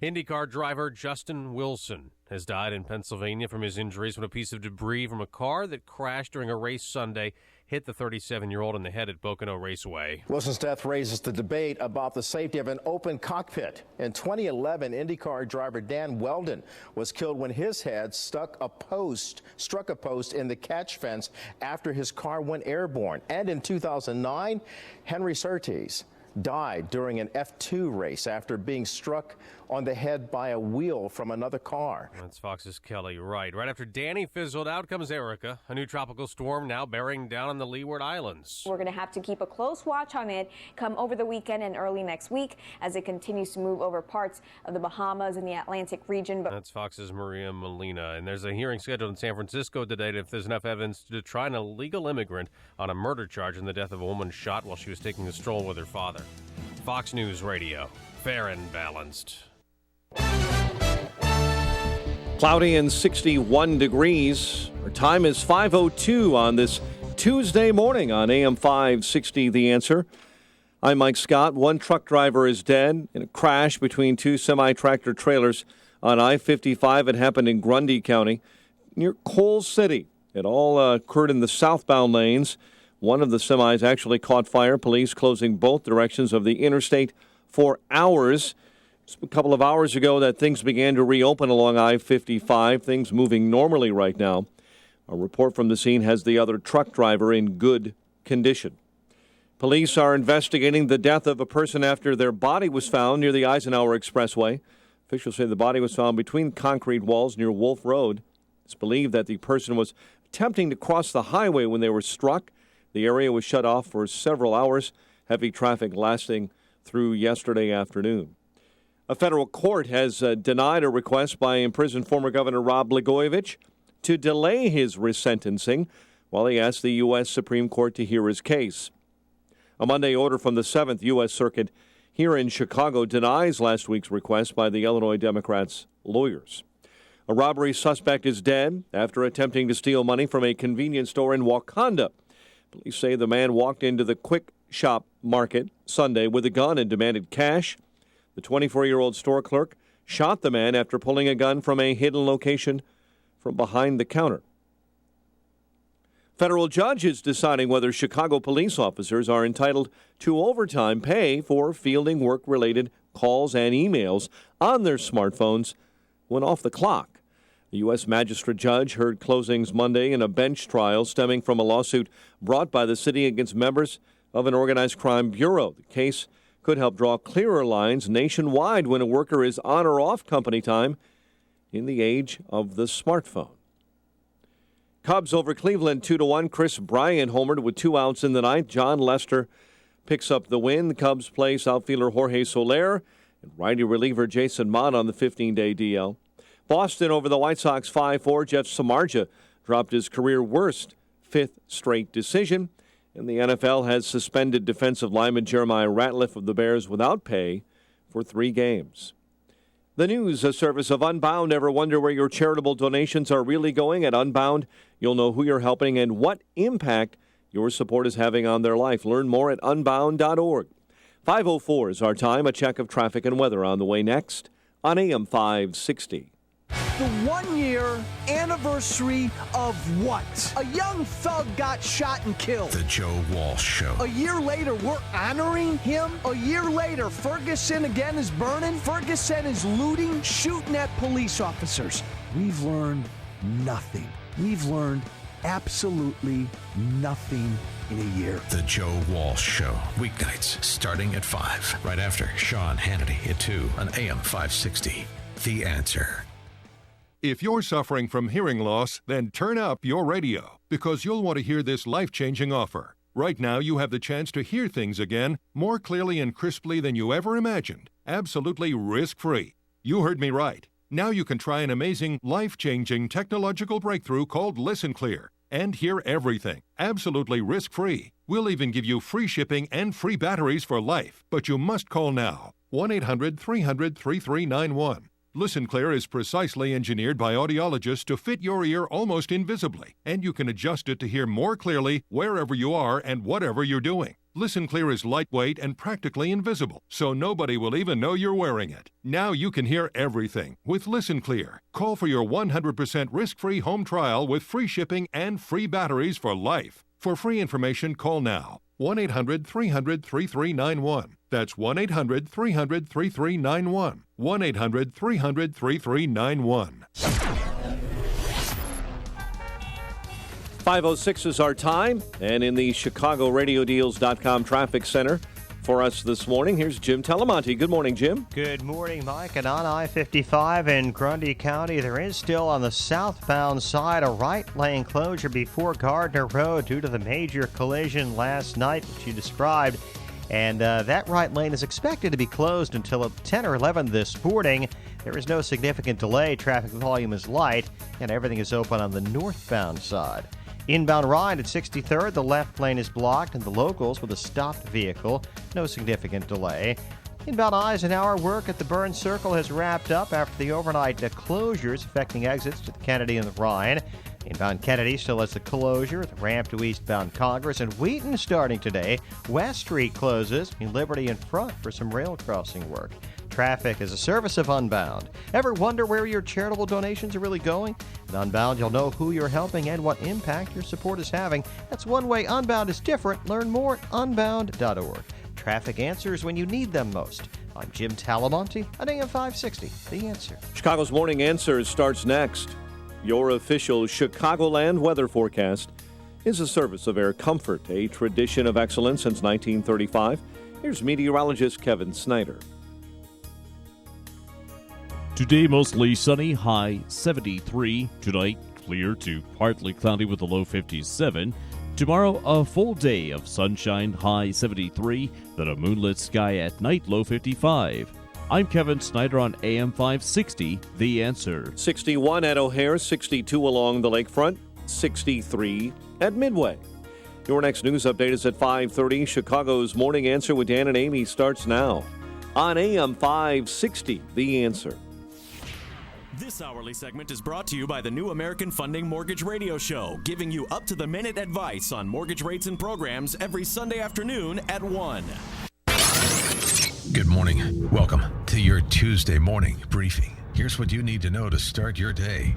IndyCar driver Justin Wilson has died in Pennsylvania from his injuries when a piece of debris from a car that crashed during a race Sunday hit the 37-year-old in the head at Pocono Raceway. Wilson's death raises the debate about the safety of an open cockpit. In 2011, IndyCar driver Dan Weldon was killed when his head struck a post in the catch fence after his car went airborne. And in 2009, Henry Surtees died during an F2 race after being struck on the head by a wheel from another car. That's Fox's Kelly Wright. Right after Danny fizzled out comes Erica, a new tropical storm now bearing down on the Leeward Islands. We're going to have to keep a close watch on it come over the weekend and early next week as it continues to move over parts of the Bahamas and the Atlantic region. That's Fox's Maria Molina. And there's a hearing scheduled in San Francisco today if there's enough evidence to try an illegal immigrant on a murder charge in the death of a woman shot while she was taking a stroll with her father. Fox News Radio, fair and balanced. Cloudy and 61 degrees. Our time is 5:02 on this Tuesday morning on AM 560, The Answer. I'm Mike Scott. One truck driver is dead in a crash between two semi-tractor trailers on I-55. It happened in Grundy County near Coal City. It all occurred in the southbound lanes. One of the semis actually caught fire. Police closing both directions of the interstate for hours. Just a couple of hours ago that things began to reopen along I-55, things moving normally right now. A report from the scene has the other truck driver in good condition. Police are investigating the death of a person after their body was found near the Eisenhower Expressway. Officials say the body was found between concrete walls near Wolf Road. It's believed that the person was attempting to cross the highway when they were struck. The area was shut off for several hours, heavy traffic lasting through yesterday afternoon. A federal court has denied a request by imprisoned former Governor Rod Blagojevich to delay his resentencing while he asked the U.S. Supreme Court to hear his case. A Monday order from the 7th U.S. Circuit here in Chicago denies last week's request by the Illinois Democrats' lawyers. A robbery suspect is dead after attempting to steal money from a convenience store in Wakanda. Police say the man walked into the Quick Shop Market Sunday with a gun and demanded cash. The 24-year-old store clerk shot the man after pulling a gun from a hidden location from behind the counter. Federal judge is deciding whether Chicago police officers are entitled to overtime pay for fielding work-related calls and emails on their smartphones when off the clock. The U.S. magistrate judge heard closings Monday in a bench trial stemming from a lawsuit brought by the city against members of an organized crime bureau. The case could help draw clearer lines nationwide when a worker is on or off company time in the age of the smartphone. Cubs over Cleveland 2-1. Chris Bryant homered with 2 outs in the ninth. John Lester picks up the win. The Cubs place outfielder Jorge Soler and righty reliever Jason Mott on the 15-day DL. Boston over the White Sox 5-4. Jeff Samardzija dropped his career worst 5th straight decision. And the NFL has suspended defensive lineman Jeremiah Ratliff of the Bears without pay for 3 games. The news, a service of Unbound. Ever wonder where your charitable donations are really going? At Unbound, you'll know who you're helping and what impact your support is having on their life. Learn more at unbound.org. 5:04 is our time. A check of traffic and weather on the way next on AM 560. The 1-year anniversary of what? A young thug got shot and killed. The Joe Walsh Show. A year later, we're honoring him. A year later, Ferguson again is burning. Ferguson is looting, shooting at police officers. We've learned nothing. We've learned absolutely nothing in a year. The Joe Walsh Show. Weeknights starting at 5. Right after Sean Hannity at 2 on AM 560. The Answer. If you're suffering from hearing loss, then turn up your radio because you'll want to hear this life-changing offer. Right now, you have the chance to hear things again more clearly and crisply than you ever imagined. Absolutely risk-free. You heard me right. Now you can try an amazing, life-changing technological breakthrough called Listen Clear and hear everything. Absolutely risk-free. We'll even give you free shipping and free batteries for life. But you must call now. 1-800-300-3391. Listen Clear is precisely engineered by audiologists to fit your ear almost invisibly, and you can adjust it to hear more clearly wherever you are and whatever you're doing. Listen Clear is lightweight and practically invisible, so nobody will even know you're wearing it. Now you can hear everything with Listen Clear. Call for your 100% risk-free home trial with free shipping and free batteries for life. For free information, call now. 1-800-300-3391. That's 1-800-300-3391. 1-800-300-3391. 5:06 is our time, and in the ChicagoRadioDeals.com traffic center for us this morning, here's Jim Talamonte. Good morning, Jim. Good morning, Mike. And on I-55 in Grundy County, there is still on the southbound side a right lane closure before Gardner Road due to the major collision last night, which you described. And that right lane is expected to be closed until 10 or 11 this morning. There is no significant delay. Traffic volume is light, and everything is open on the northbound side. Inbound Ryan at 63rd, the left lane is blocked, and the locals with a stopped vehicle. No significant delay. Inbound Eisenhower work at the Burn Circle has wrapped up after the overnight closures affecting exits to the Kennedy and the Ryan. Inbound Kennedy still has the closure at the ramp to eastbound Congress, and Wheaton starting today. West Street closes in Liberty in front for some rail crossing work. Traffic is a service of Unbound. Ever wonder where your charitable donations are really going? At Unbound, you'll know who you're helping and what impact your support is having. That's one way Unbound is different. Learn more at unbound.org. Traffic answers when you need them most. I'm Jim Talamonte on AM 560, The Answer. Chicago's Morning Answer starts next. Your official Chicagoland weather forecast is a service of Air Comfort, a tradition of excellence since 1935. Here's meteorologist Kevin Snyder. Today, mostly sunny, high 73. Tonight, clear to partly cloudy with a low 57. Tomorrow, a full day of sunshine, high 73. Then a moonlit sky at night, low 55. I'm Kevin Snyder on AM 560, The Answer. 61 at O'Hare, 62 along the lakefront, 63 at Midway. Your next news update is at 5:30. Chicago's Morning Answer with Dan and Amy starts now on AM 560, The Answer. This hourly segment is brought to you by the New American Funding Mortgage Radio Show, giving you up-to-the-minute advice on mortgage rates and programs every Sunday afternoon at 1. Good morning. Welcome to your Tuesday morning briefing. Here's what you need to know to start your day.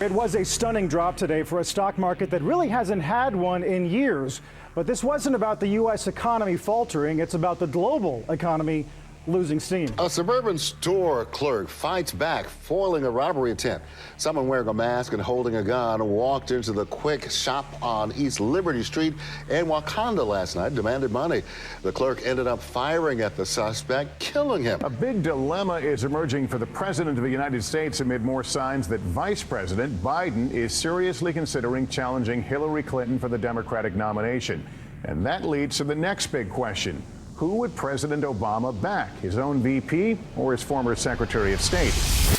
It was a stunning drop today for a stock market that really hasn't had one in years. But this wasn't about the U.S. economy faltering. It's about the global economy losing steam. A suburban store clerk fights back, foiling a robbery attempt. Someone wearing a mask and holding a gun walked into the Quick shop on East Liberty Street in Wakanda last night, demanded money. The clerk ended up firing at the suspect, killing him. A big dilemma is emerging for the president of the United States amid more signs that Vice President Biden is seriously considering challenging Hillary Clinton for the Democratic nomination. And that leads to the next big question. Who would President Obama back, his own VP or his former Secretary of State?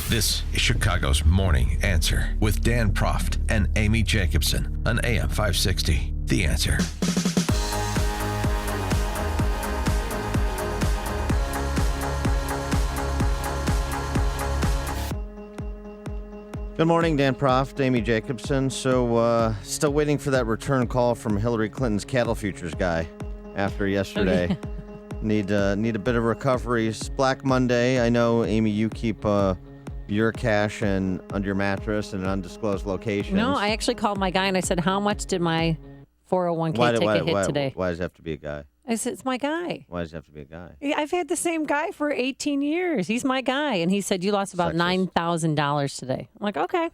This is Chicago's Morning Answer with Dan Proft and Amy Jacobson on AM 560, The Answer. Good morning, Dan Proft, Amy Jacobson. So, still waiting for that return call from Hillary Clinton's cattle futures guy after yesterday. Oh, yeah. Need a bit of recovery. It's Black Monday. I know, Amy, you keep your cash under your mattress in an undisclosed location. No, I actually called my guy and I said, how much did my 401k take a hit today? Why does it have to be a guy? I said, it's my guy. Why does it have to be a guy? I've had the same guy for 18 years. He's my guy. And he said, you lost about $9,000 today. I'm like, okay.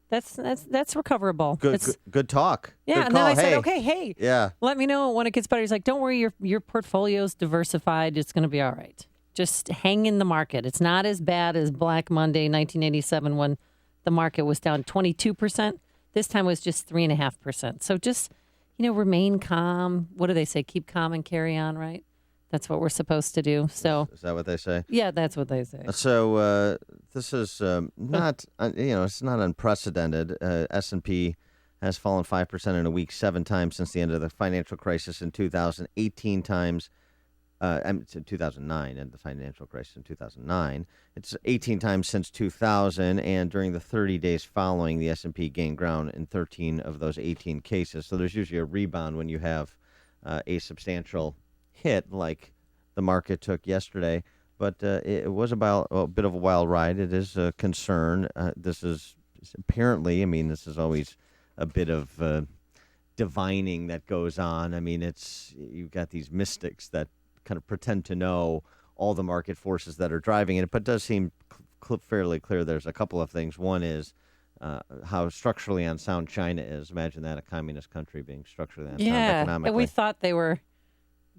That's recoverable. Good talk. Yeah, good and call. then I said, okay, hey, yeah, let me know when it gets better. He's like, don't worry, your portfolio's diversified. It's going to be all right. Just hang in the market. It's not as bad as Black Monday 1987 when the market was down 22%. This time it was just 3.5%. So just, remain calm. What do they say? Keep calm and carry on, right? That's what we're supposed to do. So is that what they say? Yeah, that's what they say. So this is not, it's not unprecedented. S&P has fallen 5% in a week 7 times since the end of the financial crisis in 2000, 18 times. 2009 and the financial crisis in 2009. It's 18 times since 2000, and during the 30 days following, the S&P gained ground in 13 of those 18 cases. So there's usually a rebound when you have a substantial hit like the market took yesterday. But it was about a bit of a wild ride. It is a concern. This is apparently, this is always a bit of divining that goes on. You've got these mystics that kind of pretend to know all the market forces that are driving it, but it does seem fairly clear there's a couple of things. One is how structurally unsound China is. Imagine that, a communist country being structurally unsound economically. Yeah, we thought they were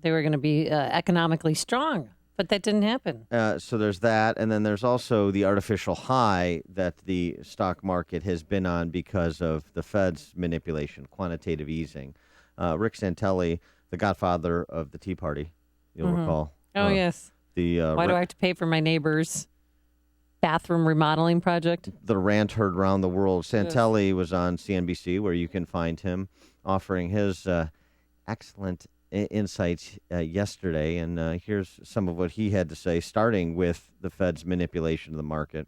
going to be economically strong, but that didn't happen. So there's that, and then there's also the artificial high that the stock market has been on because of the Fed's manipulation, quantitative easing. Rick Santelli, the godfather of the Tea Party, you'll recall. Oh, yes. Why do I have to pay for my neighbor's bathroom remodeling project? The rant heard around the world. Santelli was on CNBC, where you can find him offering his excellent insights yesterday. And here's some of what he had to say, starting with the Fed's manipulation of the market.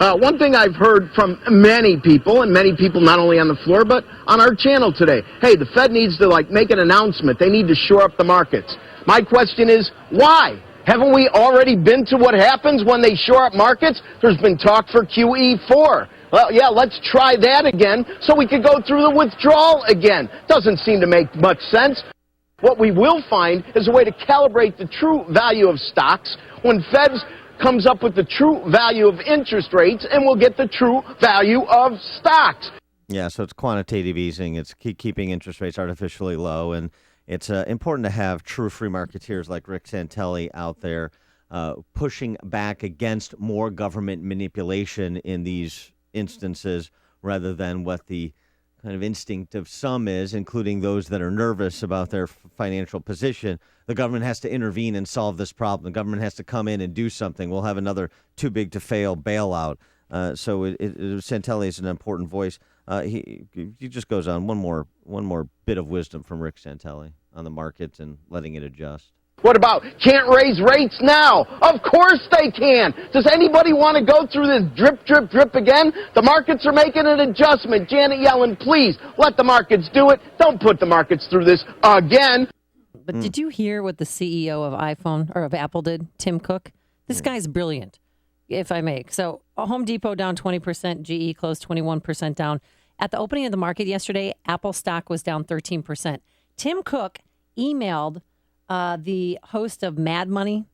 One thing I've heard from many people, and many people not only on the floor, but on our channel today, hey, the Fed needs to make an announcement. They need to shore up the markets. My question is, why? Haven't we already been to what happens when they shore up markets? There's been talk for QE4. Well, yeah, let's try that again so we could go through the withdrawal again. Doesn't seem to make much sense. What we will find is a way to calibrate the true value of stocks when Feds comes up with the true value of interest rates, and we'll get the true value of stocks. Yeah, so it's quantitative easing. It's keeping interest rates artificially low, and it's important to have true free marketeers like Rick Santelli out there pushing back against more government manipulation in these instances rather than what the kind of instinct of some is, including those that are nervous about their financial position. The government has to intervene and solve this problem. The government has to come in and do something. We'll have another too big to fail bailout. So Santelli is an important voice. He just goes on. One more bit of wisdom from Rick Santelli on the market and letting it adjust. What about can't raise rates now? Of course they can. Does anybody want to go through this drip, drip, drip again? The markets are making an adjustment. Janet Yellen, please let the markets do it. Don't put the markets through this again. But did you hear what the CEO of Apple did, Tim Cook? This guy's brilliant, if I may. So Home Depot down 20%, GE closed 21% down. At the opening of the market yesterday, Apple stock was down 13%. Tim Cook emailed the host of Mad Money.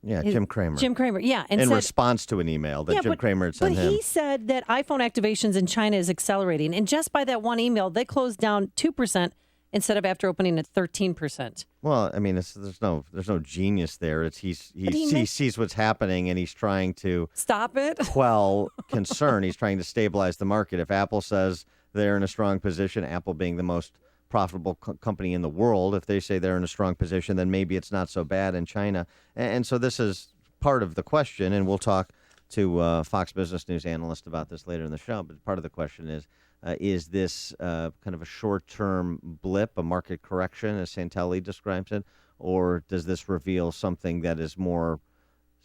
Yeah, Jim Cramer. Jim Cramer, yeah. And in response to an email that Jim Cramer had sent him. But he said that iPhone activations in China is accelerating. And just by that one email, they closed down 2% instead of after opening at 13%. Well, there's no genius there. He sees what's happening and he's trying to stop it, quell concern. He's trying to stabilize the market. If Apple says they're in a strong position, Apple being the most profitable company in the world, if they say they're in a strong position, then maybe it's not so bad in China. And so this is part of the question, and we'll talk to Fox Business News analyst about this later in the show. But part of the question is this kind of a short-term blip, a market correction, as Santelli describes it, or does this reveal something that is more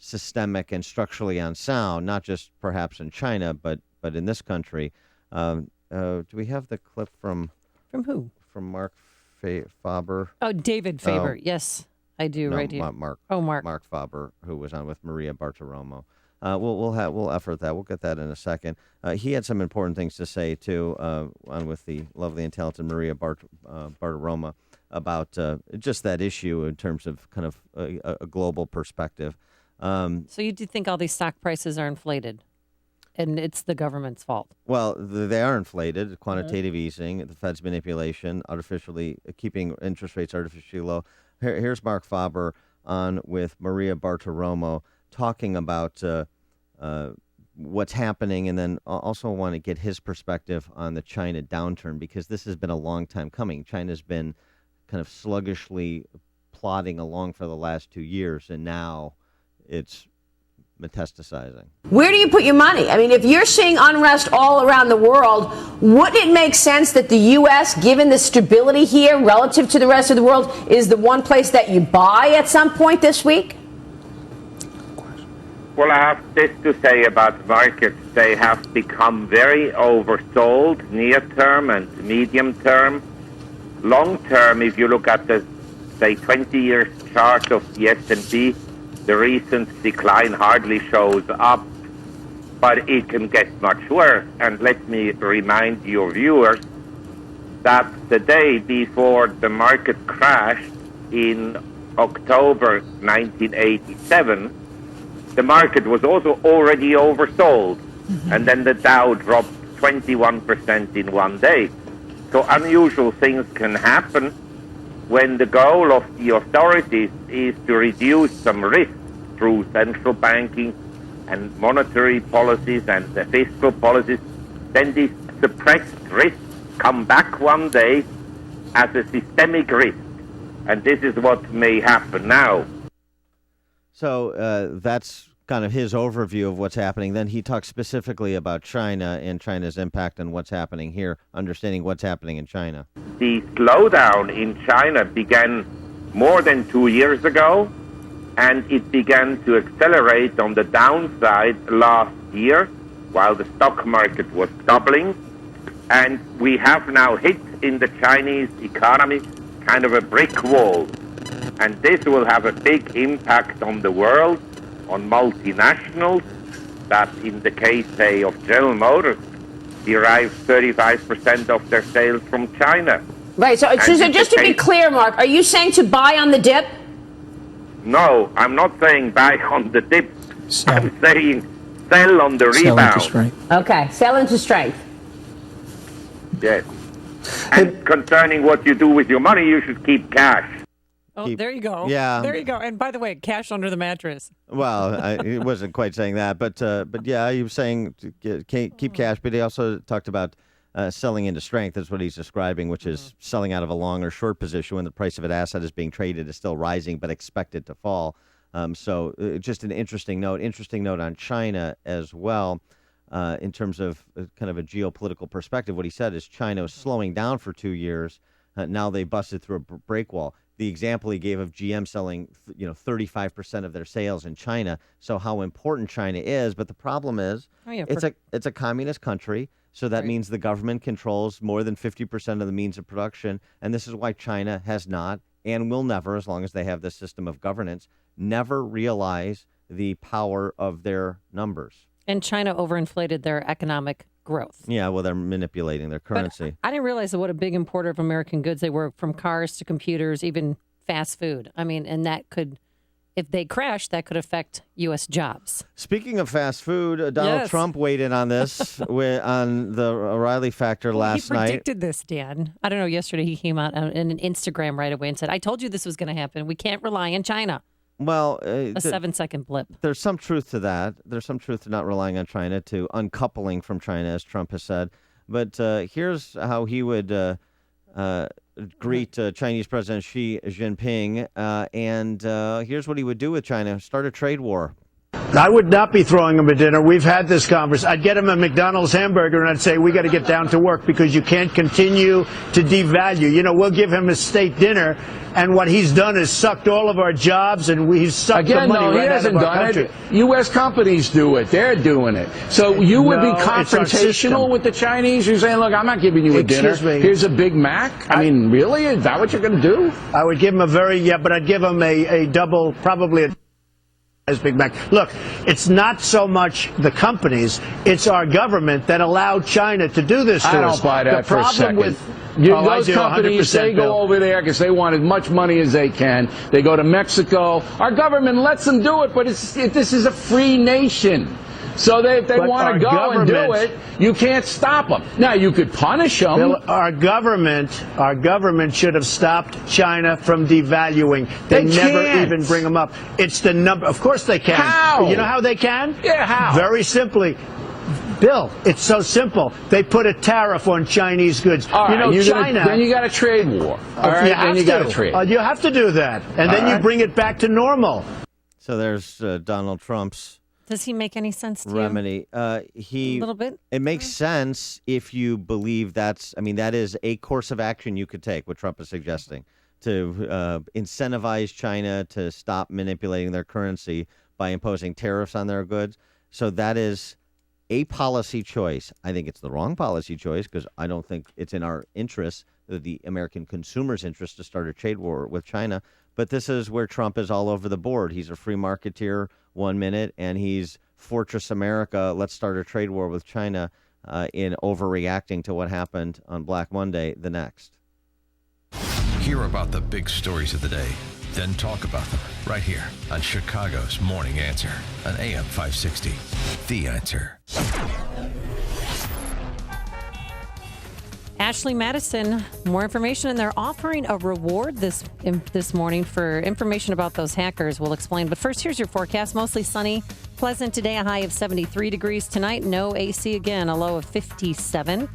systemic and structurally unsound, not just perhaps in China, but in this country? Do we have the clip from who? From Mark Faber. Oh, David Faber. Yes, I do. No, right here. Mark. Oh, Mark. Mark Faber, who was on with Maria Bartiromo. We'll effort that. We'll get that in a second. He had some important things to say too, on with the lovely and talented Maria Bartiromo about just that issue in terms of kind of a global perspective. So you do think all these stock prices are inflated? And it's the government's fault. Well, they are inflated. Quantitative easing, the Fed's manipulation, artificially keeping interest rates artificially low. Here's Mark Faber on with Maria Bartiromo talking about what's happening, and then also want to get his perspective on the China downturn, because this has been a long time coming. China's been kind of sluggishly plodding along for the last 2 years, and now it's metastasizing. Where do you put your money? I mean, if you're seeing unrest all around the world, wouldn't it make sense that the U.S., given the stability here relative to the rest of the world, is the one place that you buy at some point this week? Well, I have this to say about markets. They have become very oversold near term and medium term. Long term, if you look at the say, 20-year chart of the S&P, the recent decline hardly shows up, but it can get much worse. And let me remind your viewers that the day before the market crashed in October 1987, the market was also already oversold, and then the Dow dropped 21% in one day. So unusual things can happen when the goal of the authorities is to reduce some risk through central banking and monetary policies and the fiscal policies. Then these suppressed risks come back one day as a systemic risk, and this is what may happen now. So that's kind of his overview of what's happening. Then he talks specifically about China and China's impact on what's happening here, understanding what's happening in China. The slowdown in China began more than 2 years ago, and it began to accelerate on the downside last year while the stock market was doubling. And we have now hit in the Chinese economy kind of a brick wall. And this will have a big impact on the world, on multinationals that, in the case, say, of General Motors, derive 35% of their sales from China. Right. So just to be clear, Mark, are you saying to buy on the dip? No, I'm not saying buy on the dip. I'm saying sell on the rebound. Okay, sell into strength. Yes. And concerning what you do with your money, you should keep cash. Oh, there you go. Yeah. There you go. And by the way, cash under the mattress. Well, he wasn't quite saying that, but yeah, he was saying to keep cash, but he also talked about selling into strength. That's what he's describing, which is selling out of a long or short position when the price of an asset is being traded is still rising but expected to fall. So just an interesting note on China as well. In terms of kind of a geopolitical perspective, what he said is China was slowing down for 2 years. Now they busted through a break wall. The example he gave of GM selling, 35% of their sales in China. So how important China is, but the problem is it's a communist country. So that means the government controls more than 50% of the means of production. And this is why China has not and will never, as long as they have this system of governance, never realize the power of their numbers. And China overinflated their economic growth. Yeah, well, they're manipulating their currency. But I didn't realize what a big importer of American goods they were, from cars to computers, even fast food. I mean, and that could, if they crash, that could affect U.S. jobs. Speaking of fast food, Donald Trump weighed in on this on the O'Reilly Factor last night. He predicted this, Dan. I don't know, yesterday he came out in an Instagram right away and said, I told you this was going to happen. We can't rely on China. Well, a 7-second blip. There's some truth to that. There's some truth to not relying on China, to uncoupling from China, as Trump has said. But here's how he would greet Chinese President Xi Jinping, and here's what he would do with China: start a trade war. I would not be throwing him a dinner. We've had this conversation. I'd get him a McDonald's hamburger and I'd say, we got to get down to work because you can't continue to devalue. We'll give him a state dinner, and what he's done is sucked all of our jobs, and he's sucked the money right out of our country. It. U.S. companies do it. They're doing it. So you would be confrontational with the Chinese? You're saying, look, I'm not giving you a dinner. Here's a Big Mac? I mean, really? Is that what you're going to do? I would give him but I'd give him a double, probably a as Big Mac. Look, it's not so much the companies, it's our government that allowed China to do this to us. I don't buy that for a second. Those companies, they go over there because they want as much money as they can. They go to Mexico. Our government lets them do it, but this is a free nation. So if they want to go and do it, you can't stop them. Now, you could punish them. Bill, our government should have stopped China from devaluing. They never even bring them up. It's the number. Of course they can. How? You know how they can? Yeah, how? Very simply. Bill, it's so simple. They put a tariff on Chinese goods. All right, China. Then you got a trade war. All right, then you got a trade. You have to do that, and then you bring it back to normal. So there's Donald Trump's. Does he make any sense to remedy? you? A little bit. It makes sense if you believe that is a course of action you could take. What Trump is suggesting, to incentivize China to stop manipulating their currency by imposing tariffs on their goods. So that is a policy choice. I think it's the wrong policy choice because I don't think it's in our interest, the American consumer's interest, to start a trade war with China. But this is where Trump is all over the board. He's a free marketeer 1 minute, and he's Fortress America. Let's start a trade war with China in overreacting to what happened on Black Monday the next. Hear about the big stories of the day, then talk about them right here on Chicago's Morning Answer on AM 560. The Answer. Ashley Madison, more information, and they're offering a reward this morning for information about those hackers. We'll explain. But first, here's your forecast. Mostly sunny, pleasant today, a high of 73 degrees. Tonight, no AC again, a low of 57.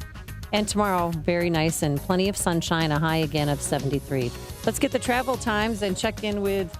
And tomorrow, very nice and plenty of sunshine, a high again of 73. Let's get the travel times and check in with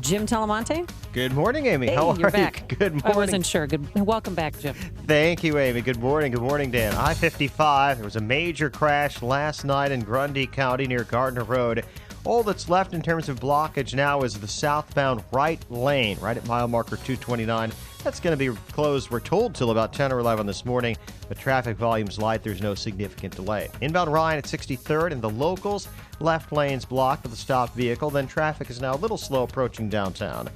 Jim Talamonte. Good morning, Amy. Hey, How are you're you? back. Good morning. I wasn't sure. Welcome back, Jim. Thank you, Amy. Good morning. Good morning, Dan. I-55, there was a major crash last night in Grundy County near Gardner Road. All that's left in terms of blockage now is the southbound right lane, right at mile marker 229. That's going to be closed, we're told, till about 10 or 11 this morning, but traffic volume's light. There's no significant delay. Inbound Ryan at 63rd, and the locals, left lanes blocked with a stopped vehicle. Then traffic is now a little slow approaching downtown.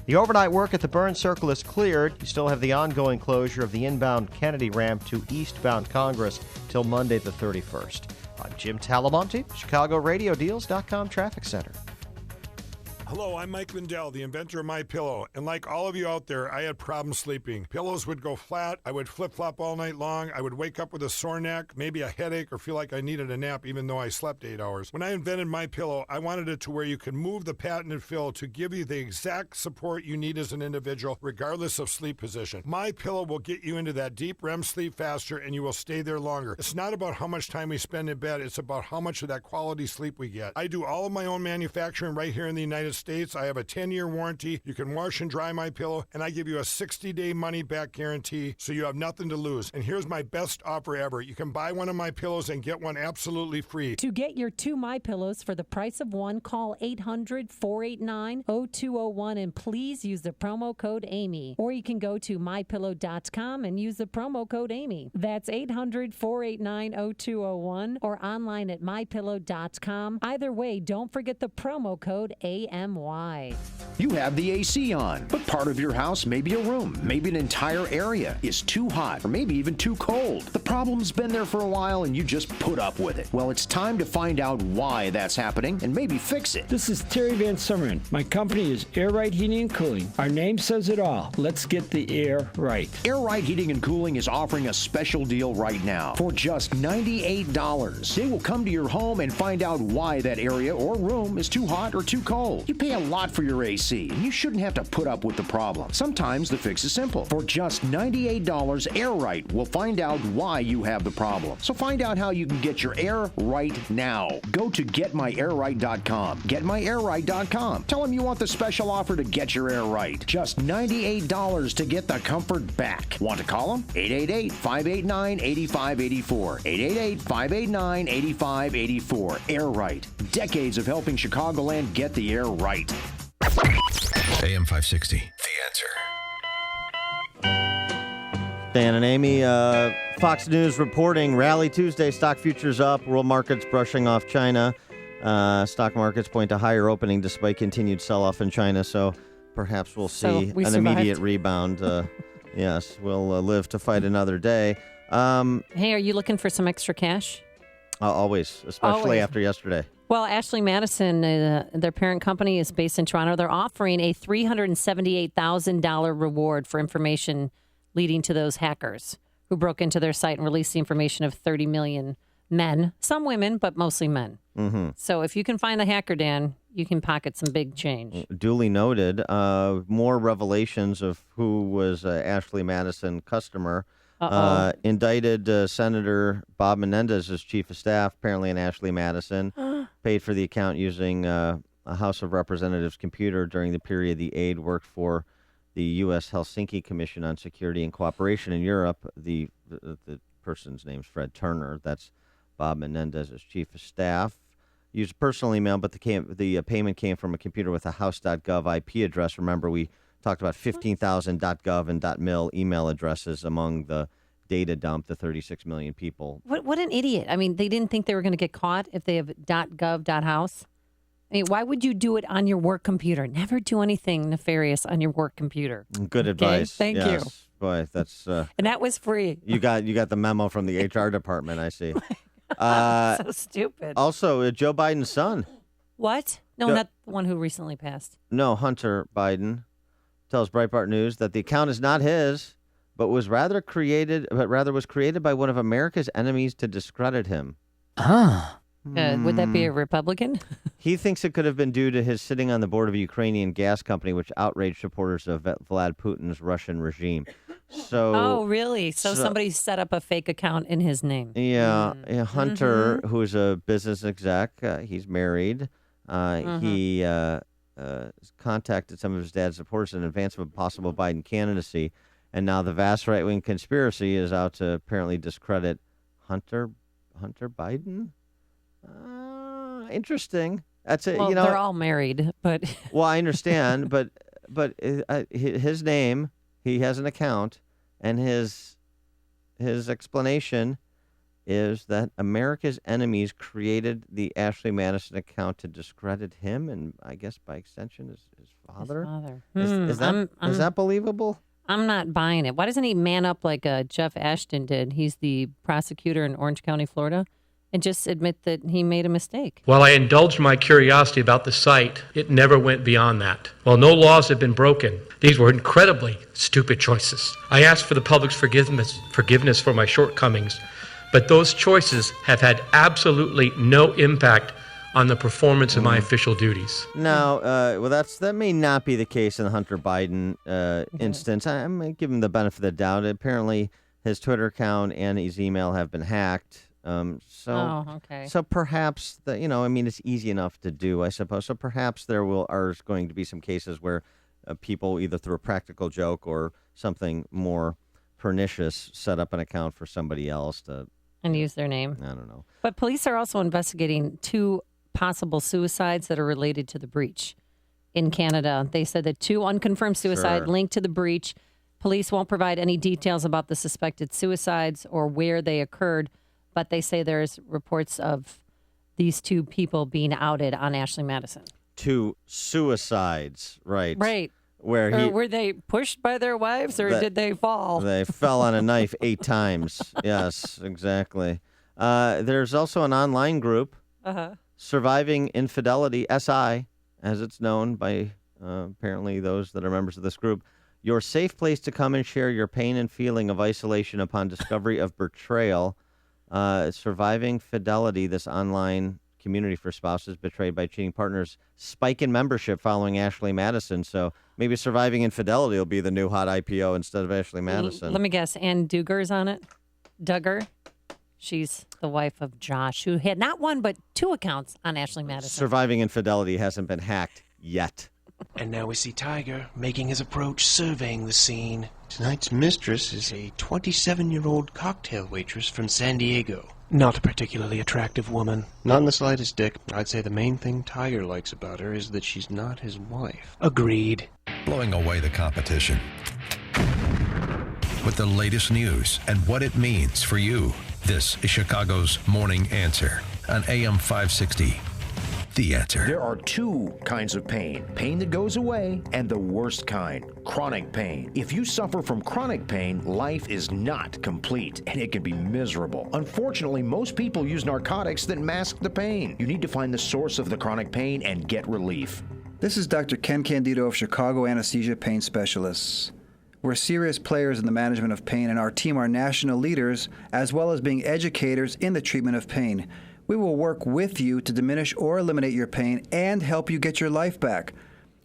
The overnight work at the Burn Circle is cleared. You still have the ongoing closure of the inbound Kennedy ramp to eastbound Congress till Monday the 31st. I'm Jim Talamonte, ChicagoRadioDeals.com Traffic Center. Hello, I'm Mike Lindell, the inventor of MyPillow, and like all of you out there, I had problems sleeping. Pillows would go flat, I would flip-flop all night long, I would wake up with a sore neck, maybe a headache, or feel like I needed a nap even though I slept 8 hours. When I invented MyPillow, I wanted it to where you can move the patented fill to give you the exact support you need as an individual, regardless of sleep position. MyPillow will get you into that deep REM sleep faster, and you will stay there longer. It's not about how much time we spend in bed, it's about how much of that quality sleep we get. I do all of my own manufacturing right here in the United States. I have a 10-year warranty. You can wash and dry MyPillow, and I give you a 60-day money-back guarantee, so you have nothing to lose. And here's my best offer ever. You can buy one of my pillows and get one absolutely free. To get your 2 MyPillows for the price of one, call 800-489-0201 and please use the promo code Amy. Or you can go to MyPillow.com and use the promo code Amy. That's 800-489-0201 or online at MyPillow.com. Either way, don't forget the promo code AMY. You have the AC on, but part of your house, maybe a room, maybe an entire area is too hot or maybe even too cold. The problem's been there for a while and you just put up with it. Well, it's time to find out why that's happening and maybe fix it. This is Terry Van Summeren. My company is Air Right Heating and Cooling. Our name says it all. Let's get the air right. Air Right Heating and Cooling is offering a special deal right now for just $98. They will come to your home and find out why that area or room is too hot or too cold. You pay a lot for your AC, and you shouldn't have to put up with the problem. Sometimes the fix is simple. For just $98, Air Right will find out why you have the problem. So find out how you can get your air right now. Go to GetMyAirRight.com. GetMyAirRight.com. Tell them you want the special offer to get your air right. Just $98 to get the comfort back. Want to call them? 888-589-8584. 888-589-8584. Air Right. Decades of helping Chicagoland get the air right. AM 560, The Answer. Dan and Amy, Fox News reporting Rally Tuesday, stock futures up, world markets brushing off China. Stock markets point to higher opening despite continued sell-off in China, so perhaps we'll see an immediate rebound. Yes, we'll live to fight another day. Hey, are you looking for some extra cash? Always, especially after yesterday. Well, Ashley Madison, their parent company is based in Toronto. They're offering a $378,000 reward for information leading to those hackers who broke into their site and released the information of 30 million men, some women, but mostly men. Mm-hmm. So if you can find the hacker, Dan, you can pocket some big change. Duly noted. More revelations of who was Ashley Madison customer. Indicted Senator Bob Menendez as chief of staff, apparently in Ashley Madison, paid for the account using a House of Representatives computer during the period the aide worked for the U.S. Helsinki Commission on Security and Cooperation in Europe. The person's name's Fred Turner. That's Bob Menendez as chief of staff. Used personal email, but the payment came from a computer with a house.gov IP address. Remember, we talked about 15,000 .gov and .mil email addresses among the data dump, the 36 million people. What an idiot. I mean, they didn't think they were going to get caught if they have .gov, .house. I mean, why would you do it on your work computer? Never do anything nefarious on your work computer. Good advice. Thank you. Boy, that's... and that was free. You got the memo from the HR department, I see. So stupid. Also, Joe Biden's son. What? No, not the one who recently passed. No, Hunter Biden tells Breitbart News that the account is not his, but was rather created by one of America's enemies to discredit him. Would that be a Republican? He thinks it could have been due to his sitting on the board of a Ukrainian gas company, which outraged supporters of Vlad Putin's Russian regime. So, oh, really? So somebody set up a fake account in his name. Yeah. Hunter, who's a business exec, he's married. He contacted some of his dad's supporters in advance of a possible Biden candidacy. And now the vast right-wing conspiracy is out to apparently discredit Hunter Biden. Interesting. That's it. Well, they're all married, but well, I understand, but his name, he has an account, and his explanation is that America's enemies created the Ashley Madison account to discredit him, and I guess by extension his father. Is that believable? I'm not buying it. Why doesn't he man up like Jeff Ashton did? He's the prosecutor in Orange County, Florida, and just admit that he made a mistake. While I indulged my curiosity about the site, it never went beyond that. While no laws have been broken, these were incredibly stupid choices. I asked for the public's forgiveness for my shortcomings, but those choices have had absolutely no impact on the performance of my official duties. Now, that may not be the case in the Hunter Biden instance. I'm going to give him the benefit of the doubt. Apparently, his Twitter account and his email have been hacked. So perhaps it's easy enough to do, I suppose. So perhaps there are going to be some cases where people, either through a practical joke or something more pernicious, set up an account for somebody else and use their name. I don't know. But police are also investigating 2 possible suicides that are related to the breach in Canada. They said that 2 unconfirmed suicides linked to the breach. Police won't provide any details about the suspected suicides or where they occurred, but they say there's reports of these 2 people being outed on Ashley Madison. 2 suicides, right? Right. Were they pushed by their wives, or did they fall? They fell on a knife 8 times. Yes, exactly. There's also an online group, Surviving Infidelity, SI, as it's known by apparently those that are members of this group. Your safe place to come and share your pain and feeling of isolation upon discovery of betrayal. Surviving Fidelity, this online community for spouses betrayed by cheating partners, spike in membership following Ashley Madison. So maybe Surviving Infidelity will be the new hot IPO instead of Ashley Madison. Let me guess. Ann Duggar's on it. Duggar. She's the wife of Josh, who had not 1 but 2 accounts on Ashley Madison. Surviving Infidelity hasn't been hacked yet. And now we see Tiger making his approach, surveying the scene. Tonight's mistress is a 27-year-old cocktail waitress from San Diego. Not a particularly attractive woman. Not in the slightest, Dick. I'd say the main thing Tiger likes about her is that she's not his wife. Agreed. Blowing away the competition with the latest news and what it means for you. This is Chicago's Morning Answer on AM 560. The Answer. There are 2 kinds of pain. Pain that goes away and the worst kind, chronic pain. If you suffer from chronic pain, life is not complete and it can be miserable. Unfortunately, most people use narcotics that mask the pain. You need to find the source of the chronic pain and get relief. This is Dr. Ken Candido of Chicago Anesthesia Pain Specialists. We're serious players in the management of pain, and our team are national leaders as well as being educators in the treatment of pain. We will work with you to diminish or eliminate your pain and help you get your life back.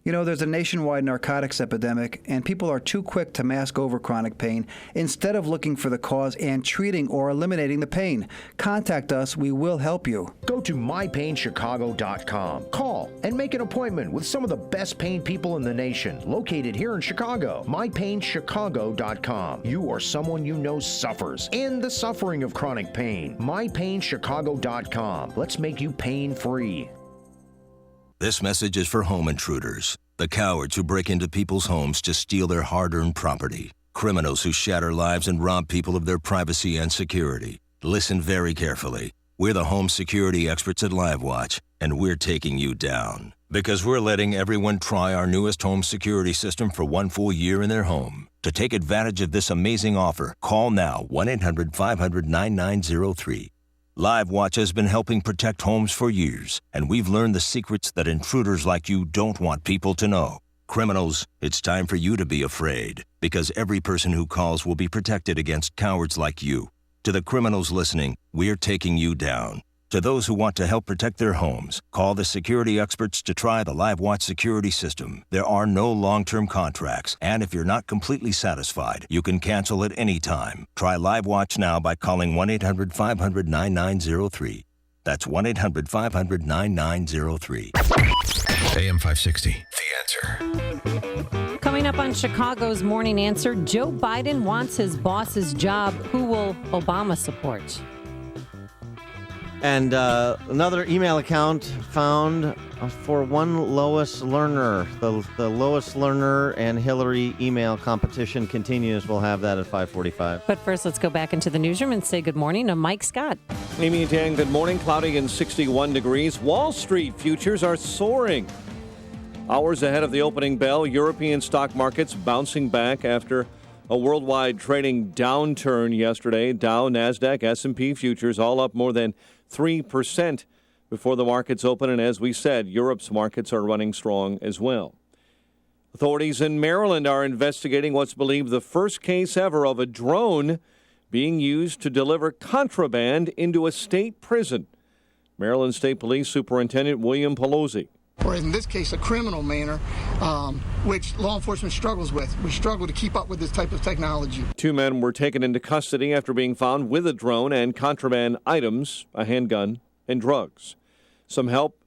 You know, there's a nationwide narcotics epidemic, and people are too quick to mask over chronic pain instead of looking for the cause and treating or eliminating the pain. Contact us. We will help you. Go to mypainchicago.com. Call and make an appointment with some of the best pain people in the nation, located here in Chicago. mypainchicago.com. You or someone you know suffers in the suffering of chronic pain. mypainchicago.com. Let's make you pain-free. This message is for home intruders. The cowards who break into people's homes to steal their hard-earned property. Criminals who shatter lives and rob people of their privacy and security. Listen very carefully. We're the home security experts at LiveWatch, and we're taking you down. Because we're letting everyone try our newest home security system for 1 full year in their home. To take advantage of this amazing offer, call now 1-800-500-9903. LiveWatch has been helping protect homes for years, and we've learned the secrets that intruders like you don't want people to know. Criminals, it's time for you to be afraid, because every person who calls will be protected against cowards like you. To the criminals listening, we're taking you down. To those who want to help protect their homes, call the security experts to try the LiveWatch security system. There are no long-term contracts, and if you're not completely satisfied, you can cancel at any time. Try LiveWatch now by calling 1-800-500-9903. That's 1-800-500-9903. AM 560, The Answer. Coming up on Chicago's Morning Answer, Joe Biden wants his boss's job. Who will Obama support? And another email account found for one Lois Lerner. The Lois Lerner and Hillary email competition continues. We'll have that at 5:45. But first, let's go back into the newsroom and say good morning to Mike Scott. Amy and Dan, good morning. Cloudy and 61 degrees. Wall Street futures are soaring. Hours ahead of the opening bell, European stock markets bouncing back after a worldwide trading downturn yesterday. Dow, NASDAQ, S&P futures all up more than 3% before the markets open. And as we said, Europe's markets are running strong as well. Authorities in Maryland are investigating what's believed the first case ever of a drone being used to deliver contraband into a state prison. Maryland State Police Superintendent William Pelosi. Or in this case, a criminal manner, which law enforcement struggles with. We struggle to keep up with this type of technology. 2 men were taken into custody after being found with a drone and contraband items, a handgun, and drugs. Some help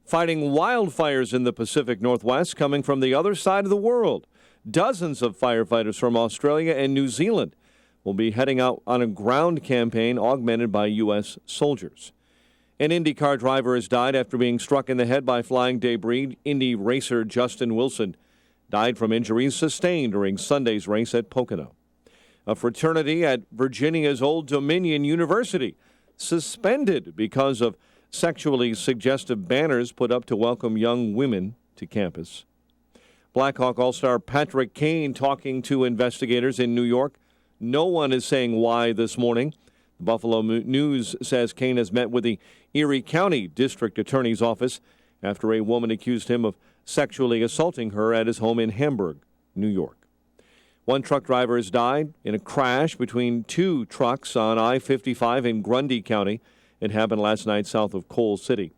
fighting wildfires in the Pacific Northwest coming from the other side of the world. Dozens of firefighters from Australia and New Zealand will be heading out on a ground campaign augmented by U.S. soldiers. An IndyCar driver has died after being struck in the head by flying debris. Indy racer Justin Wilson died from injuries sustained during Sunday's race at Pocono. A fraternity at Virginia's Old Dominion University suspended because of sexually suggestive banners put up to welcome young women to campus. Blackhawk All-Star Patrick Kane talking to investigators in New York. No one is saying why this morning. Buffalo News says Kane has met with the Erie County District Attorney's Office after a woman accused him of sexually assaulting her at his home in Hamburg, New York. One truck driver has died in a crash between two trucks on I-55 in Grundy County. It happened last night south of Coal City.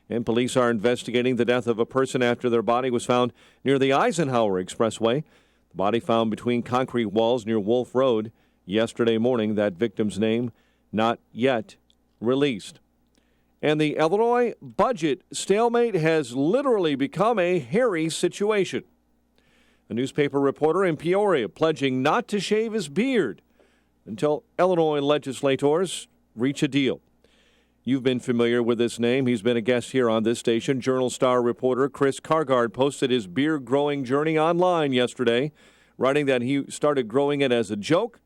And police are investigating the death of a person after their body was found near the Eisenhower Expressway. The body found between concrete walls near Wolf Road yesterday morning. That victim's name not yet released. And the Illinois budget stalemate has literally become a hairy situation. A newspaper reporter in Peoria pledging not to shave his beard until Illinois legislators reach a deal. You've been familiar with this name. He's been a guest here on this station. Journal Star reporter Chris Kargard posted his beard growing journey online yesterday, writing that he started growing it as a joke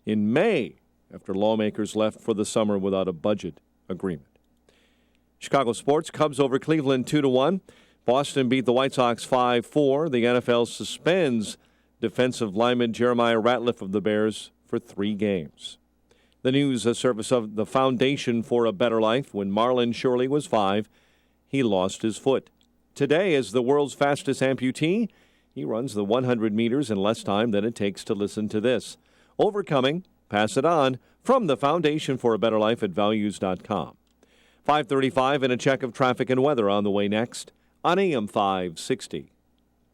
in May after lawmakers left for the summer without a budget agreement. Chicago sports, Cubs over Cleveland 2-1. Boston beat the White Sox 5-4. The NFL suspends defensive lineman Jeremiah Ratliff of the Bears for 3 games. The news, a service of the Foundation for a Better Life. When Marlon Shirley was 5, he lost his foot. Today, as the world's fastest amputee, he runs the 100 meters in less time than it takes to listen to this. Overcoming, pass it on, from the Foundation for a Better Life at values.com. 5:35 and a check of traffic and weather on the way next on AM 560.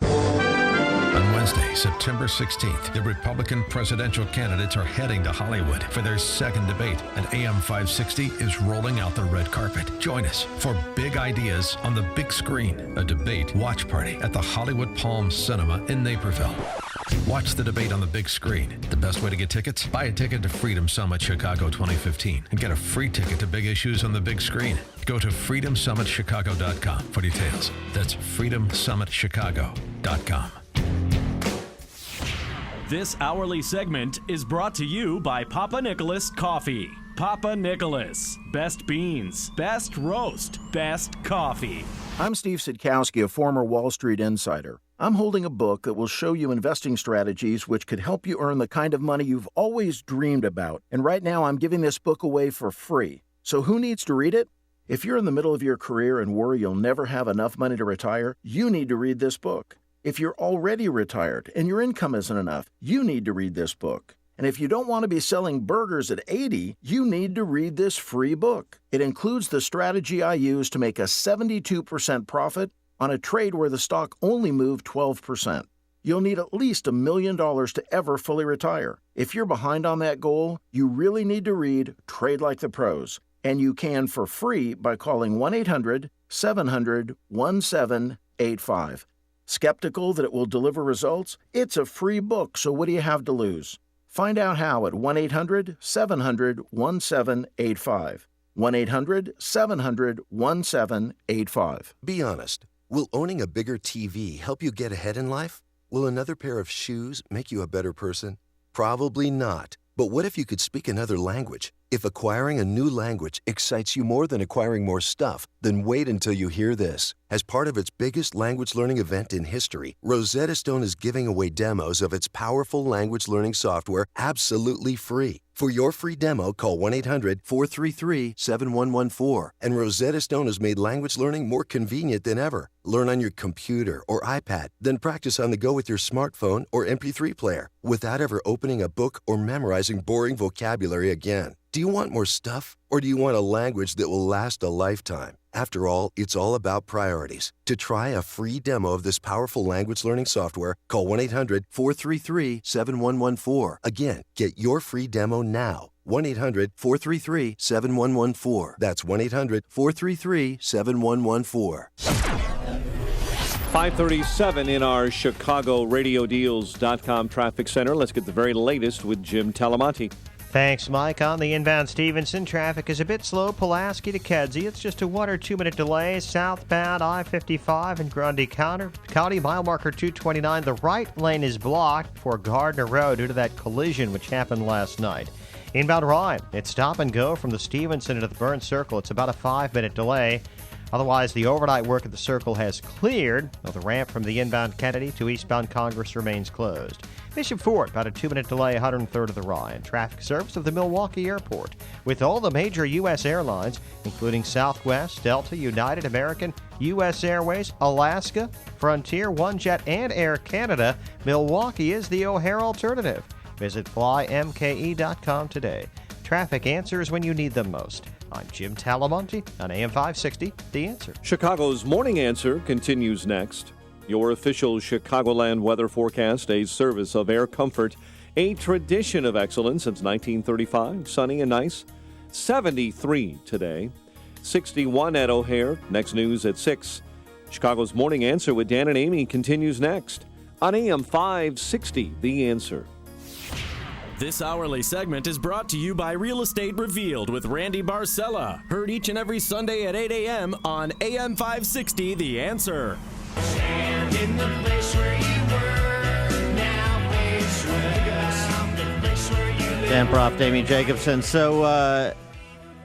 On Wednesday, September 16th, the Republican presidential candidates are heading to Hollywood for their second debate, and AM 560 is rolling out the red carpet. Join us for big ideas on the big screen, a debate watch party at the Hollywood Palms Cinema in Naperville. Watch the debate on the big screen. The best way to get tickets? Buy a ticket to Freedom Summit Chicago 2015 and get a free ticket to big issues on the big screen. Go to freedomsummitchicago.com for details. That's freedomsummitchicago.com. This hourly segment is brought to you by Papa Nicholas Coffee. Papa Nicholas. Best beans, best roast, best coffee. I'm Steve Sidkowski, a former Wall Street insider. I'm holding a book that will show you investing strategies which could help you earn the kind of money you've always dreamed about. And right now, I'm giving this book away for free. So who needs to read it? If you're in the middle of your career and worry you'll never have enough money to retire, you need to read this book. If you're already retired and your income isn't enough, you need to read this book. And if you don't want to be selling burgers at 80, you need to read this free book. It includes the strategy I used to make a 72% profit on a trade where the stock only moved 12%. You'll need at least $1 million to ever fully retire. If you're behind on that goal, you really need to read Trade Like the Pros. And you can for free by calling 1-800-700-1785. Skeptical that it will deliver results? It's a free book, so what do you have to lose? Find out how at 1-800-700-1785. 1-800-700-1785. Be honest. Will owning a bigger TV help you get ahead in life? Will another pair of shoes make you a better person? Probably not. But what if you could speak another language? If acquiring a new language excites you more than acquiring more stuff, then wait until you hear this. As part of its biggest language learning event in history, Rosetta Stone is giving away demos of its powerful language learning software absolutely free. For your free demo, call 1-800-433-7114. And Rosetta Stone has made language learning more convenient than ever. Learn on your computer or iPad, then practice on the go with your smartphone or MP3 player without ever opening a book or memorizing boring vocabulary again. Do you want more stuff, or do you want a language that will last a lifetime? After all, it's all about priorities. To try a free demo of this powerful language learning software, call 1-800-433-7114. Again, get your free demo now. 1-800-433-7114. That's 1-800-433-7114. 5:37 in our ChicagoRadioDeals.com traffic center. Let's get the very latest with Jim Talamonte. Thanks, Mike. On the inbound Stevenson, traffic is a bit slow. Pulaski to Kedzie. It's just a 1 or 2 minute delay. Southbound I-55 in Grundy County, mile marker 229. The right lane is blocked for Gardner Road due to that collision which happened last night. Inbound Ryan, it's stop and go from the Stevenson into the Burn Circle. It's about a 5-minute delay. Otherwise, the overnight work at the Circle has cleared, though the ramp from the inbound Kennedy to eastbound Congress remains closed. Bishop Ford, about a 2-minute delay, 103rd of the Ryan. Traffic service of the Milwaukee Airport. With all the major U.S. airlines, including Southwest, Delta, United, American, U.S. Airways, Alaska, Frontier, OneJet, and Air Canada, Milwaukee is the O'Hare alternative. Visit flymke.com today. Traffic answers when you need them most. I'm Jim Talamonte on AM 560, The Answer. Chicago's Morning Answer continues next. Your official Chicagoland weather forecast, a service of Air Comfort, a tradition of excellence since 1935. Sunny and nice. 73 today. 61 at O'Hare. Next news at 6. Chicago's Morning Answer with Dan and Amy continues next on AM 560, The Answer. This hourly segment is brought to you by Real Estate Revealed with Randy Barcella. Heard each and every Sunday at 8 a.m. on AM 560, The Answer. Stand in the place where you were, now place where you live. Dan Prof, Amy Jacobson. So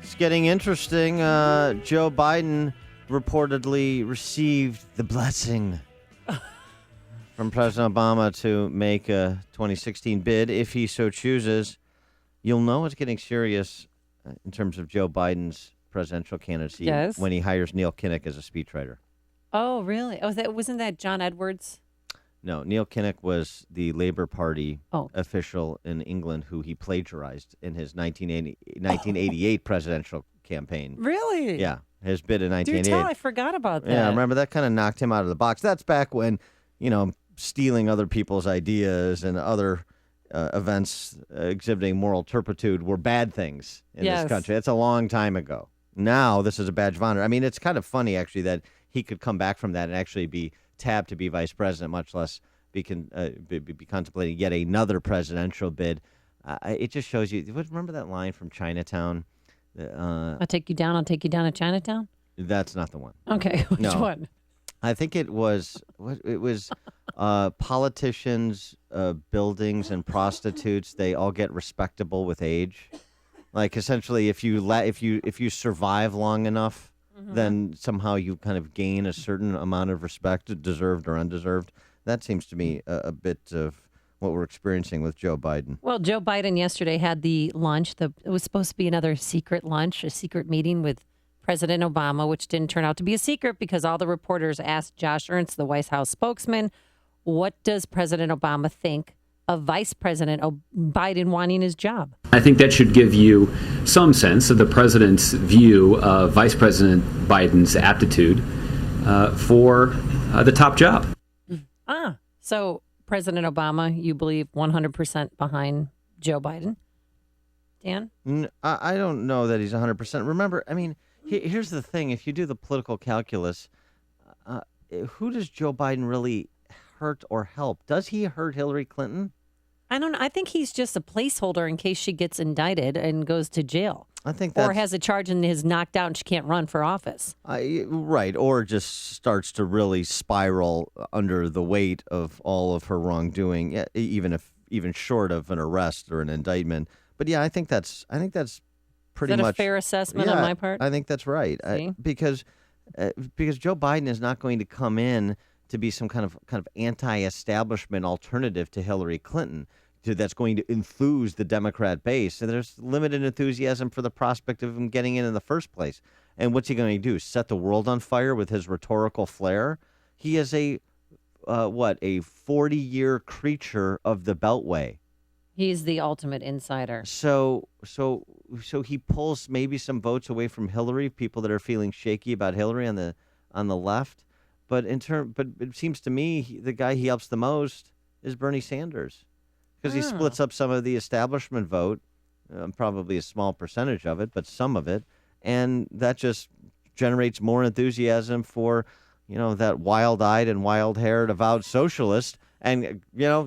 it's getting interesting. Joe Biden reportedly received the blessing from President Obama to make a 2016 bid, if he so chooses. You'll know it's getting serious in terms of Joe Biden's presidential candidacy when he hires Neil Kinnock as a speechwriter. Oh, really? Oh, wasn't that John Edwards? No, Neil Kinnock was the Labour Party official in England who he plagiarized in his 1988 presidential campaign. Really? Yeah, his bid in 1988. Do tell, I forgot about that. Yeah, remember that kind of knocked him out of the box. That's back when, stealing other people's ideas and other events exhibiting moral turpitude were bad things in this country. That's a long time ago. Now this is a badge of honor. I mean, it's kind of funny, actually, that he could come back from that and actually be tabbed to be vice president, much less be contemplating yet another presidential bid. It just shows you. Remember that line from Chinatown? I'll take you down to Chinatown? That's not the one. Okay, which one? I think it was politicians, buildings, and prostitutes. They all get respectable with age. Like essentially, if you survive long enough, then somehow you kind of gain a certain amount of respect, deserved or undeserved. That seems to me a bit of what we're experiencing with Joe Biden. Well, Joe Biden yesterday had the lunch. It was supposed to be another secret lunch, a secret meeting with President Obama, which didn't turn out to be a secret because all the reporters asked Josh Ernst, the White House spokesman, what does President Obama think of Vice President Biden wanting his job? I think that should give you some sense of the president's view of Vice President Biden's aptitude for the top job. So President Obama, you believe 100% behind Joe Biden? Dan? I don't know that he's 100%. Remember, I mean, here's the thing. If you do the political calculus, who does Joe Biden really hurt or help? Does he hurt Hillary Clinton? I don't know. I think he's just a placeholder in case she gets indicted and goes to jail. I think that's... Or has a charge and is knocked out and she can't run for office. Right. Or just starts to really spiral under the weight of all of her wrongdoing, even short of an arrest or an indictment. But yeah, I think that's pretty much... Is that a fair assessment on my part? I think that's right. Because Joe Biden is not going to come in to be some kind of anti-establishment alternative to Hillary Clinton that's going to enthuse the Democrat base. And there's limited enthusiasm for the prospect of him getting in the first place. And what's he going to do? Set the world on fire with his rhetorical flair? He is a 40-year creature of the Beltway. He's the ultimate insider. So he pulls maybe some votes away from Hillary, people that are feeling shaky about Hillary on the left. But it seems to me the guy he helps the most is Bernie Sanders, because he splits up some of the establishment vote, probably a small percentage of it, but some of it, and that just generates more enthusiasm for, that wild-eyed and wild-haired avowed socialist. And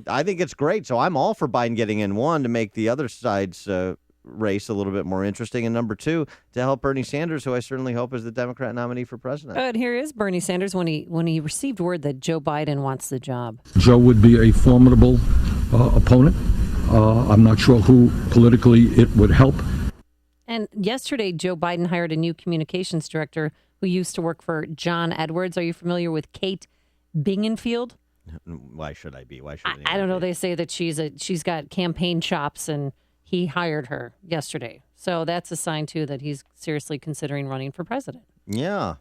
I think it's great. So I'm all for Biden getting in, one, to make the other side's race a little bit more interesting, and number two, to help Bernie Sanders, who I certainly hope is the Democrat nominee for president. But here is Bernie Sanders when he received word that Joe Biden wants the job. Joe would be a formidable opponent. I'm not sure who politically it would help. And yesterday, Joe Biden hired a new communications director who used to work for John Edwards. Are you familiar with Kate Bingenfield? Why should I be? I don't know. They say that she's got campaign chops, and he hired her yesterday. So that's a sign, too, that he's seriously considering running for president. Yeah.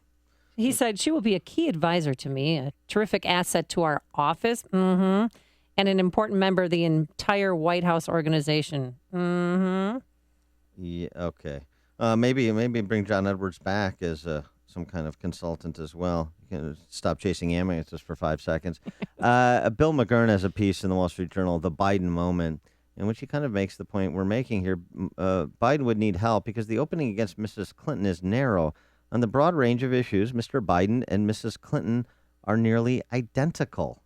He said, she will be a key advisor to me, a terrific asset to our office, and an important member of the entire White House organization. Yeah, okay. Maybe bring John Edwards back as some kind of consultant as well. You can stop chasing ambulances for 5 seconds. Bill McGurn has a piece in the Wall Street Journal, The Biden Moment, in which he kind of makes the point we're making here. Biden would need help because the opening against Mrs. Clinton is narrow. On the broad range of issues, Mr. Biden and Mrs. Clinton are nearly identical.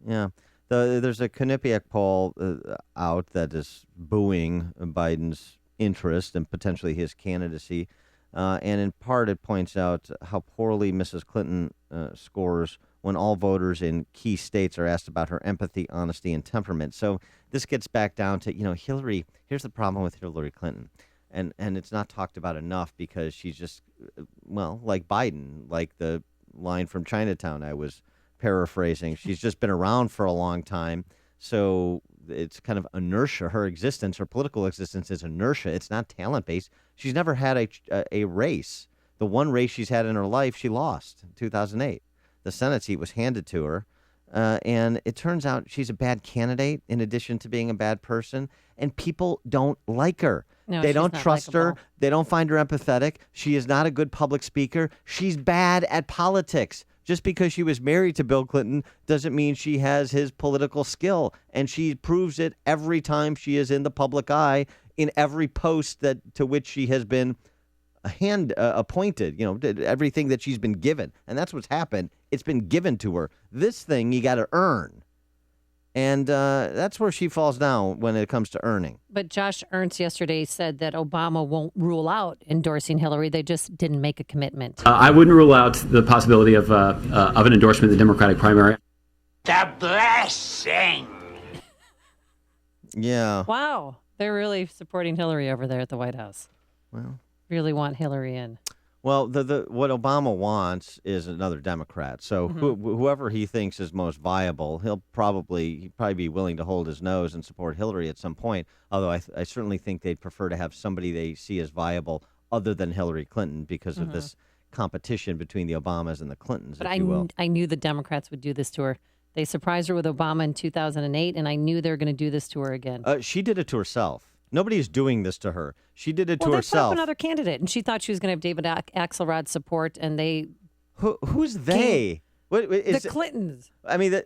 Yeah. There's a Quinnipiac poll out that is booing Biden's interest and potentially his candidacy. And in part, it points out how poorly Mrs. Clinton scores when all voters in key states are asked about her empathy, honesty, and temperament. So this gets back down to, Hillary. Here's the problem with Hillary Clinton. And it's not talked about enough because she's just, like Biden, like the line from Chinatown I was paraphrasing. She's just been around for a long time. So it's kind of inertia. Her existence, her political existence is inertia. It's not talent-based. She's never had a race. The one race she's had in her life, she lost in 2008. The Senate seat was handed to her. And it turns out she's a bad candidate in addition to being a bad person. And people don't like her. No, they don't trust her. likable. They don't find her empathetic. She is not a good public speaker. She's bad at politics. Just because she was married to Bill Clinton doesn't mean she has his political skill. And she proves it every time she is in the public eye, in every post to which she has been appointed, everything that she's been given. And that's what's happened. It's been given to her. This thing you got to earn. And that's where she falls down when it comes to earning. But Josh Ernst yesterday said that Obama won't rule out endorsing Hillary. They just didn't make a commitment. I wouldn't rule out the possibility of an endorsement in the Democratic primary. The blessing. Yeah. Wow. They're really supporting Hillary over there at the White House. Well, really want Hillary in. Well, what Obama wants is another Democrat. So whoever he thinks is most viable, he'd probably be willing to hold his nose and support Hillary at some point. Although I certainly think they'd prefer to have somebody they see as viable other than Hillary Clinton because of this competition between the Obamas and the Clintons, But if you will. I knew the Democrats would do this to her. They surprised her with Obama in 2008, and I knew they were going to do this to her again. She did it to herself. Nobody's doing this to her. She did it to They herself. put up another candidate, and she thought she was going to have David Axelrod's support, and they... Who's they? The Clintons. I mean,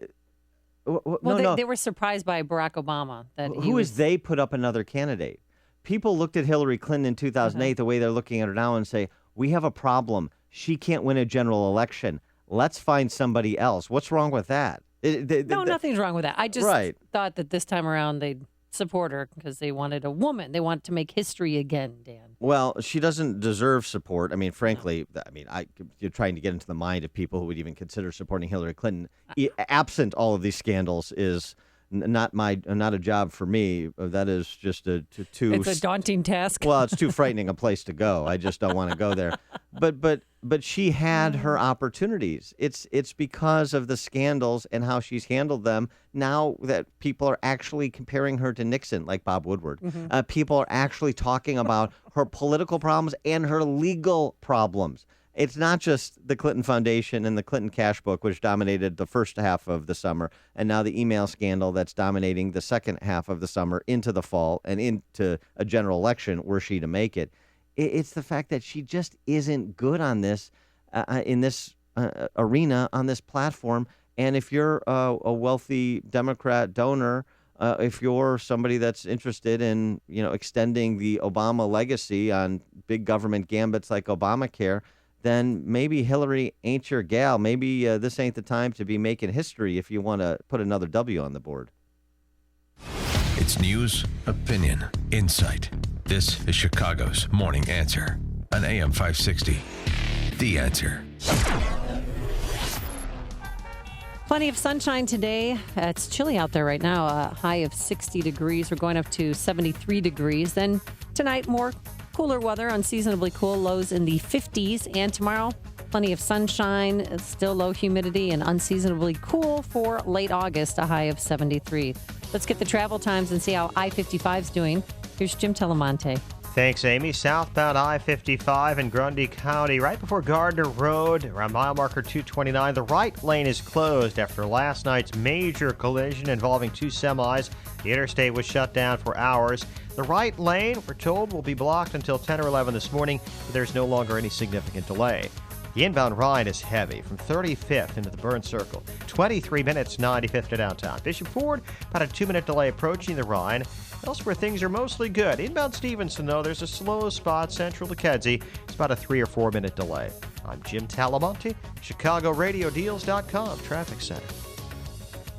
They were surprised by Barack Obama. Who is they put up another candidate? People looked at Hillary Clinton in 2008 the way they're looking at her now and say, we have a problem. She can't win a general election. Let's find somebody else. What's wrong with that? Nothing's wrong with that. I just Right. thought that this time around they'd support her because they wanted a woman. They wanted to make history again, Dan. Well, she doesn't deserve support. I mean, frankly, you're trying to get into the mind of people who would even consider supporting Hillary Clinton. Absent all of these scandals is not a job for me. That is just It's a daunting task. Well, it's too frightening a place to go. I just don't want to go there. But she had her opportunities. It's because of the scandals and how she's handled them now that people are actually comparing her to Nixon, like Bob Woodward. People are actually talking about her political problems and her legal problems. It's not just the Clinton Foundation and the Clinton cash book, which dominated the first half of the summer, and now the email scandal that's dominating the second half of the summer into the fall and into a general election were she to make it. It's the fact that she just isn't good on this, in this arena, on this platform. And if you're a wealthy Democrat donor, if you're somebody that's interested in, extending the Obama legacy on big government gambits like Obamacare, then maybe Hillary ain't your gal. Maybe this ain't the time to be making history if you want to put another W on the board. It's news, opinion, insight. This is Chicago's Morning Answer on AM 560. The Answer. Plenty of sunshine today. It's chilly out there right now. A high of 60 degrees. We're going up to 73 degrees. Then tonight, more cooler weather, unseasonably cool, lows in the 50s. And tomorrow, plenty of sunshine, still low humidity, and unseasonably cool for late August, a high of 73. Let's get the travel times and see how I-55 is doing. Here's Jim Telemonte. Thanks, Amy. Southbound I-55 in Grundy County, right before Gardner Road, around mile marker 229. The right lane is closed after last night's major collision involving two semis. The interstate was shut down for hours. The right lane, we're told, will be blocked until 10 or 11 this morning, but there's no longer any significant delay. The inbound Rhine is heavy from 35th into the Burn Circle. 23 minutes, 95th to downtown. Bishop Ford, about a 2-minute delay approaching the Rhine. Elsewhere, things are mostly good. Inbound Stevenson, though, there's a slow spot central to Kedzie. It's about a 3 or 4 minute delay. I'm Jim Talamonte, ChicagoRadioDeals.com Traffic Center.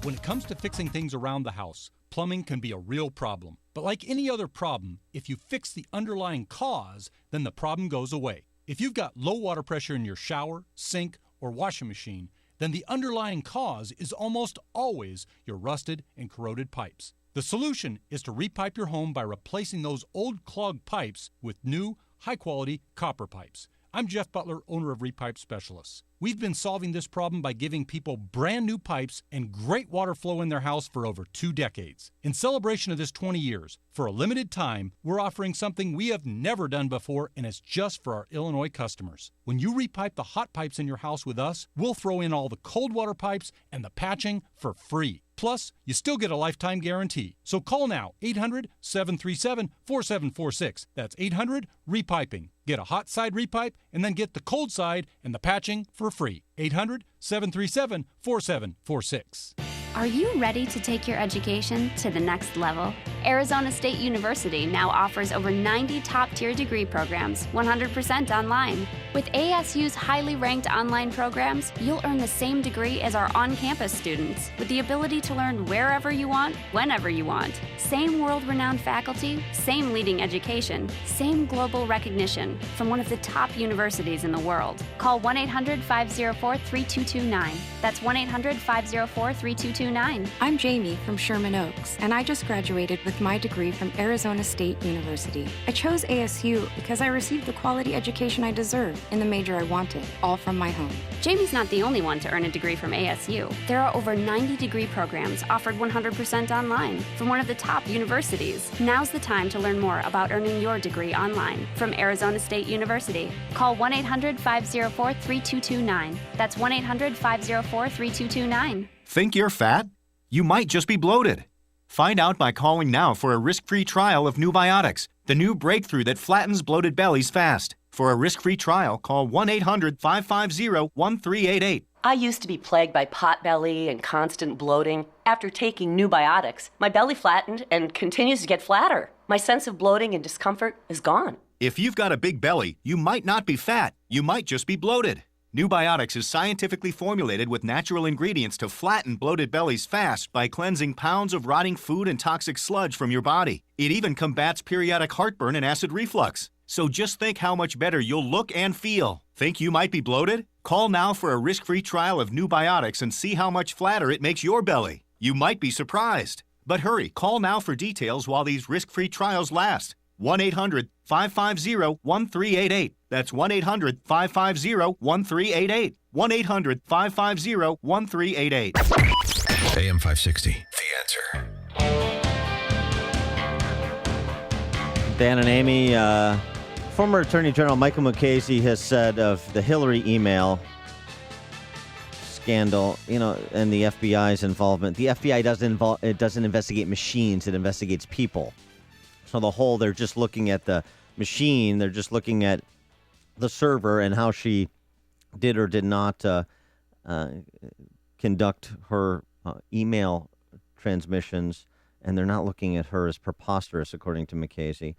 When it comes to fixing things around the house, plumbing can be a real problem. But like any other problem, if you fix the underlying cause, then the problem goes away. If you've got low water pressure in your shower, sink, or washing machine, then the underlying cause is almost always your rusted and corroded pipes. The solution is to repipe your home by replacing those old clogged pipes with new, high-quality copper pipes. I'm Jeff Butler, owner of Repipe Specialists. We've been solving this problem by giving people brand new pipes and great water flow in their house for over 2 decades. In celebration of this 20 years, for a limited time, we're offering something we have never done before, and it's just for our Illinois customers. When you repipe the hot pipes in your house with us, we'll throw in all the cold water pipes and the patching for free. Plus, you still get a lifetime guarantee. So call now, 800-737-4746. That's 800-REPIPING. Get a hot side repipe and then get the cold side and the patching for free. 800-737-4746. Are you ready to take your education to the next level? Arizona State University now offers over 90 top-tier degree programs, 100% online. With ASU's highly ranked online programs, you'll earn the same degree as our on-campus students, with the ability to learn wherever you want, whenever you want. Same world-renowned faculty, same leading education, same global recognition from one of the top universities in the world. Call 1-800-504-3229. That's 1-800-504-3229. I'm Jamie from Sherman Oaks, and I just graduated with my degree from Arizona State University. I chose ASU because I received the quality education I deserve in the major I wanted, all from my home. Jamie's not the only one to earn a degree from ASU. There are over 90 degree programs offered 100% online from one of the top universities. Now's the time to learn more about earning your degree online from Arizona State University. Call 1-800-504-3229. That's 1-800-504-3229. Think you're fat? You might just be bloated. Find out by calling now for a risk-free trial of Nubiotics, the new breakthrough that flattens bloated bellies fast. For a risk-free trial, call 1-800-550-1388. I used to be plagued by potbelly and constant bloating. After taking Nubiotics, my belly flattened and continues to get flatter. My sense of bloating and discomfort is gone. If you've got a big belly, you might not be fat. You might just be bloated. Nubiotics is scientifically formulated with natural ingredients to flatten bloated bellies fast by cleansing pounds of rotting food and toxic sludge from your body. It even combats periodic heartburn and acid reflux. So just think how much better you'll look and feel. Think you might be bloated? Call now for a risk-free trial of Nubiotics and see how much flatter it makes your belly. You might be surprised. But hurry, call now for details while these risk-free trials last. 1-800-550-1388. That's 1-800-550-1388. 1-800-550-1388. AM 560, The Answer. Dan and Amy, former Attorney General Michael Mukasey has said of the Hillary email scandal, and the FBI's involvement. The FBI doesn't investigate machines; it investigates people. So they're just looking at the machine. They're just looking at the server and how she did or did not conduct her email transmissions, and they're not looking at her as preposterous, according to Mukasey.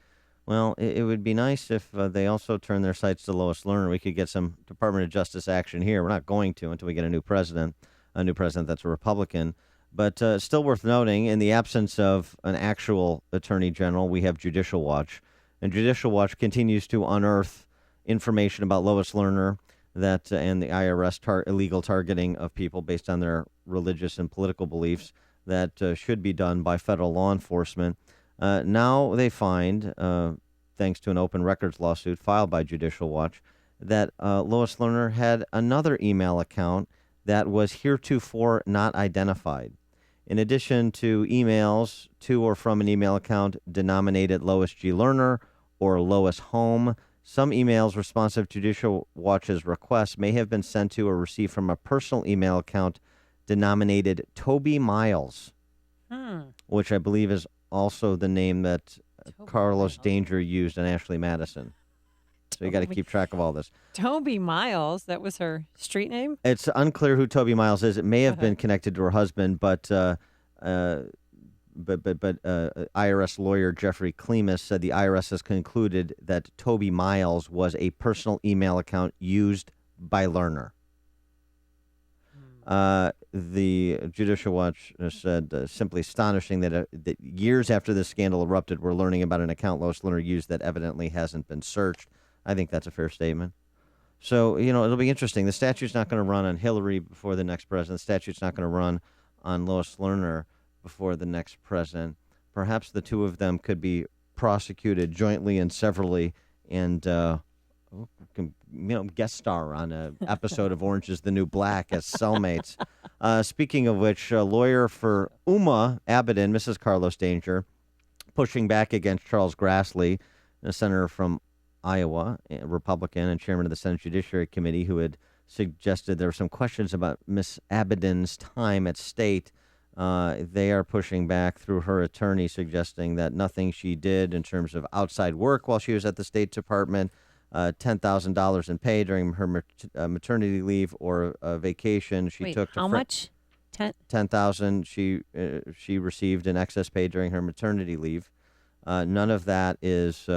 Well, it would be nice if they also turn their sights to Lois Lerner. We could get some Department of Justice action here. We're not going to until we get a new president that's a Republican. But still worth noting, in the absence of an actual attorney general, we have Judicial Watch. And Judicial Watch continues to unearth information about Lois Lerner and the IRS illegal targeting of people based on their religious and political beliefs that should be done by federal law enforcement. Now they find, thanks to an open records lawsuit filed by Judicial Watch, that Lois Lerner had another email account that was heretofore not identified. In addition to emails to or from an email account denominated Lois G. Lerner or Lois Home, some emails responsive to Judicial Watch's request may have been sent to or received from a personal email account denominated Toby Miles, which I believe is also the name that Carlos Danger used on Ashley Madison. So you got to keep track of all this. Toby Miles, that was her street name? It's unclear who Toby Miles is. It may have been connected to her husband, but IRS lawyer Jeffrey Clemus said the IRS has concluded that Toby Miles was a personal email account used by Lerner. The Judicial Watch said simply astonishing that years after this scandal erupted, we're learning about an account Lois Lerner used that evidently hasn't been searched. I think that's a fair statement. So, it'll be interesting. The statute's not going to run on Hillary before the next president. The statute's not going to run on Lois Lerner before the next president. Perhaps the two of them could be prosecuted jointly and severally and, guest star on an episode of Orange is the New Black as cellmates. Speaking of which, a lawyer for Uma Abedin, Mrs. Carlos Danger, pushing back against Charles Grassley, a senator from Iowa, a Republican and chairman of the Senate Judiciary Committee, who had suggested there were some questions about Miss Abedin's time at state. They are pushing back through her attorney, suggesting that nothing she did in terms of outside work while she was at the State Department, $10,000 in pay during her maternity leave or vacation she took. How much? $10,000 she received in excess pay during her maternity leave. None of that is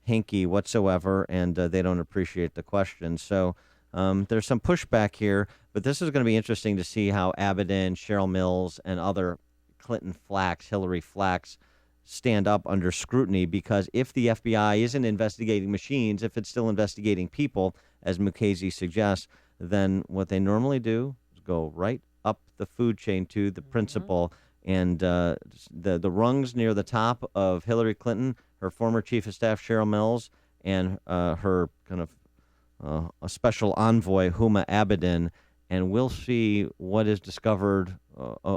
hinky whatsoever, and they don't appreciate the question. So there's some pushback here, but this is going to be interesting to see how Abadan, Cheryl Mills, and other Clinton flacks, Hillary flacks, stand up under scrutiny, because if the FBI isn't investigating machines, if it's still investigating people, as Mukasey suggests, then what they normally do is go right up the food chain to the principal, and the rungs near the top of Hillary Clinton, her former chief of staff Cheryl Mills, and her kind of a special envoy Huma Abadan, and we'll see what is discovered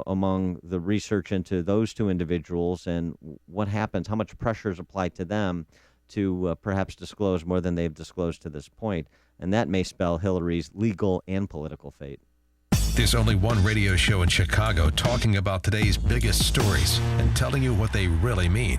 among the research into those two individuals and what happens, how much pressure is applied to them to perhaps disclose more than they've disclosed to this point. And that may spell Hillary's legal and political fate. There's only one radio show in Chicago talking about today's biggest stories and telling you what they really mean.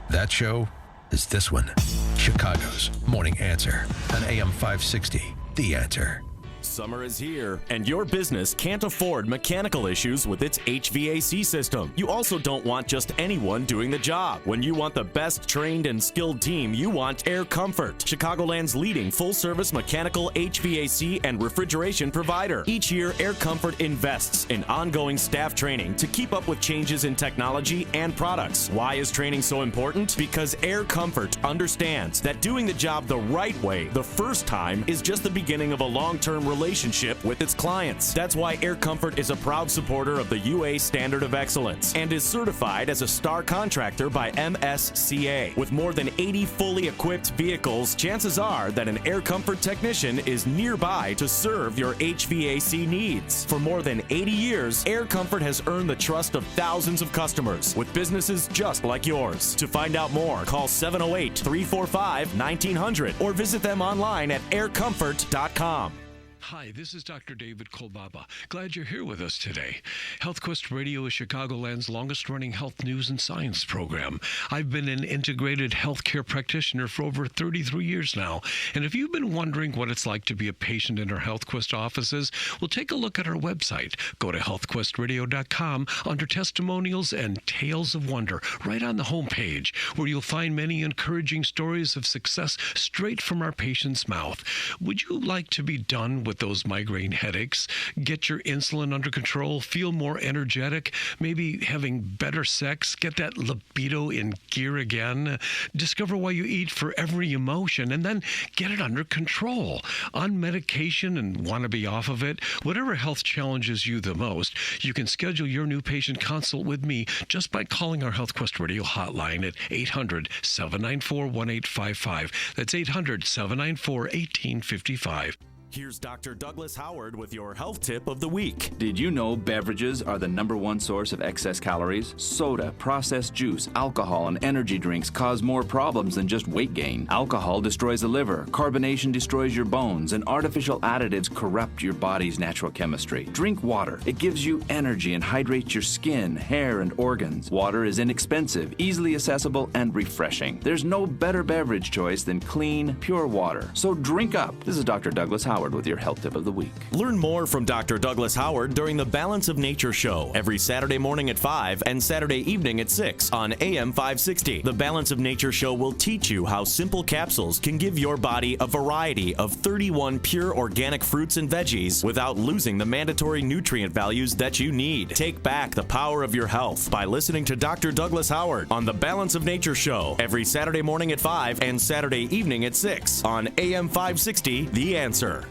That show is this one, Chicago's Morning Answer on AM 560, The Answer. Summer is here, and your business can't afford mechanical issues with its HVAC system. You also don't want just anyone doing the job. When you want the best trained and skilled team, you want Air Comfort, Chicagoland's leading full-service mechanical HVAC and refrigeration provider. Each year, Air Comfort invests in ongoing staff training to keep up with changes in technology and products. Why is training so important? Because Air Comfort understands that doing the job the right way the first time is just the beginning of a long-term relationship with its clients. That's why Air Comfort is a proud supporter of the UA Standard of Excellence and is certified as a star contractor by MSCA. With more than 80 fully equipped vehicles, chances are that an Air Comfort technician is nearby to serve your HVAC needs. For more than 80 years, Air Comfort has earned the trust of thousands of customers with businesses just like yours. To find out more, call 708-345-1900 or visit them online at aircomfort.com. Hi, this is Dr. David Kolbaba. Glad you're here with us today. HealthQuest Radio is Chicagoland's longest-running health news and science program. I've been an integrated healthcare practitioner for over 33 years now, and if you've been wondering what it's like to be a patient in our HealthQuest offices, well, take a look at our website. Go to healthquestradio.com under Testimonials and Tales of Wonder, right on the homepage, where you'll find many encouraging stories of success straight from our patient's mouth. Would you like to be done with those migraine headaches, get your insulin under control, feel more energetic, maybe having better sex, get that libido in gear again, discover why you eat for every emotion, and then get it under control? On medication and want to be off of it? Whatever health challenges you the most, you can schedule your new patient consult with me just by calling our HealthQuest Radio hotline at 800-794-1855. That's 800-794-1855. Here's Dr. Douglas Howard with your health tip of the week. Did you know beverages are the #1 source of excess calories? Soda, processed juice, alcohol, and energy drinks cause more problems than just weight gain. Alcohol destroys the liver, carbonation destroys your bones, and artificial additives corrupt your body's natural chemistry. Drink water. It gives you energy and hydrates your skin, hair, and organs. Water is inexpensive, easily accessible, and refreshing. There's no better beverage choice than clean, pure water. So drink up. This is Dr. Douglas Howard with your health tip of the week. Learn more from Dr. Douglas Howard during the Balance of Nature show every Saturday morning at 5 and Saturday evening at 6 on AM 560. The Balance of Nature show will teach you how simple capsules can give your body a variety of 31 pure organic fruits and veggies without losing the mandatory nutrient values that you need. Take back the power of your health by listening to Dr. Douglas Howard on the Balance of Nature show every Saturday morning at 5 and Saturday evening at 6 on AM 560, The Answer.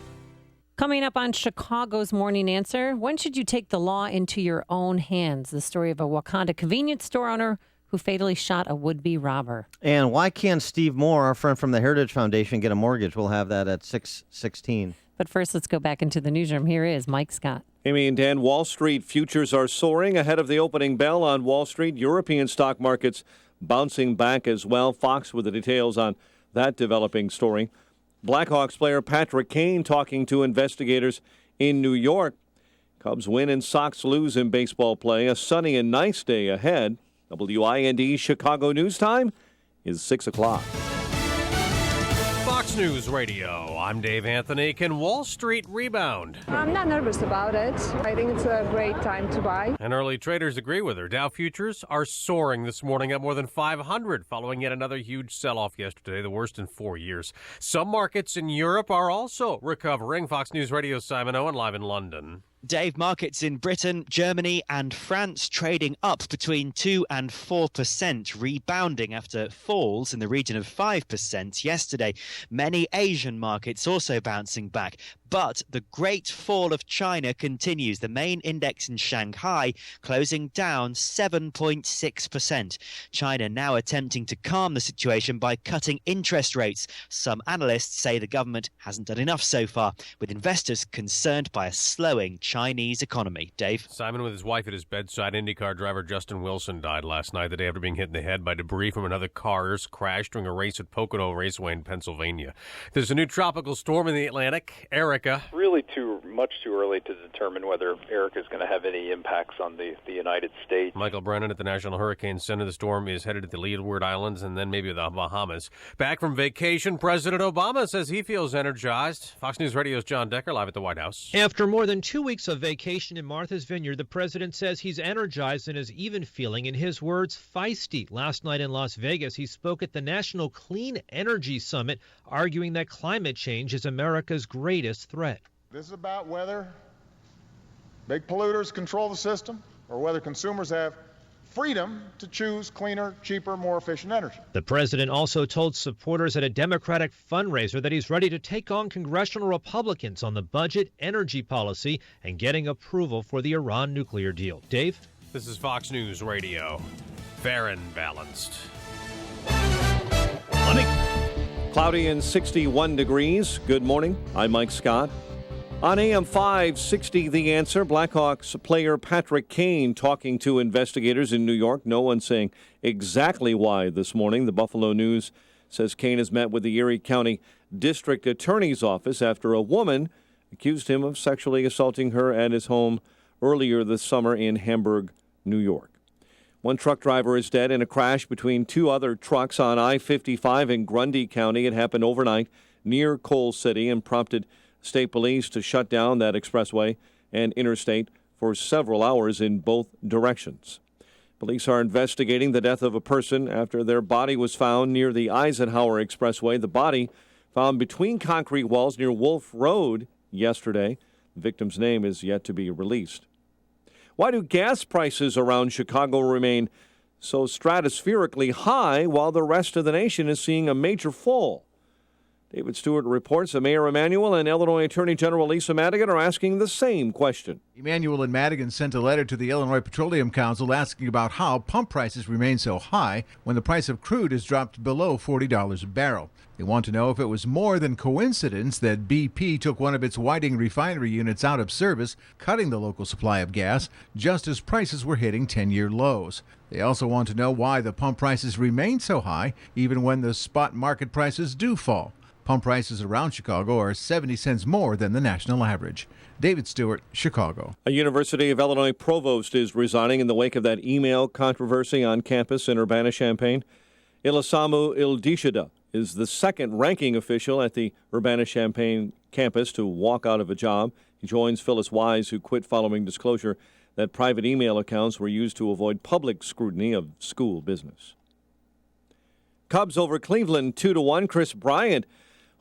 Coming up on Chicago's Morning Answer, when should you take the law into your own hands? The story of a Wakanda convenience store owner who fatally shot a would-be robber. And why can't Steve Moore, our friend from the Heritage Foundation, get a mortgage? We'll have that at 6:16. But first, let's go back into the newsroom. Here is Mike Scott. Amy and Dan, Wall Street futures are soaring ahead of the opening bell on Wall Street. European stock markets bouncing back as well. Fox with the details on that developing story. Blackhawks player Patrick Kane talking to investigators in New York. Cubs win and Sox lose in baseball play. A sunny and nice day ahead. WIND Chicago News Time is 6 o'clock. Fox News Radio, I'm Dave Anthony. Can Wall Street rebound? I'm not nervous about it. I think it's a great time to buy. And early traders agree with her. Dow futures are soaring this morning, up more than 500, following yet another huge sell-off yesterday, the worst in 4 years. Some markets in Europe are also recovering. Fox News Radio's Simon Owen live in London. Dave, markets in Britain, Germany and France trading up between 2 and 4%, rebounding after falls in the region of 5% yesterday. Many Asian markets also bouncing back. But the great fall of China continues. The main index in Shanghai closing down 7.6%. China now attempting to calm the situation by cutting interest rates. Some analysts say the government hasn't done enough so far, with investors concerned by a slowing Chinese economy. Dave? Simon with his wife at his bedside. IndyCar driver Justin Wilson died last night, the day after being hit in the head by debris from another car's crash during a race at Pocono Raceway in Pennsylvania. There's a new tropical storm in the Atlantic, Erica. Really much too early to determine whether Erica is going to have any impacts on the United States. Michael Brennan at the National Hurricane Center. The storm is headed to the Leeward Islands and then maybe the Bahamas. Back from vacation, President Obama says he feels energized. Fox News Radio's John Decker live at the White House. After more than 2 weeks of vacation in Martha's Vineyard, the president says he's energized and is even feeling, in his words, feisty. Last night in Las Vegas, he spoke at the National Clean Energy Summit, arguing that climate change is America's greatest threat. This is about whether big polluters control the system or whether consumers have freedom to choose cleaner, cheaper, more efficient energy. The president also told supporters at a Democratic fundraiser that he's ready to take on congressional Republicans on the budget, energy policy, and getting approval for the Iran nuclear deal. Dave? This is Fox News Radio. Fair and balanced. Cloudy and 61 degrees. Good morning. I'm Mike Scott. On AM 560, The Answer, Blackhawks player Patrick Kane talking to investigators in New York. No one saying exactly why this morning. The Buffalo News says Kane has met with the Erie County District Attorney's Office after a woman accused him of sexually assaulting her at his home earlier this summer in Hamburg, New York. One truck driver is dead in a crash between two other trucks on I-55 in Grundy County. It happened overnight near Coal City and prompted state police to shut down that expressway and interstate for several hours in both directions. Police are investigating the death of a person after their body was found near the Eisenhower Expressway. The body found between concrete walls near Wolf Road yesterday. The victim's name is yet to be released. Why do gas prices around Chicago remain so stratospherically high while the rest of the nation is seeing a major fall? David Stewart reports that Mayor Emanuel and Illinois Attorney General Lisa Madigan are asking the same question. Emanuel and Madigan sent a letter to the Illinois Petroleum Council asking about how pump prices remain so high when the price of crude has dropped below $40 a barrel. They want to know if it was more than coincidence that BP took one of its Whiting refinery units out of service, cutting the local supply of gas, just as prices were hitting 10-year lows. They also want to know why the pump prices remain so high, even when the spot market prices do fall. Pump prices around Chicago are 70 cents more than the national average. David Stewart, Chicago. A University of Illinois provost is resigning in the wake of that email controversy on campus in Urbana-Champaign. Ilasamu Ildishida is the second-ranking official at the Urbana-Champaign campus to walk out of a job. He joins Phyllis Wise, who quit following disclosure that private email accounts were used to avoid public scrutiny of school business. Cubs over Cleveland 2-1. Chris Bryant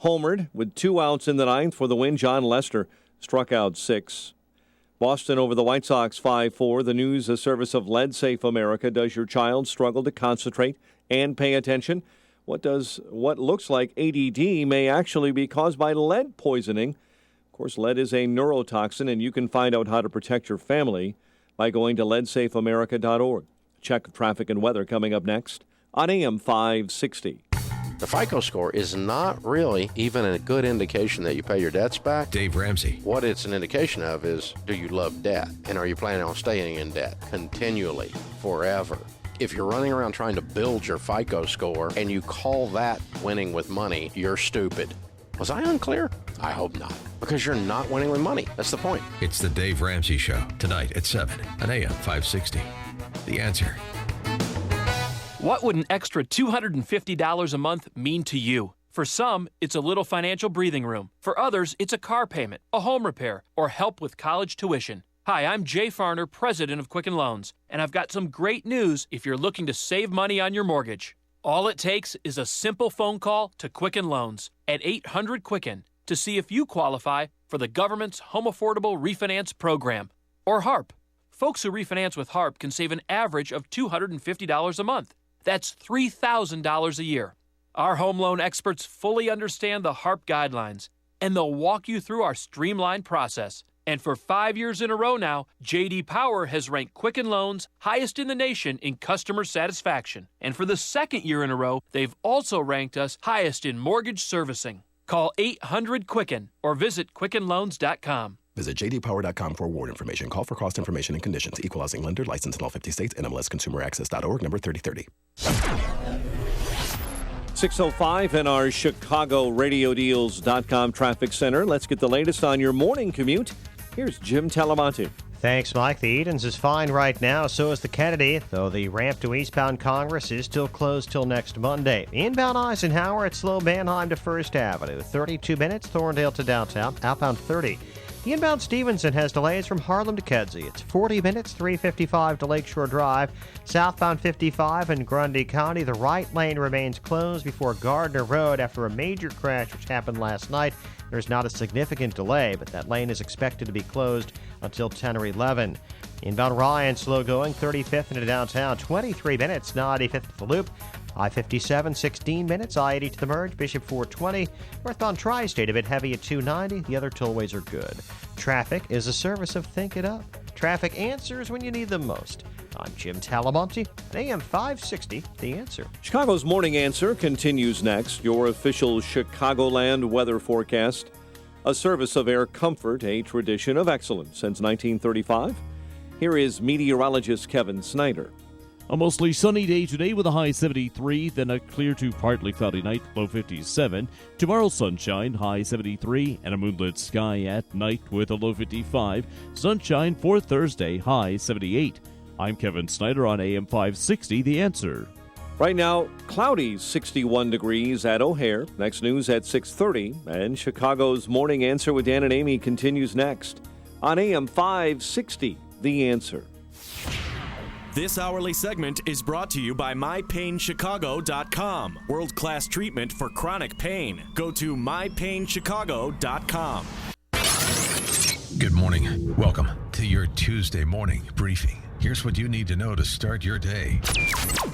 homered with 2 outs in the ninth for the win. John Lester struck out 6. Boston over the White Sox 5-4. The news, a service of Lead Safe America. Does your child struggle to concentrate and pay attention? What looks like ADD may actually be caused by lead poisoning. Of course, lead is a neurotoxin, and you can find out how to protect your family by going to leadsafeamerica.org. Check traffic and weather coming up next on AM 560. The FICO score is not really even a good indication that you pay your debts back. Dave Ramsey. What it's an indication of is, do you love debt? And are you planning on staying in debt continually, forever? If you're running around trying to build your FICO score and you call that winning with money, you're stupid. Was I unclear? I hope not. Because you're not winning with money. That's the point. It's the Dave Ramsey Show, tonight at 7 on AM 560. The Answer. What would an extra $250 a month mean to you? For some, it's a little financial breathing room. For others, it's a car payment, a home repair, or help with college tuition. Hi, I'm Jay Farner, president of Quicken Loans, and I've got some great news if you're looking to save money on your mortgage. All it takes is a simple phone call to Quicken Loans at 800-QUICKEN to see if you qualify for the government's Home Affordable Refinance Program, or HARP. Folks who refinance with HARP can save an average of $250 a month. That's $3,000 a year. Our home loan experts fully understand the HARP guidelines, and they'll walk you through our streamlined process. And for 5 years in a row now, J.D. Power has ranked Quicken Loans highest in the nation in customer satisfaction. And for the second year in a row, they've also ranked us highest in mortgage servicing. Call 800-QUICKEN or visit QuickenLoans.com. Visit jdpower.com for award information. Call for cost information and conditions. Equal housing lender. Licensed in all 50 states. NMLSConsumerAccess.org. Number 3030. 6:05 in our ChicagoRadioDeals.com traffic center. Let's get the latest on your morning commute. Here's Jim Talamonte. Thanks, Mike. The Edens is fine right now. So is the Kennedy, though the ramp to eastbound Congress is still closed till next Monday. Inbound Eisenhower at slow Manheim to First Avenue. 32 minutes, Thorndale to downtown. Outbound 30. The inbound Stevenson has delays from Harlem to Kedzie. It's 40 minutes, 355 to Lakeshore Drive. Southbound 55 in Grundy County. The right lane remains closed before Gardner Road after a major crash which happened last night. There's not a significant delay, but that lane is expected to be closed until 10 or 11. Inbound Ryan, slow going, 35th into downtown. 23 minutes, 95th to the Loop. I-57, 16 minutes. I-80 to the merge. Bishop 420. Northbound Tri-State a bit heavy at 290. The other tollways are good. Traffic is a service of Think It Up. Traffic answers when you need them most. I'm Jim Talamonte, AM 560, The Answer. Chicago's Morning Answer continues next. Your official Chicagoland weather forecast. A service of Air Comfort, a tradition of excellence since 1935. Here is meteorologist Kevin Snyder. A mostly sunny day today with a high 73, then a clear to partly cloudy night, low 57. Tomorrow sunshine, high 73, and a moonlit sky at night with a low 55. Sunshine for Thursday, high 78. I'm Kevin Snyder on AM 560, The Answer. Right now, cloudy 61 degrees at O'Hare. Next news at 6:30. And Chicago's Morning Answer with Dan and Amy continues next on AM 560, The Answer. This hourly segment is brought to you by MyPainChicago.com. World-class treatment for chronic pain. Go to MyPainChicago.com. Good morning. Welcome to your Tuesday morning briefing. Here's what you need to know to start your day.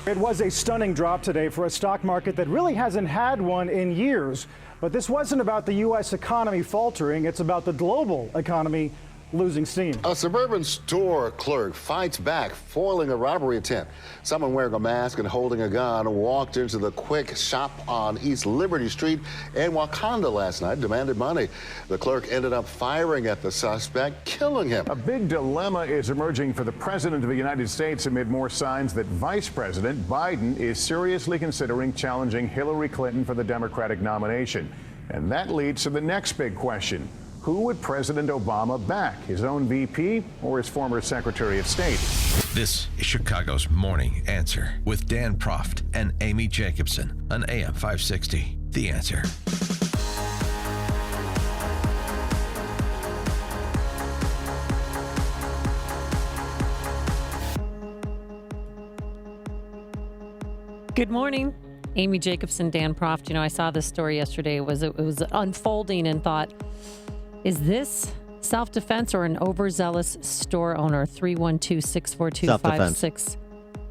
It was a stunning drop today for a stock market that really hasn't had one in years. But this wasn't about the U.S. economy faltering. It's about the global economy losing steam. A suburban store clerk fights back, foiling a robbery attempt. Someone wearing a mask and holding a gun walked into the Quick shop on East Liberty Street in Wakanda last night, demanded money. The clerk ended up firing at the suspect, killing him. A big dilemma is emerging for the president of the United States amid more signs that Vice President Biden is seriously considering challenging Hillary Clinton for the Democratic nomination. And that leads to the next big question. Who would President Obama back, his own VP or his former Secretary of State? This is Chicago's Morning Answer with Dan Proft and Amy Jacobson on AM 560, The Answer. Good morning. Amy Jacobson, Dan Proft. You know, I saw this story yesterday. It was unfolding and thought, is this self-defense or an overzealous store owner? 312-642-56.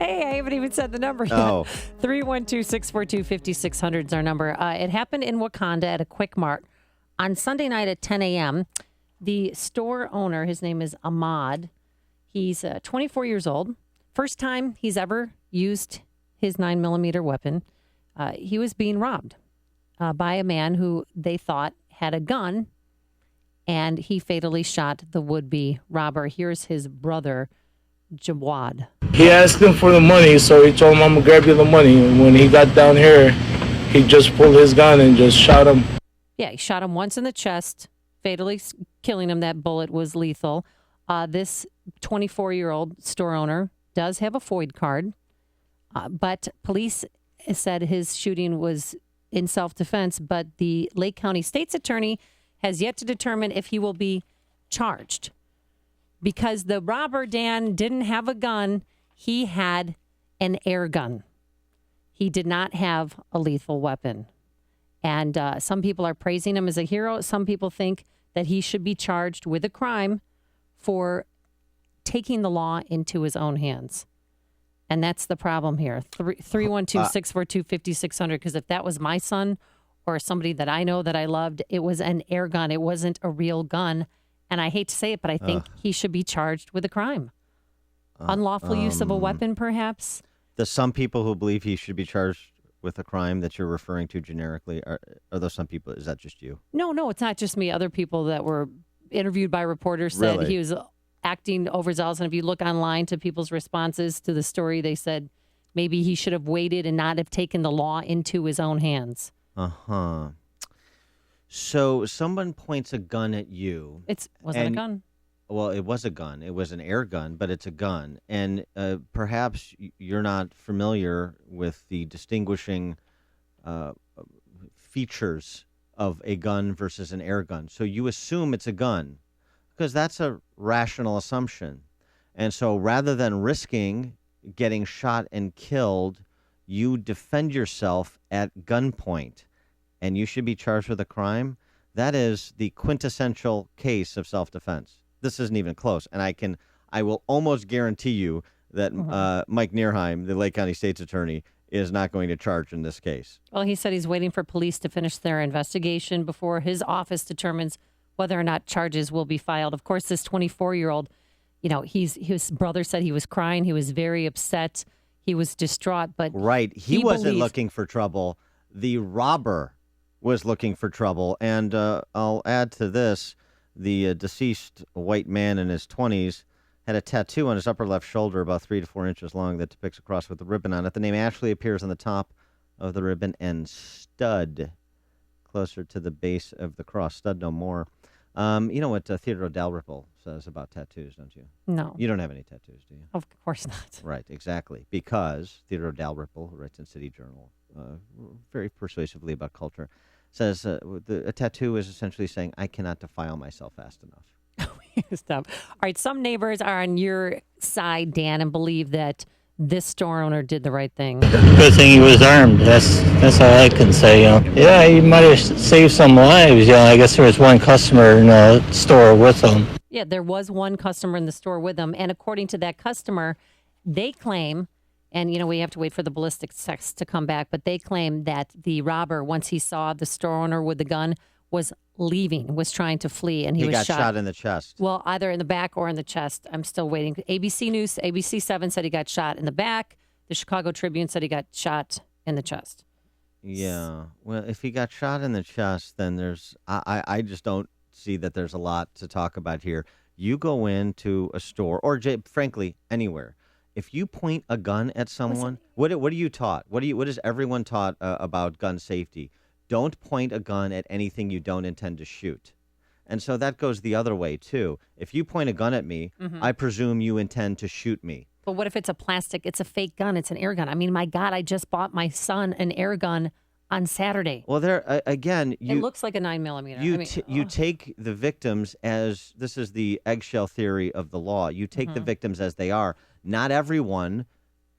Hey, I haven't even said the number yet. Oh. 312-642-5600 is our number. It happened in Wakanda at a Quick Mart on Sunday night at 10 a.m. The store owner, his name is Ahmad. He's 24 years old. First time he's ever used his 9mm weapon. He was being robbed by a man who they thought had a gun, and he fatally shot the would-be robber. Here's his brother, Jawad. He asked him for the money, so he told him, I'm going to grab you the money. And when he got down here, he just pulled his gun and just shot him. Yeah, he shot him once in the chest, fatally killing him. That bullet was lethal. This 24-year-old store owner does have a FOID card, but police said his shooting was in self-defense, but the Lake County State's attorney has yet to determine if he will be charged. Because the robber, Dan, didn't have a gun. He had an air gun. He did not have a lethal weapon. And some people are praising him as a hero. Some people think that he should be charged with a crime for taking the law into his own hands. And that's the problem here. 312-642-5600. Because if that was my son or somebody that I know that I loved, it was an air gun. It wasn't a real gun. And I hate to say it, but I think he should be charged with a crime. Unlawful use of a weapon, perhaps. The some people who believe he should be charged with a crime that you're referring to generically, are those some people? Is that just you? No, it's not just me. Other people that were interviewed by reporters said he was acting overzealous. And if you look online to people's responses to the story, they said maybe he should have waited and not have taken the law into his own hands. Uh-huh. So someone points a gun at you. It wasn't a gun. Well, it was a gun. It was an air gun, but it's a gun. And perhaps you're not familiar with the distinguishing features of a gun versus an air gun. So you assume it's a gun because that's a rational assumption. And so rather than risking getting shot and killed, you defend yourself at gunpoint. And you should be charged with a crime. That is the quintessential case of self-defense. This isn't even close. And I will almost guarantee you that Mike Nierheim, the Lake County State's attorney, is not going to charge in this case. Well, he said he's waiting for police to finish their investigation before his office determines whether or not charges will be filed. Of course, this 24-year-old, his brother said he was crying. He was very upset. He was distraught. But right. He wasn't looking for trouble. The robber was looking for trouble. And I'll add to this, the deceased white man in his 20s had a tattoo on his upper left shoulder about 3 to 4 inches long that depicts a cross with a ribbon on it. The name Ashley appears on the top of the ribbon, and Stud closer to the base of the cross. Stud no more. You know what Theodore Dalrymple says about tattoos, don't you? No. You don't have any tattoos, do you? Of course not. Right, exactly. Because Theodore Dalrymple, who writes in City Journal very persuasively about culture, says a tattoo is essentially saying, I cannot defile myself fast enough. Stop. All right, some neighbors are on your side, Dan, and believe that this store owner did the right thing. Good thing he was armed. That's all I can say. Yeah, he might have saved some lives. I guess there was one customer in the store with him. Yeah, there was one customer in the store with him, and according to that customer, they claim, and we have to wait for the ballistic tests to come back, but they claim that the robber, once he saw the store owner with the gun, was leaving, was trying to flee, and he was got shot in the chest. Well, either in the back or in the chest. I'm still waiting. ABC News, ABC 7 said he got shot in the back. The Chicago Tribune said he got shot in the chest. Yeah. Well, if he got shot in the chest, then I just don't see that there's a lot to talk about here. You go into a store, or frankly, anywhere. If you point a gun at someone, what are you taught? What is everyone taught about gun safety? Don't point a gun at anything you don't intend to shoot. And so that goes the other way, too. If you point a gun at me, I presume you intend to shoot me. But what if it's it's a fake gun? It's an air gun. I mean, my God, I just bought my son an air gun on Saturday. Well, again, it looks like a 9mm. You take the victims as, this is the eggshell theory of the law. You take the victims as they are. Not everyone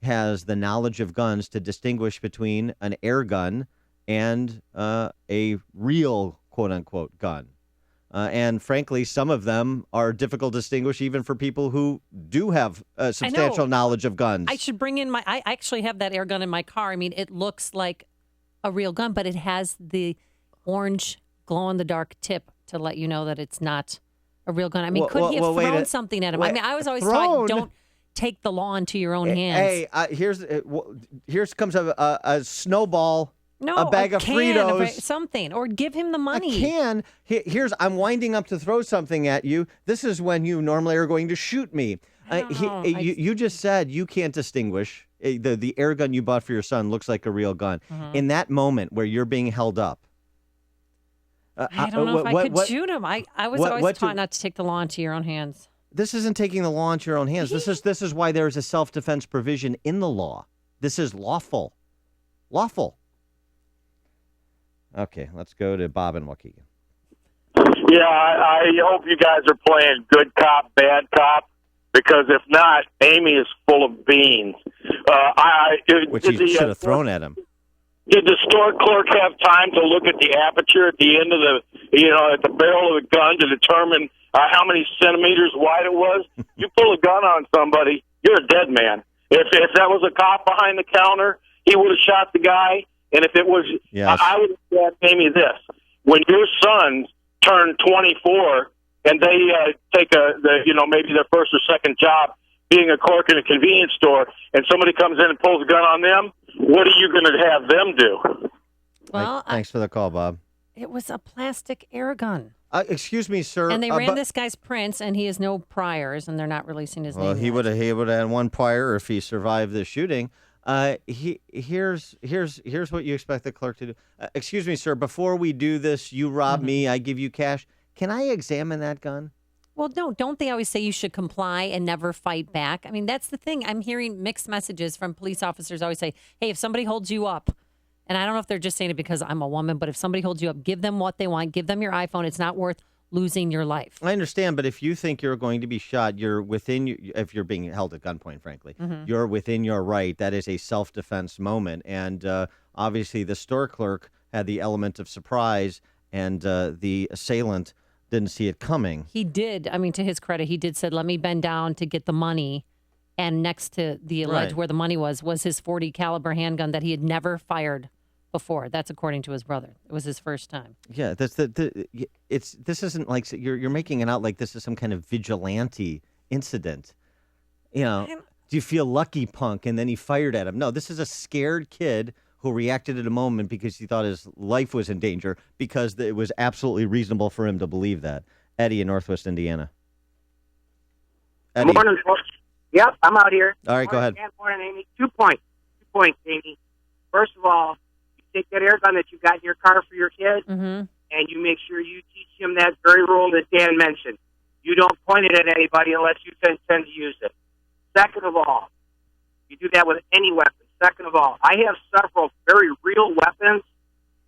has the knowledge of guns to distinguish between an air gun and a real quote-unquote gun. And frankly, some of them are difficult to distinguish even for people who do have substantial knowledge of guns. I should bring in I actually have that air gun in my car. I mean, it looks like a real gun, but it has the orange glow-in-the-dark tip to let you know that it's not a real gun. I mean, could he have thrown something at him? I mean, I was always taught, don't take the law into your own hands. Hey, here's comes a snowball. No, a bag of Fritos, something, or give him the money. A can. I'm winding up to throw something at you. This is when you normally are going to shoot me. You just said you can't distinguish. The air gun you bought for your son looks like a real gun. In that moment where you're being held up. I don't know if I could shoot him. I was always taught not to take the law into your own hands. This isn't taking the law into your own hands. This is why there's a self-defense provision in the law. This is lawful. Lawful. Okay, let's go to Bob in Waukegan. Yeah, I hope you guys are playing good cop, bad cop, because if not, Amy is full of beans. Which he should have thrown at him. Did the store clerk have time to look at the aperture at the end of at the barrel of the gun to determine how many centimeters wide it was? You pull a gun on somebody, you're a dead man. If that was a cop behind the counter, he would have shot the guy. And if it was, yes. I would ask Amy this: when your sons turn 24 and they take maybe their first or second job being a clerk in a convenience store, and somebody comes in and pulls a gun on them, what are you going to have them do? Well, Thanks for the call, Bob. It was a plastic air gun. Excuse me, sir. And they ran this guy's prints, and he has no priors, and they're not releasing his name. Well, he would have had one prior if he survived the shooting. Here's what you expect the clerk to do. Excuse me, sir. Before we do this, you rob me, I give you cash. Can I examine that gun? Well, no, don't they always say you should comply and never fight back? I mean, that's the thing. I'm hearing mixed messages from police officers always say, hey, if somebody holds you up, and I don't know if they're just saying it because I'm a woman, but if somebody holds you up, give them what they want. Give them your iPhone. It's not worth losing your life. I understand, but if you think you're going to be shot, you're within, if you're being held at gunpoint, frankly, you're within your right. That is a self-defense moment. And obviously the store clerk had the element of surprise, and the assailant didn't see it coming. He did. I mean, to his credit, he did said, let me bend down to get the money. And next to the ledge where the money was his .40 caliber handgun that he had never fired before. That's according to his brother. It was his first time. Yeah, this isn't like you're making it out like this is some kind of vigilante incident. You know, do you feel lucky, punk? And then he fired at him. No, this is a scared kid who reacted at a moment because he thought his life was in danger, because it was absolutely reasonable for him to believe that. Eddie in Northwest Indiana. Eddie. Morning, folks. Yep, I'm out here. All right, go ahead. Morning, Amy. 2 points. 2 points, Amy. First of all, you take that air gun that you got in your car for your kid, and you make sure you teach him that very rule that Dan mentioned. You don't point it at anybody unless you intend to use it. Second of all, you do that with any weapon. Second of all, I have several very real weapons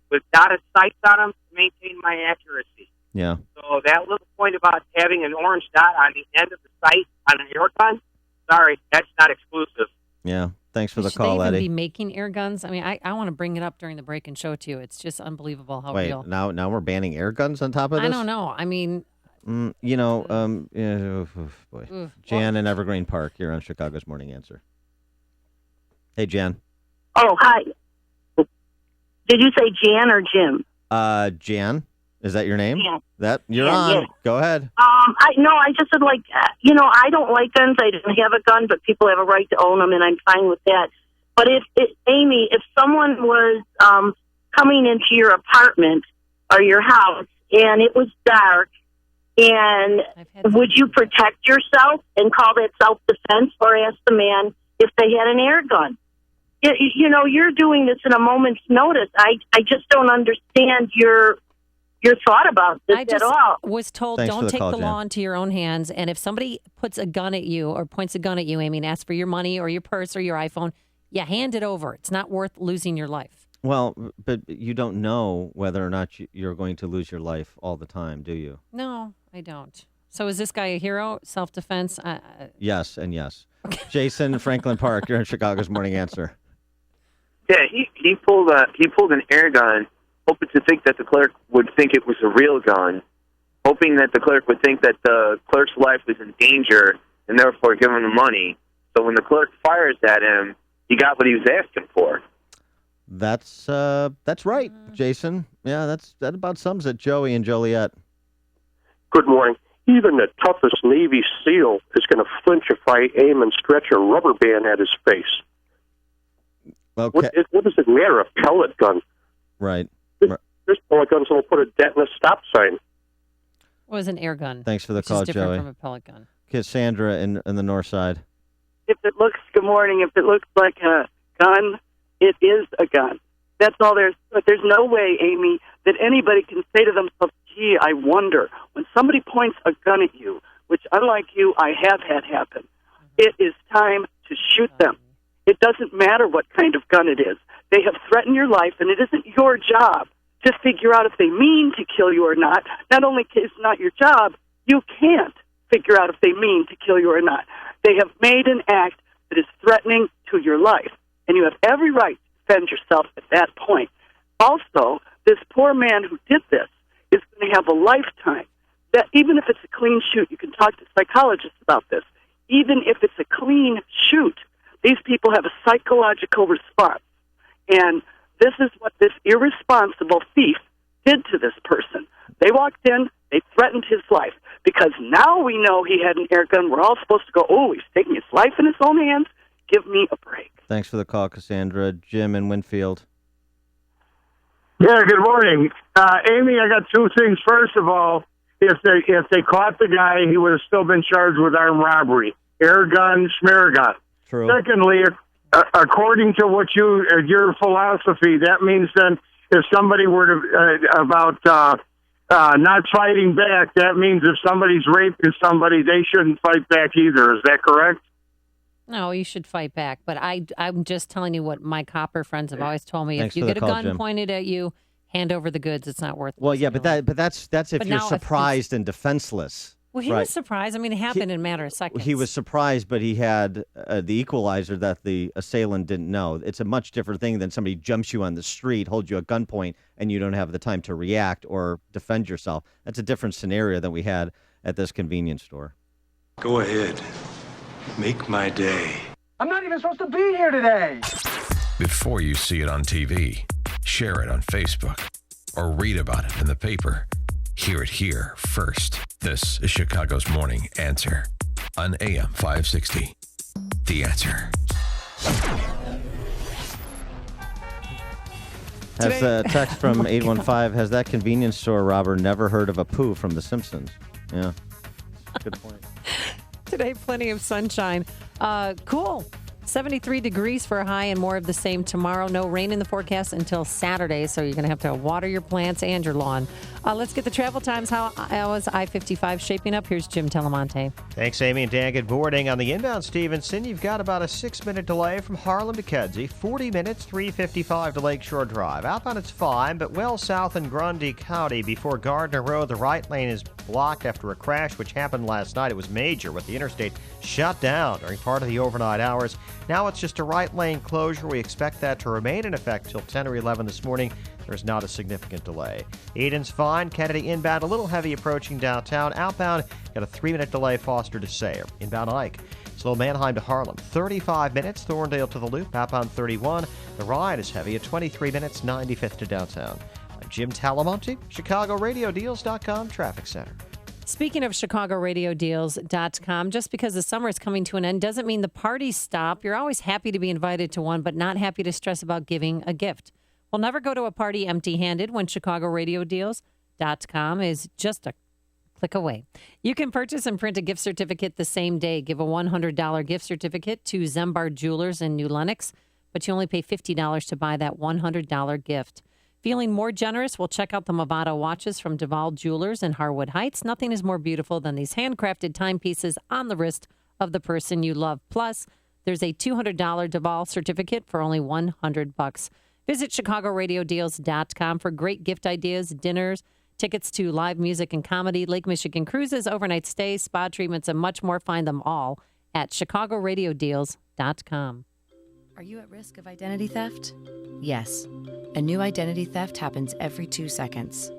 with dotted sights on them to maintain my accuracy. Yeah. So that little point about having an orange dot on the end of the sight on an air gun, sorry, that's not exclusive. Yeah. Thanks for the Should call, they even Eddie. be making air guns? I mean, I want to bring it up during the break and show it to you. It's just unbelievable how Wait, real. now we're banning air guns on top of this? I don't know. I mean, boy. Jan in Evergreen Park, you're on Chicago's Morning Answer. Hey, Jan. Oh, hi. Did you say Jan or Jim? Jan, is that your name? Jan. That you're Jan, on. yes. Go ahead. I just said, I don't like guns. I didn't have a gun, but people have a right to own them, and I'm fine with that. But Amy, if someone was coming into your apartment or your house and it was dark, and would you protect yourself and call that self-defense, or ask the man if they had an air gun? You're doing this in a moment's notice. I just don't understand your thought about this at all. I was told, Thanks don't for the take call, the Jan. law into your own hands. And if somebody puts a gun at you or points a gun at you, Amy, and asks for your money or your purse or your iPhone, hand it over. It's not worth losing your life. Well, but you don't know whether or not you're going to lose your life all the time, do you? No, I don't. So is this guy a hero? Self-defense? Yes and yes. Jason, Franklin Park, you're in Chicago's Morning Answer. Yeah, he pulled an air gun, hoping to think that the clerk would think it was a real gun, hoping that the clerk would think that the clerk's life was in danger, and therefore give him the money. So when the clerk fires at him, he got what he was asking for. That's right, Jason. Yeah, that about sums it. Joey and Joliet. Good morning. Even the toughest Navy SEAL is going to flinch if I aim and stretch a rubber band at his face. Okay. What does it matter? A pellet gun. Right. There's pellet guns that will put a dent in a stop sign. It was an air gun. Thanks for the which call, is different Joey. from a pellet gun. Cassandra in the north side. Good morning. If it looks like a gun, it is a gun. That's all there's. But there's no way, Amy, that anybody can say to themselves, gee, I wonder. When somebody points a gun at you, which unlike you, I have had happen, it is time to shoot them. It doesn't matter what kind of gun it is. They have threatened your life, and it isn't your job to figure out if they mean to kill you or not. Not only is it not your job, you can't figure out if they mean to kill you or not. They have made an act that is threatening to your life, and you have every right to defend yourself at that point. Also, this poor man who did this is going to have a lifetime. That even if it's a clean shoot, you can talk to psychologists about this. Even if it's a clean shoot, these people have a psychological response. And this is what this irresponsible thief did to this person. They walked in, they threatened his life. Because now we know he had an air gun, we're all supposed to go, oh, he's taking his life in his own hands. Give me a break. Thanks for the call, Cassandra. Jim in Winfield. Yeah, good morning. Amy, I got two things. First of all, if they caught the guy, he would have still been charged with armed robbery. Air gun, smear gun. True. Secondly, according to what your philosophy, that means then if somebody were to not fighting back, that means if somebody's raping somebody, they shouldn't fight back either. Is that correct? No, you should fight back. But I'm just telling you what my copper friends have always told me. Thanks if you for the get a call, gun Jim. pointed at you, hand over the goods. It's not worth it. Well, yeah, but that's if But you're now if surprised and defenseless. Well, he right. was surprised. I mean, it happened in a matter of seconds. He was surprised, but he had the equalizer that the assailant didn't know. It's a much different thing than somebody jumps you on the street, holds you at gunpoint, and you don't have the time to react or defend yourself. That's a different scenario than we had at this convenience store. Go ahead. Make my day. I'm not even supposed to be here today. Before you see it on TV, share it on Facebook, or read about it in the paper. Hear it here first. This is Chicago's Morning Answer on AM 560. The Answer. Has a text from 815, has that convenience store robber never heard of a poo from The Simpsons? Yeah. Good point. Today, plenty of sunshine. Cool. 73 degrees for a high and more of the same tomorrow. No rain in the forecast until Saturday, so you're going to have to water your plants and your lawn. Let's get the travel times. How is I-55 shaping up? Here's Jim Telemonte. Thanks, Amy and Dan. Good morning. On the inbound Stevenson, you've got about a 6-minute delay from Harlem to Kedzie. 40 minutes, 3:55 to Lakeshore Drive. Outbound, it's fine, but well south in Grundy County before Gardner Road, the right lane is blocked after a crash which happened last night. It was major with the interstate shut down during part of the overnight hours. Now it's just a right lane closure. We expect that to remain in effect till 10 or 11 this morning. There's not a significant delay. Eden's fine. Kennedy inbound, a little heavy approaching downtown. Outbound, got a 3-minute delay Foster to Sayre. Inbound Ike. Slow Manheim to Harlem. 35 minutes. Thorndale to the Loop. Outbound 31. The ride is heavy at 23 minutes. 95th to downtown. I'm Jim Talamonte, ChicagoRadioDeals.com Traffic Center. Speaking of ChicagoRadioDeals.com, just because the summer is coming to an end doesn't mean the parties stop. You're always happy to be invited to one, but not happy to stress about giving a gift. Well, never go to a party empty-handed when ChicagoRadioDeals.com is just a click away. You can purchase and print a gift certificate the same day. Give a $100 gift certificate to Zembard Jewelers in New Lenox, but you only pay $50 to buy that $100 gift. Feeling more generous? Well, check out the Movado watches from Duval Jewelers in Harwood Heights. Nothing is more beautiful than these handcrafted timepieces on the wrist of the person you love. Plus, there's a $200 Duval certificate for only $100. Visit ChicagoRadioDeals.com for great gift ideas, dinners, tickets to live music and comedy, Lake Michigan cruises, overnight stays, spa treatments, and much more. Find them all at ChicagoRadioDeals.com. Are you at risk of identity theft? Yes. A new identity theft happens every 2 seconds.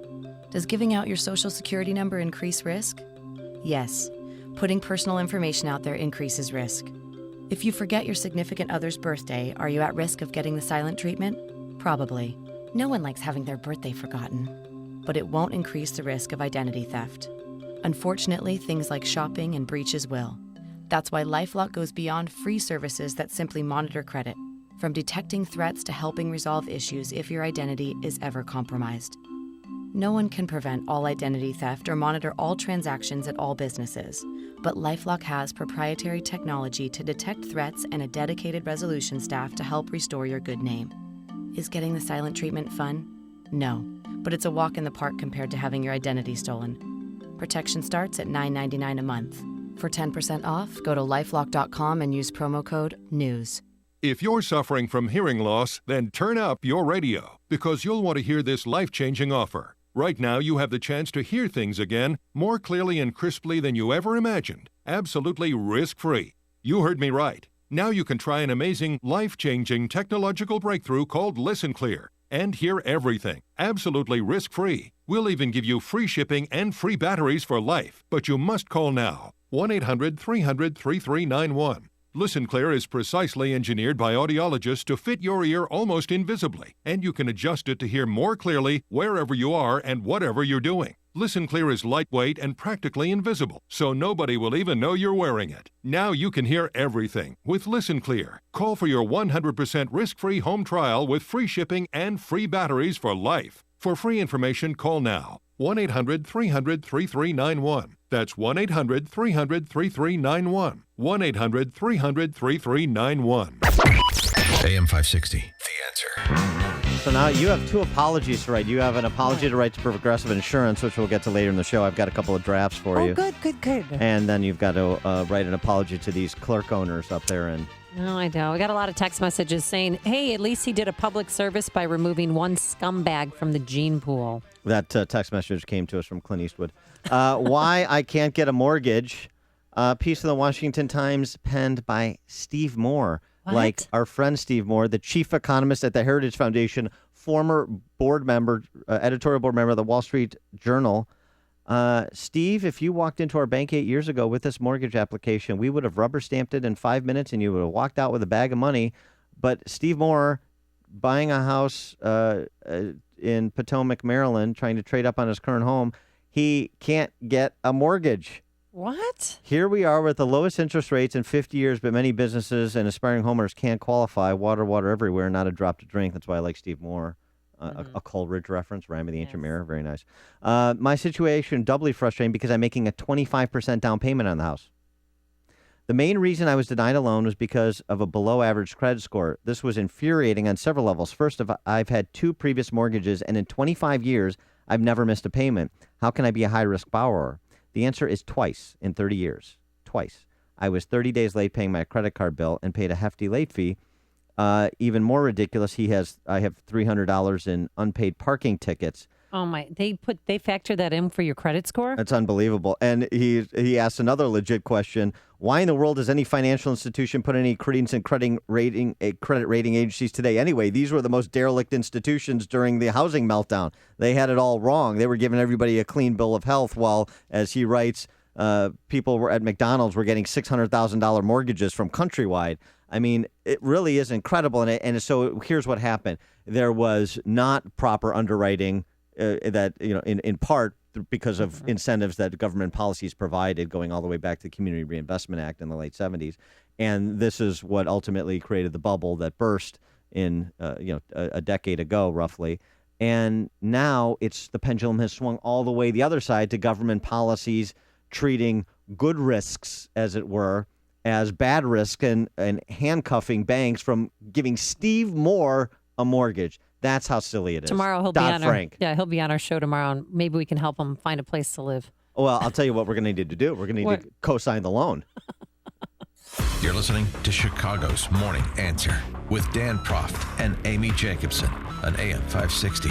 Does giving out your social security number increase risk? Yes. Putting personal information out there increases risk. If you forget your significant other's birthday, are you at risk of getting the silent treatment? Probably. No one likes having their birthday forgotten. But it won't increase the risk of identity theft. Unfortunately, things like shopping and breaches will. That's why LifeLock goes beyond free services that simply monitor credit, from detecting threats to helping resolve issues if your identity is ever compromised. No one can prevent all identity theft or monitor all transactions at all businesses, but LifeLock has proprietary technology to detect threats and a dedicated resolution staff to help restore your good name. Is getting the silent treatment fun? No, but it's a walk in the park compared to having your identity stolen. Protection starts at $9.99 a month. For 10% off, go to LifeLock.com and use promo code NEWS. If you're suffering from hearing loss, then turn up your radio because you'll want to hear this life-changing offer. Right now, you have the chance to hear things again more clearly and crisply than you ever imagined, absolutely risk-free. You heard me right. Now you can try an amazing, life-changing technological breakthrough called Listen Clear and hear everything, absolutely risk-free. We'll even give you free shipping and free batteries for life, but you must call now. 1-800-300-3391. Listen Clear is precisely engineered by audiologists to fit your ear almost invisibly, and you can adjust it to hear more clearly wherever you are and whatever you're doing. Listen Clear is lightweight and practically invisible, so nobody will even know you're wearing it. Now you can hear everything with Listen Clear. Call for your 100% risk-free home trial with free shipping and free batteries for life. For free information, call now. 1-800-300-3391. That's 1-800-300-3391. 1-800-300-3391. AM 560, The Answer. So now you have two apologies to write. You have an apology to write to Progressive Insurance, which we'll get to later in the show. I've got a couple of drafts for you. Good. And then you've got to write an apology to these clerk owners up there in... No, I know. We got a lot of text messages saying, hey, at least he did a public service by removing one scumbag from the gene pool. That text message came to us from Clint Eastwood. Why I can't get a mortgage. Piece of the Washington Times penned by Steve Moore. What? Like our friend Steve Moore, the chief economist at the Heritage Foundation, former board member, editorial board member of the Wall Street Journal. Steve, if you walked into our bank 8 years ago with this mortgage application, we would have rubber stamped it in 5 minutes and you would have walked out with a bag of money. But Steve Moore, buying a house in Potomac, Maryland, trying to trade up on his current home, he can't get a mortgage. What? Here we are with the lowest interest rates in 50 years, but many businesses and aspiring homeowners can't qualify. Water everywhere, not a drop to drink. That's why I like Steve Moore. A Coleridge reference, Rhyme of the Ancient Mirror. Very nice. My situation doubly frustrating because I'm making a 25% down payment on the house. The main reason I was denied a loan was because of a below-average credit score. This was infuriating on several levels. First, I've had 2 previous mortgages, and in 25 years, I've never missed a payment. How can I be a high-risk borrower? The answer is twice in 30 years. Twice. I was 30 days late paying my credit card bill and paid a hefty late fee. Even more ridiculous, I have $300 in unpaid parking tickets. Oh my! They factor that in for your credit score? That's unbelievable. And he asked another legit question: why in the world does any financial institution put any credence in credit rating agencies today? Anyway, these were the most derelict institutions during the housing meltdown. They had it all wrong. They were giving everybody a clean bill of health, while, as he writes, people were at McDonald's were getting $600,000 mortgages from Countrywide. I mean, it really is incredible. And so here's what happened: there was not proper underwriting. That, in part because of incentives that government policies provided, going all the way back to the Community Reinvestment Act in the late 70s. And this is what ultimately created the bubble that burst in, a decade ago, roughly. And now the pendulum has swung all the way the other side to government policies treating good risks, as it were, as bad risk and handcuffing banks from giving Steve Moore a mortgage. That's how silly it is. Tomorrow he'll be on he'll be on our show tomorrow, and maybe we can help him find a place to live. Well, I'll tell you what we're going to need to do. We're going to need to co-sign the loan. You're listening to Chicago's Morning Answer with Dan Proft and Amy Jacobson on AM 560.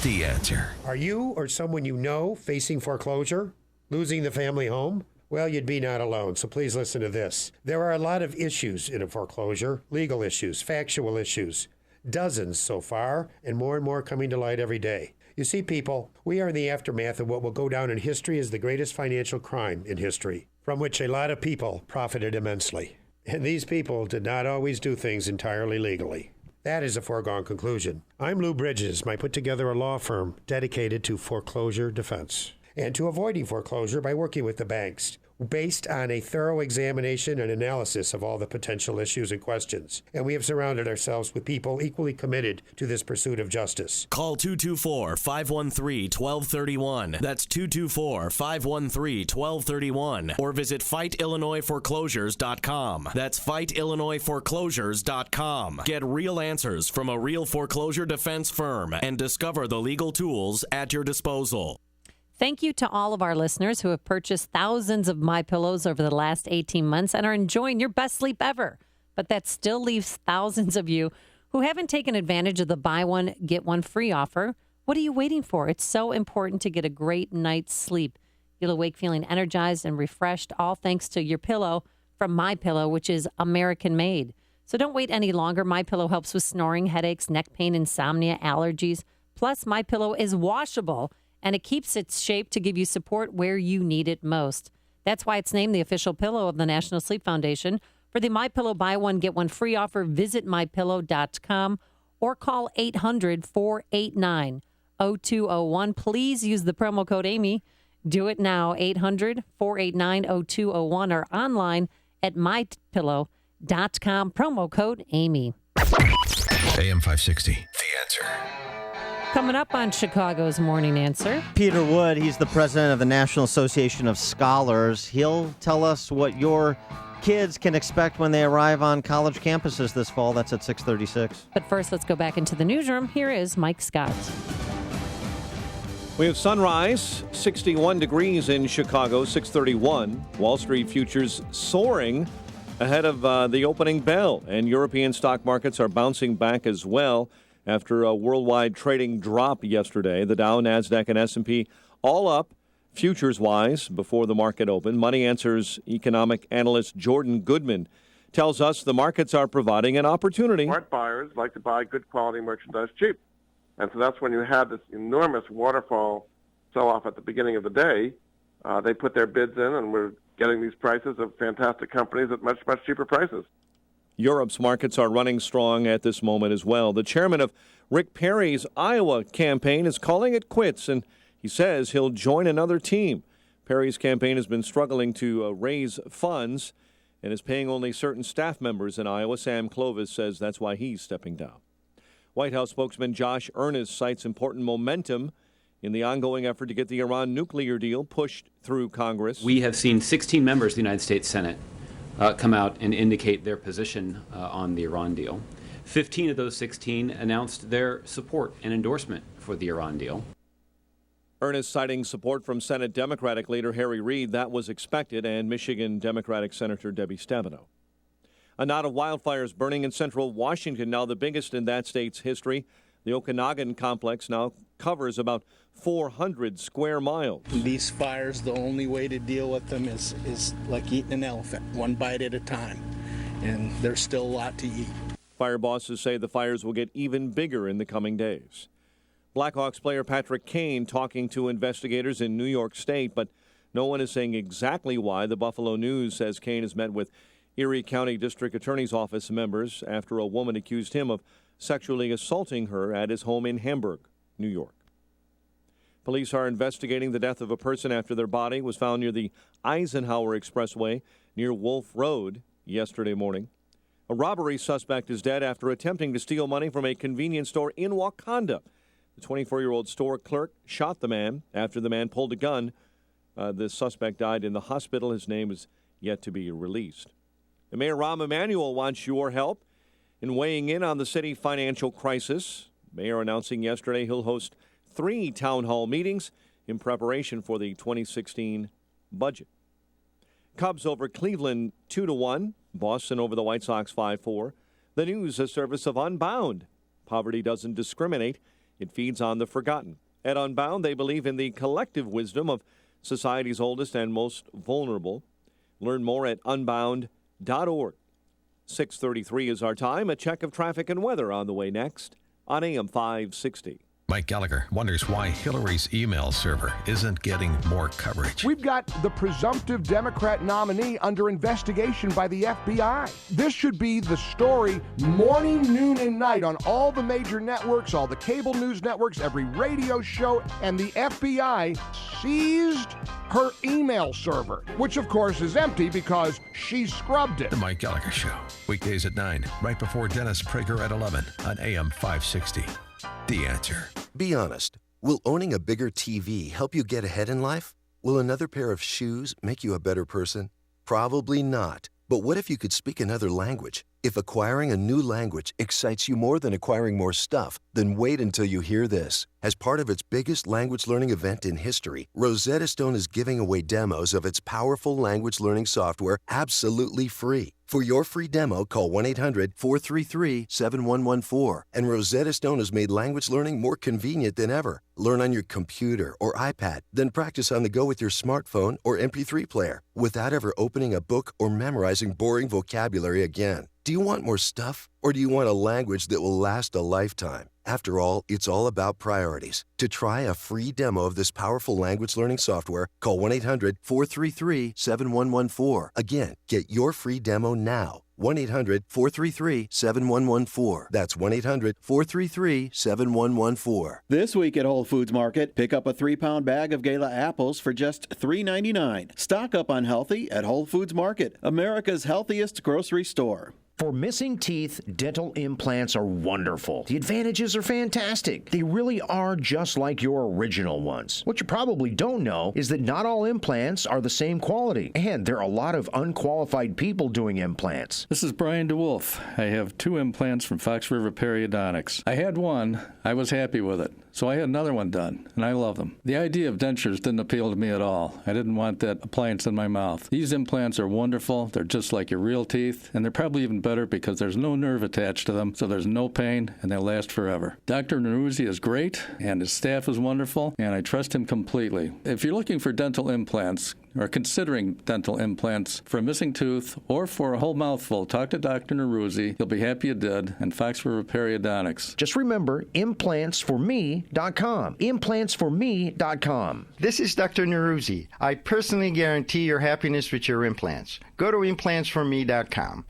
The Answer. Are you or someone you know facing foreclosure? Losing the family home? Well, you'd be not alone, so please listen to this. There are a lot of issues in a foreclosure: legal issues, factual issues. Dozens so far, and more coming to light every day. You see, people, we are in the aftermath of what will go down in history as the greatest financial crime in history, from which a lot of people profited immensely. And these people did not always do things entirely legally. That is a foregone conclusion. I'm Lou Bridges. I put together a law firm dedicated to foreclosure defense and to avoiding foreclosure by working with the banks, based on a thorough examination and analysis of all the potential issues and questions. And we have surrounded ourselves with people equally committed to this pursuit of justice. Call 224-513-1231. That's 224-513-1231. Or visit FightIllinoisForeclosures.com. That's FightIllinoisForeclosures.com. Get real answers from a real foreclosure defense firm and discover the legal tools at your disposal. Thank you to all of our listeners who have purchased thousands of MyPillows over the last 18 months and are enjoying your best sleep ever. But that still leaves thousands of you who haven't taken advantage of the buy one, get one free offer. What are you waiting for? It's so important to get a great night's sleep. You'll awake feeling energized and refreshed, all thanks to your pillow from MyPillow, which is American made. So don't wait any longer. MyPillow helps with snoring, headaches, neck pain, insomnia, allergies. Plus, MyPillow is washable, and it keeps its shape to give you support where you need it most. That's why it's named the official pillow of the National Sleep Foundation. For the MyPillow buy one, get one free offer, visit MyPillow.com or call 800-489-0201. Please use the promo code Amy. Do it now, 800-489-0201 or online at MyPillow.com, promo code Amy. AM 560, The Answer. Coming up on Chicago's Morning Answer. Peter Wood, he's the president of the National Association of Scholars. He'll tell us what your kids can expect when they arrive on college campuses this fall. That's at 6:36. But first, let's go back into the newsroom. Here is Mike Scott. We have sunrise, 61 degrees in Chicago, 6:31. Wall Street futures soaring ahead of the opening bell. And European stock markets are bouncing back as well after a worldwide trading drop yesterday. The Dow, NASDAQ, and S&P all up futures-wise before the market opened. Money Answers economic analyst Jordan Goodman tells us the markets are providing an opportunity. Smart buyers like to buy good quality merchandise cheap. And so that's when you had this enormous waterfall sell-off at the beginning of the day. They put their bids in, and we're getting these prices of fantastic companies at much, much cheaper prices. Europe's markets are running strong at this moment as well. The chairman of Rick Perry's Iowa campaign is calling it quits, and he says he'll join another team. Perry's campaign has been struggling to raise funds and is paying only certain staff members in Iowa. Sam Clovis says that's why he's stepping down. White House spokesman Josh Earnest cites important momentum in the ongoing effort to get the Iran nuclear deal pushed through Congress. We have seen 16 members of the United States Senate come out and indicate their position on the Iran deal. 15 of those 16 announced their support and endorsement for the Iran deal. Earnest citing support from Senate Democratic leader Harry Reid. That was expected, and Michigan Democratic Senator Debbie Stabenow. A knot of wildfires burning in central Washington, now the biggest in that state's history. The Okanagan complex now covers about 400 square miles. These fires, the only way to deal with them is like eating an elephant, one bite at a time. And there's still a lot to eat. Fire bosses say the fires will get even bigger in the coming days. Blackhawks player Patrick Kane talking to investigators in New York State, but no one is saying exactly why. The Buffalo News says Kane has met with Erie County District Attorney's Office members after a woman accused him of sexually assaulting her at his home in Hamburg, New York. Police are investigating the death of a person after their body was found near the Eisenhower Expressway near Wolf Road yesterday morning. A robbery suspect is dead after attempting to steal money from a convenience store in Wakanda. The 24-year-old store clerk shot the man after the man pulled a gun. The suspect died in the hospital. His name is yet to be released. And Mayor Rahm Emanuel wants your help in weighing in on the city financial crisis. Mayor announcing yesterday he'll host 3 town hall meetings in preparation for the 2016 budget. Cubs over Cleveland 2-1. Boston over the White Sox 5-4. The News, a service of Unbound. Poverty doesn't discriminate. It feeds on the forgotten. At Unbound, they believe in the collective wisdom of society's oldest and most vulnerable. Learn more at unbound.org. 6:33 is our time. A check of traffic and weather on the way next on AM 560. Mike Gallagher wonders why Hillary's email server isn't getting more coverage. We've got the presumptive Democrat nominee under investigation by the FBI. This should be the story morning, noon, and night on all the major networks, all the cable news networks, every radio show, and the FBI seized her email server, which of course is empty because she scrubbed it. The Mike Gallagher Show, weekdays at 9, right before Dennis Prager at 11 on AM 560. The Answer. Be honest. Will owning a bigger TV help you get ahead in life? Will another pair of shoes make you a better person? Probably not. But what if you could speak another language? If acquiring a new language excites you more than acquiring more stuff, then wait until you hear this. As part of its biggest language learning event in history, Rosetta Stone is giving away demos of its powerful language learning software absolutely free. For your free demo, call 1-800-433-7114. And Rosetta Stone has made language learning more convenient than ever. Learn on your computer or iPad, then practice on the go with your smartphone or MP3 player without ever opening a book or memorizing boring vocabulary again. Do you want more stuff, or do you want a language that will last a lifetime? After all, it's all about priorities. To try a free demo of this powerful language learning software, call 1-800-433-7114. Again, get your free demo now. 1-800-433-7114. That's 1-800-433-7114. This week at Whole Foods Market, pick up a 3-pound bag of Gala apples for just $3.99. Stock up on healthy at Whole Foods Market, America's healthiest grocery store. For missing teeth, dental implants are wonderful. The advantages are fantastic. They really are just like your original ones. What you probably don't know is that not all implants are the same quality, and there are a lot of unqualified people doing implants. This is Brian DeWolf. I have 2 implants from Fox River Periodontics. I had one. I was happy with it. So I had another one done, and I love them. The idea of dentures didn't appeal to me at all. I didn't want that appliance in my mouth. These implants are wonderful. They're just like your real teeth, and they're probably even better because there's no nerve attached to them, so there's no pain, and they last forever. Dr. Neruzzi is great, and his staff is wonderful, and I trust him completely. If you're looking for dental implants, or considering dental implants for a missing tooth or for a whole mouthful, talk to Dr. Neruzzi. You'll be happy you did, and Fox River Periodontics. Just remember, implantsforme.com. Implantsforme.com. This is Dr. Neruzzi. I personally guarantee your happiness with your implants. Go to implantsforme.com.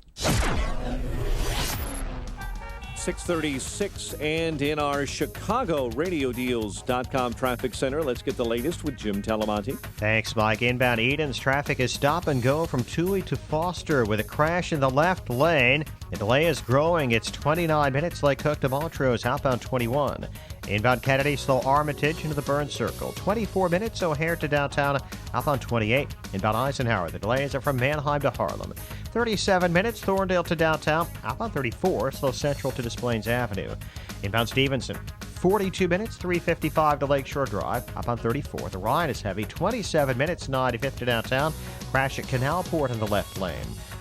6:36, and in our Chicago RadioDeals.com traffic center, let's get the latest with Jim Talamonte. Thanks, Mike. Inbound Edens traffic is stop and go from Toohey to Foster with a crash in the left lane. The delay is growing. It's 29 minutes. Lake Cook to Montrose, outbound 21. Inbound Kennedy, slow Armitage into the Burn Circle. 24 minutes, O'Hare to downtown, outbound 28. Inbound Eisenhower, the delays are from Manheim to Harlem. 37 minutes, Thorndale to downtown, outbound 34, slow Central to Des Plaines Avenue. Inbound Stevenson, 42 minutes, 355 to Lakeshore Drive, outbound 34. The Ryan is heavy, 27 minutes, 95th to downtown, crash at Canalport in the left lane.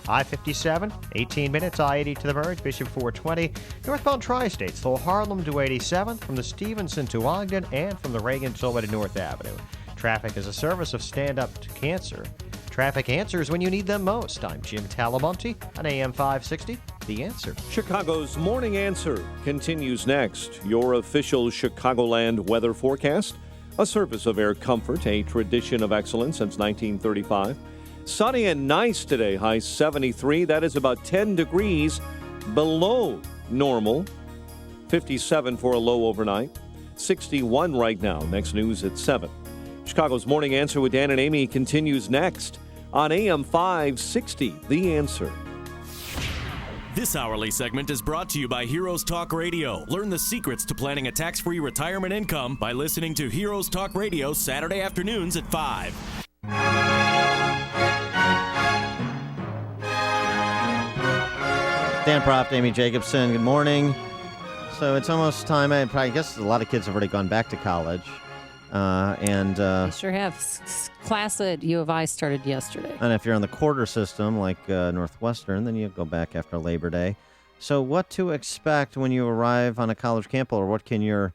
I-57, 18 minutes, I-80 to the Merge, Bishop 420. Northbound Tri-State, slow Harlem to 87th, from the Stevenson to Ogden, and from the Reagan Tollway to North Avenue. Traffic is a service of Stand Up to Cancer. Traffic answers when you need them most. I'm Jim Talamonte on AM 560, The Answer. Chicago's Morning Answer continues next. Your official Chicagoland weather forecast, a service of Air Comfort, a tradition of excellence since 1935. Sunny and nice today, high 73. That is about 10 degrees below normal. 57 for a low overnight. 61 right now. Next news at 7. Chicago's Morning Answer with Dan and Amy continues next on AM 560, The Answer. This hourly segment is brought to you by Heroes Talk Radio. Learn the secrets to planning a tax-free retirement income by listening to Heroes Talk Radio Saturday afternoons at 5. Dan Proft, Amy Jacobson, good morning. So it's almost time. I guess a lot of kids have already gone back to college. They sure have. Class at U of I started yesterday. And if you're on the quarter system like Northwestern, then you go back after Labor Day. So what to expect when you arrive on a college campus, or what can your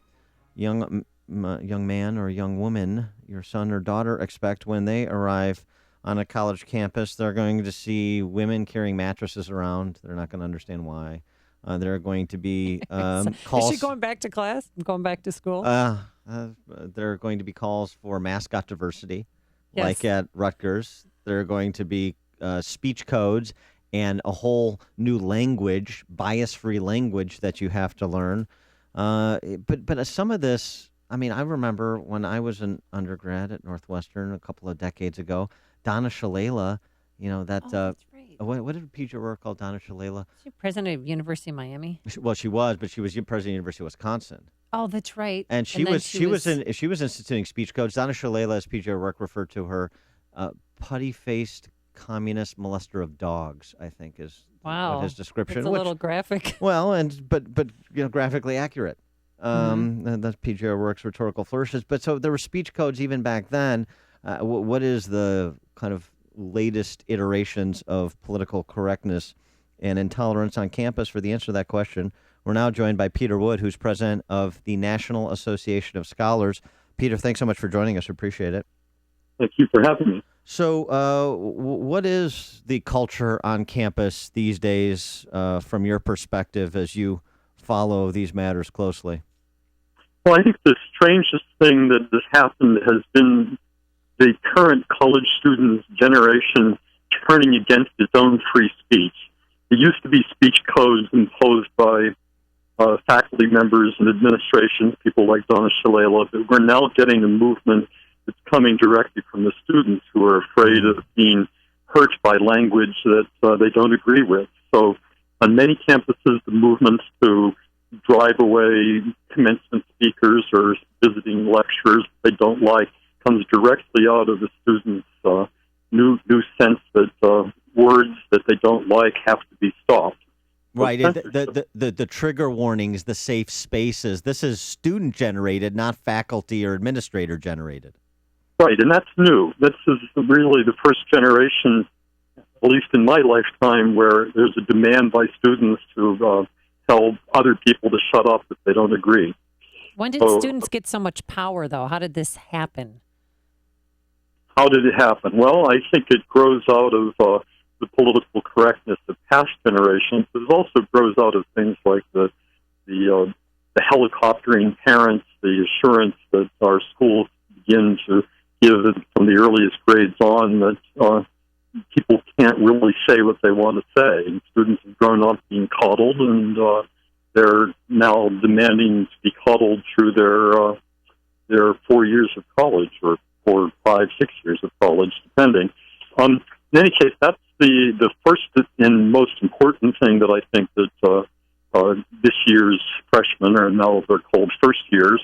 young man or young woman, your son or daughter, expect when they arrive on a college campus? They're going to see women carrying mattresses around. They're not going to understand why. There are going to be calls. Is she going back to class? Going back to school? There are going to be calls for mascot diversity, yes, like at Rutgers. There are going to be speech codes and a whole new language, bias-free language that you have to learn. But some of this, I mean, I remember when I was an undergrad at Northwestern a couple of decades ago, Donna Shalala, you know, that, that's right. What did PJ O'Rourke call Donna Shalala? She president of University of Miami. Well, she was, but she was president of the University of Wisconsin. Oh, that's right. And she was instituting speech codes. Donna Shalala, as PJ O'Rourke referred to her, putty-faced communist molester of dogs, I think is Wow. his description. It's a little graphic. Well, but graphically accurate. And that's P.J. O'Rourke's rhetorical flourishes. But so there were speech codes even back then. What is the kind of latest iterations of political correctness and intolerance on campus? For the answer to that question, we're now joined by Peter Wood, who's president of the National Association of Scholars. Peter, thanks so much for joining us. Appreciate it. Thank you for having me. So what is the culture on campus these days from your perspective as you follow these matters closely? Well, I think the strangest thing that has happened has been the current college students' generation turning against its own free speech. It used to be speech codes imposed by faculty members and administration, people like Donna Shalala, but we're now getting a movement that's coming directly from the students who are afraid of being hurt by language that they don't agree with. So on many campuses, the movements to drive away commencement speakers or visiting lecturers they don't like comes directly out of the students' new sense that words that they don't like have to be stopped. Right. The trigger warnings, the safe spaces, this is student-generated, not faculty or administrator-generated. Right, and that's new. This is really the first generation, at least in my lifetime, where there's a demand by students to tell other people to shut up if they don't agree. When did students get so much power, though? How did this happen? How did it happen? Well, I think it grows out of the political correctness of past generations, but it also grows out of things like the helicoptering parents, the assurance that our schools begin to give from the earliest grades on that people can't really say what they want to say. And students have grown up being coddled, and they're now demanding to be coddled through their 4 years of college, or 4, 5, 6 years of college, depending. In any case, that's the first and most important thing that I think that this year's freshmen, or now they're called first years,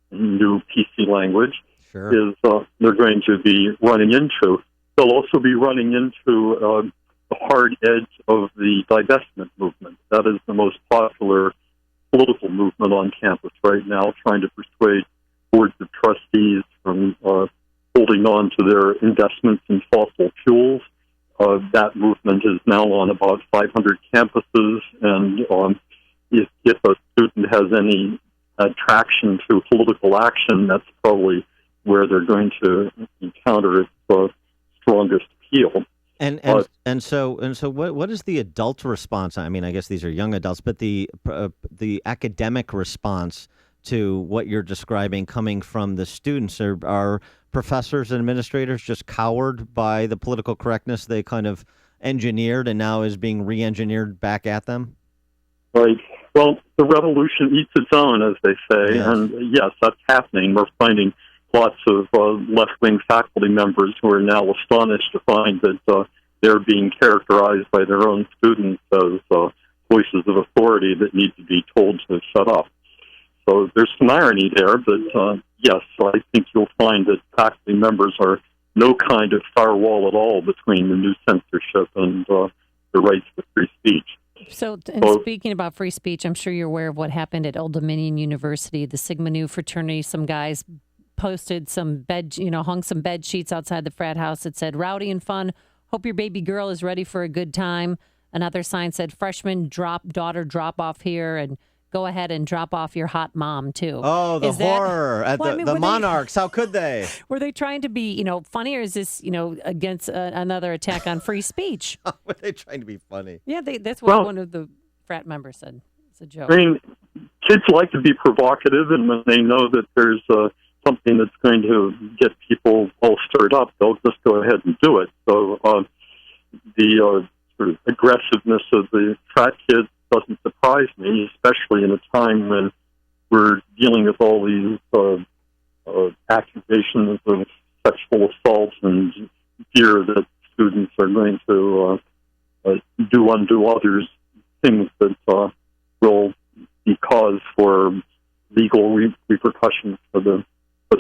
new PC language, is they're going to be running into. They'll also be running into the hard edge of the divestment movement. That is the most popular political movement on campus right now, trying to persuade boards of trustees from holding on to their investments in fossil fuels. That movement is now on about 500 campuses, and if a student has any traction to political action, that's probably where they're going to encounter its strongest appeal. And so what is the adult response? I mean, I guess these are young adults, but the academic response to what you're describing coming from the students? Are professors and administrators just cowered by the political correctness they kind of engineered and now is being re-engineered back at them? Right. Well, the revolution eats its own, as they say, Yes. and yes, that's happening. We're finding lots of left-wing faculty members who are now astonished to find that they're being characterized by their own students as voices of authority that need to be told to shut up. So there's some irony there, but yes, I think you'll find that faculty members are no kind of firewall at all between the new censorship and the rights to free speech. So, speaking about free speech, I'm sure you're aware of what happened at Old Dominion University, the Sigma Nu fraternity. Some guys posted some hung some bed sheets outside the frat house that said, "Rowdy and fun. Hope your baby girl is ready for a good time." Another sign said, "Freshman daughter drop off here, and go ahead and drop off your hot mom too." Oh, the horror at the Monarchs. How could they? Were they trying to be, funny, or is this, against another attack on free speech? Were they trying to be funny? Yeah, that's what one of the frat members said. It's a joke. I mean, kids like to be provocative, and when they know that there's something that's going to get people all stirred up, they'll just go ahead and do it. So the sort of aggressiveness of the frat kids doesn't surprise me, especially in a time when we're dealing with all these accusations of sexual assault and fear that students are going to do unto others things that will be cause for legal repercussions for the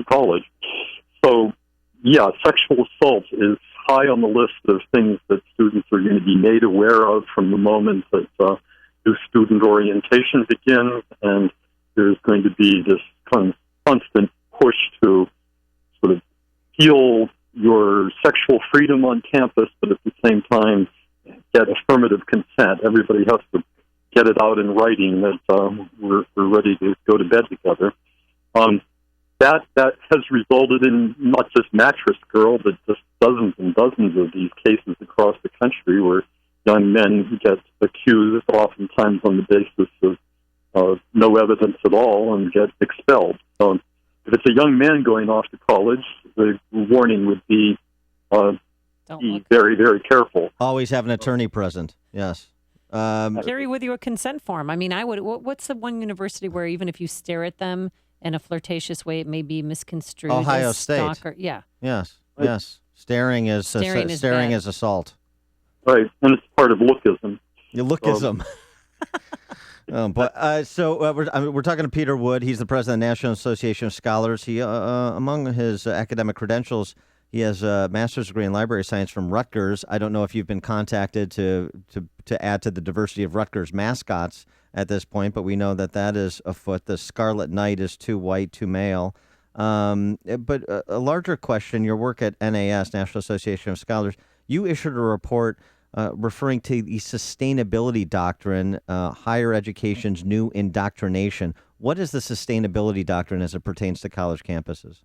college. So, yeah, sexual assault is high on the list of things that students are going to be made aware of from the moment that new student orientation begins, and there's going to be this constant push to sort of heal your sexual freedom on campus, but at the same time get affirmative consent. Everybody has to get it out in writing that we're ready to go to bed together. That has resulted in not just Mattress Girl, but just dozens and dozens of these cases across the country where young men get accused, oftentimes on the basis of no evidence at all, and get expelled. If it's a young man going off to college, the warning would be be very, very careful. Always have an attorney present, yes. Carry with you a consent form. I mean, I would. What's the one university where even if you stare at them in a flirtatious way, it may be misconstrued? Ohio as State. Stalker. Yeah. Yes. Yes. Staring is assault. Right, and it's part of lookism. Lookism. We're talking to Peter Wood. He's the president of the National Association of Scholars. He, among his academic credentials, he has a master's degree in library science from Rutgers. I don't know if you've been contacted to add to the diversity of Rutgers mascots at this point, but we know that is afoot. The Scarlet Knight is too white, too male. But a larger question, your work at NAS, National Association of Scholars, you issued a report referring to the sustainability doctrine, higher education's new indoctrination. What is the sustainability doctrine as it pertains to college campuses?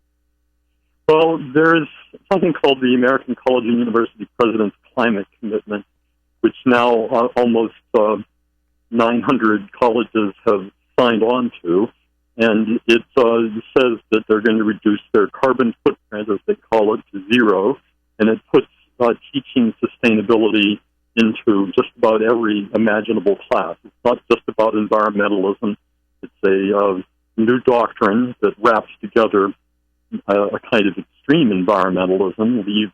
Well, there's something called the American College and University President's Climate Commitment, which now almost 900 colleges have signed on to, and it says that they're going to reduce their carbon footprint, as they call it, to zero, and it puts teaching sustainability into just about every imaginable class. It's not just about environmentalism. It's a new doctrine that wraps together a kind of extreme environmentalism, leave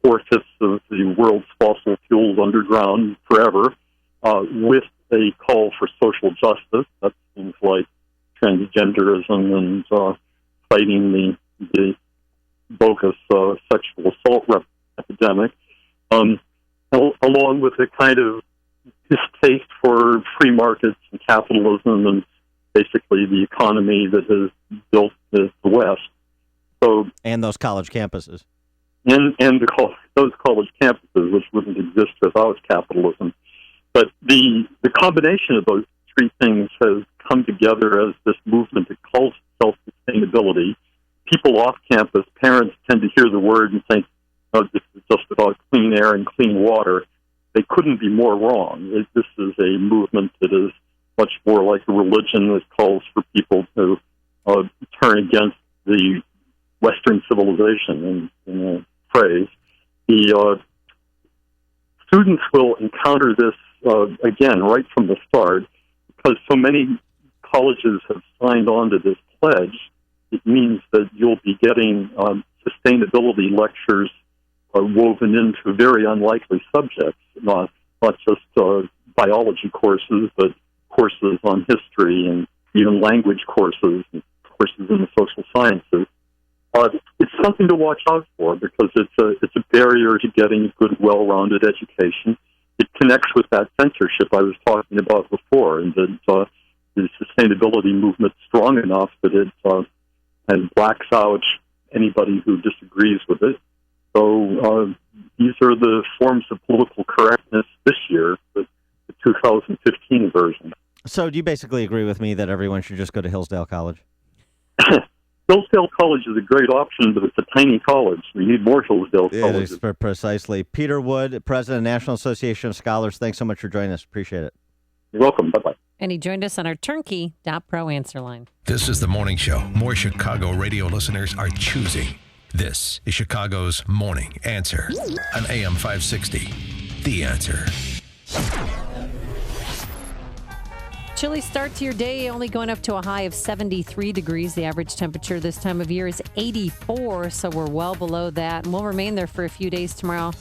4/5 of the world's fossil fuels underground forever, with a call for social justice. That's things like transgenderism and fighting the bogus sexual assault epidemic, along with a kind of distaste for free markets and capitalism and basically the economy that has built the West. And those college campuses. And those college campuses, which wouldn't exist without capitalism. But the combination of those three things has come together as this movement that calls itself sustainability. People off campus, parents tend to hear the word and think, oh, this is just about clean air and clean water. They couldn't be more wrong. This is a movement that is much more like a religion that calls for people to turn against the Western civilization, in a phrase. The students will encounter this, again, right from the start, because so many colleges have signed on to this pledge. It means that you'll be getting sustainability lectures woven into very unlikely subjects, not just biology courses, but courses on history and even language courses and courses in the social sciences. It's something to watch out for because it's a barrier to getting a good, well-rounded education. It connects with that censorship I was talking about before, and that the sustainability movement's strong enough that it and blacks out anybody who disagrees with it. So these are the forms of political correctness this year, the 2015 version. So do you basically agree with me that everyone should just go to Hillsdale College? Hillsdale College is a great option, but it's a tiny college. We need more Hillsdale colleges. It is, precisely. Peter Wood, President of the National Association of Scholars, thanks so much for joining us. Appreciate it. You're welcome. Bye-bye. And he joined us on our Turnkey.pro answer line. This is the morning show more Chicago radio listeners are choosing. This is Chicago's Morning Answer on AM 560. The Answer. Chilly start to your day, only going up to a high of 73 degrees. The average temperature this time of year is 84, so we're well below that. And we'll remain there for a few days tomorrow.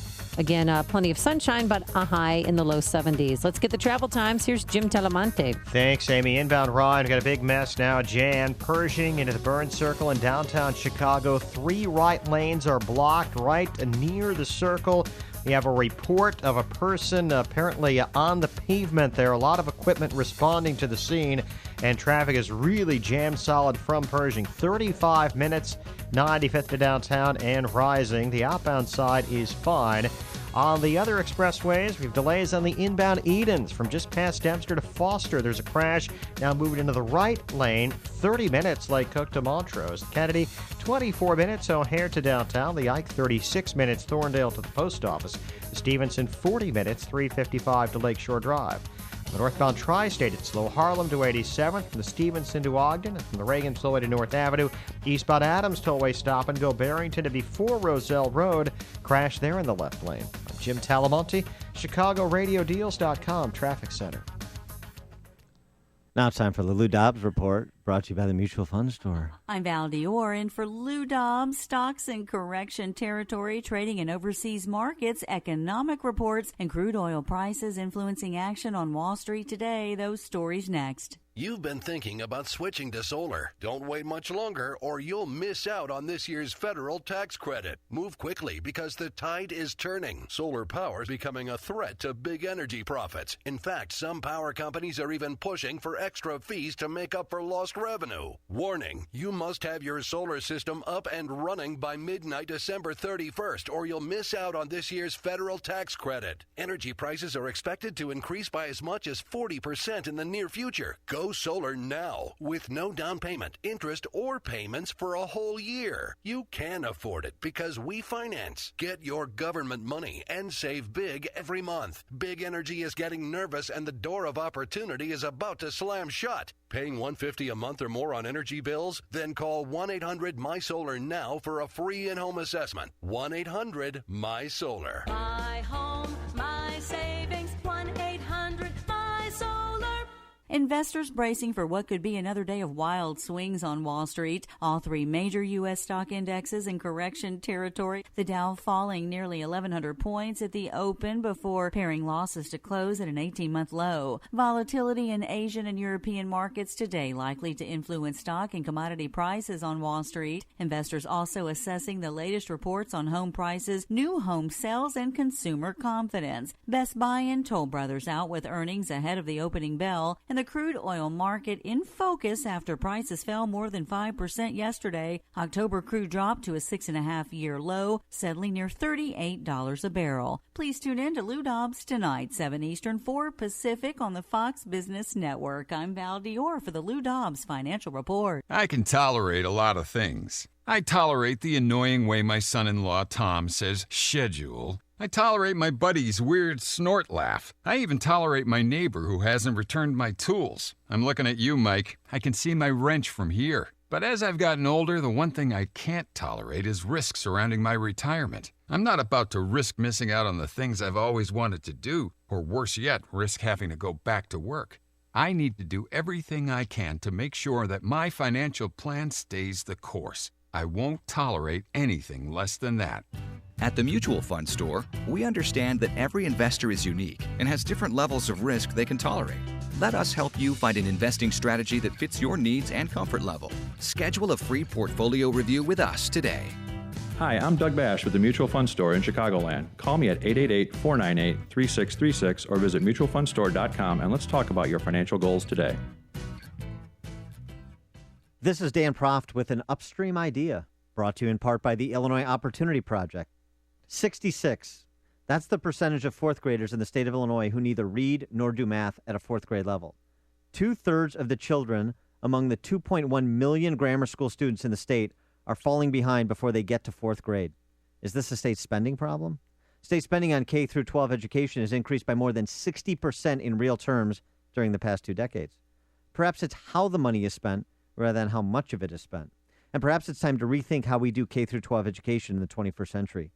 Again, plenty of sunshine, but a high in the low 70s. Let's get the travel times. Here's Jim Talamonte. Thanks, Amy. Inbound ride. We've got a big mess now. Jan Pershing into the Burn Circle in downtown Chicago. 3 right lanes are blocked right near the circle. We have a report of a person apparently on the pavement there. A lot of equipment responding to the scene, and traffic is really jammed solid from Pershing. 35 minutes, 95th to downtown and rising. The outbound side is fine. On the other expressways, we have delays on the inbound Edens from just past Dempster to Foster. There's a crash now moving into the right lane. 30 minutes, Lake Cook to Montrose. Kennedy, 24 minutes, O'Hare to downtown. The Ike, 36 minutes, Thorndale to the post office. Stevenson, 40 minutes, 355 to Lakeshore Drive. The northbound Tri-State, it's slow Harlem to 87th, from the Stevenson to Ogden, and from the Reagan Tollway to North Avenue. Eastbound Adams Tollway stop and go Barrington to before Roselle Road. Crash there in the left lane. I'm Jim Talamonte, ChicagoRadioDeals.com Traffic Center. Now it's time for the Lou Dobbs Report, brought to you by the Mutual Fund Store. I'm Val Dior, and for Lou Dobbs, stocks in correction territory, trading in overseas markets, economic reports, and crude oil prices influencing action on Wall Street today. Those stories next. You've been thinking about switching to solar. Don't wait much longer or you'll miss out on this year's federal tax credit. Move quickly because the tide is turning. Solar power is becoming a threat to big energy profits. In fact, some power companies are even pushing for extra fees to make up for lost revenue. Warning, you must have your solar system up and running by midnight December 31st or you'll miss out on this year's federal tax credit. Energy prices are expected to increase by as much as 40% in the near future. Go solar now with no down payment, interest, or payments for a whole year. You can afford it because we finance. Get your government money and save big every month. Big Energy is getting nervous and the door of opportunity is about to slam shut. Paying $150 a month or more on energy bills? Then call 1-800-MySolar now for a free in-home assessment. 1-800-MySolar. My home, my savings, 1-800-MySolar. Investors bracing for what could be another day of wild swings on Wall Street. All 3 major U.S. stock indexes in correction territory. The Dow falling nearly 1,100 points at the open before paring losses to close at an 18-month low. Volatility in Asian and European markets today likely to influence stock and commodity prices on Wall Street. Investors also assessing the latest reports on home prices, new home sales, and consumer confidence. Best Buy and Toll Brothers out with earnings ahead of the opening bell, and the crude oil market in focus after prices fell more than 5% yesterday. October crude dropped to a 6.5-year low, settling near $38 a barrel. Please tune in to Lou Dobbs tonight, 7 Eastern, 4 Pacific on the Fox Business Network. I'm Val Dior for the Lou Dobbs Financial Report. I can tolerate a lot of things. I tolerate the annoying way my son-in-law Tom says schedule. I tolerate my buddy's weird snort laugh. I even tolerate my neighbor who hasn't returned my tools. I'm looking at you, Mike. I can see my wrench from here. But as I've gotten older, the one thing I can't tolerate is risk surrounding my retirement. I'm not about to risk missing out on the things I've always wanted to do, or worse yet, risk having to go back to work. I need to do everything I can to make sure that my financial plan stays the course. I won't tolerate anything less than that. At the Mutual Fund Store, we understand that every investor is unique and has different levels of risk they can tolerate. Let us help you find an investing strategy that fits your needs and comfort level. Schedule a free portfolio review with us today. Hi, I'm Doug Bash with the Mutual Fund Store in Chicagoland. Call me at 888-498-3636 or visit mutualfundstore.com and let's talk about your financial goals today. This is Dan Proft with an Upstream Idea, brought to you in part by the Illinois Opportunity Project. 66. That's the percentage of fourth graders in the state of Illinois who neither read nor do math at a fourth grade level. 2/3 of the children among the 2.1 million grammar school students in the state are falling behind before they get to fourth grade. Is this a state spending problem? State spending on K through 12 education has increased by more than 60% in real terms during the past 2 decades. Perhaps it's how the money is spent rather than how much of it is spent. And perhaps it's time to rethink how we do K through 12 education in the 21st century.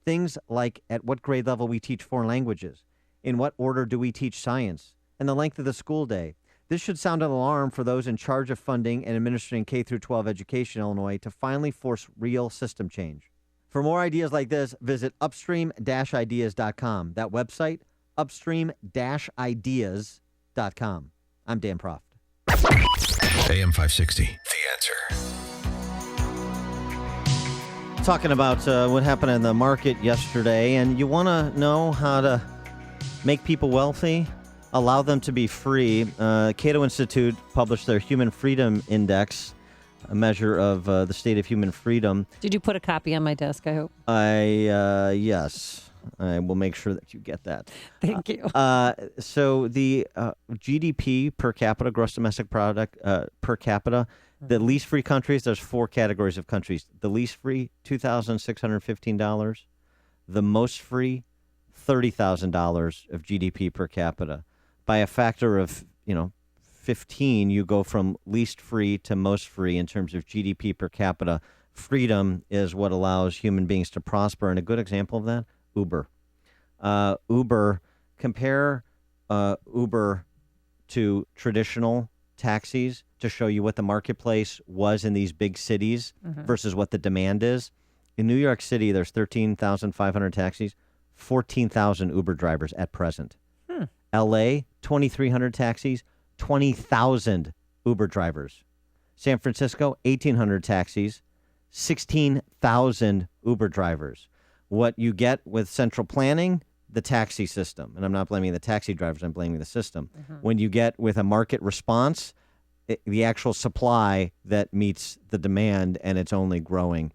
Things like at what grade level we teach foreign languages, in what order do we teach science, and the length of the school day. This should sound an alarm for those in charge of funding and administering K through 12 education in Illinois to finally force real system change. For more ideas like this, visit upstream-ideas.com. That website, upstream-ideas.com. I'm Dan Proft. AM 560, The Answer. Talking about what happened in the market yesterday, and you want to know how to make people wealthy, allow them to be free. Cato Institute published their Human Freedom Index, a measure of the state of human freedom. Did you put a copy on my desk, I hope? Yes. I will make sure that you get that. Thank you. So the GDP per capita, gross domestic product per capita, the least free countries, there's 4 categories of countries. The least free, $2,615. The most free, $30,000 of GDP per capita. By a factor of, 15, you go from least free to most free in terms of GDP per capita. Freedom is what allows human beings to prosper. And a good example of that, Uber. Compare Uber to traditional taxis to show you what the marketplace was in these big cities versus what the demand is. In New York City, there's 13,500 taxis, 14,000 Uber drivers at present. LA, 2,300 taxis, 20,000 Uber drivers. San Francisco, 1,800 taxis, 16,000 Uber drivers. What you get with central planning, the taxi system. And I'm not blaming the taxi drivers, I'm blaming the system. When you get with a market response, the actual supply that meets the demand, and it's only growing.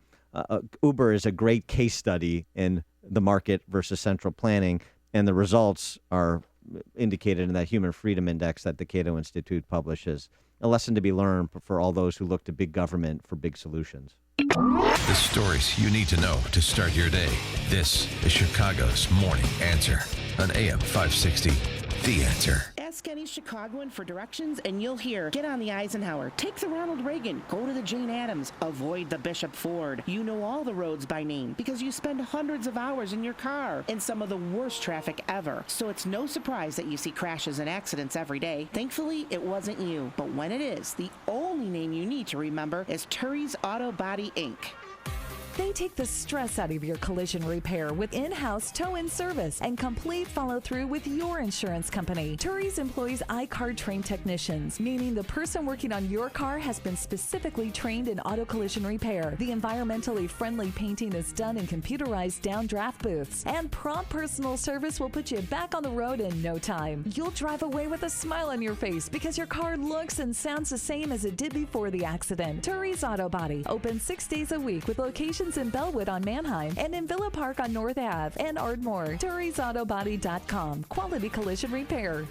Uber is a great case study in the market versus central planning, and the results are indicated in that Human Freedom Index that the Cato Institute publishes. A lesson to be learned for all those who look to big government for big solutions. The stories you need to know to start your day. This is Chicago's Morning Answer on AM 560, The Answer. Ask any Chicagoan for directions and you'll hear, get on the Eisenhower, take the Ronald Reagan, go to the Jane Addams, avoid the Bishop Ford. You know all the roads by name because you spend hundreds of hours in your car in some of the worst traffic ever. So it's no surprise that you see crashes and accidents every day. Thankfully, it wasn't you. But when it is, the only name you need to remember is Turry's Auto Body, Inc. They take the stress out of your collision repair with in-house tow-in service and complete follow-through with your insurance company. Turry's employs iCar trained technicians, meaning the person working on your car has been specifically trained in auto collision repair. The environmentally friendly painting is done in computerized downdraft booths, and prompt personal service will put you back on the road in no time. You'll drive away with a smile on your face because your car looks and sounds the same as it did before the accident. Turry's Auto Body, open 6 days a week with locations in Bellwood on Manheim and in Villa Park on North Ave and Ardmore. Turry'sAutoBody.com. Quality collision repair.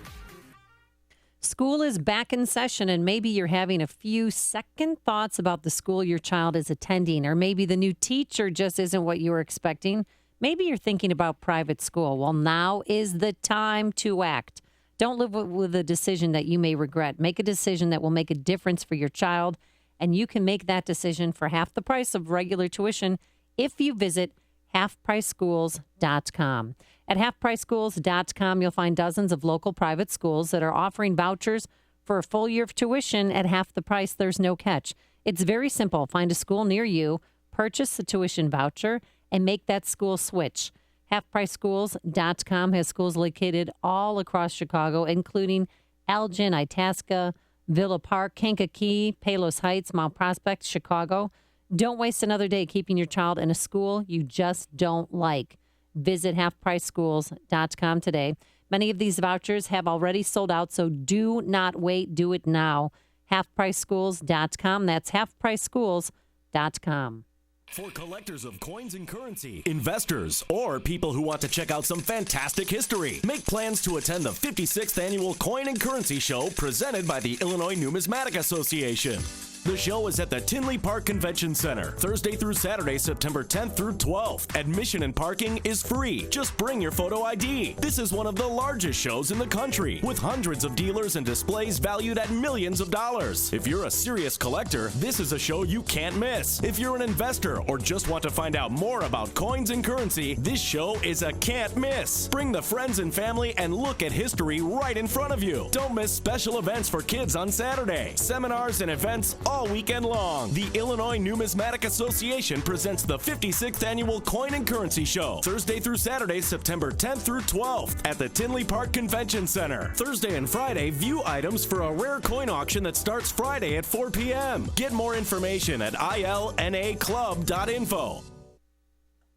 School is back in session, and maybe you're having a few second thoughts about the school your child is attending, or maybe the new teacher just isn't what you were expecting. Maybe you're thinking about private school. Well, now is the time to act. Don't live with a decision that you may regret. Make a decision that will make a difference for your child. And you can make that decision for half the price of regular tuition if you visit halfpriceschools.com. At halfpriceschools.com, you'll find dozens of local private schools that are offering vouchers for a full year of tuition at half the price. There's no catch. It's very simple. Find a school near you, purchase a tuition voucher, and make that school switch. Halfpriceschools.com has schools located all across Chicago, including Elgin, Itasca, Villa Park, Kankakee, Palos Heights, Mount Prospect, Chicago. Don't waste another day keeping your child in a school you just don't like. Visit halfpriceschools.com today. Many of these vouchers have already sold out, so do not wait. Do it now. Halfpriceschools.com. That's halfpriceschools.com. For collectors of coins and currency, investors, or people who want to check out some fantastic history, make plans to attend the 56th Annual Coin and Currency Show presented by the Illinois Numismatic Association. The show is at the Tinley Park Convention Center, Thursday through Saturday, September 10th through 12th. Admission and parking is free. Just bring your photo ID. This is one of the largest shows in the country, with hundreds of dealers and displays valued at millions of dollars. If you're a serious collector, this is a show you can't miss. If you're an investor or just want to find out more about coins and currency, this show is a can't miss. Bring the friends and family and look at history right in front of you. Don't miss special events for kids on Saturday, seminars and events all weekend long. The Illinois Numismatic Association presents the 56th Annual Coin and Currency Show, Thursday through Saturday, September 10th through 12th at the Tinley Park Convention Center. Thursday and Friday, view items for a rare coin auction that starts Friday at 4 p.m. Get more information at ilnaclub.info.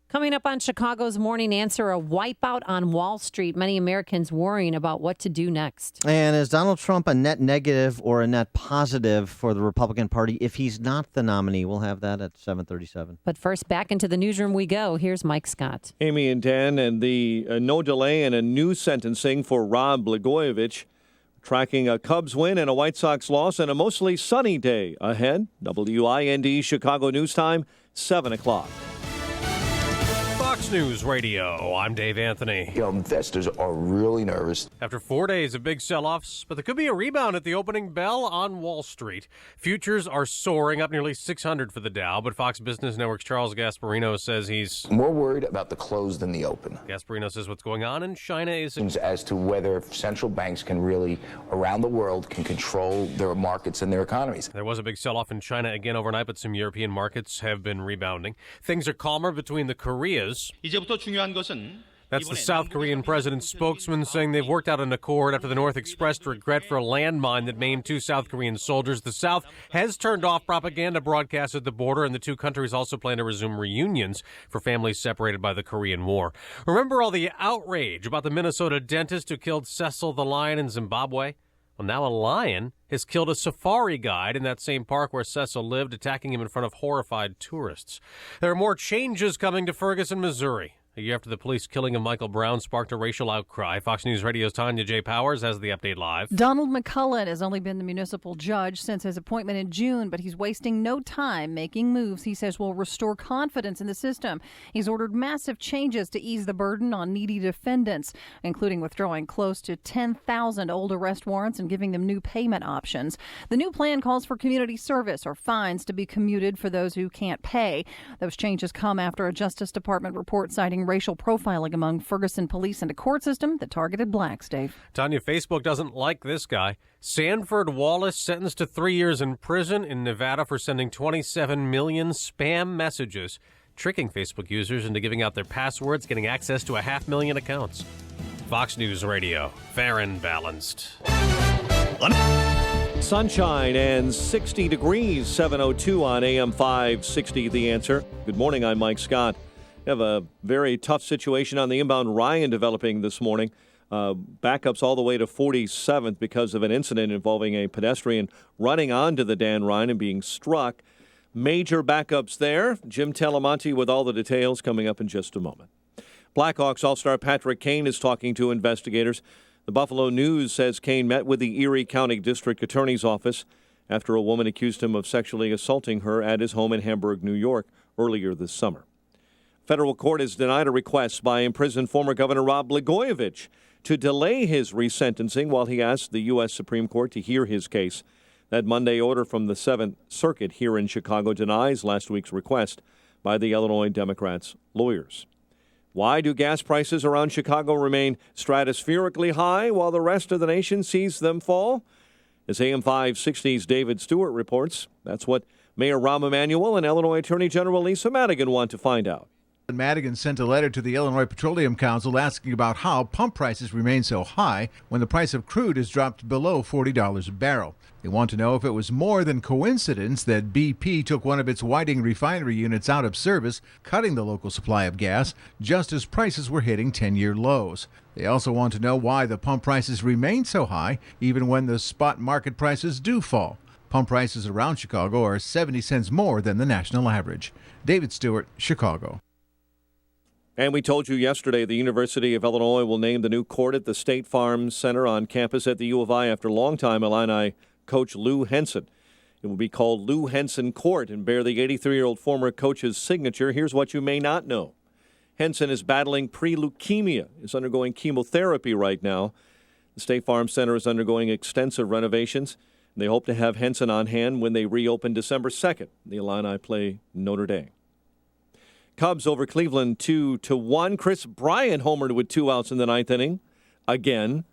Coming up on Chicago's Morning Answer, a wipeout on Wall Street. Many Americans worrying about what to do next. And is Donald Trump a net negative or a net positive for the Republican Party if he's not the nominee? We'll have that at 7:37. But first, back into the newsroom we go. Here's Mike Scott. Amy and Dan, and the no delay in a new sentencing for Rod Blagojevich, tracking a Cubs win and a White Sox loss and a mostly sunny day ahead. WIND Chicago News Time, 7 o'clock. Fox News Radio, I'm Dave Anthony. Investors are really nervous. After 4 days of big sell-offs, but there could be a rebound at the opening bell on Wall Street. Futures are soaring, up nearly 600 for the Dow, but Fox Business Network's Charles Gasparino says he's more worried about the close than the open. Gasparino says what's going on in China is as to whether central banks can really, around the world, can control their markets and their economies. There was a big sell-off in China again overnight, but some European markets have been rebounding. Things are calmer between the Koreas. That's the South Korean president's spokesman saying they've worked out an accord after the North expressed regret for a landmine that maimed 2 South Korean soldiers. The South has turned off propaganda broadcasts at the border, and the two countries also plan to resume reunions for families separated by the Korean War. Remember all the outrage about the Minnesota dentist who killed Cecil the lion in Zimbabwe? Well, now a lion has killed a safari guide in that same park where Cecil lived, attacking him in front of horrified tourists. There are more changes coming to Ferguson, Missouri. A year after the police killing of Michael Brown sparked a racial outcry. Fox News Radio's Tanya J. Powers has the update live. Donald McCullen has only been the municipal judge since his appointment in June, but he's wasting no time making moves he says will restore confidence in the system. He's ordered massive changes to ease the burden on needy defendants, including withdrawing close to 10,000 old arrest warrants and giving them new payment options. The new plan calls for community service or fines to be commuted for those who can't pay. Those changes come after a Justice Department report citing racial profiling among Ferguson police and a court system that targeted blacks, Dave. Tanya, Facebook doesn't like this guy. Sanford Wallace sentenced to 3 years in prison in Nevada for sending 27 million spam messages, tricking Facebook users into giving out their passwords, getting access to 500,000 accounts. Fox News Radio, fair and balanced. Sunshine and 60 degrees, 7:02 on AM 560, The Answer. Good morning, I'm Mike Scott. We have a very tough situation on the inbound Ryan developing this morning. Backups all the way to 47th because of an incident involving a pedestrian running onto the Dan Ryan and being struck. Major backups there. Jim Talamonte with all the details coming up in just a moment. Blackhawks All-Star Patrick Kane is talking to investigators. The Buffalo News says Kane met with the Erie County District Attorney's Office after a woman accused him of sexually assaulting her at his home in Hamburg, New York, earlier this summer. Federal court has denied a request by imprisoned former Governor Rod Blagojevich to delay his resentencing while he asked the U.S. Supreme Court to hear his case. That Monday order from the 7th Circuit here in Chicago denies last week's request by the Illinois Democrats' lawyers. Why do gas prices around Chicago remain stratospherically high while the rest of the nation sees them fall? As AM 560's David Stewart reports, that's what Mayor Rahm Emanuel and Illinois Attorney General Lisa Madigan want to find out. Madigan sent a letter to the Illinois Petroleum Council asking about how pump prices remain so high when the price of crude has dropped below $40 a barrel. They want to know if it was more than coincidence that BP took one of its Whiting refinery units out of service, cutting the local supply of gas, just as prices were hitting 10-year lows. They also want to know why the pump prices remain so high, even when the spot market prices do fall. Pump prices around Chicago are 70 cents more than the national average. David Stewart, Chicago. And we told you yesterday the University of Illinois will name the new court at the State Farm Center on campus at the U of I after longtime Illini coach Lou Henson. It will be called Lou Henson Court and bear the 83-year-old former coach's signature. Here's what you may not know. Henson is battling pre-leukemia, is undergoing chemotherapy right now. The State Farm Center is undergoing extensive renovations. They hope to have Henson on hand when they reopen December 2nd. The Illini play Notre Dame. Cubs over Cleveland 2-1. Chris Bryant homered with 2 outs in the 9th inning. Again.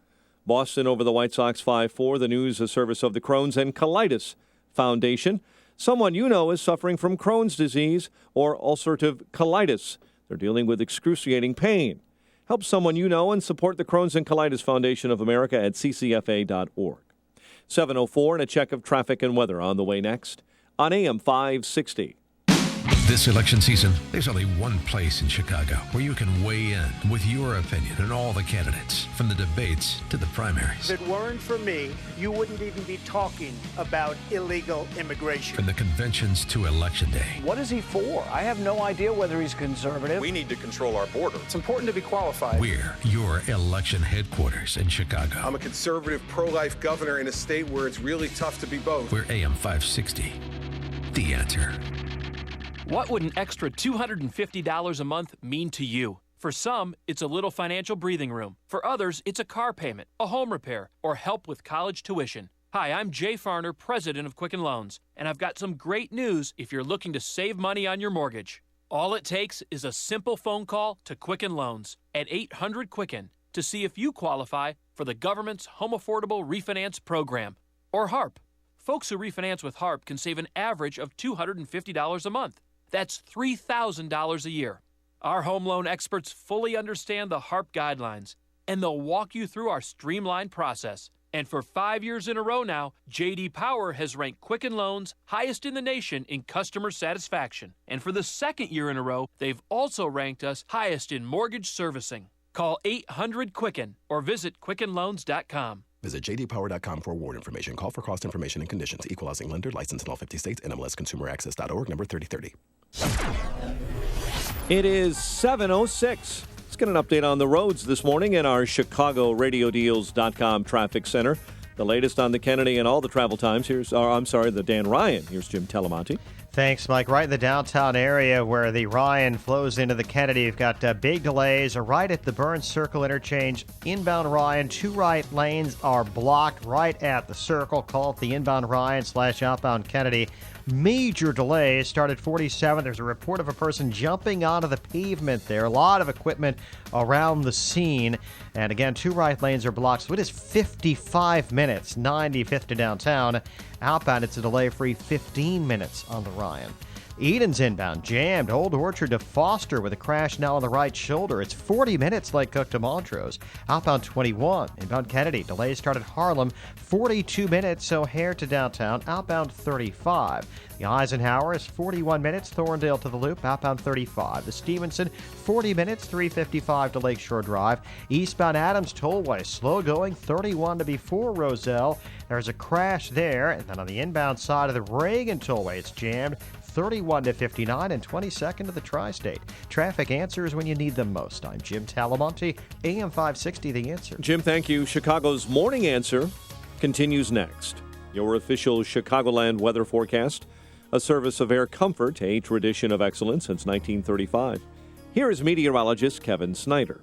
Boston over the White Sox 5-4. The News, a service of the Crones, and colitis Foundation. Someone you know is suffering from Crohn's disease or ulcerative colitis. They're dealing with excruciating pain. Help someone you know and support the Crohn's and Colitis Foundation of America at ccfa.org. 7:04 and a check of traffic and weather on the way next on AM 560. This election season, there's only one place in Chicago where you can weigh in with your opinion on all the candidates, from the debates to the primaries. If it weren't for me, you wouldn't even be talking about illegal immigration. From the conventions to Election Day. What is he for? I have no idea whether he's conservative. We need to control our border. It's important to be qualified. We're your election headquarters in Chicago. I'm a conservative, pro-life governor in a state where it's really tough to be both. We're AM 560. The Answer. What would an extra $250 a month mean to you? For some, it's a little financial breathing room. For others, it's a car payment, a home repair, or help with college tuition. Hi, I'm Jay Farner, president of Quicken Loans, and I've got some great news if you're looking to save money on your mortgage. All it takes is a simple phone call to Quicken Loans at 800-QUICKEN to see if you qualify for the government's Home Affordable Refinance Program, or HARP. Folks who refinance with HARP can save an average of $250 a month. That's $3,000 a year. Our home loan experts fully understand the HARP guidelines, and they'll walk you through our streamlined process. And for 5 years in a row now, J.D. Power has ranked Quicken Loans highest in the nation in customer satisfaction. And for the second year in a row, they've also ranked us highest in mortgage servicing. Call 800-QUICKEN or visit QuickenLoans.com. Visit jdpower.com for award information. Call for cost information and conditions. Equalizing lender. Licensed in all 50 states. NMLSConsumerAccess.org. Number 3030. It is 7:06. Let's get an update on the roads this morning in our Chicago RadioDeals.com traffic center. The latest on the Kennedy and all the travel times. The Dan Ryan. Here's Jim Telemonte. Thanks, Mike. Right in the downtown area where the Ryan flows into the Kennedy, you've got big delays right at the Burns Circle interchange. Inbound Ryan, 2 right lanes are blocked right at the circle. Call it the inbound Ryan/outbound Kennedy. Major delays start at 47. There's a report of a person jumping onto the pavement there. A lot of equipment around the scene. And again, 2 right lanes are blocked. So it is 55 minutes, 95th to downtown. Outbound, it's a delay-free 15 minutes on the Ryan. Eden's inbound, jammed. Old Orchard to Foster with a crash now on the right shoulder. It's 40 minutes Lake Cook to Montrose. Outbound 21. Inbound Kennedy. Delays start at Harlem. 42 minutes O'Hare to downtown. Outbound 35. The Eisenhower is 41 minutes. Thorndale to the Loop. Outbound 35. The Stevenson, 40 minutes. 3:55 to Lakeshore Drive. Eastbound Adams Tollway. Slow going. 31 to before Roselle. There's a crash there. And then on the inbound side of the Reagan Tollway, it's jammed. 31 to 59 and 22nd to the Tri-State. Traffic answers when you need them most. I'm Jim Talamonte, AM 560, The Answer. Jim, thank you. Chicago's Morning Answer continues next. Your official Chicagoland weather forecast, a service of Air Comfort, a tradition of excellence since 1935. Here is meteorologist Kevin Snyder.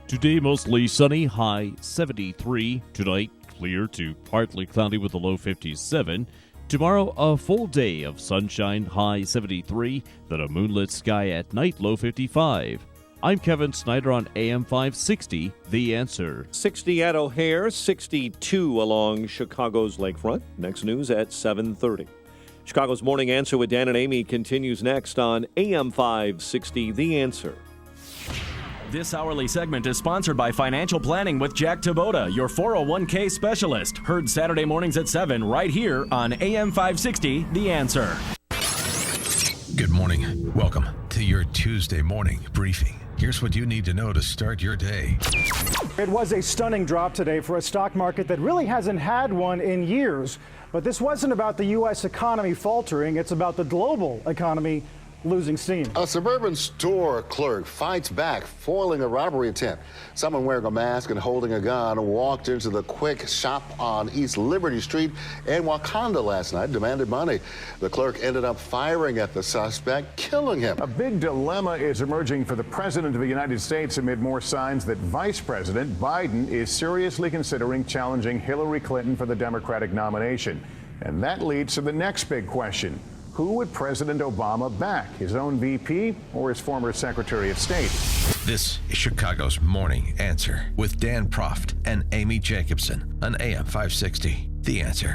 Today, mostly sunny, high 73. Tonight, clear to partly cloudy with a low 57. Tomorrow, a full day of sunshine, high 73. Then a moonlit sky at night, low 55. I'm Kevin Snyder on AM 560, The Answer. 60 at O'Hare, 62 along Chicago's lakefront. Next news at 7:30. Chicago's Morning Answer with Dan and Amy continues next on AM 560, The Answer. This hourly segment is sponsored by Financial Planning with Jack Taboda, your 401k specialist. Heard Saturday mornings at 7 right here on AM 560, The Answer. Good morning. Welcome to your Tuesday morning briefing. Here's what you need to know to start your day. It was a stunning drop today for a stock market that really hasn't had one in years. But this wasn't about the U.S. economy faltering. It's about the global economy losing steam. A suburban store clerk fights back, foiling a robbery attempt. Someone wearing a mask and holding a gun walked into the Quick shop on East Liberty Street in Wakanda last night, demanded money. The clerk ended up firing at the suspect, killing him. A big dilemma is emerging for the president of the United States amid more signs that Vice President Biden is seriously considering challenging Hillary Clinton for the Democratic nomination. And that leads to the next big question. Who would President Obama back, his own VP or his former Secretary of State? This is Chicago's Morning Answer with Dan Proft and Amy Jacobson on AM 560. The Answer.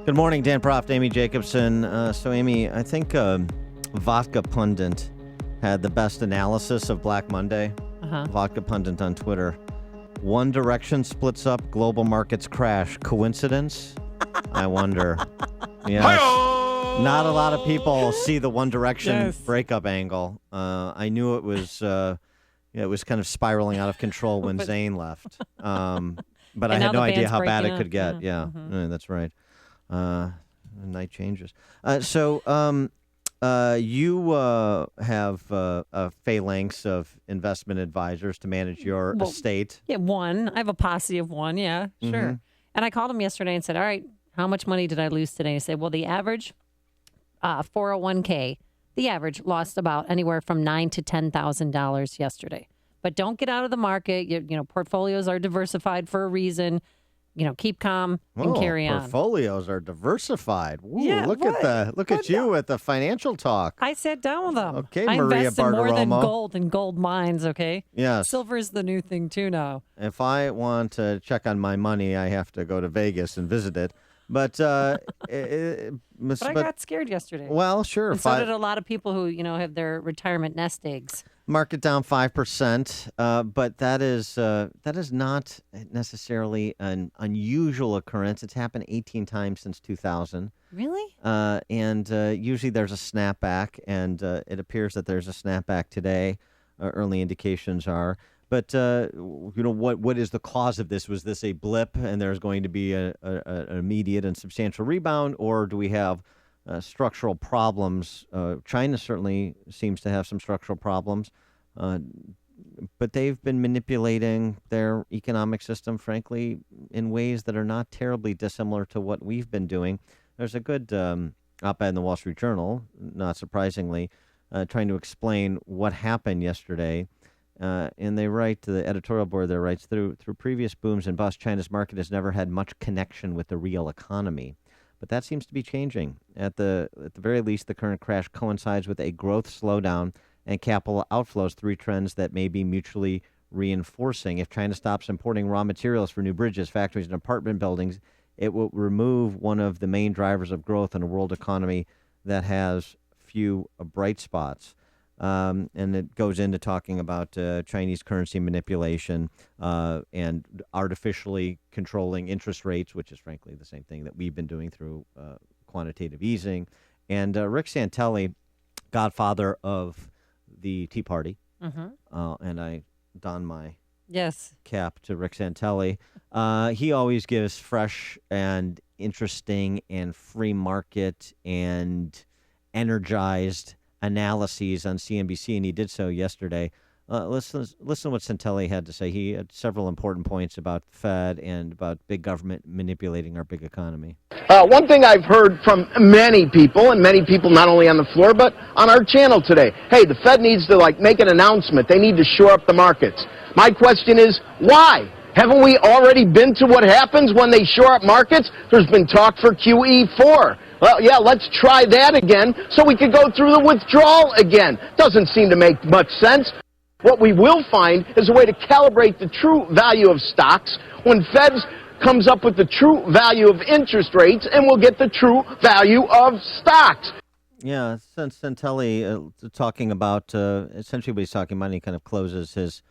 Good morning, Dan Proft, Amy Jacobson. So, Amy, I think Vodka Pundit had the best analysis of Black Monday. Vodka Pundit on Twitter. One Direction splits up, global markets crash. Coincidence? I wonder. Yes. Not a lot of people see the One Direction breakup angle. I knew it was kind of spiraling out of control when Zayn left. But I had no idea how bad it could get. Yeah, that's right. Night changes. So you have a phalanx of investment advisors to manage your estate. Yeah, one. I have a posse of one. Yeah, sure. And I called him yesterday and said, all right, how much money did I lose today? He said, well, the average 401k, the average lost about anywhere from $9,000 to $10,000 yesterday. But don't get out of the market. You know, portfolios are diversified for a reason. You know, keep calm and carry on. Portfolios are diversified. Ooh, Yeah, look at you with the financial talk. I sat down with them. Okay, I Maria invest in more than Bartiromo. gold and gold mines, okay? Yes. Silver is the new thing, too, now. If I want to check on my money, I have to go to Vegas and visit it. But but I got scared yesterday. Well, sure. And so did a lot of people who, you know, have their retirement nest eggs. Market down 5%, but that is not necessarily an unusual occurrence. It's happened 18 times since 2000. Really? And usually there's a snapback, and it appears that there's a snapback today. Early indications are. But you know, what is the cause of this? Was this a blip, and there's going to be an immediate and substantial rebound, or do we have structural problems? China certainly seems to have some structural problems, but they've been manipulating their economic system, frankly, in ways that are not terribly dissimilar to what we've been doing. There's a good op-ed in the Wall Street Journal, not surprisingly, trying to explain what happened yesterday. And they write, the editorial board there writes, through previous booms and busts, China's market has never had much connection with the real economy. But that seems to be changing. At the very least, the current crash coincides with a growth slowdown and capital outflows, three trends that may be mutually reinforcing. If China stops importing raw materials for new bridges, factories, and apartment buildings, it will remove one of the main drivers of growth in a world economy that has few bright spots. And it goes into talking about Chinese currency manipulation and artificially controlling interest rates, which is frankly the same thing that we've been doing through quantitative easing. And Rick Santelli, godfather of the Tea Party, and I don my cap to Rick Santelli. He always gives fresh and interesting and free market and energized analyses on CNBC, and he did so yesterday. Listen to what Santelli had to say. He had several important points about the Fed and about big government manipulating our big economy. One thing I've heard from many people, and many people not only on the floor but on our channel today, hey, the Fed needs to make an announcement. They need to shore up the markets. My question is, why? Haven't we already been to what happens when they shore up markets? There's been talk for QE4. Well, yeah, let's try that again so we could go through the withdrawal again. Doesn't seem to make much sense. What we will find is a way to calibrate the true value of stocks when Feds comes up with the true value of interest rates, and we'll get the true value of stocks. Yeah, since Santelli talking about essentially what he's talking about, he kind of closes his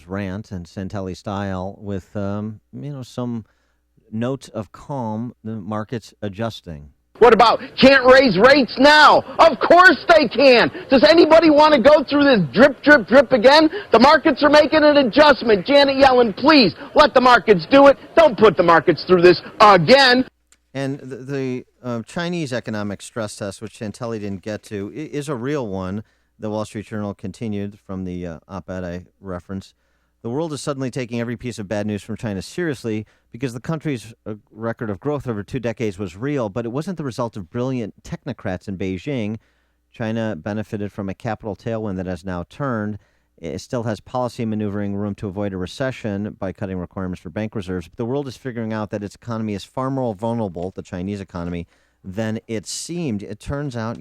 rant and Santelli style with some notes of calm, the market's adjusting. What about can't raise rates now? Of course they can. Does anybody want to go through this drip, drip, drip again? The markets are making an adjustment. Janet Yellen, please let the markets do it. Don't put the markets through this again. And the Chinese economic stress test, which Santelli didn't get to, is a real one. The Wall Street Journal continued from the op-ed I referenced. The world is suddenly taking every piece of bad news from China seriously because the country's record of growth over 2 decades was real, but it wasn't the result of brilliant technocrats in Beijing. China benefited from a capital tailwind that has now turned, It still has policy maneuvering room to avoid a recession by cutting requirements for bank reserves. But the world is figuring out that its economy is far more vulnerable, the Chinese economy, than it seemed. It turns out,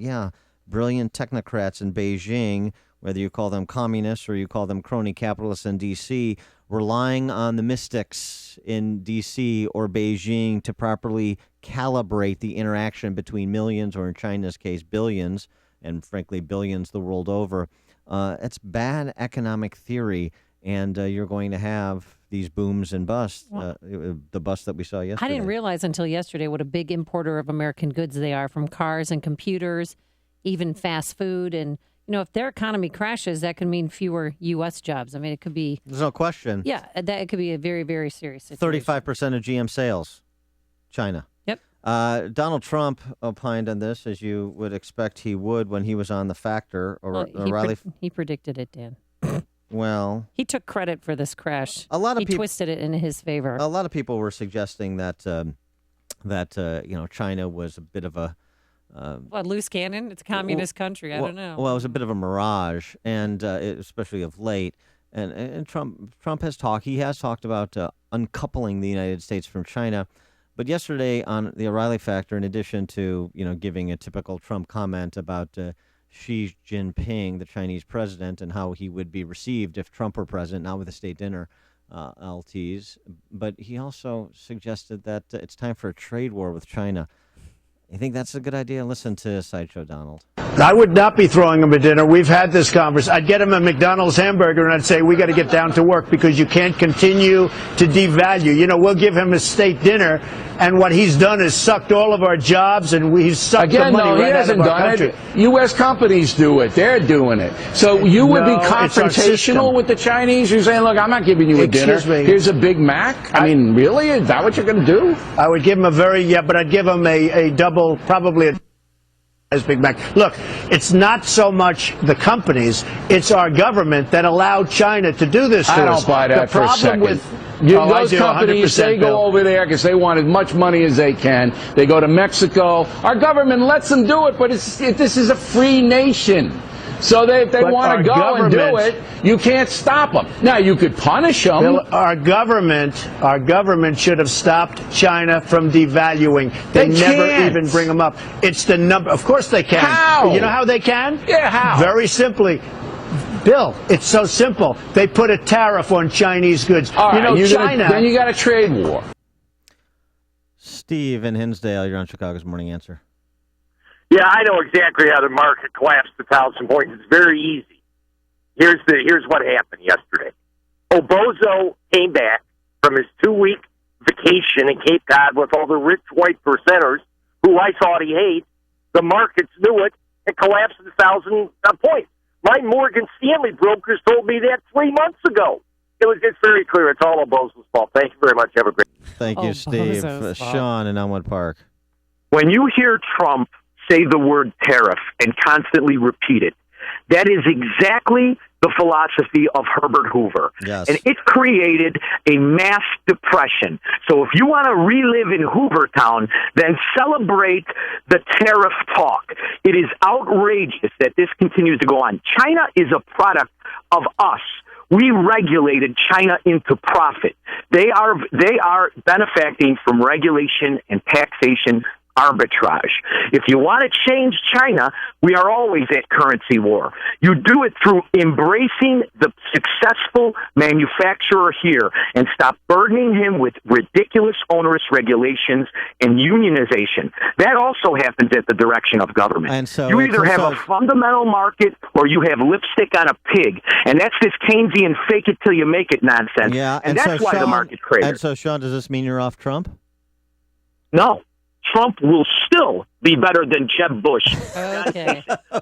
brilliant technocrats in Beijing, whether you call them communists or you call them crony capitalists in D.C., relying on the mystics in D.C. or Beijing to properly calibrate the interaction between millions, or in China's case, billions, and frankly, billions the world over. It's bad economic theory, and you're going to have these booms and busts, the bust that we saw yesterday. I didn't realize until yesterday what a big importer of American goods they are, from cars and computers, even fast food. And, if their economy crashes, that could mean fewer U.S. jobs. I mean, it could be... There's no question. Yeah, that could be a very, very serious situation. 35% of GM sales, China. Yep. Donald Trump opined on this, as you would expect he would when he was on The Factor. He predicted it, Dan. Well, he took credit for this crash. He twisted it in his favor. A lot of people were suggesting that China was a bit of a loose cannon. It's a communist country. I don't know. Well, it was a bit of a mirage, and especially of late. And Trump has talked. He has talked about uncoupling the United States from China. But yesterday on the O'Reilly Factor, in addition to giving a typical Trump comment about Xi Jinping, the Chinese president, and how he would be received if Trump were president, not with a state dinner, LTs. But he also suggested that it's time for a trade war with China. You think that's a good idea? Listen to Sideshow Donald. I would not be throwing him a dinner. We've had this conversation. I'd get him a McDonald's hamburger, and I'd say, we got to get down to work because you can't continue to devalue. We'll give him a state dinner, and what he's done is sucked all of our jobs, and he's sucked the money right out of our country. U.S. companies do it. They're doing it. So you would be confrontational with the Chinese? You're saying, look, I'm not giving you a dinner. Here's a Big Mac? I mean, really? Is that what you're going to do? I would give him but I'd give him a double, probably as Big Mac. Look, it's not so much the companies, it's our government that allowed China to do this to us. I don't buy that for a second. Those companies, they go over there because they want as much money as they can. They go to Mexico. Our government lets them do it, but this is a free nation. So if they want to go and do it, you can't stop them. Now, you could punish them. Bill, our government should have stopped China from devaluing. They never even bring them up. It's the number. Of course they can. How? You know how they can? Yeah, how? Very simply. Bill, it's so simple. They put a tariff on Chinese goods. All right, China. Then you got a trade war. Steve in Hinsdale, you're on Chicago's Morning Answer. Yeah, I know exactly how the market collapsed 1,000 points. It's very easy. Here's what happened yesterday. Obozo came back from his 2-week vacation in Cape Cod with all the rich white percenters who I thought he hates. The markets knew it and collapsed 1,000 points. My Morgan Stanley brokers told me that 3 months ago. It's very clear. It's all Obozo's fault. Thank you very much. Have a great day. Thank you, Steve. Sean in Elmwood Park. When you hear Trump say the word tariff and constantly repeat it, that is exactly the philosophy of Herbert Hoover. Yes. And it created a mass depression. So if you want to relive in Hoovertown, then celebrate the tariff talk. It is outrageous that this continues to go on. China is a product of us. We regulated China into profit. They are benefiting from regulation and taxation arbitrage. If you want to change China, we are always at currency war. You do it through embracing the successful manufacturer here and stop burdening him with ridiculous onerous regulations and unionization. That also happens at the direction of government. And so you either have a fundamental market or you have lipstick on a pig. And that's this Keynesian fake it till you make it nonsense. Yeah, and that's why the market craters. And so, Sean, does this mean you're off Trump? No. Trump will still be better than Jeb Bush,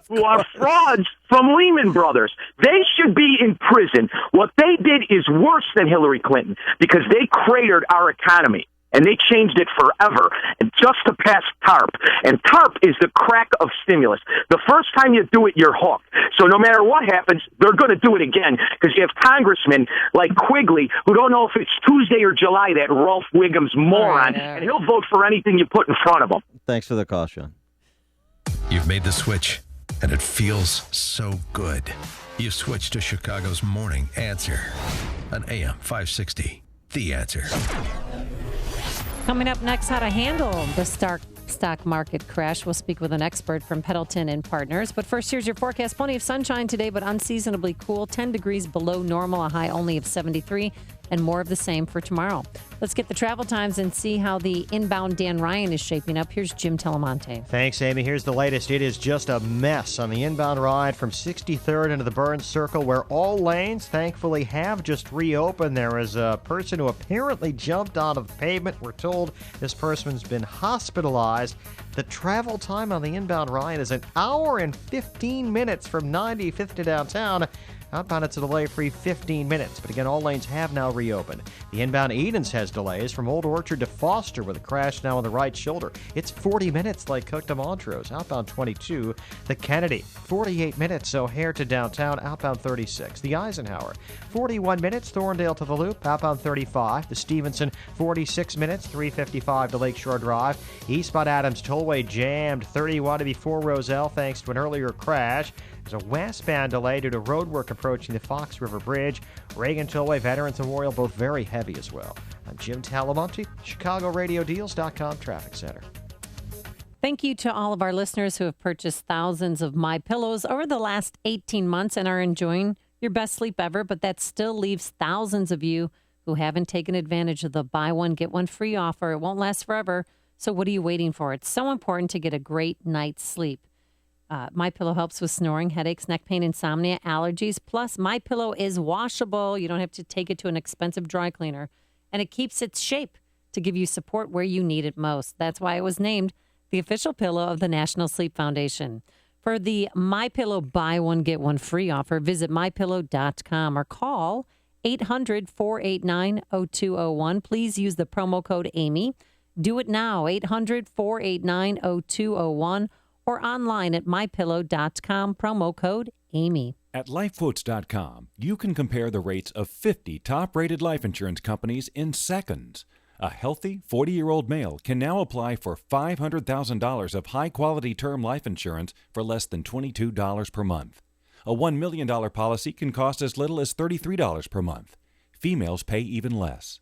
who are frauds from Lehman Brothers. They should be in prison. What they did is worse than Hillary Clinton because they cratered our economy. And they changed it forever, and just to pass TARP. And TARP is the crack of stimulus. The first time you do it, you're hooked. So no matter what happens, they're going to do it again because you have congressmen like Quigley who don't know if it's Tuesday or July, that Ralph Wiggum's moron, and he'll vote for anything you put in front of him. Thanks for the call, Sean. You've made the switch. and it feels so good. You switch to Chicago's Morning Answer on AM 560. The Answer. Coming up next, how to handle the stock market crash. We'll speak with an expert from Pendleton and Partners. But first, here's your forecast. Plenty of sunshine today, but unseasonably cool. 10 degrees below normal, a high only of 73. And more of the same for tomorrow. Let's get the travel times and see how the inbound Dan Ryan is shaping up. Here's Jim Telemonte. Thanks, Amy. Here's the latest. It is just a mess on the inbound ride from 63rd into the Burns Circle, where all lanes, thankfully, have just reopened. There is a person who apparently jumped out of the pavement. We're told this person's been hospitalized. The travel time on the inbound ride is an hour and 15 minutes from 95th to downtown. Outbound, it's a delay-free 15 minutes. But again, all lanes have now reopened. The inbound Edens has delays from Old Orchard to Foster with a crash now on the right shoulder. It's 40 minutes like Cook to Montrose. Outbound 22. The Kennedy, 48 minutes O'Hare to downtown. Outbound 36. The Eisenhower, 41 minutes Thorndale to the Loop. Outbound 35. The Stevenson, 46 minutes 3:55 to Lakeshore Drive. Eastbound Adams Tollway jammed 31 to before Roselle thanks to an earlier crash. There's a westbound delay due to road work approaching the Fox River Bridge. Reagan Tollway, Veterans Memorial, both very heavy as well. I'm Jim Talamonte, ChicagoRadioDeals.com Traffic Center. Thank you to all of our listeners who have purchased thousands of MyPillows over the last 18 months and are enjoying your best sleep ever, but that still leaves thousands of you who haven't taken advantage of the buy one, get one free offer. It won't last forever, so what are you waiting for? It's so important to get a great night's sleep. MyPillow helps with snoring, headaches, neck pain, insomnia, allergies. Plus, MyPillow is washable. You don't have to take it to an expensive dry cleaner. And it keeps its shape to give you support where you need it most. That's why it was named the official pillow of the National Sleep Foundation. For the MyPillow buy one, get one free offer, visit MyPillow.com or call 800-489-0201. Please use the promo code Amy. Do it now, 800-489-0201. or online at MyPillow.com, promo code Amy. At LifeQuotes.com, you can compare the rates of 50 top-rated life insurance companies in seconds. A healthy 40-year-old male can now apply for $500,000 of high-quality term life insurance for less than $22 per month. A $1 million policy can cost as little as $33 per month. Females pay even less.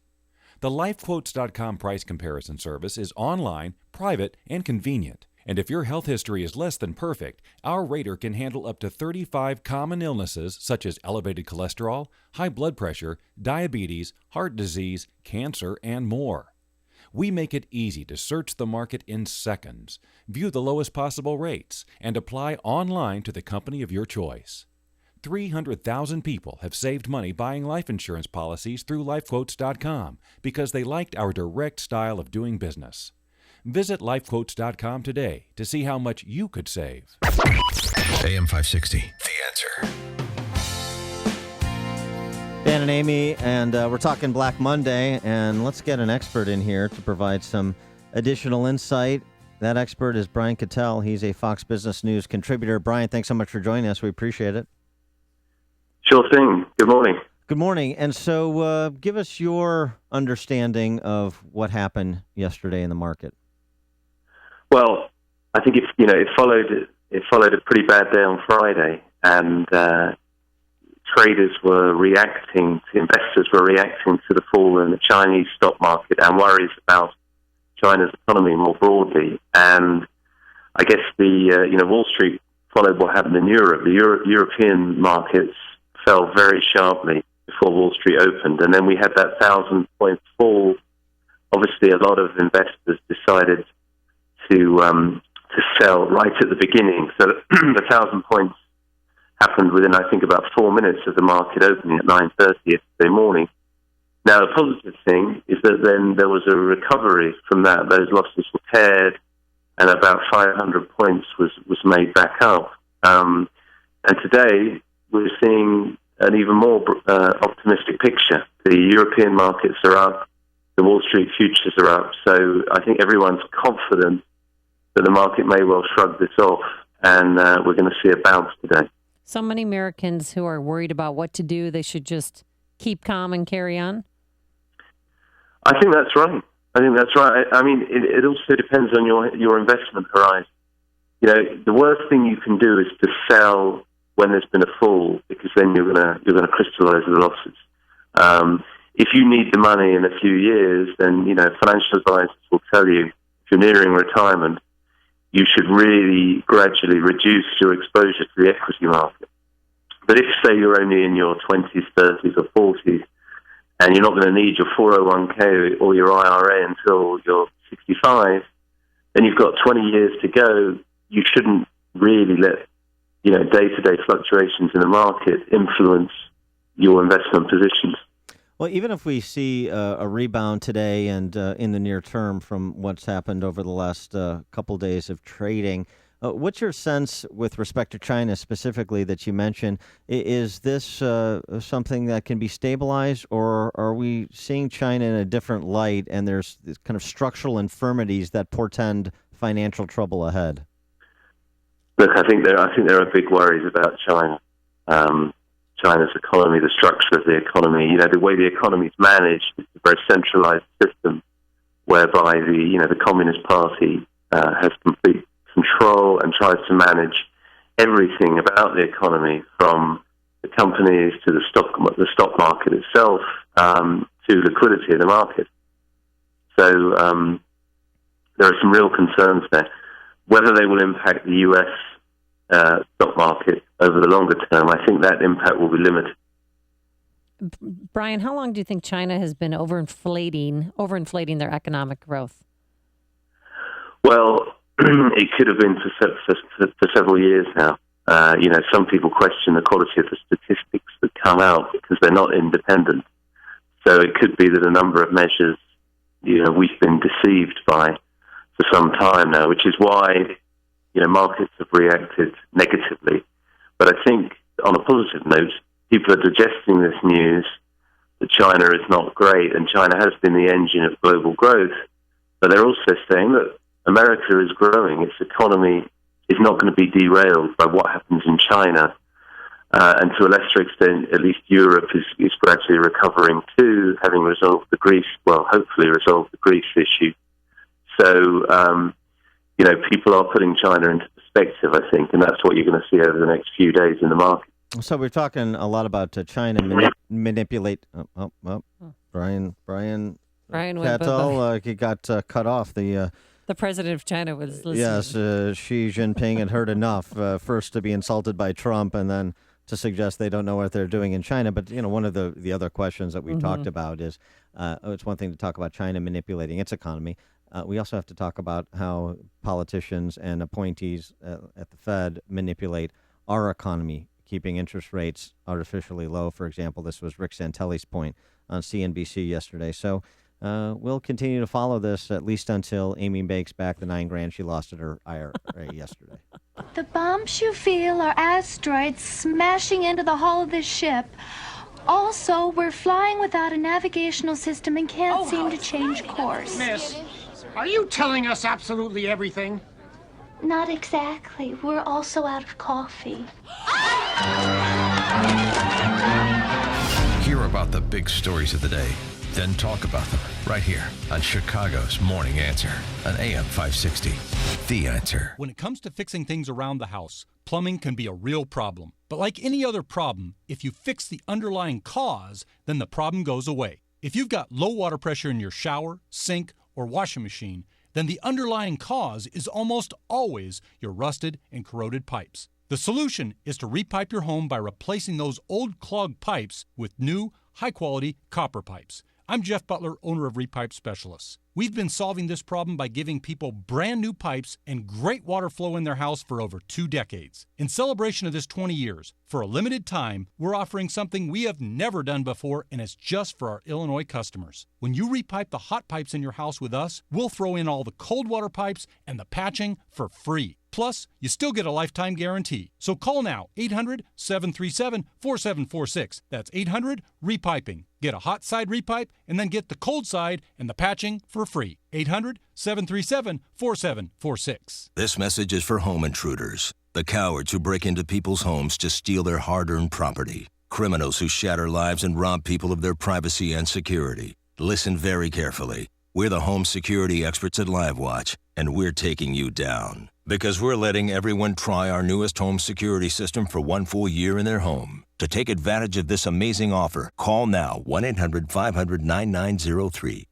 The LifeQuotes.com price comparison service is online, private, and convenient. And if your health history is less than perfect, our rater can handle up to 35 common illnesses such as elevated cholesterol, high blood pressure, diabetes, heart disease, cancer, and more. We make it easy to search the market in seconds, view the lowest possible rates, and apply online to the company of your choice. 300,000 people have saved money buying life insurance policies through LifeQuotes.com because they liked our direct style of doing business. Visit LifeQuotes.com today to see how much you could save. AM 560, The Answer. Dan and Amy, and we're talking Black Monday, and let's get an expert in here to provide some additional insight. That expert is Brian Cattell. He's a Fox Business News contributor. Brian, thanks so much for joining us. We appreciate it. Sure thing. Good morning. Good morning. And so give us your understanding of what happened yesterday in the market. Well, I think it followed a pretty bad day on Friday, and investors were reacting to the fall in the Chinese stock market and worries about China's economy more broadly. And I guess Wall Street followed what happened in Europe. The European markets fell very sharply before Wall Street opened, and then we had that 1,000-point fall. Obviously, a lot of investors decided to sell right at the beginning. So the 1,000 points happened within, I think, about 4 minutes of the market opening at 9:30 yesterday morning. Now, the positive thing is that then there was a recovery from that. Those losses were paired, and about 500 points was made back up. And today, we're seeing an even more optimistic picture. The European markets are up. The Wall Street futures are up. So I think everyone's confident that the market may well shrug this off, and we're going to see a bounce today. So many Americans who are worried about what to do, they should just keep calm and carry on? I think that's right. I mean, it also depends on your investment horizon. the worst thing you can do is to sell when there's been a fall, because then you're gonna crystallize the losses. If you need the money in a few years, then financial advisors will tell you, if you're nearing retirement, you should really gradually reduce your exposure to the equity market. But if, say, you're only in your 20s, 30s, or 40s, and you're not going to need your 401k or your IRA until you're 65, then you've got 20 years to go. You shouldn't really let day-to-day fluctuations in the market influence your investment positions. Well, even if we see a rebound today and in the near term from what's happened over the last couple days of trading, what's your sense with respect to China specifically that you mentioned? Is this something that can be stabilized, or are we seeing China in a different light and there's this kind of structural infirmities that portend financial trouble ahead? Look, I think there are big worries about China. China's economy, the structure of the economy, the way the economy is managed, it's a very centralized system whereby the Communist Party has complete control and tries to manage everything about the economy, from the companies to the stock market itself, to liquidity in the market. So there are some real concerns there. Whether they will impact the U.S. Stock market over the longer term, I think that impact will be limited. Brian, how long do you think China has been overinflating their economic growth? Well, it could have been for several years now. Some people question the quality of the statistics that come out because they're not independent. So it could be that a number of measures, we've been deceived by for some time now, which is why markets have reacted negatively. But I think, on a positive note, people are digesting this news that China is not great, and China has been the engine of global growth. But they're also saying that America is growing. Its economy is not going to be derailed by what happens in China. And to a lesser extent, at least Europe is gradually recovering too, having hopefully resolved the Greece issue. So, people are putting China into perspective, I think, and that's what you're going to see over the next few days in the market. So we're talking a lot about China manipulate. Brian Cattell, he got cut off. The president of China was listening. Yes, Xi Jinping had heard enough, first to be insulted by Trump and then to suggest they don't know what they're doing in China. But, one of the other questions that we've talked about is, it's one thing to talk about China manipulating its economy. We also have to talk about how politicians and appointees at the Fed manipulate our economy, keeping interest rates artificially low. For example, this was Rick Santelli's point on CNBC yesterday. So we'll continue to follow this at least until Amy makes back the $9,000 she lost at her IRA yesterday. The bumps you feel are asteroids smashing into the hull of this ship. Also, we're flying without a navigational system and can't seem to change course. Miss, are you telling us absolutely everything? Not exactly. We're also out of coffee. Hear about the big stories of the day, then talk about them right here on Chicago's Morning Answer on AM 560. The Answer. When it comes to fixing things around the house, plumbing can be a real problem. But like any other problem, if you fix the underlying cause, then the problem goes away. If you've got low water pressure in your shower, sink, or washing machine, then the underlying cause is almost always your rusted and corroded pipes. The solution is to repipe your home by replacing those old clogged pipes with new, high-quality copper pipes. I'm Jeff Butler, owner of Repipe Specialists. We've been solving this problem by giving people brand new pipes and great water flow in their house for over 2 decades. In celebration of this 20 years, for a limited time, we're offering something we have never done before, and it's just for our Illinois customers. When you repipe the hot pipes in your house with us, we'll throw in all the cold water pipes and the patching for free. Plus, you still get a lifetime guarantee. So call now, 800-737-4746. That's 800-REPIPING. Get a hot side repipe and then get the cold side and the patching for free. 800-737-4746. This message is for home intruders, the cowards who break into people's homes to steal their hard-earned property, criminals who shatter lives and rob people of their privacy and security. Listen very carefully. We're the home security experts at LiveWatch, and we're taking you down. Because we're letting everyone try our newest home security system for 1 full year in their home. To take advantage of this amazing offer, call now 1-800-500-9903.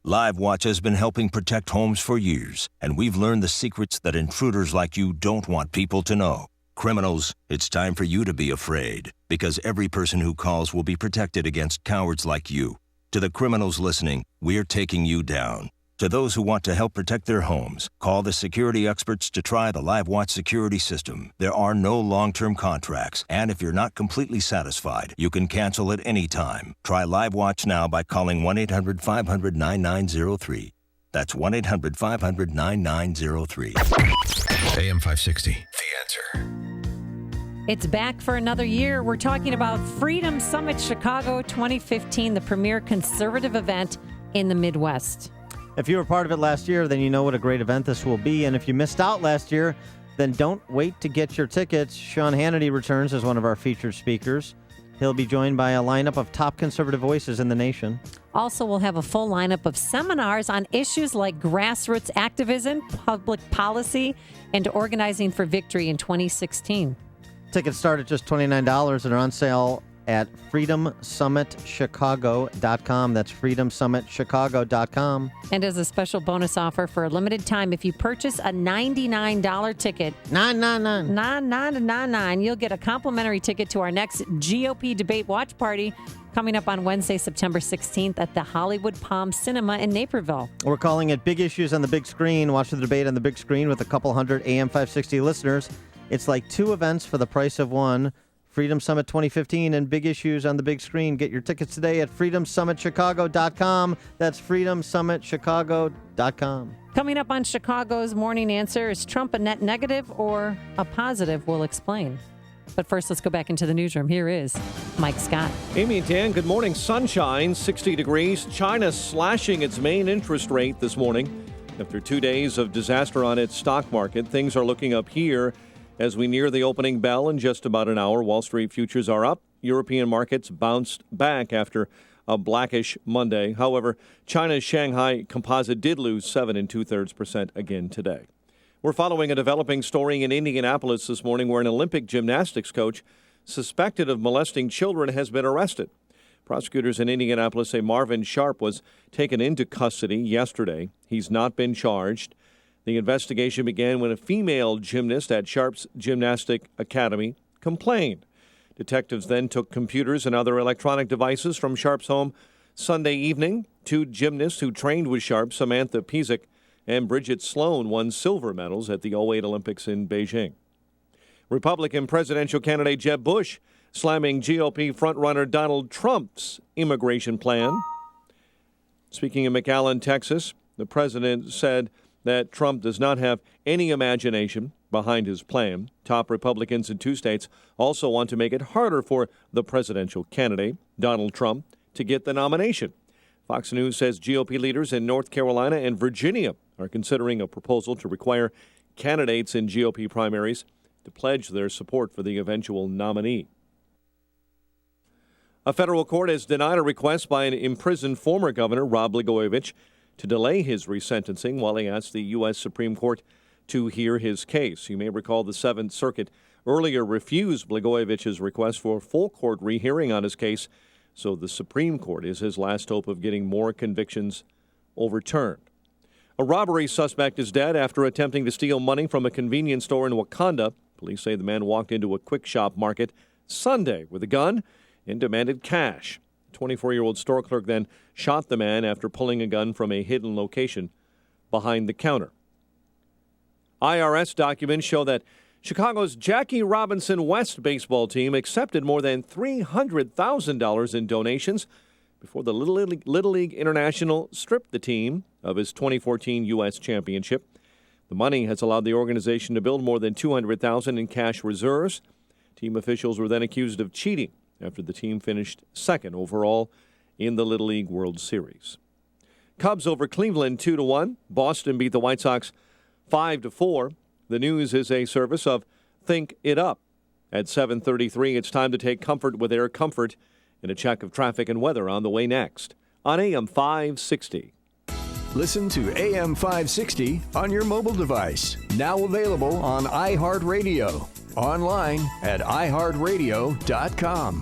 LiveWatch has been helping protect homes for years, and we've learned the secrets that intruders like you don't want people to know. Criminals, it's time for you to be afraid, because every person who calls will be protected against cowards like you. To the criminals listening, we're taking you down. To those who want to help protect their homes, call the security experts to try the LiveWatch security system. There are no long-term contracts, and if you're not completely satisfied, you can cancel at any time. Try LiveWatch now by calling 1-800-500-9903. That's 1-800-500-9903. AM 560, The Answer. It's back for another year. We're talking about Freedom Summit Chicago 2015, the premier conservative event in the Midwest. If you were part of it last year, then you know what a great event this will be. And if you missed out last year, then don't wait to get your tickets. Sean Hannity returns as one of our featured speakers. He'll be joined by a lineup of top conservative voices in the nation. Also, we'll have a full lineup of seminars on issues like grassroots activism, public policy, and organizing for victory in 2016. Tickets start at just $29 and are on sale at freedomsummitchicago.com. That's freedomsummitchicago.com. And as a special bonus offer for a limited time, if you purchase a $99 ticket, $9.99, you'll get a complimentary ticket to our next GOP debate watch party coming up on Wednesday, September 16th at the Hollywood Palm Cinema in Naperville. We're calling it Big Issues on the Big Screen. Watch the debate on the big screen with a couple hundred AM 560 listeners. It's like two events for the price of one. Freedom Summit 2015 and Big Issues on the Big Screen. Get your tickets today at freedomsummitchicago.com. That's freedomsummitchicago.com. Coming up on Chicago's Morning Answer, is Trump a net negative or a positive? We'll explain. But first, let's go back into the newsroom. Here is Mike Scott. Amy and Dan, good morning. Sunshine, 60 degrees. China slashing its main interest rate this morning. After 2 days of disaster on its stock market, things are looking up here. As we near the opening bell in just about an hour, Wall Street futures are up. European markets bounced back after a blackish Monday. However, China's Shanghai Composite did lose 7 2/3% again today. We're following a developing story in Indianapolis this morning where an Olympic gymnastics coach suspected of molesting children has been arrested. Prosecutors in Indianapolis say Marvin Sharp was taken into custody yesterday. He's not been charged. The investigation began when a female gymnast at Sharp's Gymnastic Academy complained. Detectives then took computers and other electronic devices from Sharp's home Sunday evening. 2 gymnasts who trained with Sharp, Samantha Pizik and Bridget Sloan, won silver medals at the 2008 Olympics in Beijing. Republican presidential candidate Jeb Bush slamming GOP frontrunner Donald Trump's immigration plan. Speaking in McAllen, Texas, the president said that Trump does not have any imagination behind his plan. Top Republicans in 2 states also want to make it harder for the presidential candidate, Donald Trump, to get the nomination. Fox News says GOP leaders in North Carolina and Virginia are considering a proposal to require candidates in GOP primaries to pledge their support for the eventual nominee. A federal court has denied a request by an imprisoned former governor, Rod Blagojevich, to delay his resentencing while he asked the U.S. Supreme Court to hear his case. You may recall the 7th Circuit earlier refused Blagojevich's request for a full court rehearing on his case, so the Supreme Court is his last hope of getting more convictions overturned. A robbery suspect is dead after attempting to steal money from a convenience store in Wakanda. Police say the man walked into a quick shop market Sunday with a gun and demanded cash. 24-year-old store clerk then shot the man after pulling a gun from a hidden location behind the counter. IRS documents show that Chicago's Jackie Robinson West baseball team accepted more than $300,000 in donations before the Little League International stripped the team of its 2014 U.S. championship. The money has allowed the organization to build more than $200,000 in cash reserves. Team officials were then accused of cheating after the team finished 2nd overall in the Little League World Series. Cubs over Cleveland 2-1. Boston beat the White Sox 5-4. The news is a service of Think It Up. At 7:33, it's time to take comfort with Air Comfort and a check of traffic and weather on the way next on AM 560. Listen to AM 560 on your mobile device. Now available on iHeartRadio. Online at iHeartRadio.com.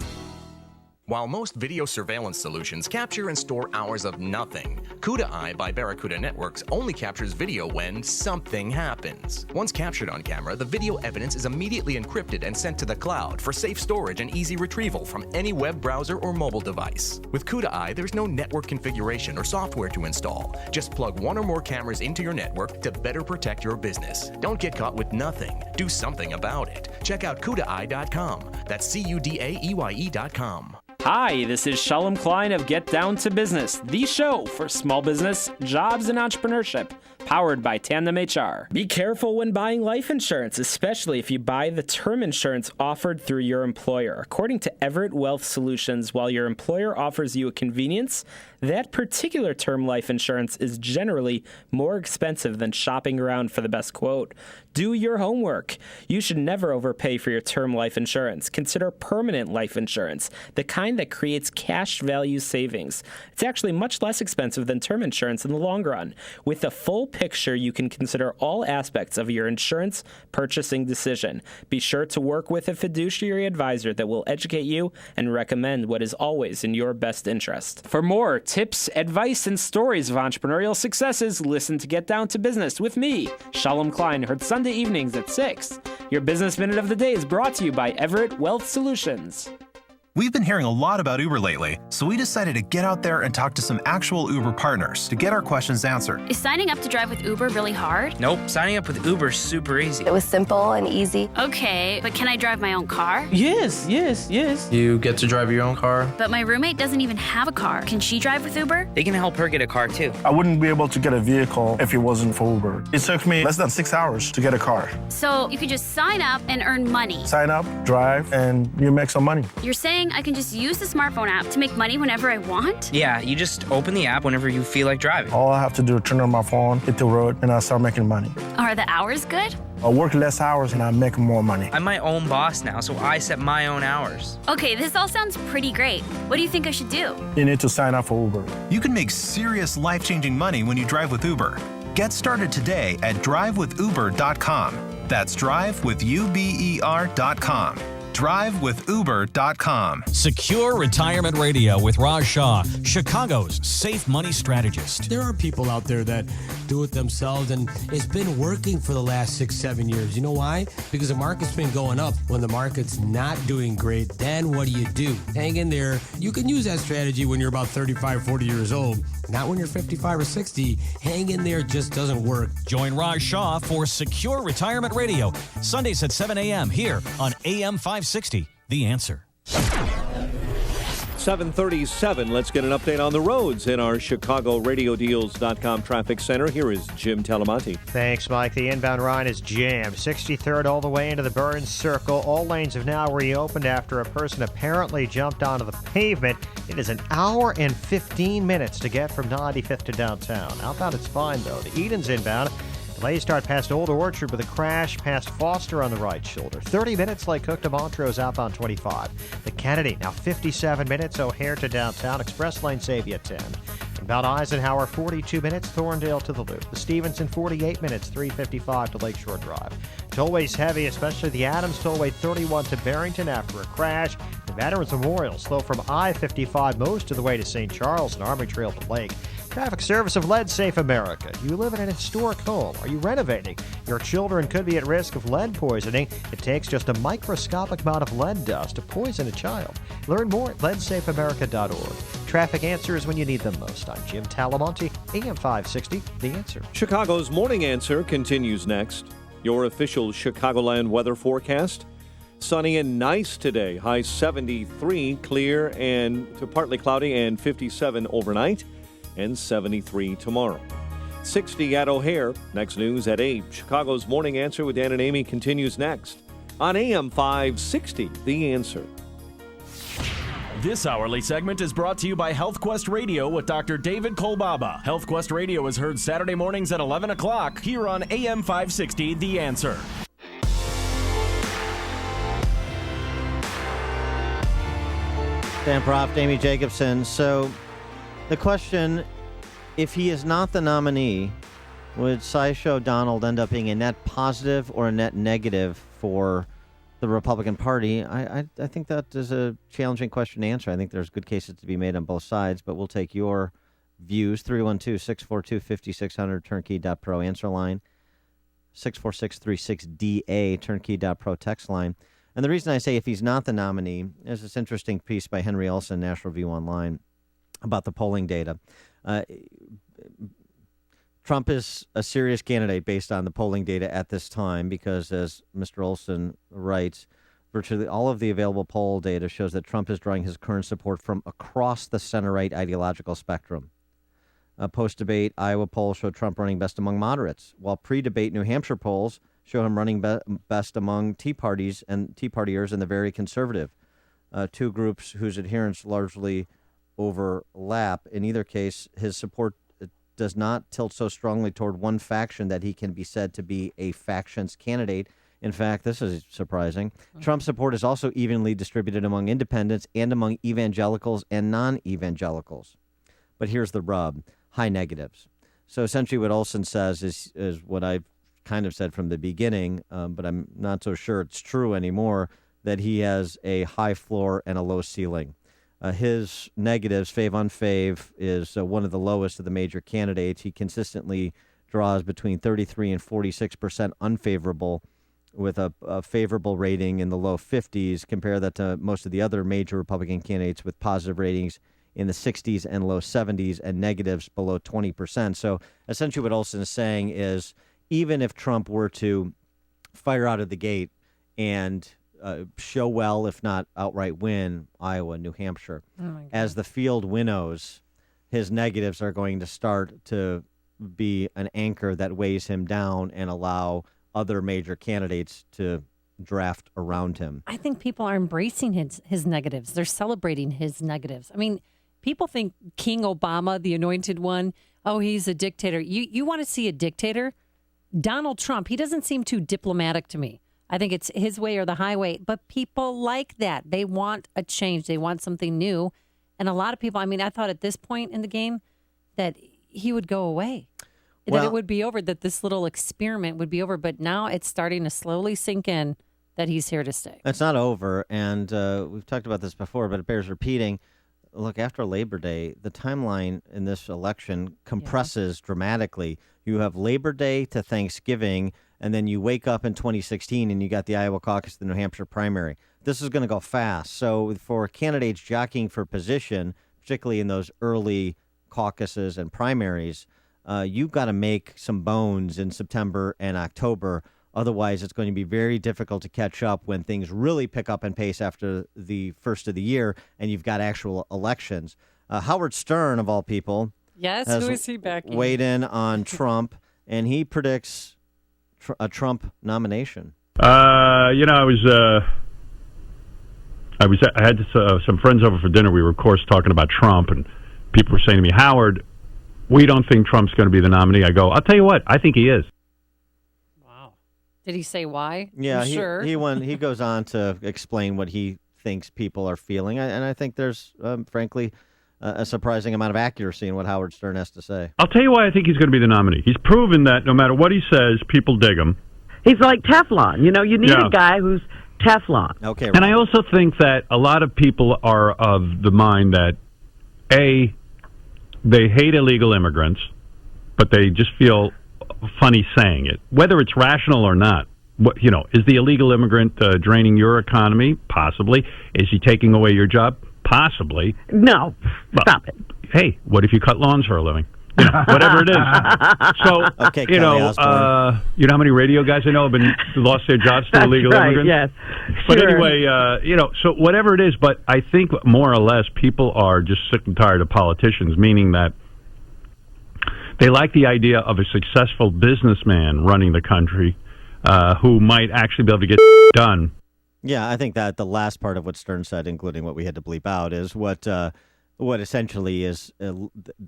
While most video surveillance solutions capture and store hours of nothing, CUDA Eye by Barracuda Networks only captures video when something happens. Once captured on camera, the video evidence is immediately encrypted and sent to the cloud for safe storage and easy retrieval from any web browser or mobile device. With CUDA Eye, there's no network configuration or software to install. Just plug one or more cameras into your network to better protect your business. Don't get caught with nothing. Do something about it. Check out CUDAeye.com. That's CUDAEYE.com. Hi, this is Shalom Klein of Get Down to Business, the show for small business, jobs, and entrepreneurship, powered by Tandem HR. Be careful when buying life insurance, especially if you buy the term insurance offered through your employer. According to Everett Wealth Solutions, while your employer offers you a convenience, that particular term life insurance is generally more expensive than shopping around for the best quote. Do your homework. You should never overpay for your term life insurance. Consider permanent life insurance, the kind that creates cash value savings. It's actually much less expensive than term insurance in the long run. With a full picture, you can consider all aspects of your insurance purchasing decision. Be sure to work with a fiduciary advisor that will educate you and recommend what is always in your best interest. For more tips, advice, and stories of entrepreneurial successes, listen to Get Down to Business with me, Shalom Klein, heard Sunday evenings at 6. Your Business Minute of the Day is brought to you by Everett Wealth Solutions. We've been hearing a lot about Uber lately, so we decided to get out there and talk to some actual Uber partners to get our questions answered. Is signing up to drive with Uber really hard? Nope, signing up with Uber is super easy. It was simple and easy. Okay, but can I drive my own car? Yes. You get to drive your own car. But my roommate doesn't even have a car. Can she drive with Uber? They can help her get a car too. I wouldn't be able to get a vehicle if it wasn't for Uber. It took me less than 6 hours to get a car. So you could just sign up and earn money. Sign up, drive, and you make some money. You're saying I can just use the smartphone app to make money whenever I want? Yeah, you just open the app whenever you feel like driving. All I have to do is turn on my phone, hit the road, and I start making money. Are the hours good? I work less hours and I make more money. I'm my own boss now, so I set my own hours. Okay, this all sounds pretty great. What do you think I should do? You need to sign up for Uber. You can make serious life-changing money when you drive with Uber. Get started today at drivewithuber.com. That's drivewithuber.com. drivewithuber.com. Secure Retirement Radio with Raj Shah, Chicago's safe money strategist. There are people out there that do it themselves, and it's been working for the last 6-7 years. You know why? Because the market's been going up. When the market's not doing great, then what do? Hang in there. You can use that strategy when you're about 35, 40 years old. Not when you're 55 or 60. Hang in there, just doesn't work. Join Raj Shah for Secure Retirement Radio, Sundays at 7 a.m. here on AM 560, The Answer. 7:37. Let's get an update on the roads in our ChicagoRadioDeals.com traffic center. Here is Jim Talamonte. Thanks, Mike. The inbound Rhine is jammed. 63rd all the way into the Burns Circle. All lanes have now reopened after a person apparently jumped onto the pavement. It is an hour and 15 minutes to get from 95th to downtown. Outbound, it's fine, though. The Eden's inbound. Delays start past Old Orchard with a crash past Foster on the right shoulder. 30 minutes Lake Cook to Montrose outbound 25. The Kennedy now 57 minutes O'Hare to downtown. Express lane save you 10. Inbound Eisenhower 42 minutes Thorndale to the Loop. The Stevenson 48 minutes 3:55 to Lakeshore Drive. Tollways heavy, especially the Adams Tollway 31 to Barrington after a crash. The Veterans Memorial slow from I-55 most of the way to St. Charles and Army Trail to Lake. Traffic service of Lead Safe America. You live in an historic home. Are you renovating? Your children could be at risk of lead poisoning. It takes just a microscopic amount of lead dust to poison a child. Learn more at leadsafeamerica.org. Traffic answers when you need them most. I'm Jim Talamonte, AM 560, The Answer. Chicago's Morning Answer continues next. Your official Chicagoland weather forecast. Sunny and nice today. High 73, clear and to partly cloudy, and 57 overnight. And 73 tomorrow. 60 at O'Hare. Next news at 8. Chicago's Morning Answer with Dan and Amy continues next on AM 560, The Answer. This hourly segment is brought to you by HealthQuest Radio with Dr. David Kolbaba. HealthQuest Radio is heard Saturday mornings at 11 o'clock here on AM 560, The Answer. Dan Proft, Amy Jacobson. So the question if he is not the nominee, would SciShow Donald end up being a net positive or a net negative for the Republican Party? I think that is a challenging question to answer. I think there's good cases to be made on both sides, but we'll take your views. 312-642-5600, turnkey.pro answer line. 64636DA, turnkey.pro text line. And the reason I say if he's not the nominee is this interesting piece by Henry Olson, National Review Online, about the polling data. Trump is a serious candidate based on the polling data at this time because, as Mr. Olson writes, virtually all of the available poll data shows that Trump is drawing his current support from across the center-right ideological spectrum. Post-debate Iowa polls show Trump running best among moderates, while pre-debate New Hampshire polls show him running best among Tea Partiers and the very conservative, two groups whose adherents largely overlap. In either case, his support does not tilt so strongly toward one faction that he can be said to be a faction's candidate. In fact, this is surprising. Trump's support is also evenly distributed among independents and among evangelicals and non-evangelicals. But here's the rub, high negatives. So essentially what Olson says is what I've kind of said from the beginning, but I'm not so sure it's true anymore, that he has a high floor and a low ceiling. His negatives, fave-unfave, is one of the lowest of the major candidates. He consistently draws between 33 and 46% unfavorable, with a favorable rating in the low 50s. Compare that to most of the other major Republican candidates with positive ratings in the 60s and low 70s and negatives below 20%. So essentially what Olson is saying is even if Trump were to fire out of the gate and show well, if not outright win, Iowa, New Hampshire, as the field winnows, his negatives are going to start to be an anchor that weighs him down and allow other major candidates to draft around him. I think people are embracing his negatives. They're celebrating his negatives. I mean, people think King Obama, the anointed one, oh, he's a dictator. You want to see a dictator? Donald Trump, he doesn't seem too diplomatic to me. I think it's his way or the highway, but people like that. They want a change. They want something new. And a lot of people, I mean, I thought at this point in the game that he would go away, that it would be over, that this little experiment would be over. But now it's starting to slowly sink in that he's here to stay. It's not over. And we've talked about this before, but it bears repeating. Look, after Labor Day, the timeline in this election compresses dramatically. You have Labor Day to Thanksgiving, and then you wake up in 2016 and you got the Iowa caucus, the New Hampshire primary. This is going to go fast. So for candidates jockeying for position, particularly in those early caucuses and primaries, you've got to make some bones in September and October. Otherwise, it's going to be very difficult to catch up when things really pick up in pace after the first of the year and you've got actual elections. Howard Stern, of all people, yes, who is he backing? Weighed in on Trump, and he predicts a Trump nomination. I had some friends over for dinner. We were, of course, talking about Trump, and people were saying to me, Howard, we don't think Trump's going to be the nominee. I go, I'll tell you what, I think he is. Did he say why? Yeah, sure. He goes on to explain what he thinks people are feeling, and I think there's, frankly, a surprising amount of accuracy in what Howard Stern has to say. I'll tell you why I think he's going to be the nominee. He's proven that no matter what he says, people dig him. He's like Teflon. You know, you need a guy who's Teflon. Okay. And I also think that a lot of people are of the mind that, A, they hate illegal immigrants, but they just feel funny saying it, whether it's rational or not. What, is the illegal immigrant draining your economy? Possibly. Is he taking away your job? Possibly. No. Stop it. Hey, what if you cut lawns for a living? Whatever it is. So, okay, you know how many radio guys I know have lost their jobs to illegal immigrants? Yes. But Sure. anyway, so whatever it is, but I think more or less people are just sick and tired of politicians, meaning that they like the idea of a successful businessman running the country who might actually be able to get done. Yeah, I think that the last part of what Stern said, including what we had to bleep out, is what essentially is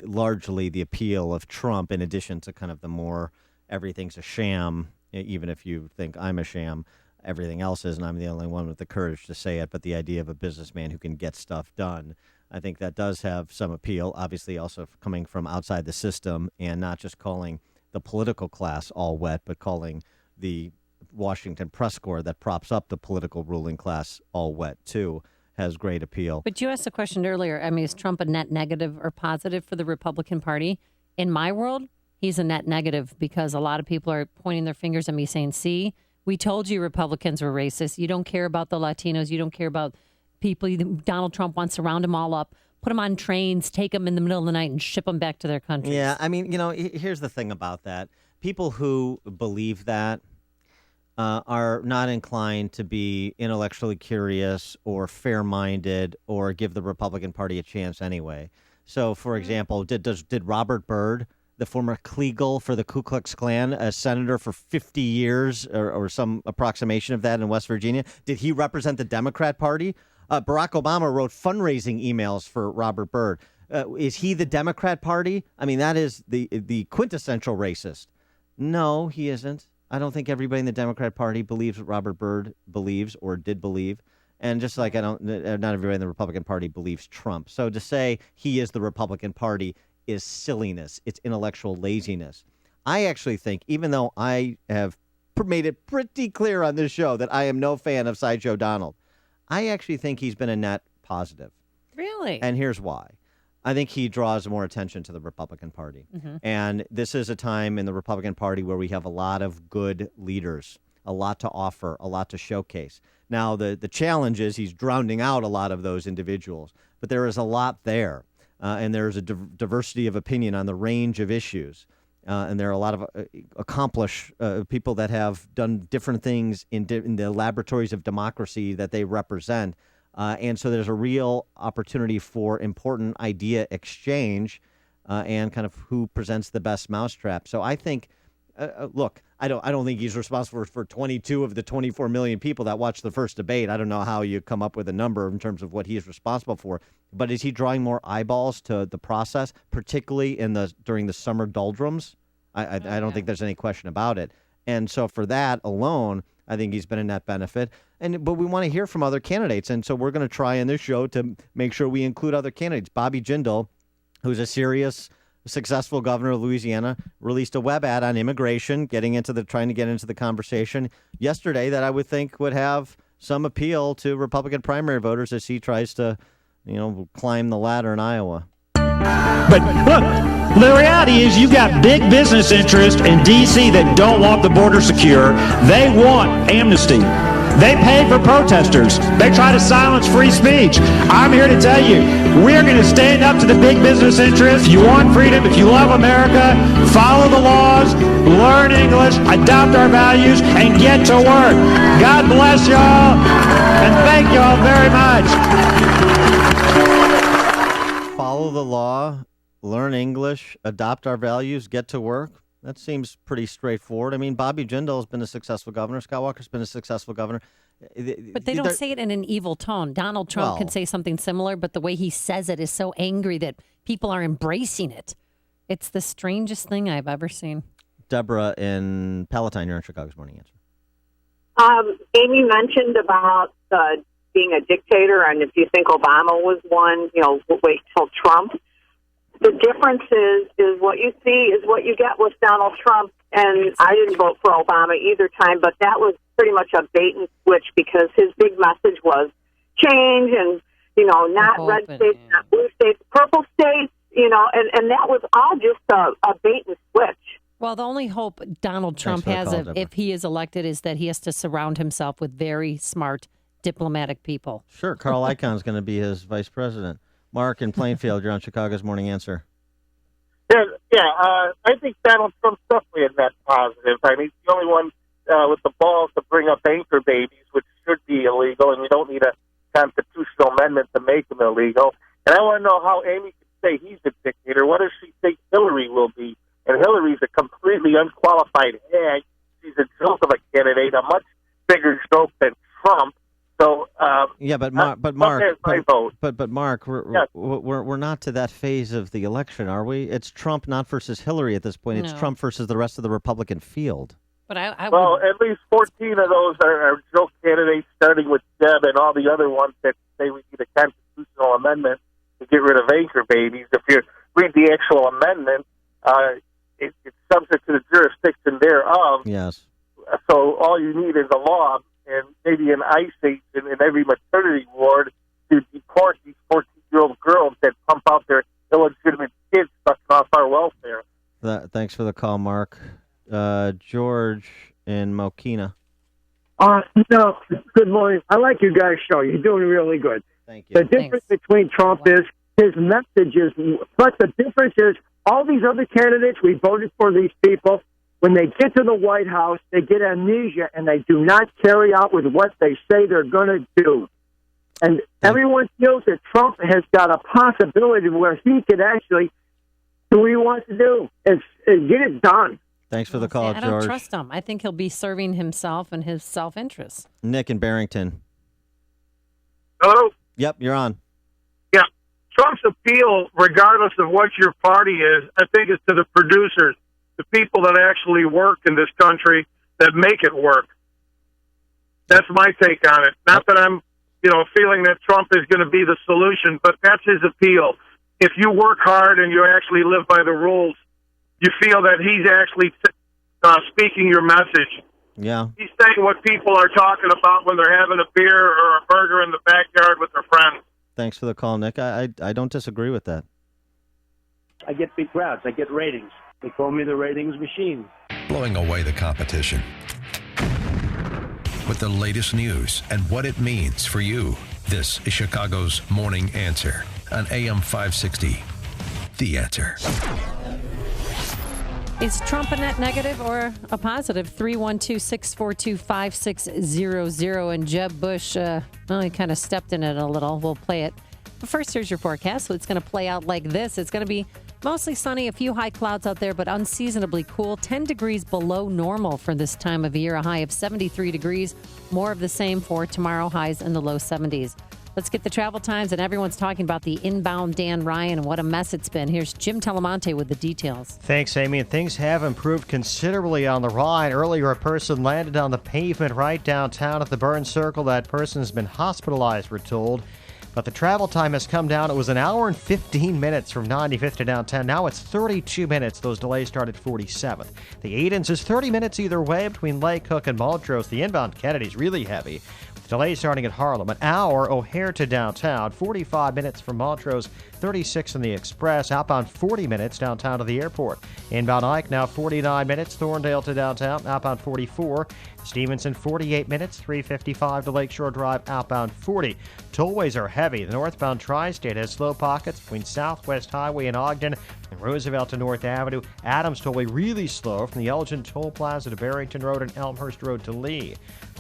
largely the appeal of Trump, in addition to kind of the more everything's a sham, even if you think I'm a sham, everything else is, and I'm the only one with the courage to say it, but the idea of a businessman who can get stuff done. I think that does have some appeal, obviously also coming from outside the system and not just calling the political class all wet, but calling the Washington press corps that props up the political ruling class all wet, too, has great appeal. But you asked the question earlier, I mean, is Trump a net negative or positive for the Republican Party? In my world, he's a net negative because a lot of people are pointing their fingers at me saying, see, we told you Republicans were racist. You don't care about the Latinos. You don't care about people. Donald Trump wants to round them all up, put them on trains, take them in the middle of the night and ship them back to their countries. Yeah, I mean, here's the thing about that. People who believe that are not inclined to be intellectually curious or fair-minded or give the Republican Party a chance anyway. So, for example, did Robert Byrd, the former Kleagle for the Ku Klux Klan, a senator for 50 years or some approximation of that in West Virginia, did he represent the Democrat Party? Barack Obama wrote fundraising emails for Robert Byrd. Is he the Democrat Party? I mean, that is the quintessential racist. No, he isn't. I don't think everybody in the Democrat Party believes what Robert Byrd believes or did believe. And just like not everybody in the Republican Party believes Trump. So to say he is the Republican Party is silliness. It's intellectual laziness. I actually think, even though I have made it pretty clear on this show that I am no fan of Sideshow Donald, I actually think he's been a net positive. Really? And here's why. I think he draws more attention to the Republican Party. Mm-hmm. And this is a time in the Republican Party where we have a lot of good leaders, a lot to offer, a lot to showcase. Now, the challenge is he's drowning out a lot of those individuals, but there is a lot there. And there's a diversity of opinion on the range of issues. And there are a lot of accomplished people that have done different things in the laboratories of democracy that they represent. And so there's a real opportunity for important idea exchange and kind of who presents the best mousetrap. So I think, look, I don't think he's responsible for 22 of the 24 million people that watched the first debate. I don't know how you come up with a number in terms of what he is responsible for. But is he drawing more eyeballs to the process, particularly during the summer doldrums? I don't think there's any question about it. And so for that alone, I think he's been a net benefit. But we want to hear from other candidates. And so we're going to try in this show to make sure we include other candidates. Bobby Jindal, who's a serious, successful governor of Louisiana, released a web ad on immigration, trying to get into the conversation yesterday that I would think would have some appeal to Republican primary voters as he tries to, climb the ladder in Iowa. But look, the reality is you've got big business interests in D.C. that don't want the border secure. They want amnesty. They pay for protesters. They try to silence free speech. I'm here to tell you, we're going to stand up to the big business interests. If you want freedom, if you love America, follow the laws, learn English, adopt our values, and get to work. God bless y'all, and thank y'all very much. Follow the law, learn English, adopt our values, get to work. That seems pretty straightforward. I mean, Bobby Jindal has been a successful governor. Scott Walker's been a successful governor. But they don't say it in an evil tone. Donald Trump can say something similar, but the way he says it is so angry that people are embracing it. It's the strangest thing I've ever seen. Deborah in Palatine, you're on Chicago's Morning Answer. Amy mentioned about being a dictator, and if you think Obama was one, wait till Trump. The difference is what you see is what you get with Donald Trump, and I didn't vote for Obama either time, but that was pretty much a bait and switch because his big message was change and, not red states, not blue states, purple states, and that was all just a bait and switch. Well, the only hope Donald Trump has if he is elected is that he has to surround himself with very smart diplomatic people. Sure, Carl Icahn's going to be his vice president. Mark in Plainfield, you're on Chicago's Morning Answer. I think Donald Trump's definitely a net positive. I mean, he's the only one with the balls to bring up anchor babies, which should be illegal, and you don't need a constitutional amendment to make them illegal. And I want to know how Amy can say he's a dictator. What does she think Hillary will be? And Hillary's a completely unqualified hag. She's a joke of a candidate, a much bigger joke than Trump. So but Mark, we're not to that phase of the election, are we? It's Trump not versus Hillary at this point. It's Trump versus the rest of the Republican field. But well, at least 14 of those are joke candidates, starting with Deb and all the other ones that say we need a constitutional amendment. to get rid of anchor babies. If you read the actual amendment, it's subject to the jurisdiction thereof. Yes. So all you need is a law and maybe an ICE agent in every maternity ward to deport these 14-year-old girls that pump out their illegitimate kids sucking off our welfare. Thanks for the call, Mark. George in Mokina. No, good morning. I like you guys' show. You're doing really good. Thank you. The difference between Trump is his messages, but the difference is all these other candidates, we voted for these people. When they get to the White House, they get amnesia, and they do not carry out with what they say they're going to do. And everyone feels that Trump has got a possibility where he could actually do what he wants to do. It's get it done. Thanks for the call, I George. don't trust him. I think he'll be serving himself and his self-interest. Nick in Barrington. Hello? Yep, you're on. Yeah. Trump's appeal, regardless of what your party is, I think is to the producers, the people that actually work in this country that make it work. That's my take on it. Not that I'm, feeling that Trump is going to be the solution, but that's his appeal. If you work hard and you actually live by the rules, you feel that he's actually speaking your message. Yeah. He's saying what people are talking about when they're having a beer or a burger in the backyard with their friends. Thanks for the call, Nick. I don't disagree with that. I get big crowds. I get ratings. They call me the ratings machine. Blowing away the competition with the latest news and what it means for you. This is Chicago's Morning Answer on AM 560. The Answer. Is Trump a net negative or a positive? 312-642-5600. And Jeb Bush, he kind of stepped in it a little. We'll play it. But first, here's your forecast. So it's going to play out like this. It's going to be mostly sunny, a few high clouds out there, but unseasonably cool. 10 degrees below normal for this time of year. A high of 73 degrees. More of the same for tomorrow. Highs in the low 70s. Let's get the travel times, and everyone's talking about the inbound Dan Ryan and what a mess it's been. Here's Jim Telemonte with the details. Thanks, Amy. And things have improved considerably on the Rhine. Earlier, a person landed on the pavement right downtown at the Burn Circle. That person has been hospitalized, we're told. But the travel time has come down. It was an hour and 15 minutes from 95th to downtown. Now it's 32 minutes. Those delays start at 47th. The Edens is 30 minutes either way between Lake Hook and Montrose. The inbound Kennedy's really heavy. Delays starting at Harlem. An hour O'Hare to downtown, 45 minutes from Montrose, 36 in the Express. Outbound 40 minutes downtown to the airport. Inbound Ike now 49 minutes, Thorndale to downtown, outbound 44. Stevenson 48 minutes, 3:55 to Lakeshore Drive, outbound 40. Tollways are heavy. The northbound Tri-State has slow pockets between Southwest Highway and Ogden and Roosevelt to North Avenue. Adams Tollway really slow from the Elgin Toll Plaza to Barrington Road and Elmhurst Road to Lee.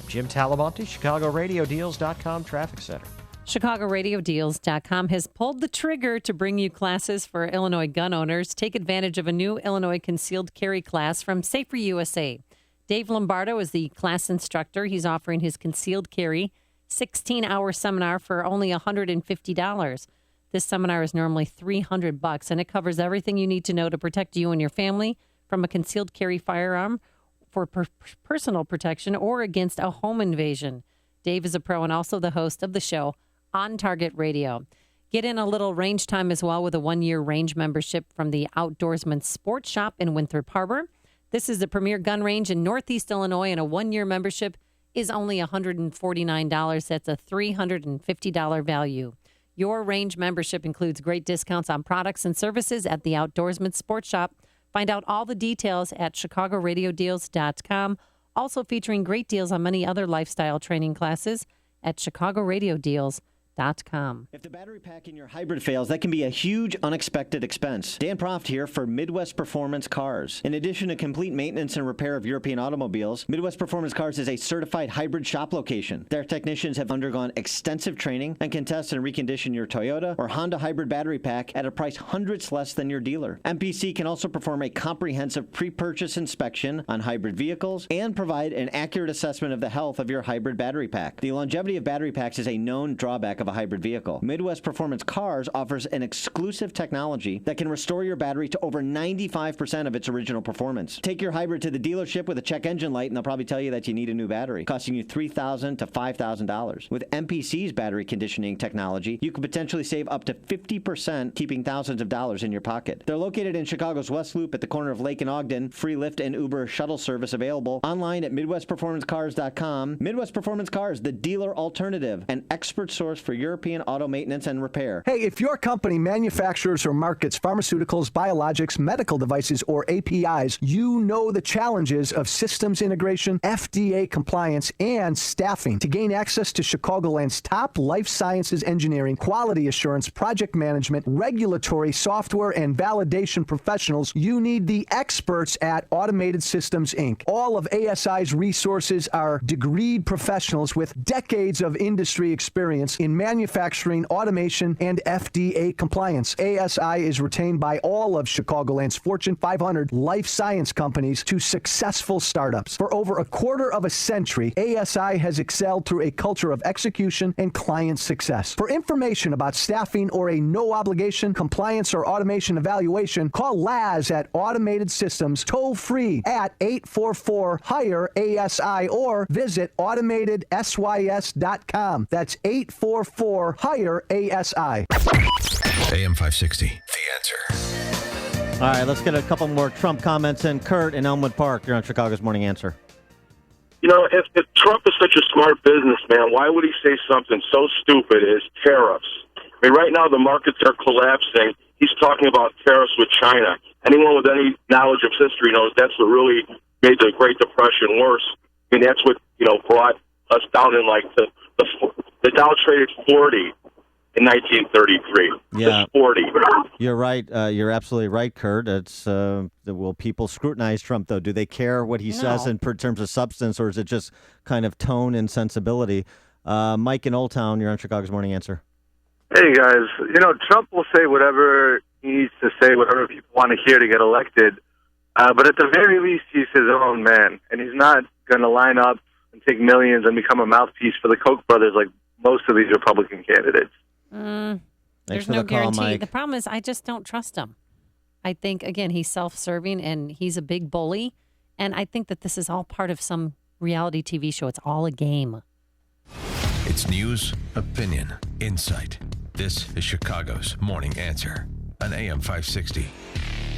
Jim Talamonte, ChicagoRadioDeals.com Traffic Center. ChicagoRadioDeals.com has pulled the trigger to bring you classes for Illinois gun owners. Take advantage of a new Illinois concealed carry class from Safer USA. Dave Lombardo is the class instructor. He's offering his concealed carry 16-hour seminar for only $150. This seminar is normally $300, and it covers everything you need to know to protect you and your family from a concealed carry firearm for personal protection or against a home invasion. Dave is a pro and also the host of the show On Target Radio. Get in a little range time as well with a 1-year range membership from the Outdoorsman Sports Shop in Winthrop Harbor. This is the premier gun range in Northeast Illinois, and a 1-year membership is only $149. That's a $350 value. Your range membership includes great discounts on products and services at the Outdoorsman Sports Shop. Find out all the details at ChicagoRadioDeals.com. Also featuring great deals on many other lifestyle training classes at ChicagoRadioDeals.com. If the battery pack in your hybrid fails, that can be a huge unexpected expense. Dan Proft here for Midwest Performance Cars. In addition to complete maintenance and repair of European automobiles, Midwest Performance Cars is a certified hybrid shop location. Their technicians have undergone extensive training and can test and recondition your Toyota or Honda hybrid battery pack at a price hundreds less than your dealer. MPC can also perform a comprehensive pre-purchase inspection on hybrid vehicles and provide an accurate assessment of the health of your hybrid battery pack. The longevity of battery packs is a known drawback of of a hybrid vehicle. Midwest Performance Cars offers an exclusive technology that can restore your battery to over 95% of its original performance. Take your hybrid to the dealership with a check engine light, and they'll probably tell you that you need a new battery, costing you $3,000 to $5,000. With MPC's battery conditioning technology, you could potentially save up to 50%, keeping thousands of dollars in your pocket. They're located in Chicago's West Loop at the corner of Lake and Ogden. Free Lyft and Uber shuttle service available. Online at MidwestPerformanceCars.com. Midwest Performance Cars, the dealer alternative, an expert source for European auto maintenance and repair. Hey, if your company manufactures or markets pharmaceuticals, biologics, medical devices, or APIs, you know the challenges of systems integration, FDA compliance, and staffing. To gain access to Chicagoland's top life sciences engineering, quality assurance, project management, regulatory, software, and validation professionals, you need the experts at Automated Systems, Inc. All of ASI's resources are degreed professionals with decades of industry experience in manufacturing, automation, and FDA compliance. ASI is retained by all of Chicagoland's Fortune 500 life science companies to successful startups. For over a quarter of a century, ASI has excelled through a culture of execution and client success. For information about staffing or a no-obligation compliance or automation evaluation, call Laz at Automated Systems toll-free at 844-HIRE-ASI or visit AutomatedSYS.com. That's 844-HIRE-ASI. AM 560, The Answer. All right, let's get a couple more Trump comments. And Kurt in Elmwood Park, you're on Chicago's Morning Answer. You know, if Trump is such a smart businessman, why would he say something so stupid as tariffs? I mean, right now the markets are collapsing. He's talking about tariffs with China. Anyone with any knowledge of history knows that's what really made the Great Depression worse. I mean, that's what, brought us down in the Dow traded 40 in 1933. Yeah, 40. You're right. You're absolutely right, Kurt. It's will people scrutinize Trump though? Do they care what he says in terms of substance, or is it just kind of tone and sensibility? Mike in Old Town, you're on Chicago's Morning Answer. Hey guys, Trump will say whatever he needs to say, whatever people want to hear to get elected. But at the very least, he's his own man, and he's not going to line up and take millions and become a mouthpiece for the Koch brothers like most of these Republican candidates. There's no guarantee. The problem is I just don't trust him. I think, again, he's self-serving and he's a big bully. And I think that this is all part of some reality TV show. It's all a game. It's news, opinion, insight. This is Chicago's Morning Answer on AM 560.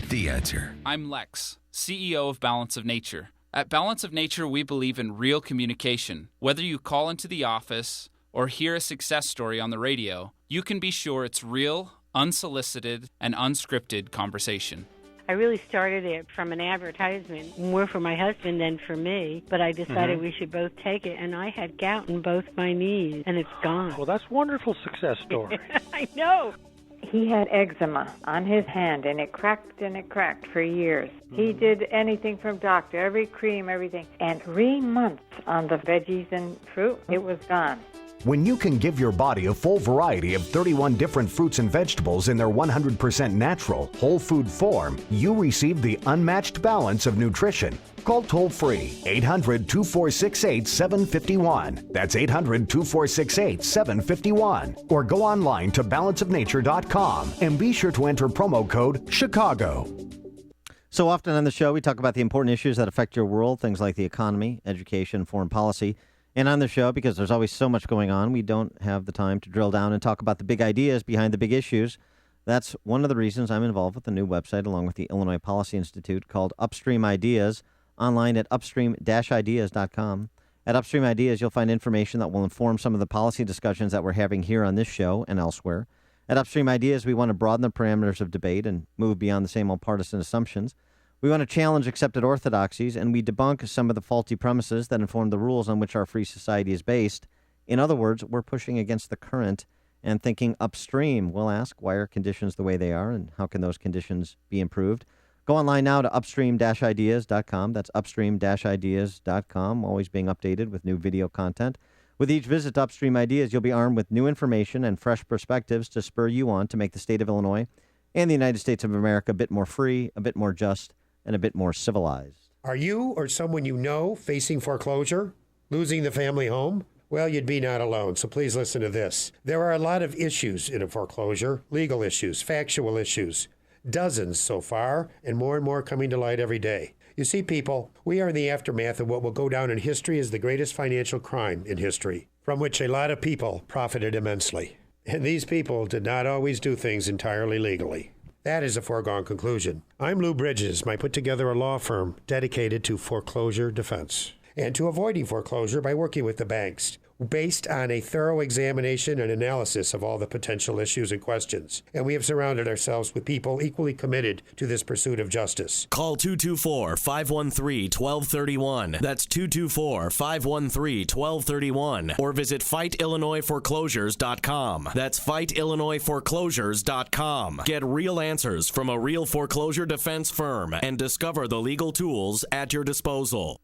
The Answer. I'm Lex, CEO of Balance of Nature. At Balance of Nature, we believe in real communication. Whether you call into the office or hear a success story on the radio, you can be sure it's real, unsolicited, and unscripted conversation. I really started it from an advertisement, more for my husband than for me, but I decided we should both take it, and I had gout in both my knees, and it's gone. Well, that's a wonderful success story. I know. He had eczema on his hand, and it cracked for years. He did anything from doctor, every cream, everything. And 3 months on the veggies and fruit, it was gone. When you can give your body a full variety of 31 different fruits and vegetables in their 100% natural, whole food form, you receive the unmatched balance of nutrition. Call toll-free 800-2468-751. That's 800-2468-751. Or go online to balanceofnature.com and be sure to enter promo code CHICAGO. So often on the show, we talk about the important issues that affect your world, things like the economy, education, foreign policy. And on the show, because there's always so much going on, we don't have the time to drill down and talk about the big ideas behind the big issues. That's one of the reasons I'm involved with a new website along with the Illinois Policy Institute called Upstream Ideas, online at upstream-ideas.com. At Upstream Ideas, you'll find information that will inform some of the policy discussions that we're having here on this show and elsewhere. At Upstream Ideas, we want to broaden the parameters of debate and move beyond the same old partisan assumptions. We want to challenge accepted orthodoxies, and we debunk some of the faulty premises that inform the rules on which our free society is based. In other words, we're pushing against the current and thinking upstream. We'll ask, why are conditions the way they are, and how can those conditions be improved? Go online now to upstream-ideas.com. That's upstream-ideas.com, always being updated with new video content. With each visit to Upstream Ideas, you'll be armed with new information and fresh perspectives to spur you on to make the state of Illinois and the United States of America a bit more free, a bit more just, and a bit more civilized. Are you or someone you know facing foreclosure, losing the family home? Well, you'd be not alone, so please listen to this. There are a lot of issues in a foreclosure, legal issues, factual issues. Dozens so far, and more coming to light every day. You see, people, we are in the aftermath of what will go down in history as the greatest financial crime in history, from which a lot of people profited immensely. And these people did not always do things entirely legally. That is a foregone conclusion. I'm Lou Bridges. I put together a law firm dedicated to foreclosure defense and to avoiding foreclosure by working with the banks, based on a thorough examination and analysis of all the potential issues and questions. And we have surrounded ourselves with people equally committed to this pursuit of justice. Call 224-513-1231. That's 224-513-1231. Or visit FightIllinoisForeclosures.com. That's FightIllinoisForeclosures.com. Get real answers from a real foreclosure defense firm and discover the legal tools at your disposal.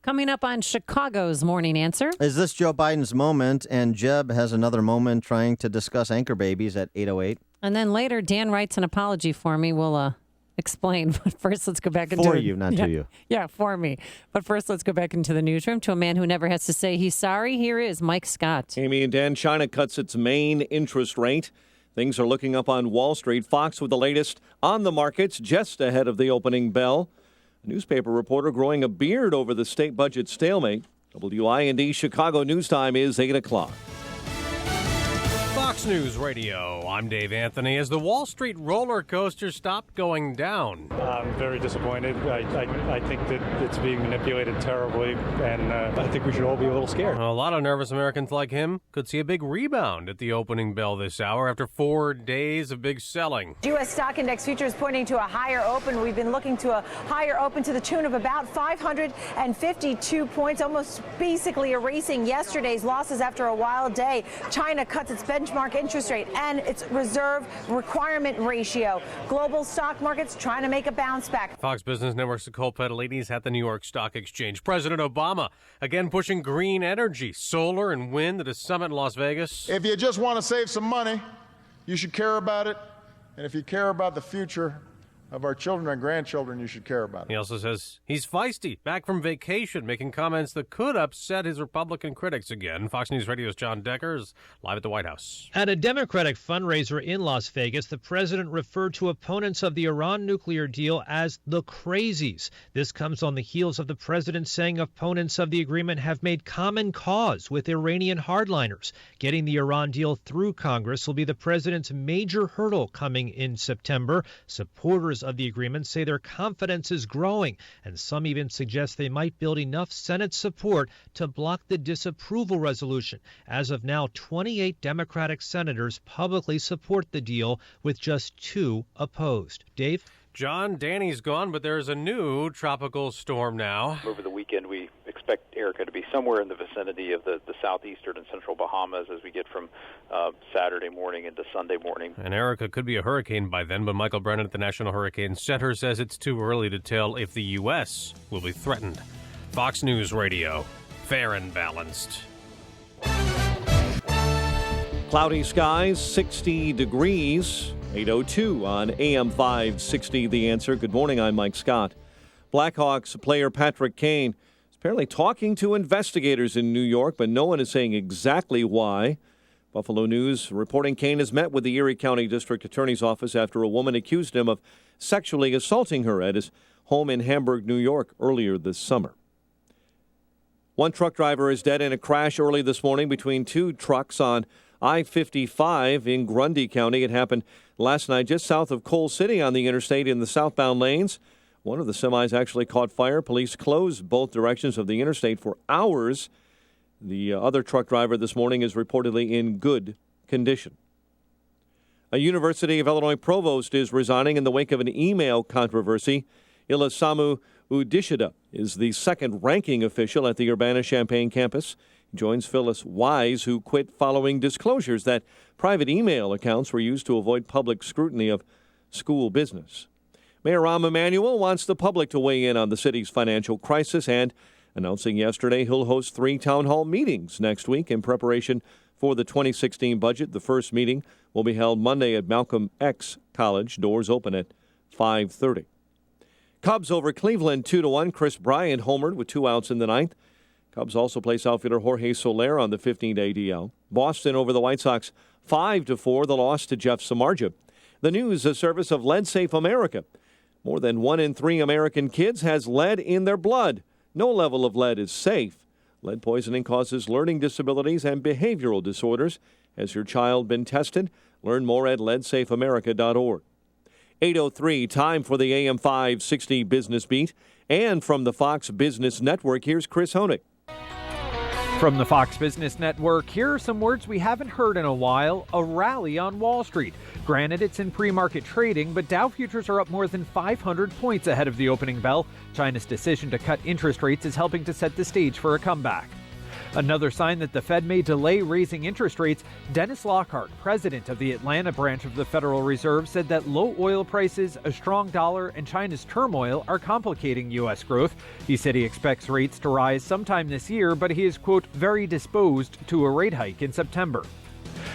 Coming up on Chicago's Morning Answer. Is this Joe Biden's moment? And Jeb has another moment trying to discuss anchor babies at 8:08. And then later, Dan writes an apology for me. We'll explain. But first, let's go back into... For you, not to you. Yeah, for me. But first, let's go back into the newsroom to a man who never has to say he's sorry. Here is Mike Scott. Amy and Dan, China cuts its main interest rate. Things are looking up on Wall Street. Fox with the latest on the markets just ahead of the opening bell. A newspaper reporter growing a beard over the state budget stalemate. WIND Chicago News Time is 8 o'clock. Fox News Radio, I'm Dave Anthony. As the Wall Street roller coaster stopped going down. I'm very disappointed. I think that it's being manipulated terribly, and I think we should all be a little scared. A lot of nervous Americans like him could see a big rebound at the opening bell this hour after 4 days of big selling. U.S. stock index futures pointing to a higher open. We've been looking to a higher open to the tune of about 552 points, almost basically erasing yesterday's losses after a wild day. China cuts its benchmark interest rate and its reserve requirement ratio. Global stock markets trying to make a bounce back. Fox Business Network's Nicole Petalides at the New York Stock Exchange. President Obama again pushing green energy, solar and wind at a summit in Las Vegas. If you just want to save some money, you should care about it. And if you care about the future of our children and grandchildren, you should care about it. He also says he's feisty, back from vacation, making comments that could upset his Republican critics again. Fox News Radio's John Decker is live at the White House. At a Democratic fundraiser in Las Vegas, the president referred to opponents of the Iran nuclear deal as the crazies. This comes on the heels of the president saying opponents of the agreement have made common cause with Iranian hardliners. Getting the Iran deal through Congress will be the president's major hurdle coming in September. Supporters of the agreement say their confidence is growing, and some even suggest they might build enough Senate support to block the disapproval resolution. As of now, 28 Democratic senators publicly support the deal, with just 2 opposed. Dave? John, Danny's gone, but there's a new tropical storm now. Over the weekend, we expect Erica to be somewhere in the vicinity of the southeastern and central Bahamas as we get from Saturday morning into Sunday morning. And Erica could be a hurricane by then, but Michael Brennan at the National Hurricane Center says it's too early to tell if the U.S. will be threatened. Fox News Radio, fair and balanced. Cloudy skies, 60 degrees. 8:02 on AM 560, The Answer. Good morning, I'm Mike Scott. Blackhawks player Patrick Kane is apparently talking to investigators in New York, but no one is saying exactly why. Buffalo News reporting Kane has met with the Erie County District Attorney's Office after a woman accused him of sexually assaulting her at his home in Hamburg, New York, earlier this summer. One truck driver is dead in a crash early this morning between 2 trucks on I-55 in Grundy County. It happened last night just south of Coal City on the interstate in the southbound lanes. One of the semis actually caught fire. Police closed both directions of the interstate for hours. The other truck driver this morning is reportedly in good condition. A University of Illinois provost is resigning in the wake of an email controversy. Ilasamu Udishida is the second-ranking official at the Urbana-Champaign campus. He joins Phyllis Wise, who quit following disclosures that private email accounts were used to avoid public scrutiny of school business. Mayor Rahm Emanuel wants the public to weigh in on the city's financial crisis and announcing yesterday he'll host 3 town hall meetings next week in preparation for the 2016 budget. The first meeting will be held Monday at Malcolm X College. Doors open at 5:30. Cubs over Cleveland 2-1. Chris Bryant homered with 2 outs in the ninth. Cubs also place outfielder Jorge Soler on the 15-day DL. Boston over the White Sox 5-4, the loss to Jeff Samardzija. The news, a service of Lead Safe America. More than 1 in 3 American kids has lead in their blood. No level of lead is safe. Lead poisoning causes learning disabilities and behavioral disorders. Has your child been tested? Learn more at leadsafeamerica.org. 8:03, time for the AM 560 Business Beat. And from the Fox Business Network, here's Chris Honig. From the Fox Business Network, here are some words we haven't heard in a while. A rally on Wall Street. Granted, it's in pre-market trading, but Dow futures are up more than 500 points ahead of the opening bell. China's decision to cut interest rates is helping to set the stage for a comeback. Another sign that the Fed may delay raising interest rates, Dennis Lockhart, president of the Atlanta branch of the Federal Reserve, said that low oil prices, a strong dollar, and China's turmoil are complicating U.S. growth. He said he expects rates to rise sometime this year, but he is, quote, very disposed to a rate hike in September.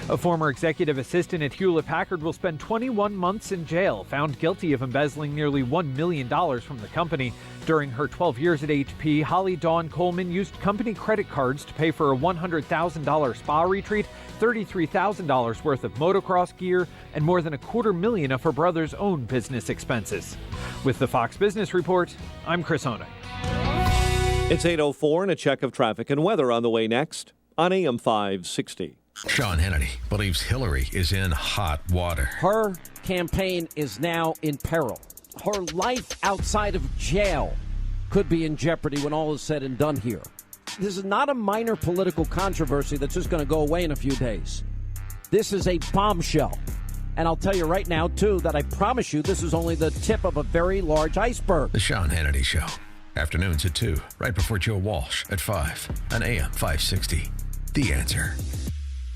A former executive assistant at Hewlett-Packard will spend 21 months in jail, found guilty of embezzling nearly $1 million from the company. During her 12 years at HP, Holly Dawn Coleman used company credit cards to pay for a $100,000 spa retreat, $33,000 worth of motocross gear, and more than $250,000 of her brother's own business expenses. With the Fox Business Report, I'm Chris Honig. It's 8:04 and a check of traffic and weather on the way next on AM 560. Sean Hannity believes Hillary is in hot water. Her campaign is now in peril. Her life outside of jail could be in jeopardy when all is said and done here. This is not a minor political controversy that's just going to go away in a few days. This is a bombshell. And I'll tell you right now, too, that I promise you this is only the tip of a very large iceberg. The Sean Hannity Show. Afternoons at 2, right before Joe Walsh at 5 on AM 560. The Answer.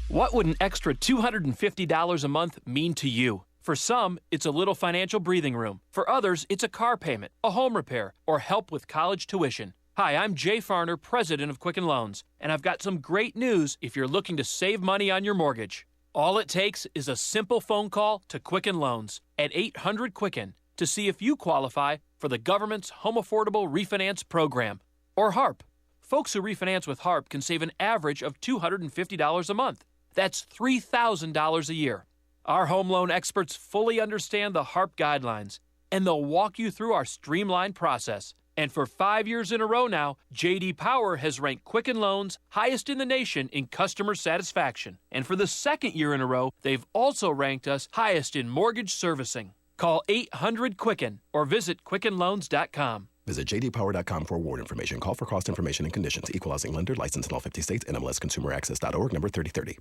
What would an extra $250 a month mean to you? For some, it's a little financial breathing room. For others, it's a car payment, a home repair, or help with college tuition. Hi, I'm Jay Farner, president of Quicken Loans, and I've got some great news if you're looking to save money on your mortgage. All it takes is a simple phone call to Quicken Loans at 800-QUICKEN to see if you qualify for the government's Home Affordable Refinance Program, or HARP. Folks who refinance with HARP can save an average of $250 a month. That's $3,000 a year. Our home loan experts fully understand the HARP guidelines, and they'll walk you through our streamlined process. And for 5 years in a row now, J.D. Power has ranked Quicken Loans highest in the nation in customer satisfaction. And for the second year in a row, they've also ranked us highest in mortgage servicing. Call 800-QUICKEN or visit QuickenLoans.com. Visit jdpower.com for award information. Call for cost information and conditions. Equal housing lender. Licensed in all 50 states. NMLSConsumerAccess.org. Number 3030.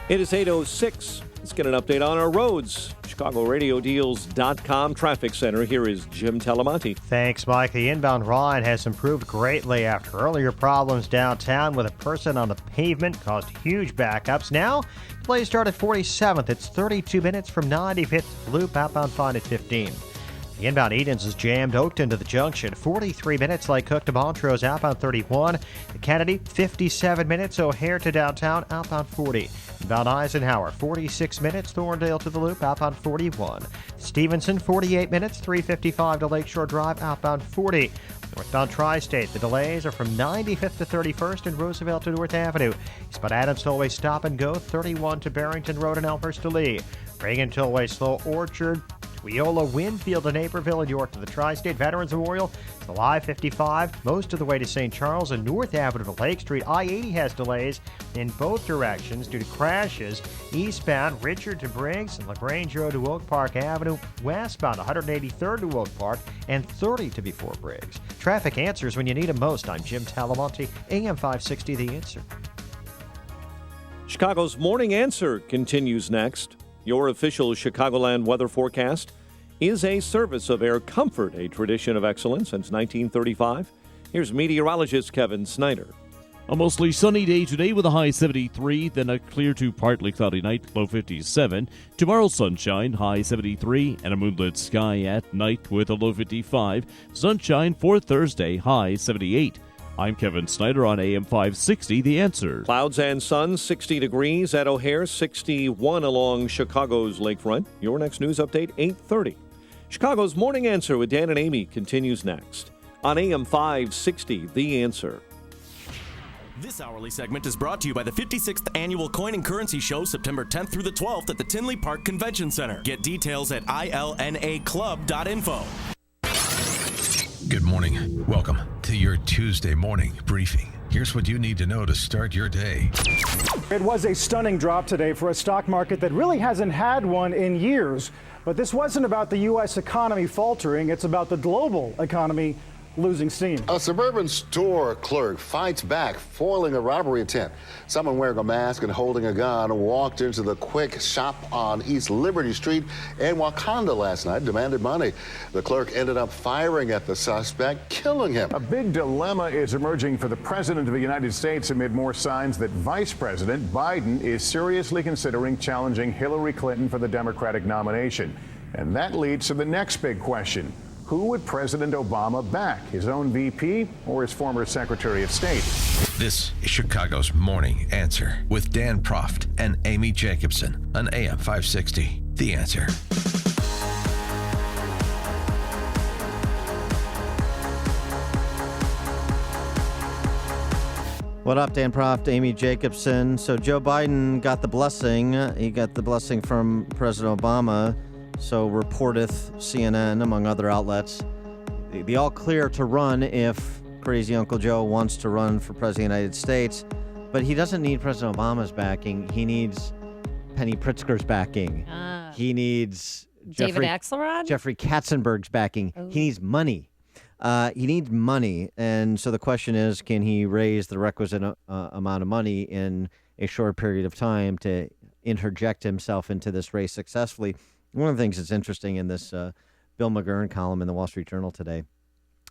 It is 8:06. Let's get an update on our roads. ChicagoRadioDeals.com Traffic Center. Here is Jim Talamonte. Thanks, Mike. The inbound ride has improved greatly after earlier problems downtown with a person on the pavement caused huge backups. Now, delays start at 47th. It's 32 minutes from 95th Loop, outbound fine at 15. The inbound Edens is jammed Oakton to the junction. 43 minutes Lake Cook to Montrose, outbound 31. The Kennedy, 57 minutes. O'Hare to downtown, outbound 40. Inbound Eisenhower, 46 minutes. Thorndale to the Loop, outbound 41. Stevenson, 48 minutes. 355 to Lakeshore Drive, outbound 40. Northbound Tri-State, the delays are from 95th to 31st and Roosevelt to North Avenue. Eastbound Adams Tollway stop and go, 31 to Barrington Road and Elmhurst to Lee. Reagan Tollway slow Orchard, Wiola, Winfield to Naperville, and York to the Tri-State Veterans Memorial. The Live 55, most of the way to St. Charles and North Avenue to Lake Street. I-80 has delays in both directions due to crashes. Eastbound Richard to Briggs and LaGrange Road to Oak Park Avenue. Westbound 183rd to Oak Park and 30 to before Briggs. Traffic answers when you need them most. I'm Jim Talamonte, AM 560 The Answer. Chicago's Morning Answer continues next. Your official Chicagoland weather forecast is a service of Air Comfort, a tradition of excellence since 1935. Here's meteorologist Kevin Snyder. A mostly sunny day today with a high 73, then a clear to partly cloudy night, low 57. Tomorrow sunshine, high 73, and a moonlit sky at night with a low 55. Sunshine for Thursday, high 78. I'm Kevin Snyder on AM 560, The Answer. Clouds and sun, 60 degrees at O'Hare, 61 along Chicago's lakefront. Your next news update, 8:30. Chicago's Morning Answer with Dan and Amy continues next on AM 560, The Answer. This hourly segment is brought to you by the 56th Annual Coin and Currency Show, September 10th through the 12th at the Tinley Park Convention Center. Get details at ilnaclub.info. Good morning. Welcome to your Tuesday morning briefing. Here's what you need to know to start your day. It was a stunning drop today for a stock market that really hasn't had one in years. But this wasn't about the U.S. economy faltering. It's about the global economy losing steam. A suburban store clerk fights back, foiling a robbery attempt. Someone wearing a mask and holding a gun walked into the Quick shop on East Liberty Street in Wakanda last night, demanded money. The clerk ended up firing at the suspect, killing him. A big dilemma is emerging for the President of the United States amid more signs that Vice President Biden is seriously considering challenging Hillary Clinton for the Democratic nomination. And that leads to the next big question. Who would President Obama back, his own VP or his former Secretary of State? This is Chicago's Morning Answer with Dan Proft and Amy Jacobson on AM 560. The Answer. What up, Dan Proft, Amy Jacobson? So Joe Biden got the blessing. He got the blessing from President Obama. So reporteth CNN, among other outlets, the all clear to run if crazy Uncle Joe wants to run for President of the United States. But he doesn't need President Obama's backing. He needs Penny Pritzker's backing. He needs David Axelrod? Jeffrey Katzenberg's backing. Oh. He needs money. He needs money. And so the question is, can he raise the requisite amount of money in a short period of time to interject himself into this race successfully? One of the things that's interesting in this Bill McGurn column in the Wall Street Journal today,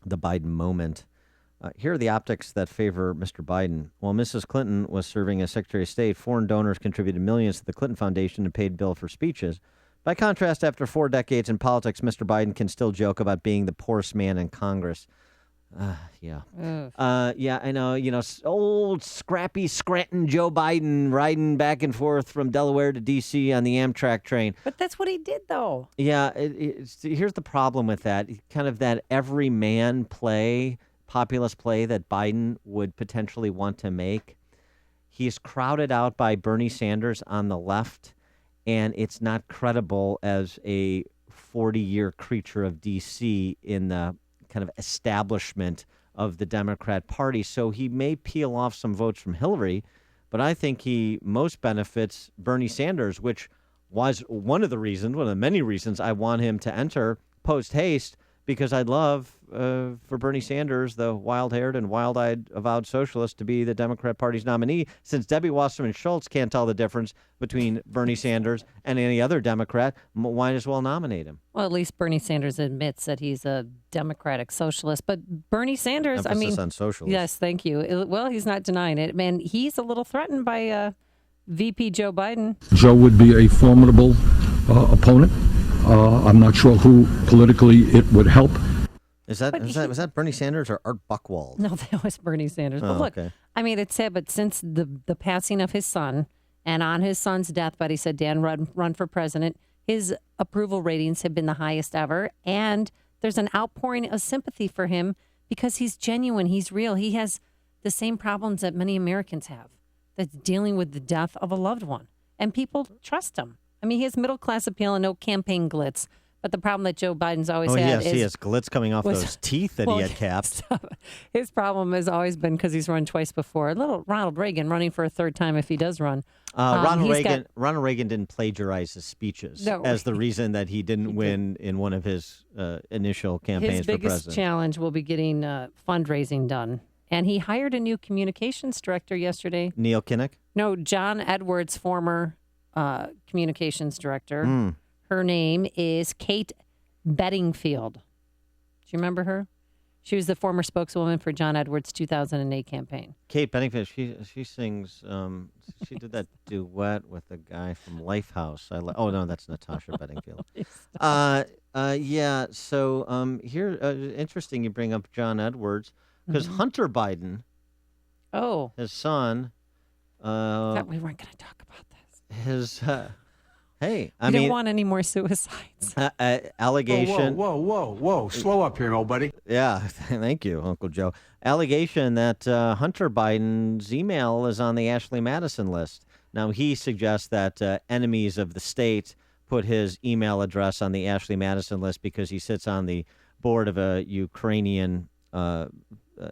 the Biden moment. Here are the optics that favor Mr. Biden. While Mrs. Clinton was serving as Secretary of State, foreign donors contributed millions to the Clinton Foundation and paid Bill for speeches. By contrast, after 4 decades in politics, Mr. Biden can still joke about being the poorest man in Congress. Yeah, I know. You know, old scrappy Scranton Joe Biden riding back and forth from Delaware to D.C. on the Amtrak train. But that's what he did, though. Yeah, here's the problem with that. Kind of that everyman play, populist play that Biden would potentially want to make. He's crowded out by Bernie Sanders on the left, and it's not credible as a 40-year creature of D.C. in the kind of establishment of the Democrat Party. So he may peel off some votes from Hillary, but I think he most benefits Bernie Sanders, which was one of the many reasons I want him to enter post haste, because I'd love for Bernie Sanders, the wild-haired and wild-eyed avowed socialist, to be the Democrat Party's nominee. Since Debbie Wasserman Schultz can't tell the difference between Bernie Sanders and any other Democrat, might as well nominate him. Well, at least Bernie Sanders admits that he's a Democratic socialist. But Bernie Sanders, Emphasis on socialist. Yes, thank you. Well, he's not denying it. Man, he's a little threatened by VP Joe Biden. Joe would be a formidable opponent. I'm not sure who politically it would help. Was that Bernie Sanders or Art Buchwald? No, that was Bernie Sanders. But look, okay. I mean, it's sad, but since the passing of his son and on his son's deathbed, he said, Dan, run for president, his approval ratings have been the highest ever. And there's an outpouring of sympathy for him because he's genuine. He's real. He has the same problems that many Americans have. That's dealing with the death of a loved one. And people trust him. I mean, he has middle-class appeal and no campaign glitz. But the problem that Joe Biden's always had is... he has glitz coming off those teeth that he had capped. His problem has always been, because he's run twice before, little Ronald Reagan running for a third time if he does run. Ronald Reagan didn't plagiarize his speeches as the reason that he didn't win in one of his initial campaigns for president. His biggest challenge will be getting fundraising done. And he hired a new communications director yesterday. Neil Kinnock? No, John Edwards, former communications director. Her name is Kate Bedingfield. Do you remember her? She was the former spokeswoman for John Edwards' 2008 campaign. Kate Bedingfield, she sings, she did that duet with the guy from Lifehouse. Oh, no, that's Natasha Bedingfield. Yeah, so here, interesting you bring up John Edwards, because Hunter Biden, his son. Thought we weren't going to talk about this. Hey, I we mean, don't want any more suicides. Allegation. Whoa. Slow up here, nobody. Yeah, thank you, Uncle Joe. Allegation that Hunter Biden's email is on the Ashley Madison list. Now, he suggests that enemies of the state put his email address on the Ashley Madison list because he sits on the board of a Ukrainian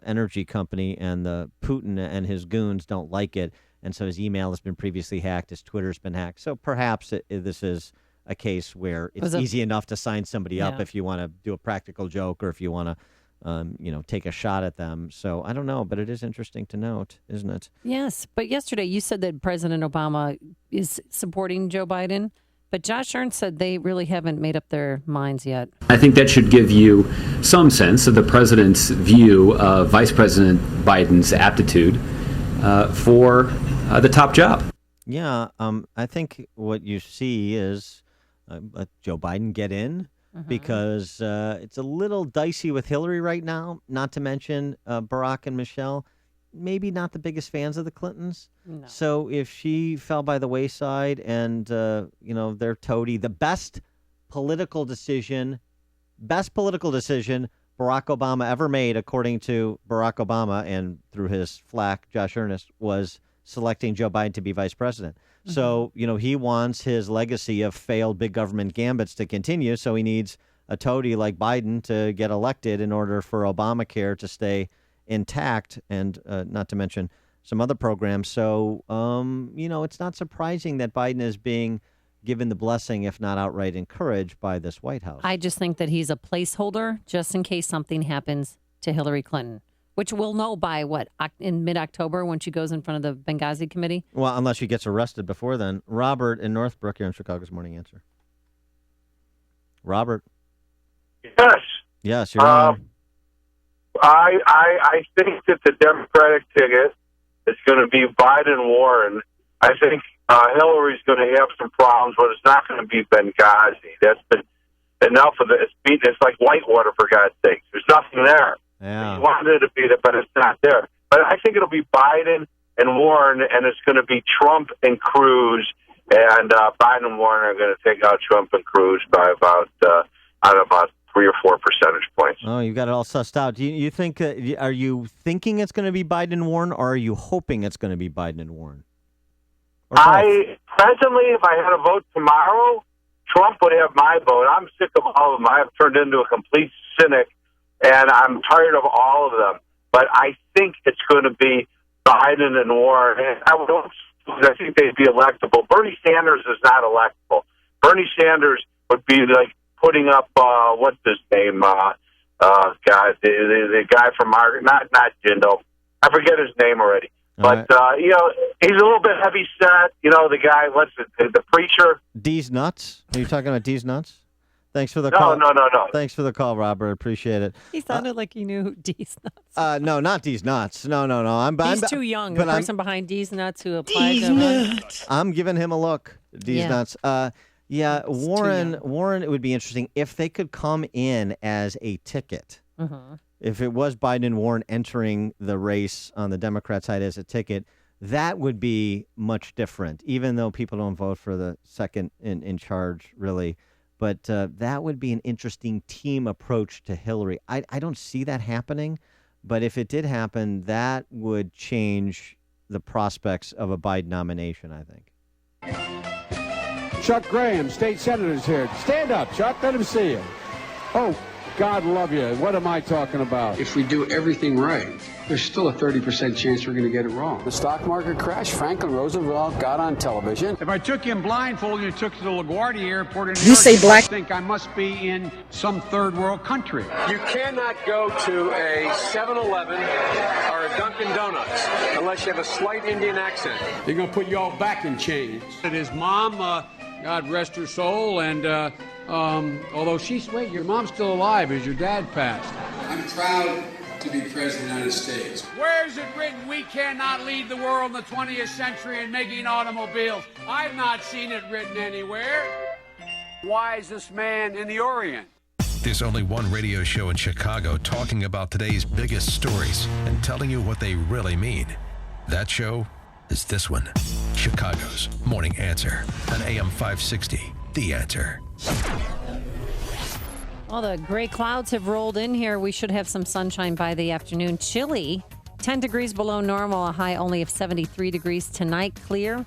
energy company, and Putin and his goons don't like it. And so his email has been previously hacked. His Twitter's been hacked. So perhaps this is a case where it's easy enough to sign somebody up if you want to do a practical joke or if you want to, take a shot at them. So I don't know, but it is interesting to note, isn't it? Yes. But yesterday you said that President Obama is supporting Joe Biden. But Josh Ernst said they really haven't made up their minds yet. I think that should give you some sense of the president's view of Vice President Biden's aptitude for the top job. Yeah, I think what you see is let Joe Biden get in because it's a little dicey with Hillary right now, not to mention Barack and Michelle. Maybe not the biggest fans of the Clintons. No. So if she fell by the wayside and, their toady, the best political decision Barack Obama ever made, according to Barack Obama and through his flack, Josh Ernest, was selecting Joe Biden to be vice president. Mm-hmm. So, he wants his legacy of failed big government gambits to continue. So he needs a toady like Biden to get elected in order for Obamacare to stay intact, and not to mention some other programs. So, it's not surprising that Biden is being given the blessing, if not outright encouraged, by this White House. I just think that he's a placeholder just in case something happens to Hillary Clinton, which we'll know by in mid-October when she goes in front of the Benghazi committee. Well, unless she gets arrested before then. Robert in Northbrook here in Chicago's Morning Answer. Robert. Yes. Yes, you're on. I think that the Democratic ticket is going to be Biden-Warren. I think Hillary's going to have some problems, but it's not going to be Benghazi. That's been enough of it. It's like Whitewater, for God's sakes. There's nothing there. Yeah. He wanted it to be there, but it's not there. But I think it'll be Biden and Warren, and it's going to be Trump and Cruz, and Biden and Warren are going to take out Trump and Cruz by about 3 or 4 percentage points. Oh, you got it all sussed out. Do you think? Are you thinking it's going to be Biden and Warren, or are you hoping it's going to be Biden and Warren? Presently, if I had a vote tomorrow, Trump would have my vote. I'm sick of all of them. I've turned into a complete cynic, and I'm tired of all of them. But I think it's going to be Biden and Warren. And I think they'd be electable. Bernie Sanders is not electable. Bernie Sanders would be like putting up what's his name? The guy from Margaret, not Jindal. I forget his name already. But he's a little bit heavy set. The guy, the preacher? D's nuts. Are you talking about D's nuts? Thanks for the call. No. Thanks for the call, Robert. Appreciate it. He sounded like he knew who D's nuts. No, not D's nuts. No. He's too young. The person behind D's nuts who applied to him. I'm giving him a look. D's nuts. Warren. It would be interesting if they could come in as a ticket. Mm-hmm. If it was Biden and Warren entering the race on the Democrat side as a ticket, that would be much different, even though people don't vote for the second in charge, really. But that would be an interesting team approach to Hillary. I don't see that happening, but if it did happen, that would change the prospects of a Biden nomination, I think. Chuck Graham, state senator's here. Stand up, Chuck. Let him see you. Oh, God love you. What am I talking about? If we do everything right, there's still a 30% chance we're going to get it wrong. The stock market crashed. Franklin Roosevelt got on television. If I took you in blindfold and you took you to LaGuardia Airport in New You York, say black- I think I must be in some third world country. You cannot go to a 7-Eleven or a Dunkin' Donuts unless you have a slight Indian accent. They're going to put you all back in chains. And his mom, God rest her soul, and although your mom's still alive as your dad passed. I'm proud to be president of the United States. Where is it written we cannot lead the world in the 20th century in making automobiles? I've not seen it written anywhere. Wisest man in the Orient. There's only one radio show in Chicago talking about today's biggest stories and telling you what they really mean. That show is this one. Chicago's Morning Answer on AM 560. The Answer. Well, the gray clouds have rolled in here. We should have some sunshine by the afternoon. Chilly, 10 degrees below normal, a high only of 73 degrees. Tonight, clear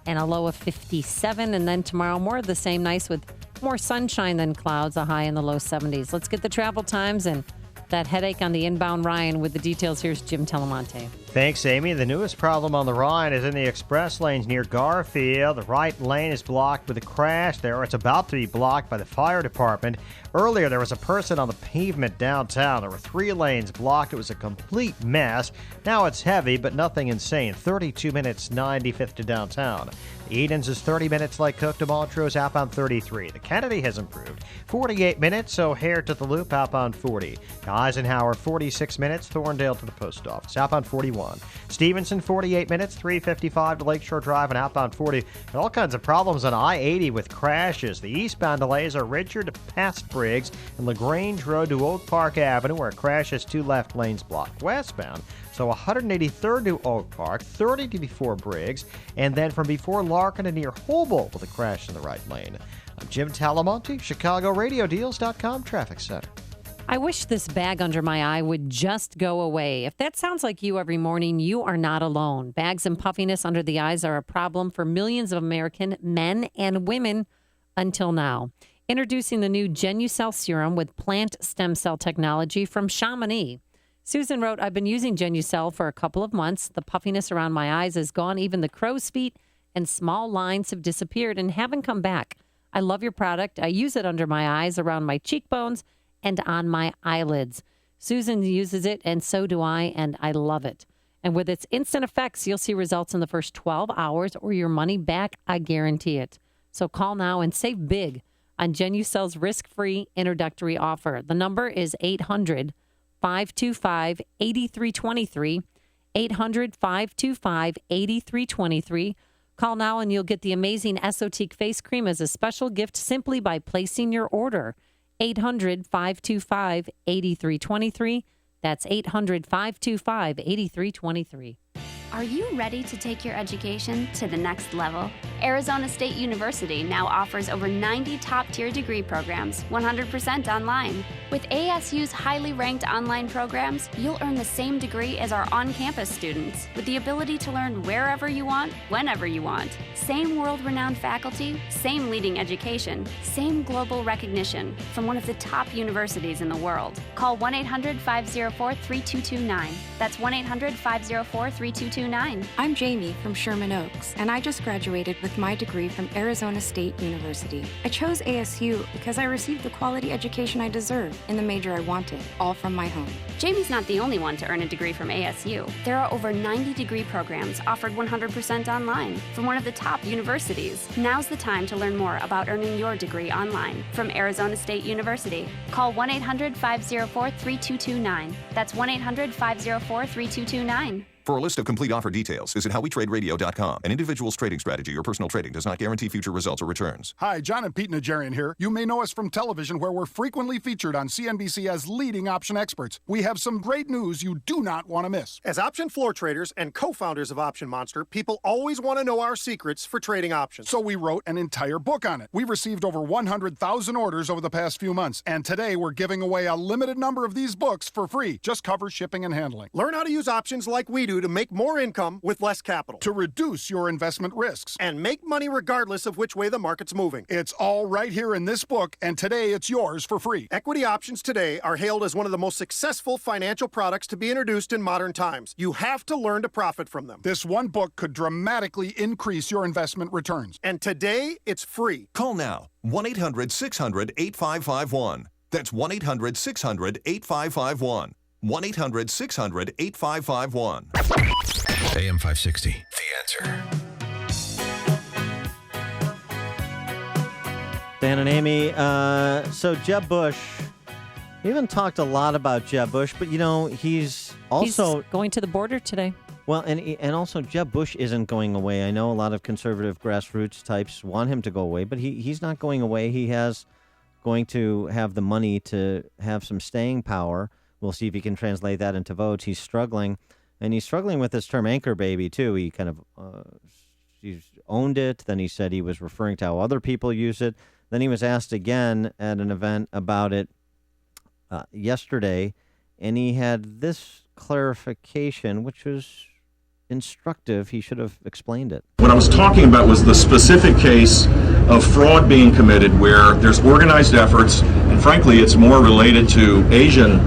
and a low of 57. And then tomorrow, more of the same, nice with more sunshine than clouds, a high in the low 70s. Let's get the travel times and that headache on the inbound Ryan with the details. Here's Jim Telemonte. Thanks, Amy. The newest problem on the Ryan is in the express lanes near Garfield. The right lane is blocked with a crash there. It's about to be blocked by the fire department. Earlier, there was a person on the pavement downtown. There were 3 lanes blocked. It was a complete mess. Now it's heavy, but nothing insane. 32 minutes, 95th to downtown. The Edens is 30 minutes, Lake Cook to Montrose, outbound 33. The Kennedy has improved. 48 minutes, O'Hare to the Loop, outbound 40. To Eisenhower, 46 minutes, Thorndale to the post office, outbound 41. Stevenson, 48 minutes, 355 to Lakeshore Drive and outbound 40. And all kinds of problems on I-80 with crashes. The eastbound delays are Richard to past Briggs and LaGrange Road to Oak Park Avenue, where a crash has 2 left lanes blocked. Westbound, so 183rd to Oak Park, 30 to before Briggs, and then from before Larkin to near Hobel with a crash in the right lane. I'm Jim Talamonte, ChicagoRadioDeals.com Traffic Center. I wish this bag under my eye would just go away. If that sounds like you every morning, you are not alone. Bags and puffiness under the eyes are a problem for millions of American men and women until now. Introducing the new Genucell serum with plant stem cell technology from Chamonix. Susan wrote, I've been using Genucell for a couple of months. The puffiness around my eyes is gone. Even the crow's feet and small lines have disappeared and haven't come back. I love your product. I use it under my eyes, around my cheekbones, and on my eyelids. Susan uses it, and so do I, and I love it. And with its instant effects, you'll see results in the first 12 hours or your money back. I guarantee it. So call now and save big on Genucell's risk-free introductory offer. The number is 800-525-8323, 800-525-8323. Call now and you'll get the amazing Esotique face cream as a special gift simply by placing your order. 800-525-8323. That's 800-525-8323. Are you ready to take your education to the next level? Arizona State University now offers over 90 top-tier degree programs, 100% online. With ASU's highly ranked online programs, you'll earn the same degree as our on-campus students, with the ability to learn wherever you want, whenever you want. Same world-renowned faculty, same leading education, same global recognition from one of the top universities in the world. Call 1-800-504-3229. That's 1-800-504-3229. I'm Jamie from Sherman Oaks, and I just graduated with my degree from Arizona State University. I chose ASU because I received the quality education I deserve in the major I wanted, all from my home. Jamie's not the only one to earn a degree from ASU. There are over 90 degree programs offered 100% online from one of the top universities. Now's the time to learn more about earning your degree online from Arizona State University. Call 1-800-504-3229. That's 1-800-504-3229. For a list of complete offer details, visit howwetraderadio.com. An individual's trading strategy or personal trading does not guarantee future results or returns. Hi, John and Pete Najarian here. You may know us from television, where we're frequently featured on CNBC as leading option experts. We have some great news you do not want to miss. As option floor traders and co-founders of Option Monster, people always want to know our secrets for trading options. So we wrote an entire book on it. We've received over 100,000 orders over the past few months, and today we're giving away a limited number of these books for free. Just cover shipping and handling. Learn how to use options like we do to make more income with less capital. To reduce your investment risks. And make money regardless of which way the market's moving. It's all right here in this book, and today it's yours for free. Equity options today are hailed as one of the most successful financial products to be introduced in modern times. You have to learn to profit from them. This one book could dramatically increase your investment returns. And today, it's free. Call now. 1-800-600-8551. That's 1-800-600-8551. 1-800-600-8551. AM 560, The Answer. Dan and Amy, so Jeb Bush, we haven't talked a lot about Jeb Bush, but, you know, he's also... He's going to the border today. Well, and also Jeb Bush isn't going away. I know a lot of conservative grassroots types want him to go away, but he's not going away. He has going to have the money to have some staying power. We'll see if he can translate that into votes. He's struggling, and he's struggling with this term anchor baby, too. He kind of he's owned it. Then he said he was referring to how other people use it. Then he was asked again at an event about it yesterday, and he had this clarification, which was instructive. He should have explained it. What I was talking about was the specific case of fraud being committed where there's organized efforts, and frankly, it's more related to Asian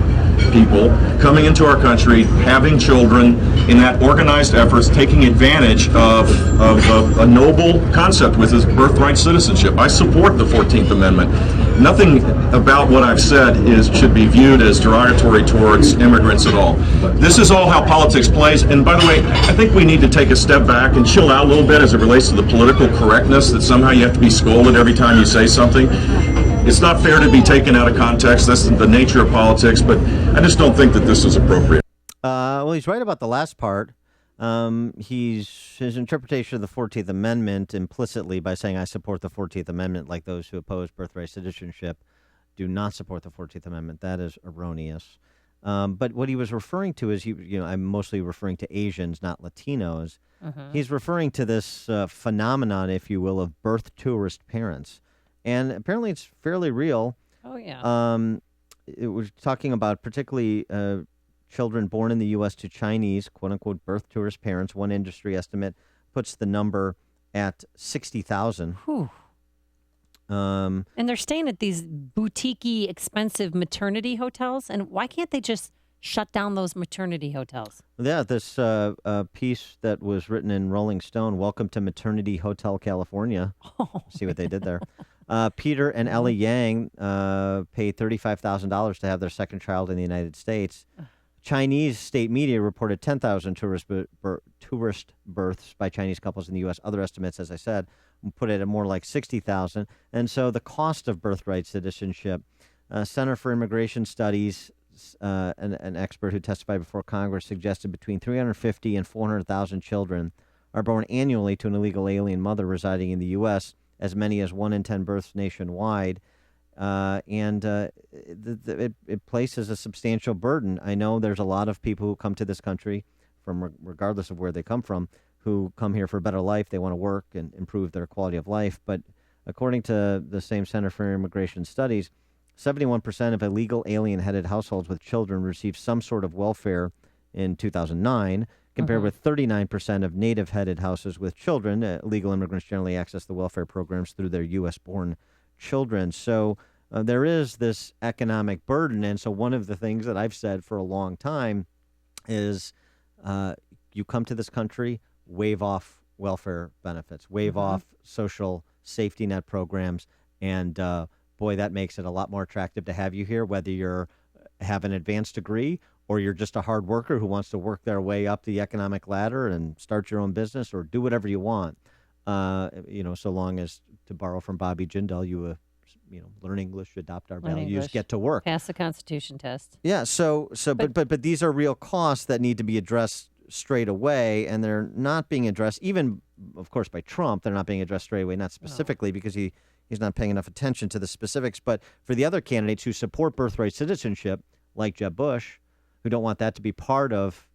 people coming into our country, having children, in that organized efforts, taking advantage of a noble concept with his birthright citizenship. I support the 14th Amendment. Nothing about what I've said should be viewed as derogatory towards immigrants at all. This is all how politics plays, and by the way, I think we need to take a step back and chill out a little bit as it relates to the political correctness that somehow you have to be scolded every time you say something. It's not fair to be taken out of context. That's the nature of politics, but I just don't think that this is appropriate. Well, he's right about the last part. His interpretation of the 14th Amendment implicitly by saying I support the 14th Amendment, like those who oppose birthright citizenship do not support the 14th Amendment. That is erroneous. But what he was referring to is, I'm mostly referring to Asians, not Latinos. He's referring to this phenomenon, if you will, of birth tourist parents. And apparently it's fairly real. Oh, yeah. It was talking about particularly children born in the U.S. to Chinese, quote-unquote, birth tourist parents. One industry estimate puts the number at 60,000. And they're staying at these boutique-y, expensive maternity hotels. And why can't they just shut down those maternity hotels? Yeah, this piece that was written in Rolling Stone, Welcome to Maternity Hotel California. See what they did there. Peter and Ellie Yang paid $35,000 to have their second child in the United States. Chinese state media reported 10,000 tourist births by Chinese couples in the U.S. Other estimates, as I said, put it at more like 60,000. And so the cost of birthright citizenship, Center for Immigration Studies, an expert who testified before Congress, suggested between 350 and 400,000 children are born annually to an illegal alien mother residing in the U.S., as many as 1 in 10 births nationwide. It places a substantial burden. I know there's a lot of people who come to this country, from regardless of where they come from, who come here for a better life. They want to work and improve their quality of life. But according to the same Center for Immigration Studies, 71% of illegal alien-headed households with children received some sort of welfare in 2009, compared with 39% of native-headed houses with children. Illegal immigrants generally access the welfare programs through their U.S.-born children. So there is this economic burden. And so one of the things that I've said for a long time is you come to this country, waive off welfare benefits, waive off social safety net programs, and boy, that makes it a lot more attractive to have you here, whether you're have an advanced degree or you're just a hard worker who wants to work their way up the economic ladder and start your own business or do whatever you want. So long as, to borrow from Bobby Jindal, you learn English, adopt our values, get to work. Pass the Constitution test. Yeah, but these are real costs that need to be addressed straight away, and they're not being addressed, even, of course, by Trump. They're not being addressed straight away, not specifically because he's not paying enough attention to the specifics. But for the other candidates who support birthright citizenship, like Jeb Bush, who don't want that to be part of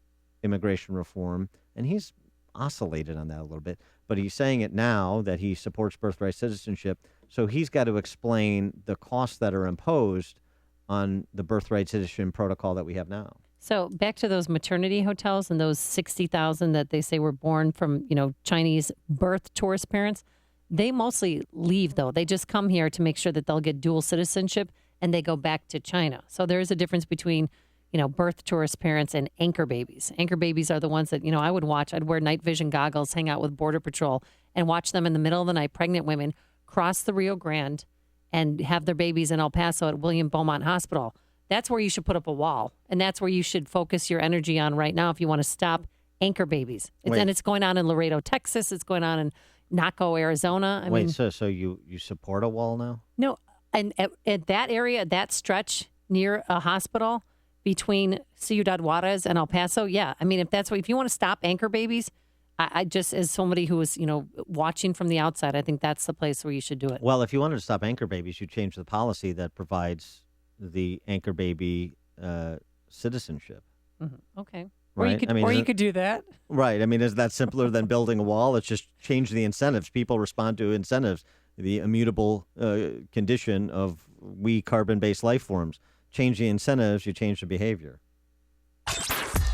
immigration reform, and he's oscillated on that a little bit, but he's saying it now that he supports birthright citizenship, so he's got to explain the costs that are imposed on the birthright citizenship protocol that we have now. So back to those maternity hotels and those 60,000 that they say were born from, Chinese birth tourist parents. They mostly leave, though. They just come here to make sure that they'll get dual citizenship, and they go back to China. So there is a difference between, birth tourist parents and anchor babies. Anchor babies are the ones that, I would watch. I'd wear night vision goggles, hang out with Border Patrol, and watch them in the middle of the night, pregnant women, cross the Rio Grande and have their babies in El Paso at William Beaumont Hospital. That's where you should put up a wall, and that's where you should focus your energy on right now if you want to stop anchor babies. And it's going on in Laredo, Texas. It's going on in Naco, Arizona. I mean, so you support a wall now? No, and at that area, that stretch near a hospital between Ciudad Juarez and El Paso, yeah. I mean, if you want to stop anchor babies, I just, as somebody who was, watching from the outside, I think that's the place where you should do it. Well, if you wanted to stop anchor babies, you change the policy that provides the anchor baby citizenship. Okay. right? You could do that. Right. I mean, is that simpler than building a wall? It's just change the incentives. People respond to incentives, the immutable condition of we carbon-based life forms. Change the incentives, you change the behavior.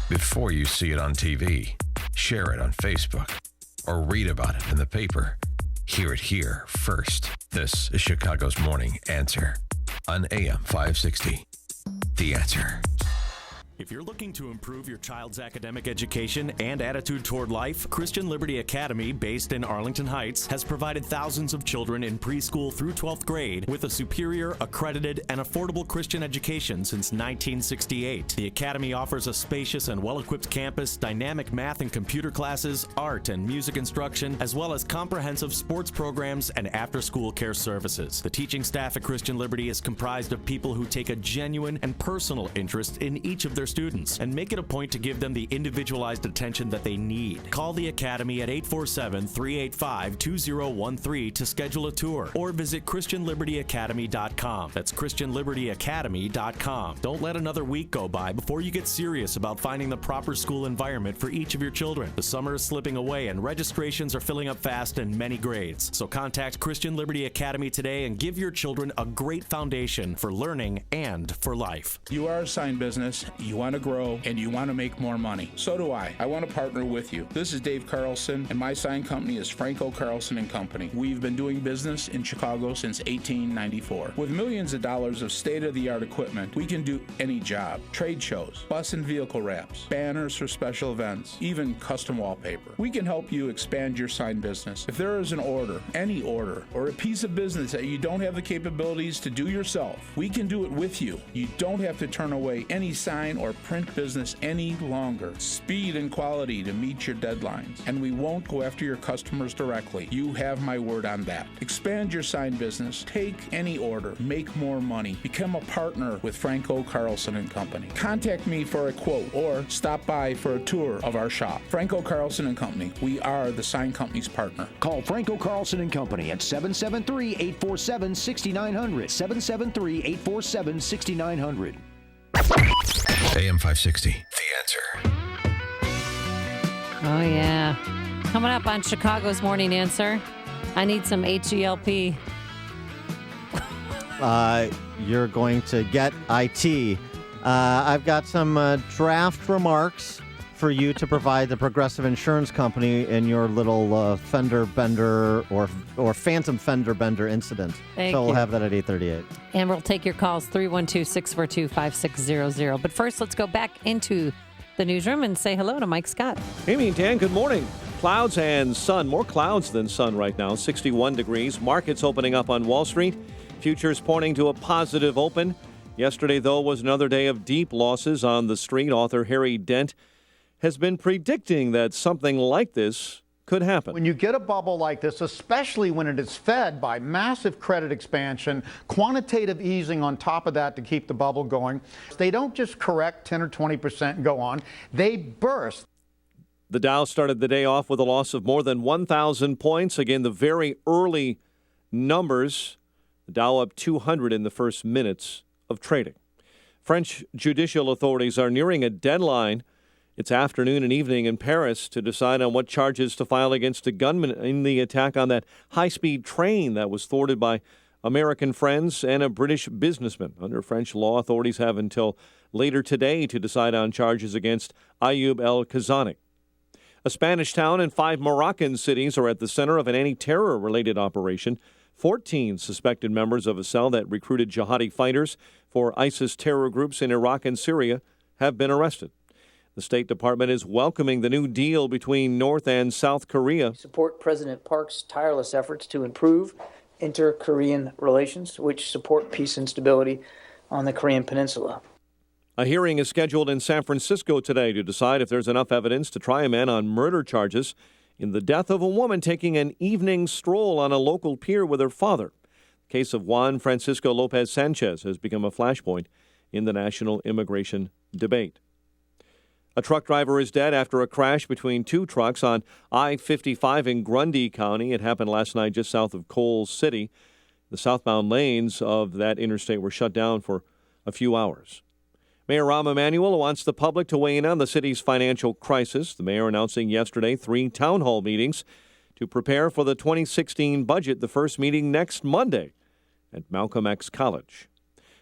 Before you see it on TV, share it on Facebook, or read about it in the paper. Hear it here first. This is Chicago's Morning Answer on AM 560. The Answer. If you're looking to improve your child's academic education and attitude toward life, Christian Liberty Academy, based in Arlington Heights, has provided thousands of children in preschool through 12th grade with a superior, accredited, and affordable Christian education since 1968. The Academy offers a spacious and well-equipped campus, dynamic math and computer classes, art and music instruction, as well as comprehensive sports programs and after-school care services. The teaching staff at Christian Liberty is comprised of people who take a genuine and personal interest in each of their students and make it a point to give them the individualized attention that they need. Call the Academy at 847-385-2013 to schedule a tour or visit ChristianLibertyAcademy.com. That's ChristianLibertyAcademy.com. Don't let another week go by before you get serious about finding the proper school environment for each of your children. The summer is slipping away and registrations are filling up fast in many grades. So contact Christian Liberty Academy today and give your children a great foundation for learning and for life. You are a sign business. You want to grow and you want to make more money. So do I. I want to partner with you. This is Dave Carlson, and my sign company is Franco Carlson and Company. We've been doing business in Chicago since 1894. With millions of dollars of state-of-the-art equipment, we can do any job. Trade shows, bus and vehicle wraps, banners for special events, even custom wallpaper. We can help you expand your sign business. If there is an order, any order, or a piece of business that you don't have the capabilities to do yourself, we can do it with you. You don't have to turn away any sign or print business any longer. Speed and quality to meet your deadlines. And we won't go after your customers directly. You have my word on that. Expand your sign business. Take any order. Make more money. Become a partner with Franco Carlson and Company. Contact me for a quote or stop by for a tour of our shop. Franco Carlson and Company. We are the sign company's partner. Call Franco Carlson and Company at 773-847-6900. 773-847-6900. AM 560, The Answer. Oh, yeah. Coming up on Chicago's Morning Answer, I need some H-E-L-P. You're going to get IT. I've got some draft remarks for you to provide the Progressive Insurance Company in your little fender bender or phantom fender bender incident. We'll have that at 8:38. And we'll take your calls, 312-642-5600. But first, let's go back into the newsroom and say hello to Mike Scott. Amy and Dan, good morning. Clouds and sun. More clouds than sun right now, 61 degrees. Markets opening up on Wall Street. Futures pointing to a positive open. Yesterday, though, was another day of deep losses on the street. Author Harry Dent has been predicting that something like this could happen. When you get a bubble like this, especially when it is fed by massive credit expansion, quantitative easing on top of that to keep the bubble going, they don't just correct 10 or 20% and go on, they burst. The Dow started the day off with a loss of more than 1,000 points. Again, the very early numbers. The Dow up 200 in the first minutes of trading. French judicial authorities are nearing a deadline. It's afternoon and evening in Paris to decide on what charges to file against a gunman in the attack on that high-speed train that was thwarted by American friends and a British businessman. Under French law, authorities have until later today to decide on charges against Ayoub El-Kazani. A Spanish town and 5 Moroccan cities are at the center of an anti-terror-related operation. 14 suspected members of a cell that recruited jihadi fighters for ISIS terror groups in Iraq and Syria have been arrested. The State Department is welcoming the new deal between North and South Korea. Support President Park's tireless efforts to improve inter-Korean relations, which support peace and stability on the Korean Peninsula. A hearing is scheduled in San Francisco today to decide if there's enough evidence to try a man on murder charges in the death of a woman taking an evening stroll on a local pier with her father. The case of Juan Francisco Lopez Sanchez has become a flashpoint in the national immigration debate. A truck driver is dead after a crash between 2 trucks on I-55 in Grundy County. It happened last night just south of Coles City. The southbound lanes of that interstate were shut down for a few hours. Mayor Rahm Emanuel wants the public to weigh in on the city's financial crisis. The mayor announcing yesterday 3 town hall meetings to prepare for the 2016 budget, the first meeting next Monday at Malcolm X College.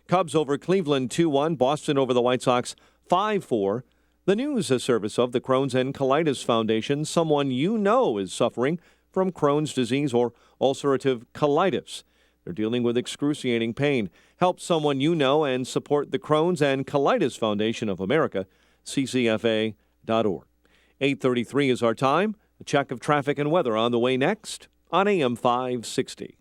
Cubs over Cleveland 2-1, Boston over the White Sox 5-4. The news, a service of the Crohn's and Colitis Foundation. Someone you know is suffering from Crohn's disease or ulcerative colitis. They're dealing with excruciating pain. Help someone you know and support the Crohn's and Colitis Foundation of America, ccfa.org. 8:33 is our time. A check of traffic and weather on the way next on AM 560.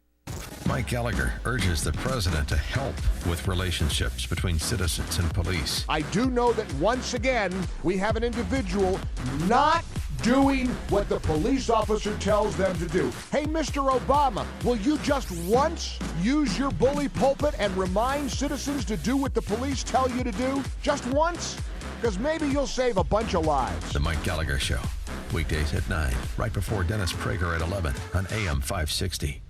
Mike Gallagher urges the president to help with relationships between citizens and police. I do know that once again, we have an individual not doing what the police officer tells them to do. Hey, Mr. Obama, will you just once use your bully pulpit and remind citizens to do what the police tell you to do? Just once? Because maybe you'll save a bunch of lives. The Mike Gallagher Show, weekdays at 9, right before Dennis Prager at 11 on AM 560.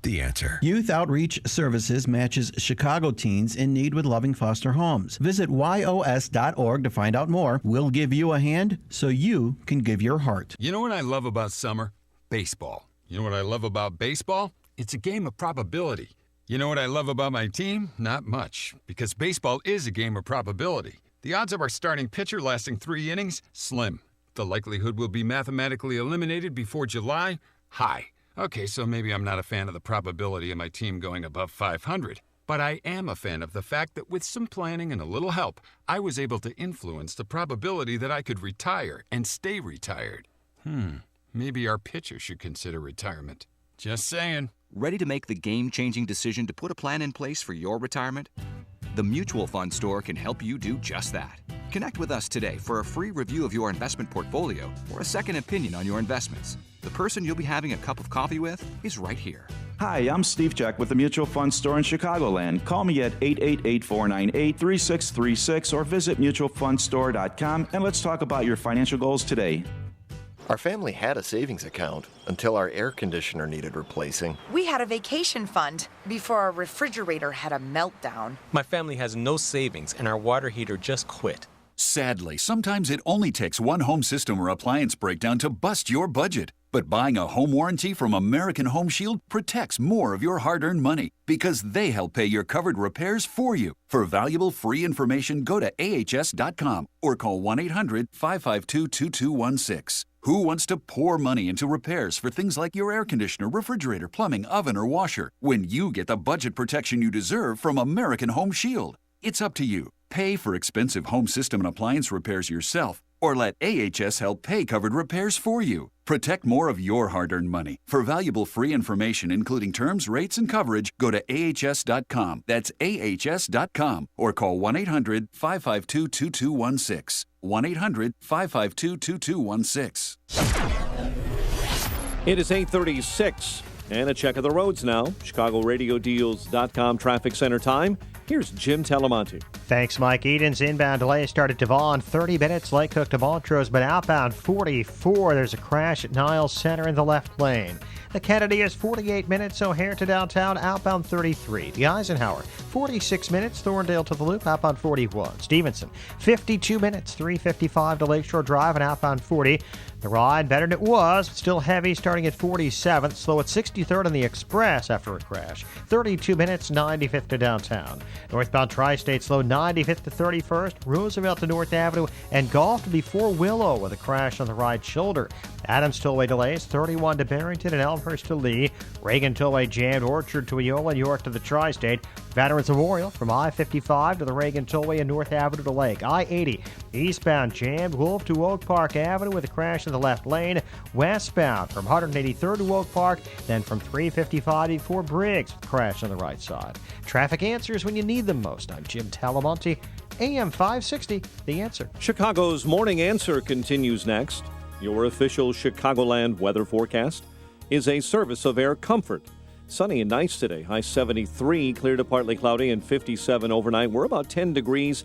The Answer. Youth Outreach Services matches Chicago teens in need with loving foster homes. Visit YOS.org to find out more. We'll give you a hand so you can give your heart. You know what I love about summer? Baseball. You know what I love about baseball? It's a game of probability. You know what I love about my team? Not much, because baseball is a game of probability. The odds of our starting pitcher lasting 3 innings? Slim. The likelihood we'll be mathematically eliminated before July? High. Okay, so maybe I'm not a fan of the probability of my team going above 500, but I am a fan of the fact that with some planning and a little help, I was able to influence the probability that I could retire and stay retired. Maybe our pitcher should consider retirement. Just saying. Ready to make the game-changing decision to put a plan in place for your retirement? The Mutual Fund Store can help you do just that. Connect with us today for a free review of your investment portfolio or a second opinion on your investments. The person you'll be having a cup of coffee with is right here. Hi, I'm Steve Jack with the Mutual Fund Store in Chicagoland. Call me at 888-498-3636 or visit mutualfundstore.com and let's talk about your financial goals today. Our family had a savings account until our air conditioner needed replacing. We had a vacation fund before our refrigerator had a meltdown. My family has no savings and our water heater just quit. Sadly, sometimes it only takes one home system or appliance breakdown to bust your budget. But buying a home warranty from American Home Shield protects more of your hard-earned money because they help pay your covered repairs for you. For valuable free information, go to ahs.com or call 1-800-552-2216. Who wants to pour money into repairs for things like your air conditioner, refrigerator, plumbing, oven, or washer when you get the budget protection you deserve from American Home Shield? It's up to you. Pay for expensive home system and appliance repairs yourself, or let AHS help pay covered repairs for you. Protect more of your hard-earned money. For valuable free information, including terms, rates, and coverage, go to ahs.com. That's ahs.com, or call 1-800-552-2216. 1-800-552-2216. It is 8:36, and a check of the roads now. ChicagoRadioDeals.com traffic center time. Here's Jim Talamonte. Thanks, Mike. Eden's inbound delay started to Vaughn, 30 minutes. Lake Cook to Montrose, but outbound 44. There's a crash at Niles Center in the left lane. The Kennedy is 48 minutes. O'Hare to downtown, outbound 33. The Eisenhower, 46 minutes. Thorndale to the Loop, outbound 41. Stevenson, 52 minutes. 355 to Lakeshore Drive and outbound 40. The ride better than it was, but still heavy starting at 47th. Slow at 63rd on the Express after a crash. 32 minutes, 95th to downtown. Northbound Tri-State slow 95th to 31st. Roosevelt to North Avenue and Golf to before Willow with a crash on the right shoulder. Adams Tollway delays 31 to Barrington and Elmhurst to Lee. Reagan Tollway jammed Orchard to Eola, York to the Tri-State. Veterans Memorial from I-55 to the Reagan Tollway and North Avenue to Lake. I-80 eastbound jammed Wolf to Oak Park Avenue with a crash in the left lane. Westbound from 183rd to Oak Park, then from 355 before Briggs with a crash on the right side. Traffic answers when you need them most. I'm Jim Talamonte, AM 560, The Answer. Chicago's Morning Answer continues next. Your official Chicagoland weather forecast is a service of Air Comfort. Sunny and nice today, high 73, clear to partly cloudy and 57 overnight. We're about 10 degrees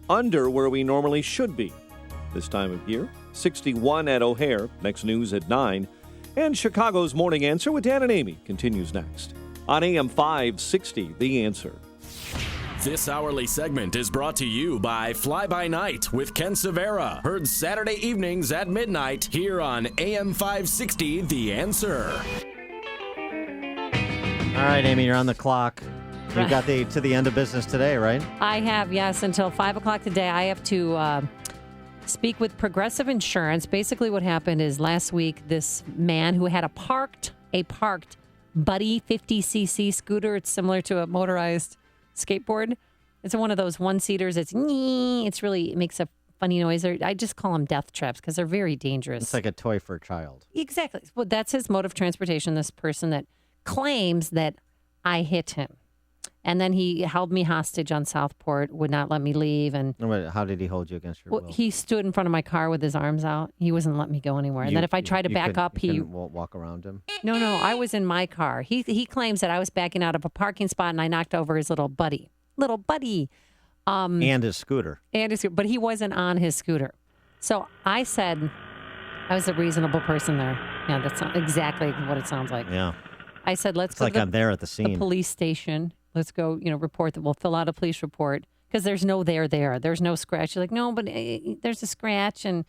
under where we normally should be this time of year. 61 at O'Hare, next news at 9. And Chicago's Morning Answer with Dan and Amy continues next on AM 560, The Answer. This hourly segment is brought to you by Fly By Night with Ken Severa. Heard Saturday evenings at midnight here on AM 560, The Answer. All right, Amy, you're on the clock. You've got to the end of business today, right? I have, yes, until 5 o'clock today. I have to speak with Progressive Insurance. Basically what happened is last week, this man who had a parked Buddy 50cc scooter. It's similar to a motorized skateboard. It's one of those one-seaters. It makes a funny noise. I just call them death traps because they're very dangerous. It's like a toy for a child. Exactly. Well, that's his mode of transportation, this person that claims that I hit him. And then he held me hostage on Southport, would not let me leave. And how did he hold you against your will? He stood in front of my car with his arms out. He wasn't letting me go anywhere. And then if I tried to back up, he won't walk around him. No, I was in my car. He claims that I was backing out of a parking spot and I knocked over his little buddy. And his scooter. But he wasn't on his scooter. So I said, I was a reasonable person there. Yeah, that's not exactly what it sounds like. Yeah. I said, let's go to I'm there at the scene. The police station. Let's go, report that. We'll fill out a police report because there's no there. There's no scratch. You're like, no, but there's a scratch. And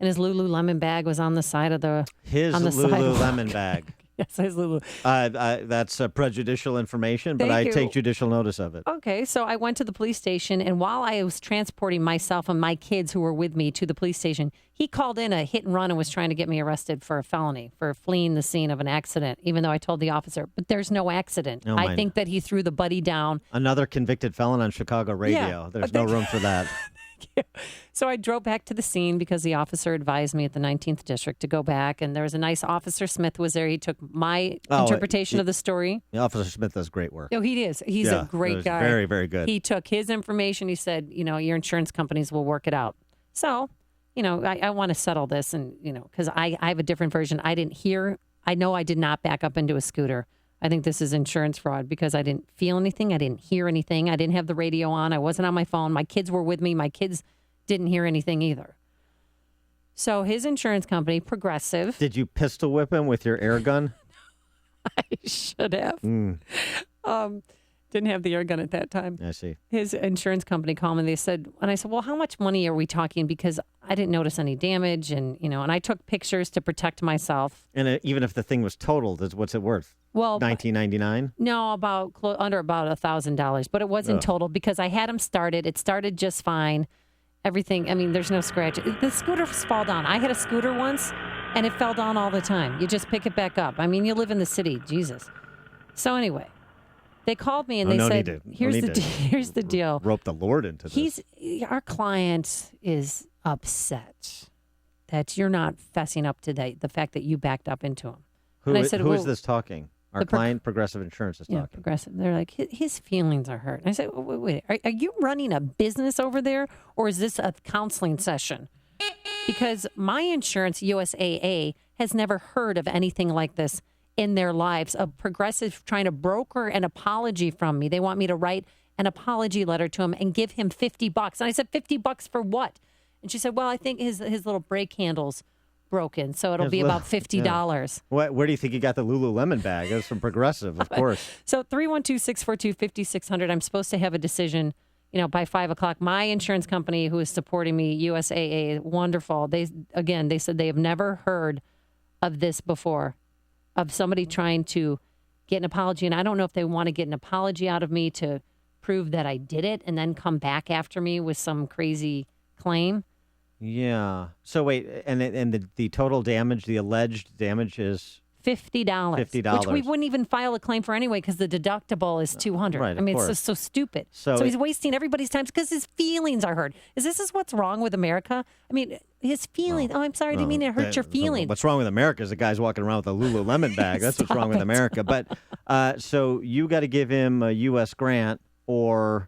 his Lululemon bag was on the side of the Lululemon bag. Yes, his Lulu. That's prejudicial information, but I take judicial notice of it. Okay, so I went to the police station, and while I was transporting myself and my kids who were with me to the police station, he called in a hit and run and was trying to get me arrested for a felony, for fleeing the scene of an accident, even though I told the officer, but there's no accident. I think that he threw the buddy down. Another convicted felon on Chicago radio. Yeah, there's no room for that. So I drove back to the scene because the officer advised me at the 19th District to go back. And there was a nice Officer Smith was there. He took my interpretation of the story. Officer Smith does great work. No, he is. He's a great guy. Very, very good. He took his information. He said, your insurance companies will work it out. So, I want to settle this. And, because I have a different version. I know I did not back up into a scooter. I think this is insurance fraud because I didn't feel anything. I didn't hear anything. I didn't have the radio on. I wasn't on my phone. My kids were with me. My kids didn't hear anything either. So his insurance company, Progressive. Did you pistol whip him with your air gun? I should have. Didn't have the air gun at that time. I see. His insurance company called me. And I said, well, how much money are we talking? Because I didn't notice any damage. And, and I took pictures to protect myself. And even if the thing was totaled, what's it worth? Well, $19.99? No, under about $1,000. But it wasn't total because I had him started. It started just fine. Everything. I mean, there's no scratch. The scooter fall down. I had a scooter once, and it fell down all the time. You just pick it back up. I mean, you live in the city. Jesus. So anyway, they called me and they said, here's the deal. Rope the Lord into this. Our client is upset that you're not fessing up to the fact that you backed up into him. Who is this talking? Our client, Progressive Insurance, is talking. Yeah, Progressive. They're like, his feelings are hurt. And I said, wait, are you running a business over there, or is this a counseling session? Because my insurance, USAA, has never heard of anything like this in their lives, of Progressive trying to broker an apology from me. They want me to write an apology letter to him and give him $50. And I said, $50 for what? And she said, well, I think his little brake handles broken, so it'll be about $50. Yeah. Where do you think you got the Lululemon bag? It's from Progressive, of course. So 312-642-5600. I'm supposed to have a decision, by 5 o'clock. My insurance company, who is supporting me, USAA, wonderful. They said they have never heard of this before, of somebody trying to get an apology. And I don't know if they want to get an apology out of me to prove that I did it and then come back after me with some crazy claim. Yeah. So wait, and the total damage, the alleged damage is $50. $50, which we wouldn't even file a claim for anyway because the deductible is $200. Right, I mean, of it's course. just so stupid. So he's wasting everybody's time because his feelings are hurt. This is what's wrong with America? I mean, his feelings. I'm sorry, I didn't mean to hurt your feelings. What's wrong with America is the guy's walking around with a Lululemon bag. That's what's wrong with America. But so you got to give him a U.S. grant or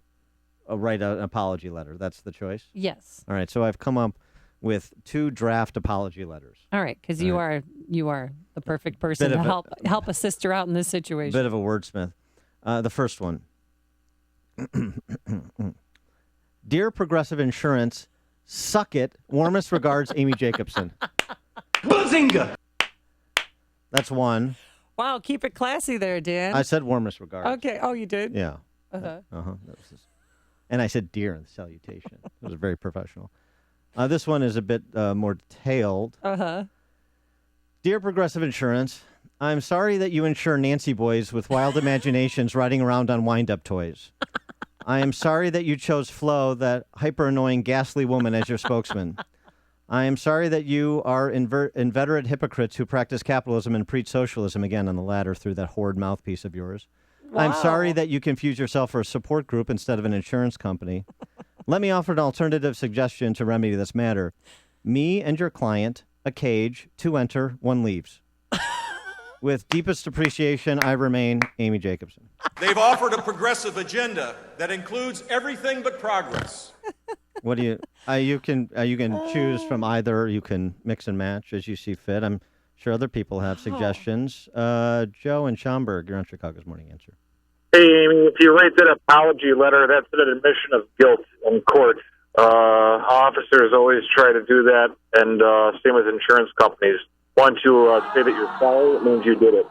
write an apology letter. That's the choice? Yes. All right. So I've come up with 2 draft apology letters. All right, because you are the perfect person to help a sister out in this situation. Bit of a wordsmith. The first one. Dear Progressive Insurance, suck it. Warmest regards, Amy Jacobson. Bazinga! That's one. Wow, keep it classy there, Dan. I said warmest regards. Okay. Oh, you did? Yeah. Uh-huh. Uh-huh. And I said dear in the salutation. It was very professional. This one is a bit more detailed. Uh-huh. Dear Progressive Insurance, I'm sorry that you insure Nancy boys with wild imaginations riding around on wind-up toys. I am sorry that you chose Flo, that hyper-annoying, ghastly woman, as your spokesman. I am sorry that you are inveterate hypocrites who practice capitalism and preach socialism, again on the latter through that horrid mouthpiece of yours. Wow. I'm sorry that you confuse yourself for a support group instead of an insurance company. Let me offer an alternative suggestion to remedy this matter. Me and your client, a cage, 2 enter, 1 leaves. With deepest appreciation, I remain Amy Jacobson. They've offered a progressive agenda that includes everything but progress. What do you? You can choose from either. You can mix and match as you see fit. I'm sure other people have suggestions. Joe in Schaumburg, you're on Chicago's Morning Answer. Hey, Amy, if you write that apology letter, that's an admission of guilt in court. Officers always try to do that, and same with insurance companies. Once you say that you're sorry, it means you did it.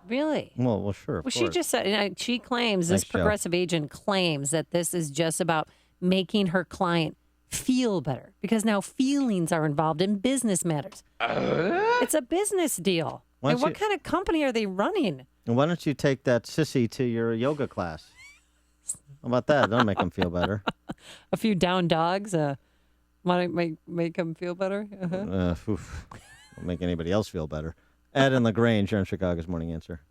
Really? Well, sure. Well, she just said, she claims, this progressive agent claims that this is just about making her client feel better because now feelings are involved in business matters. It's a business deal. What kind of company are they running? Why don't you take that sissy to your yoga class? How about that? That'll make them feel better. A few down dogs might make them feel better. Won't make anybody else feel better. Ed in LaGrange, you're on Chicago's Morning Answer.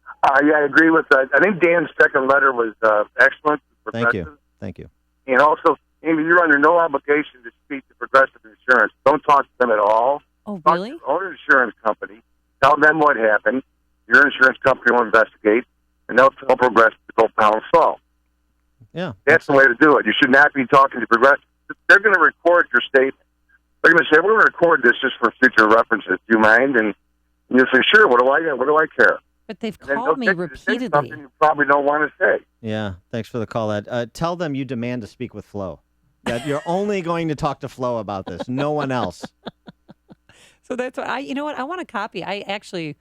Yeah, I agree with that. I think Dan's second letter was excellent. Thank you. And also, Amy, you're under no obligation to speak to Progressive Insurance. Don't talk to them at all. Oh, Talk really? to your own insurance company. Tell them what happened. Your insurance company will investigate, and they'll tell Progressive to go pound salt. Yeah. That's the way to do it. You should not be talking to Progressive. They're going to record your statement. They're going to say, we're going to record this just for future references. Do you mind? And you'll say, sure, what do I care? But they've called me repeatedly. Something you probably don't want to say. Yeah, thanks for the call, Ed. Tell them you demand to speak with Flo. That you're only going to talk to Flo about this, no one else. So that's what I want a copy. I actually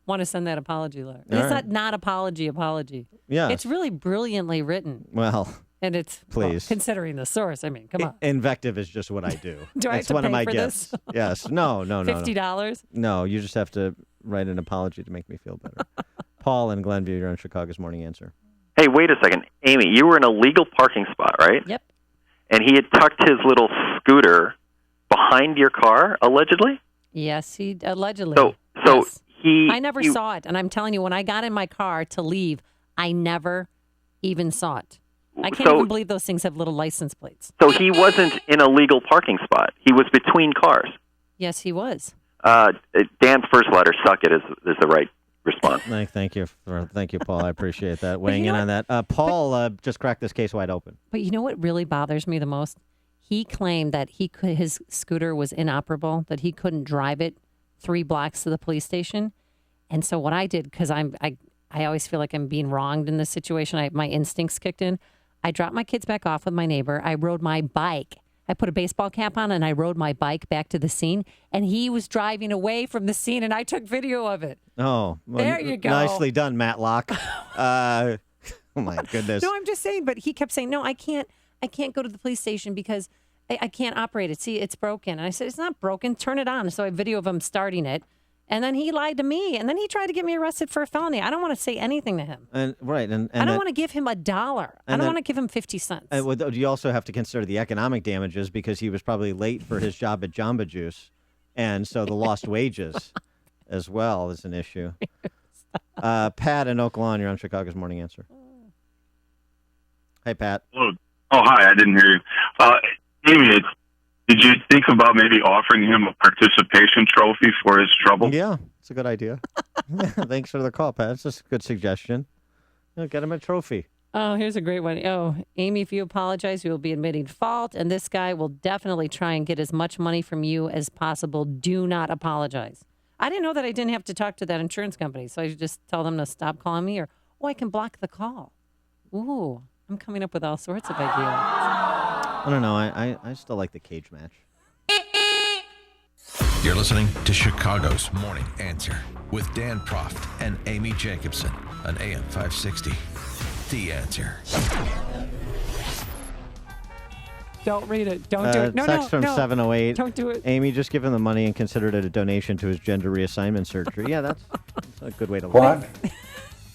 want to send that apology letter. It's not apology. Yeah. It's really brilliantly written. Well, and it's please. Considering the source. I mean, come on. Invective is just what I do. Do I have it's to one pay of my for gifts. this? Yes. No. $50? No, you just have to write an apology to make me feel better. Paul in Glenview, you're on Chicago's Morning Answer. Hey, wait a second. Amy, you were in a legal parking spot, right? Yep. And he had tucked his little scooter behind your car, allegedly? Yes, he allegedly. So yes. he... I never saw it. And I'm telling you, when I got in my car to leave, I never even saw it. I can't even believe those things have little license plates. So he wasn't in a legal parking spot. He was between cars. Yes, he was. Dan's first letter, suck it, is the right response. Thank you, Paul. I appreciate that. Weighing in on that. Paul just cracked this case wide open. But you know what really bothers me the most? He claimed that his scooter was inoperable, that he couldn't drive it 3 blocks to the police station. And so what I did, because I always feel like I'm being wronged in this situation, my instincts kicked in. I dropped my kids back off with my neighbor. I rode my bike. I put a baseball cap on and I rode my bike back to the scene. And he was driving away from the scene and I took video of it. Oh, well, there you go. Nicely done, Matlock. Oh my goodness. No, I'm just saying, but he kept saying, no, I can't go to the police station because I can't operate it. See, it's broken. And I said, it's not broken. Turn it on. So I have video of him starting it. And then he lied to me. And then he tried to get me arrested for a felony. I don't want to say anything to him. And I don't want to give him $1. I don't want to give him 50 cents. And you also have to consider the economic damages because he was probably late for his job at Jamba Juice. And so the lost wages as well is an issue. Pat in Oak Lawn, you're on Chicago's Morning Answer. Hey, Pat. Oh, hi. I didn't hear you. Amy, did you think about maybe offering him a participation trophy for his trouble? Yeah, it's a good idea. Thanks for the call, Pat. It's just a good suggestion. Get him a trophy. Oh, here's a great one. Oh, Amy, if you apologize, you will be admitting fault, and this guy will definitely try and get as much money from you as possible. Do not apologize. I didn't know that I didn't have to talk to that insurance company, so I should just tell them to stop calling me, or, I can block the call. Ooh, I'm coming up with all sorts of ideas. I don't know. I still like the cage match. You're listening to Chicago's Morning Answer with Dan Proft and Amy Jacobson on AM 560. The Answer. Don't read it. Don't do it. No, text from 708. Don't do it. Amy, just give him the money and consider it a donation to his gender reassignment surgery. Yeah, that's a good way to live.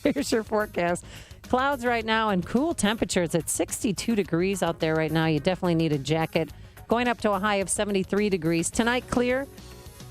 Here's your forecast. Clouds right now and cool temperatures at 62 degrees out there right now. You definitely need a jacket. Going up to a high of 73 degrees. Tonight, clear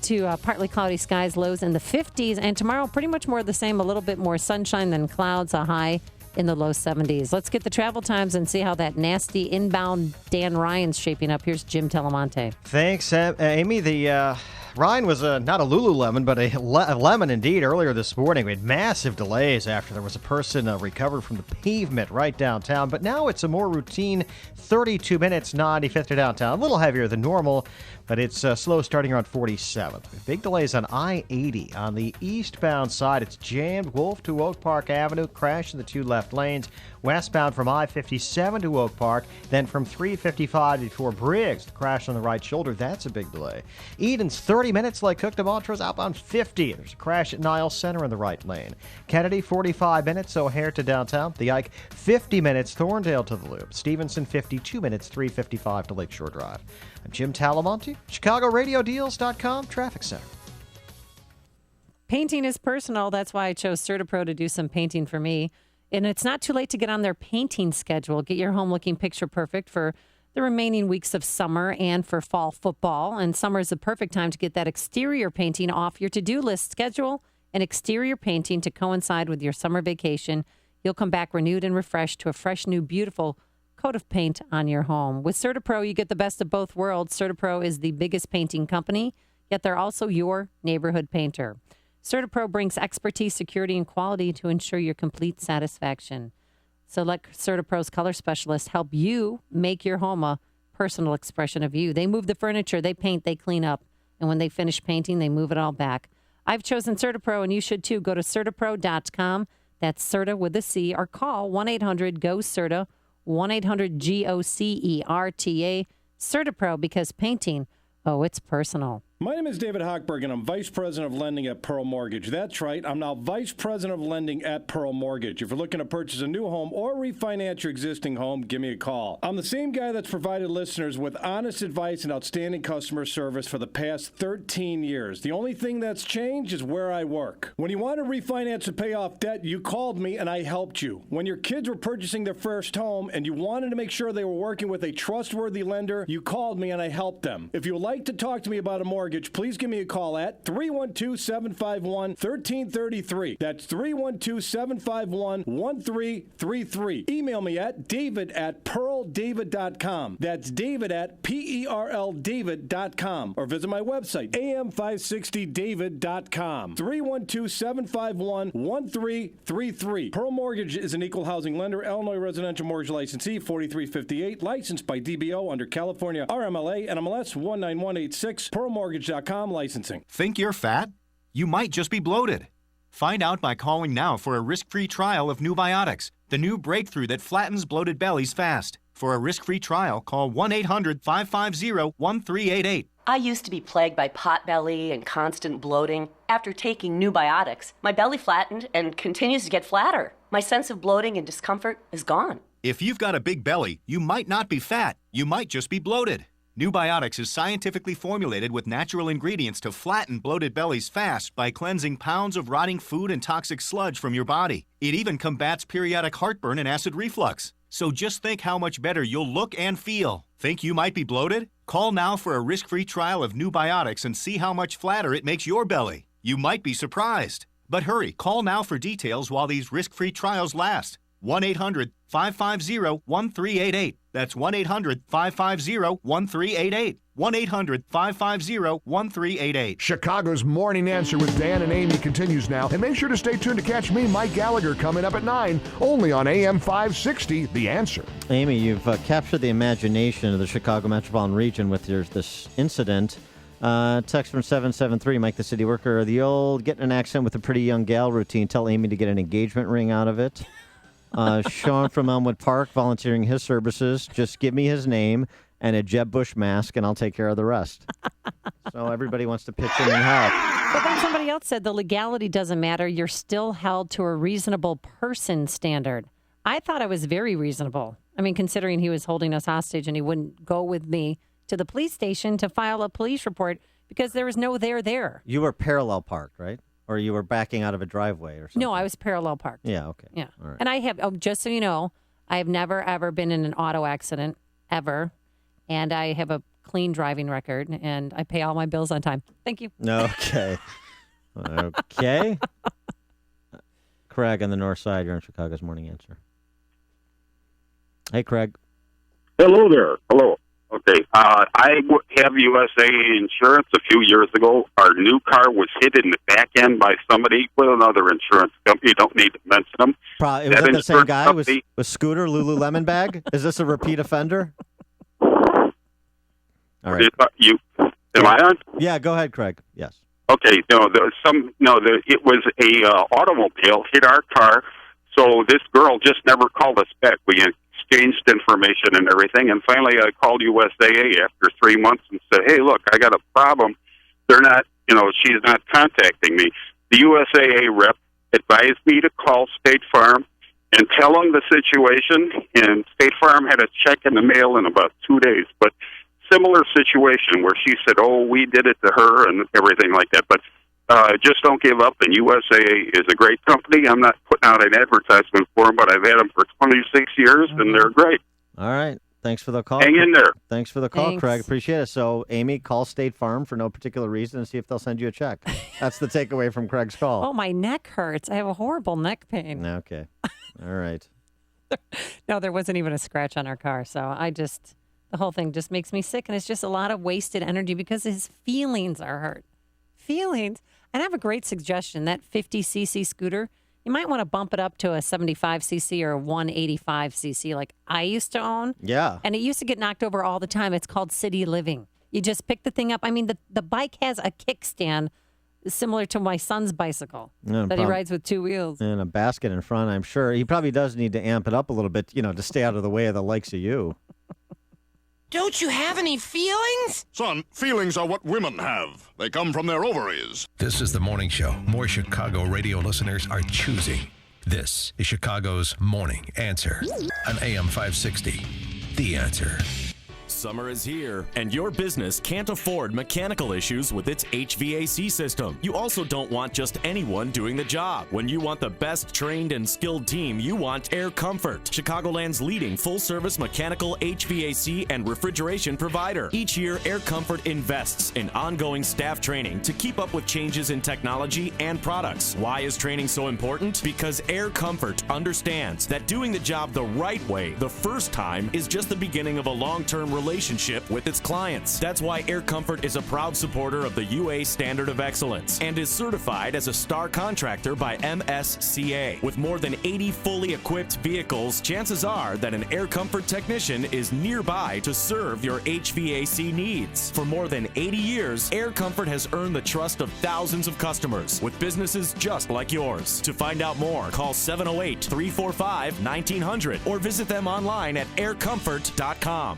to partly cloudy skies, lows in the 50s. And tomorrow, pretty much more of the same, a little bit more sunshine than clouds, a high in the low 70s. Let's get the travel times and see how that nasty inbound Dan Ryan's shaping up. Here's Jim Telemonte. Thanks, Amy. The Ryan was not a Lululemon, but a lemon indeed. Earlier this morning, we had massive delays after there was a person recovered from the pavement right downtown. But now it's a more routine 32 minutes, 95th to downtown. A little heavier than normal, but it's slow starting around 47th. Big delays on I-80. On the eastbound side, it's jammed. Wolf to Oak Park Avenue, crash in the two left lanes. Westbound from I-57 to Oak Park, then from 355 before Briggs, the crash on the right shoulder. That's a big delay. Eden's 30 minutes like Cook to Montrose, outbound 50. There's a crash at Niles Center in the right lane. Kennedy, 45 minutes, O'Hare to downtown. The Ike, 50 minutes, Thorndale to the Loop. Stevenson, 52 minutes, 355 to Lakeshore Drive. I'm Jim Talamonte, ChicagoRadioDeals.com Traffic Center. Painting is personal. That's why I chose CertaPro to do some painting for me. And it's not too late to get on their painting schedule. Get your home looking picture perfect for the remaining weeks of summer and for fall football. And summer is the perfect time to get that exterior painting off your to-do list. Schedule an exterior painting to coincide with your summer vacation. You'll come back renewed and refreshed to a fresh, new, beautiful coat of paint on your home. With CertaPro, you get the best of both worlds. CertaPro is the biggest painting company, yet they're also your neighborhood painter. CertaPro brings expertise, security, and quality to ensure your complete satisfaction. So let CertaPro's color specialists help you make your home a personal expression of you. They move the furniture, they paint, they clean up, and when they finish painting, they move it all back. I've chosen CertaPro, and you should too. Go to CertaPro.com. That's Certa with a C, or call 1-800-GO-CERTA, 1-800-GOCERTA. CertaPro, because painting, oh, it's personal. My name is David Hochberg, and I'm Vice President of Lending at Pearl Mortgage. That's right, I'm now Vice President of Lending at Pearl Mortgage. If you're looking to purchase a new home or refinance your existing home, give me a call. I'm the same guy that's provided listeners with honest advice and outstanding customer service for the past 13 years. The only thing that's changed is where I work. When you want to refinance or pay off debt, you called me and I helped you. When your kids were purchasing their first home and you wanted to make sure they were working with a trustworthy lender, you called me and I helped them. If you would like to talk to me about a mortgage, please give me a call at 312-751-1333. That's 312-751-1333. Email me at david@pearldavid.com. That's david@PERLDavid.com. Or visit my website, am560david.com. 312-751-1333. Pearl Mortgage is an equal housing lender, Illinois residential mortgage licensee, 4358, licensed by DBO under California RMLA and MLS 19186. PearlMortgage.com licensing. Think you're fat? You might just be bloated. Find out by calling now for a risk-free trial of Nubiotics, the new breakthrough that flattens bloated bellies fast. For a risk-free trial, call 1-800-550-1388. I used to be plagued by potbelly and constant bloating. After taking Nubiotics, my belly flattened and continues to get flatter. My sense of bloating and discomfort is gone. If you've got a big belly, you might not be fat. You might just be bloated. Nubiotics is scientifically formulated with natural ingredients to flatten bloated bellies fast by cleansing pounds of rotting food and toxic sludge from your body. It even combats periodic heartburn and acid reflux. So just think how much better you'll look and feel. Think you might be bloated? Call now for a risk-free trial of Nubiotics and see how much flatter it makes your belly. You might be surprised. But hurry, call now for details while these risk-free trials last. 1-800-550-1388. That's 1-800-550-1388. 1-800-550-1388. Chicago's Morning Answer with Dan and Amy continues now. And make sure to stay tuned to catch me, Mike Gallagher, coming up at 9, only on AM 560, The Answer. Amy, you've captured the imagination of the Chicago metropolitan region with this incident. Text from 773, Mike the City Worker. The old getting an accent with a pretty young gal routine. Tell Amy to get an engagement ring out of it. Sean from Elmwood Park volunteering his services. Just give me his name and a Jeb Bush mask, and I'll take care of the rest. So everybody wants to pitch in and help. But then somebody else said the legality doesn't matter. You're still held to a reasonable person standard. I thought I was very reasonable. I mean, considering he was holding us hostage and he wouldn't go with me to the police station to file a police report because there was no there. You were parallel parked, right? Or you were backing out of a driveway or something? No, I was parallel parked. Yeah, okay. Yeah. All right. And I have, just so you know, I have never, ever been in an auto accident, ever. And I have a clean driving record, and I pay all my bills on time. Thank you. Okay. Okay. Craig on the north side, you're on Chicago's Morning Answer. Hey, Craig. Hello there. Hello. Okay. I have USA insurance. A few years ago, our new car was hit in the back end by somebody with another insurance company. Don't need to mention them. Was it the same guy with Scooter, Lululemon bag? Is this a repeat offender? All right. Am I on? Yeah, go ahead, Craig. Yes. Okay. It was a automobile hit our car. So this girl just never called us back. We exchanged information and everything, and finally I called USAA after 3 months and said, hey, look, I got a problem. They're not, she's not contacting me. The USAA rep advised me to call State Farm and tell them the situation, and State Farm had a check in the mail in about 2 days. But similar situation where she said, oh, we did it to her and everything like that. But just don't give up, and USAA is a great company. I'm not putting out an advertisement for them, but I've had them for 26 years, and they're great. All right. Thanks for the call. Hang in there. Thanks for the call, Thanks. Craig. Appreciate it. So, Amy, call State Farm for no particular reason and see if they'll send you a check. That's the takeaway from Craig's call. Oh, my neck hurts. I have a horrible neck pain. Okay. All right. No, there wasn't even a scratch on our car. So the whole thing just makes me sick. And it's just a lot of wasted energy because his feelings are hurt. Feelings. And I have a great suggestion. That 50cc scooter, you might want to bump it up to a 75cc or a 185cc like I used to own. Yeah. And it used to get knocked over all the time. It's called City Living. You just pick the thing up. I mean, the bike has a kickstand similar to my son's bicycle that he rides with two wheels. And a basket in front, I'm sure. He probably does need to amp it up a little bit, to stay out of the way of the likes of you. Don't you have any feelings? Son, feelings are what women have. They come from their ovaries. This is the morning show more Chicago radio listeners are choosing. This is Chicago's Morning Answer on AM 560. The Answer. Summer is here, and your business can't afford mechanical issues with its HVAC system. You also don't want just anyone doing the job. When you want the best trained and skilled team, you want Air Comfort, Chicagoland's leading full-service mechanical HVAC and refrigeration provider. Each year, Air Comfort invests in ongoing staff training to keep up with changes in technology and products. Why is training so important? Because Air Comfort understands that doing the job the right way the first time is just the beginning of a long-term relationship with its clients. That's why Air Comfort is a proud supporter of the UA Standard of Excellence and is certified as a star contractor by MSCA. With more than 80 fully equipped vehicles, chances are that an Air Comfort technician is nearby to serve your HVAC needs. For more than 80 years, Air Comfort has earned the trust of thousands of customers with businesses just like yours. To find out more, call 708-345-1900 or visit them online at aircomfort.com.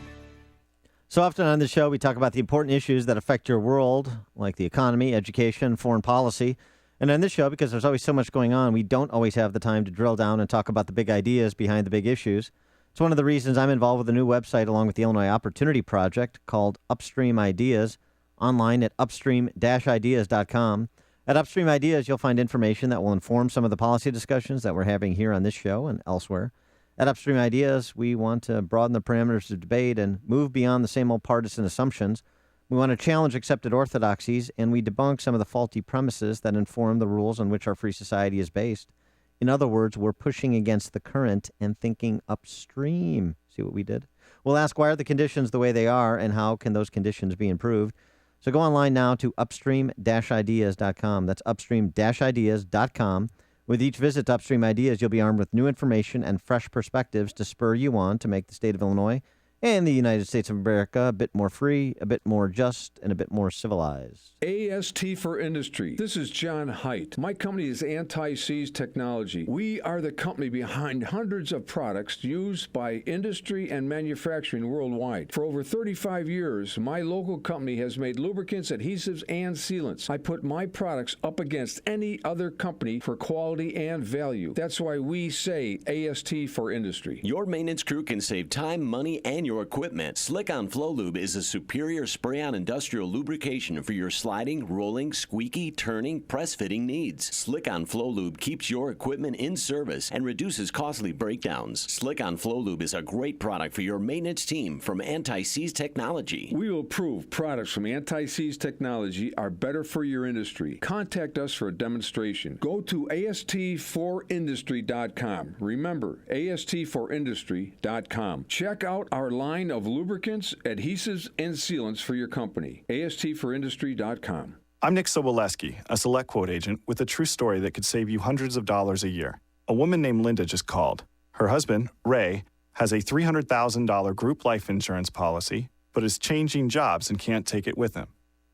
So often on the show, we talk about the important issues that affect your world, like the economy, education, foreign policy. And on this show, because there's always so much going on, we don't always have the time to drill down and talk about the big ideas behind the big issues. It's one of the reasons I'm involved with a new website along with the Illinois Opportunity Project called Upstream Ideas, online at upstream-ideas.com. At Upstream Ideas, you'll find information that will inform some of the policy discussions that we're having here on this show and elsewhere. At Upstream Ideas, we want to broaden the parameters of debate and move beyond the same old partisan assumptions. We want to challenge accepted orthodoxies, and we debunk some of the faulty premises that inform the rules on which our free society is based. In other words, we're pushing against the current and thinking upstream. See what we did? We'll ask, why are the conditions the way they are, and how can those conditions be improved? So go online now to upstream-ideas.com. That's upstream-ideas.com. With each visit to Upstream Ideas, you'll be armed with new information and fresh perspectives to spur you on to make the state of Illinois And the United States of America, a bit more free, a bit more just, and a bit more civilized. AST for Industry. This is John Haidt. My company is Anti-Seize Technology. We are the company behind hundreds of products used by industry and manufacturing worldwide. For over 35 years, my local company has made lubricants, adhesives, and sealants. I put my products up against any other company for quality and value. That's why we say AST for Industry. Your maintenance crew can save time, money, and your equipment. Slick-On Flow Lube is a superior spray-on industrial lubrication for your sliding, rolling, squeaky, turning, press-fitting needs. Slick-On Flow Lube keeps your equipment in service and reduces costly breakdowns. Slick-On Flow Lube is a great product for your maintenance team from Anti-Seize Technology. We will prove products from Anti-Seize Technology are better for your industry. Contact us for a demonstration. Go to AST4Industry.com. Remember, AST4Industry.com. Check out our line of lubricants, adhesives, and sealants for your company. AST4Industry.com. I'm Nick Soboleski, a Select Quote agent with a true story that could save you hundreds of dollars a year. A woman named Linda just called. Her husband, Ray, has a $300,000 group life insurance policy, but is changing jobs and can't take it with him.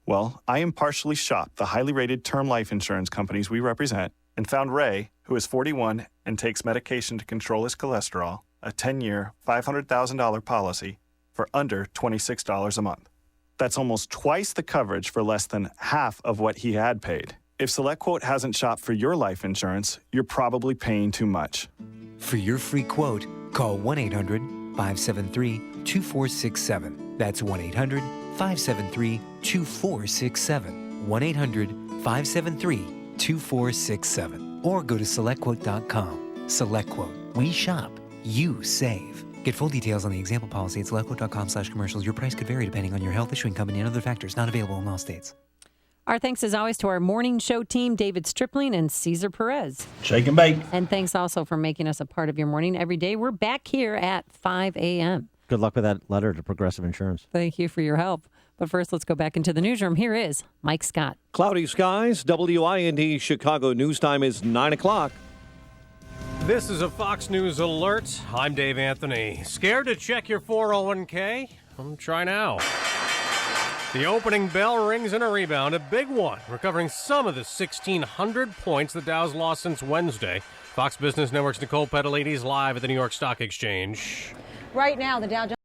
Well, I impartially shopped the highly rated term life insurance companies we represent and found Ray, who is 41 and takes medication to control his cholesterol, a 10-year, $500,000 policy for under $26 a month. That's almost twice the coverage for less than half of what he had paid. If SelectQuote hasn't shopped for your life insurance, you're probably paying too much. For your free quote, call 1-800-573-2467. That's 1-800-573-2467. 1-800-573-2467. Or go to SelectQuote.com. SelectQuote. We shop. You save. Get full details on the example policy at SelectQuote.com/commercials. Your price could vary depending on your health, issuing company, and other factors. Not available in all states. Our thanks, as always, to our morning show team, David Stripling and Cesar Perez. Shake and bake. And thanks also for making us a part of your morning every day. We're back here at 5 a.m. Good luck with that letter to Progressive Insurance. Thank you for your help. But first, let's go back into the newsroom. Here is Mike Scott. Cloudy skies. WIND Chicago news time is 9 o'clock. This is a Fox News alert. I'm Dave Anthony. Scared to check your 401k? Try now. The opening bell rings in a rebound, a big one, recovering some of the 1,600 points the Dow's lost since Wednesday. Fox Business Network's Nicole Petalides live at the New York Stock Exchange. Right now, the Dow Jones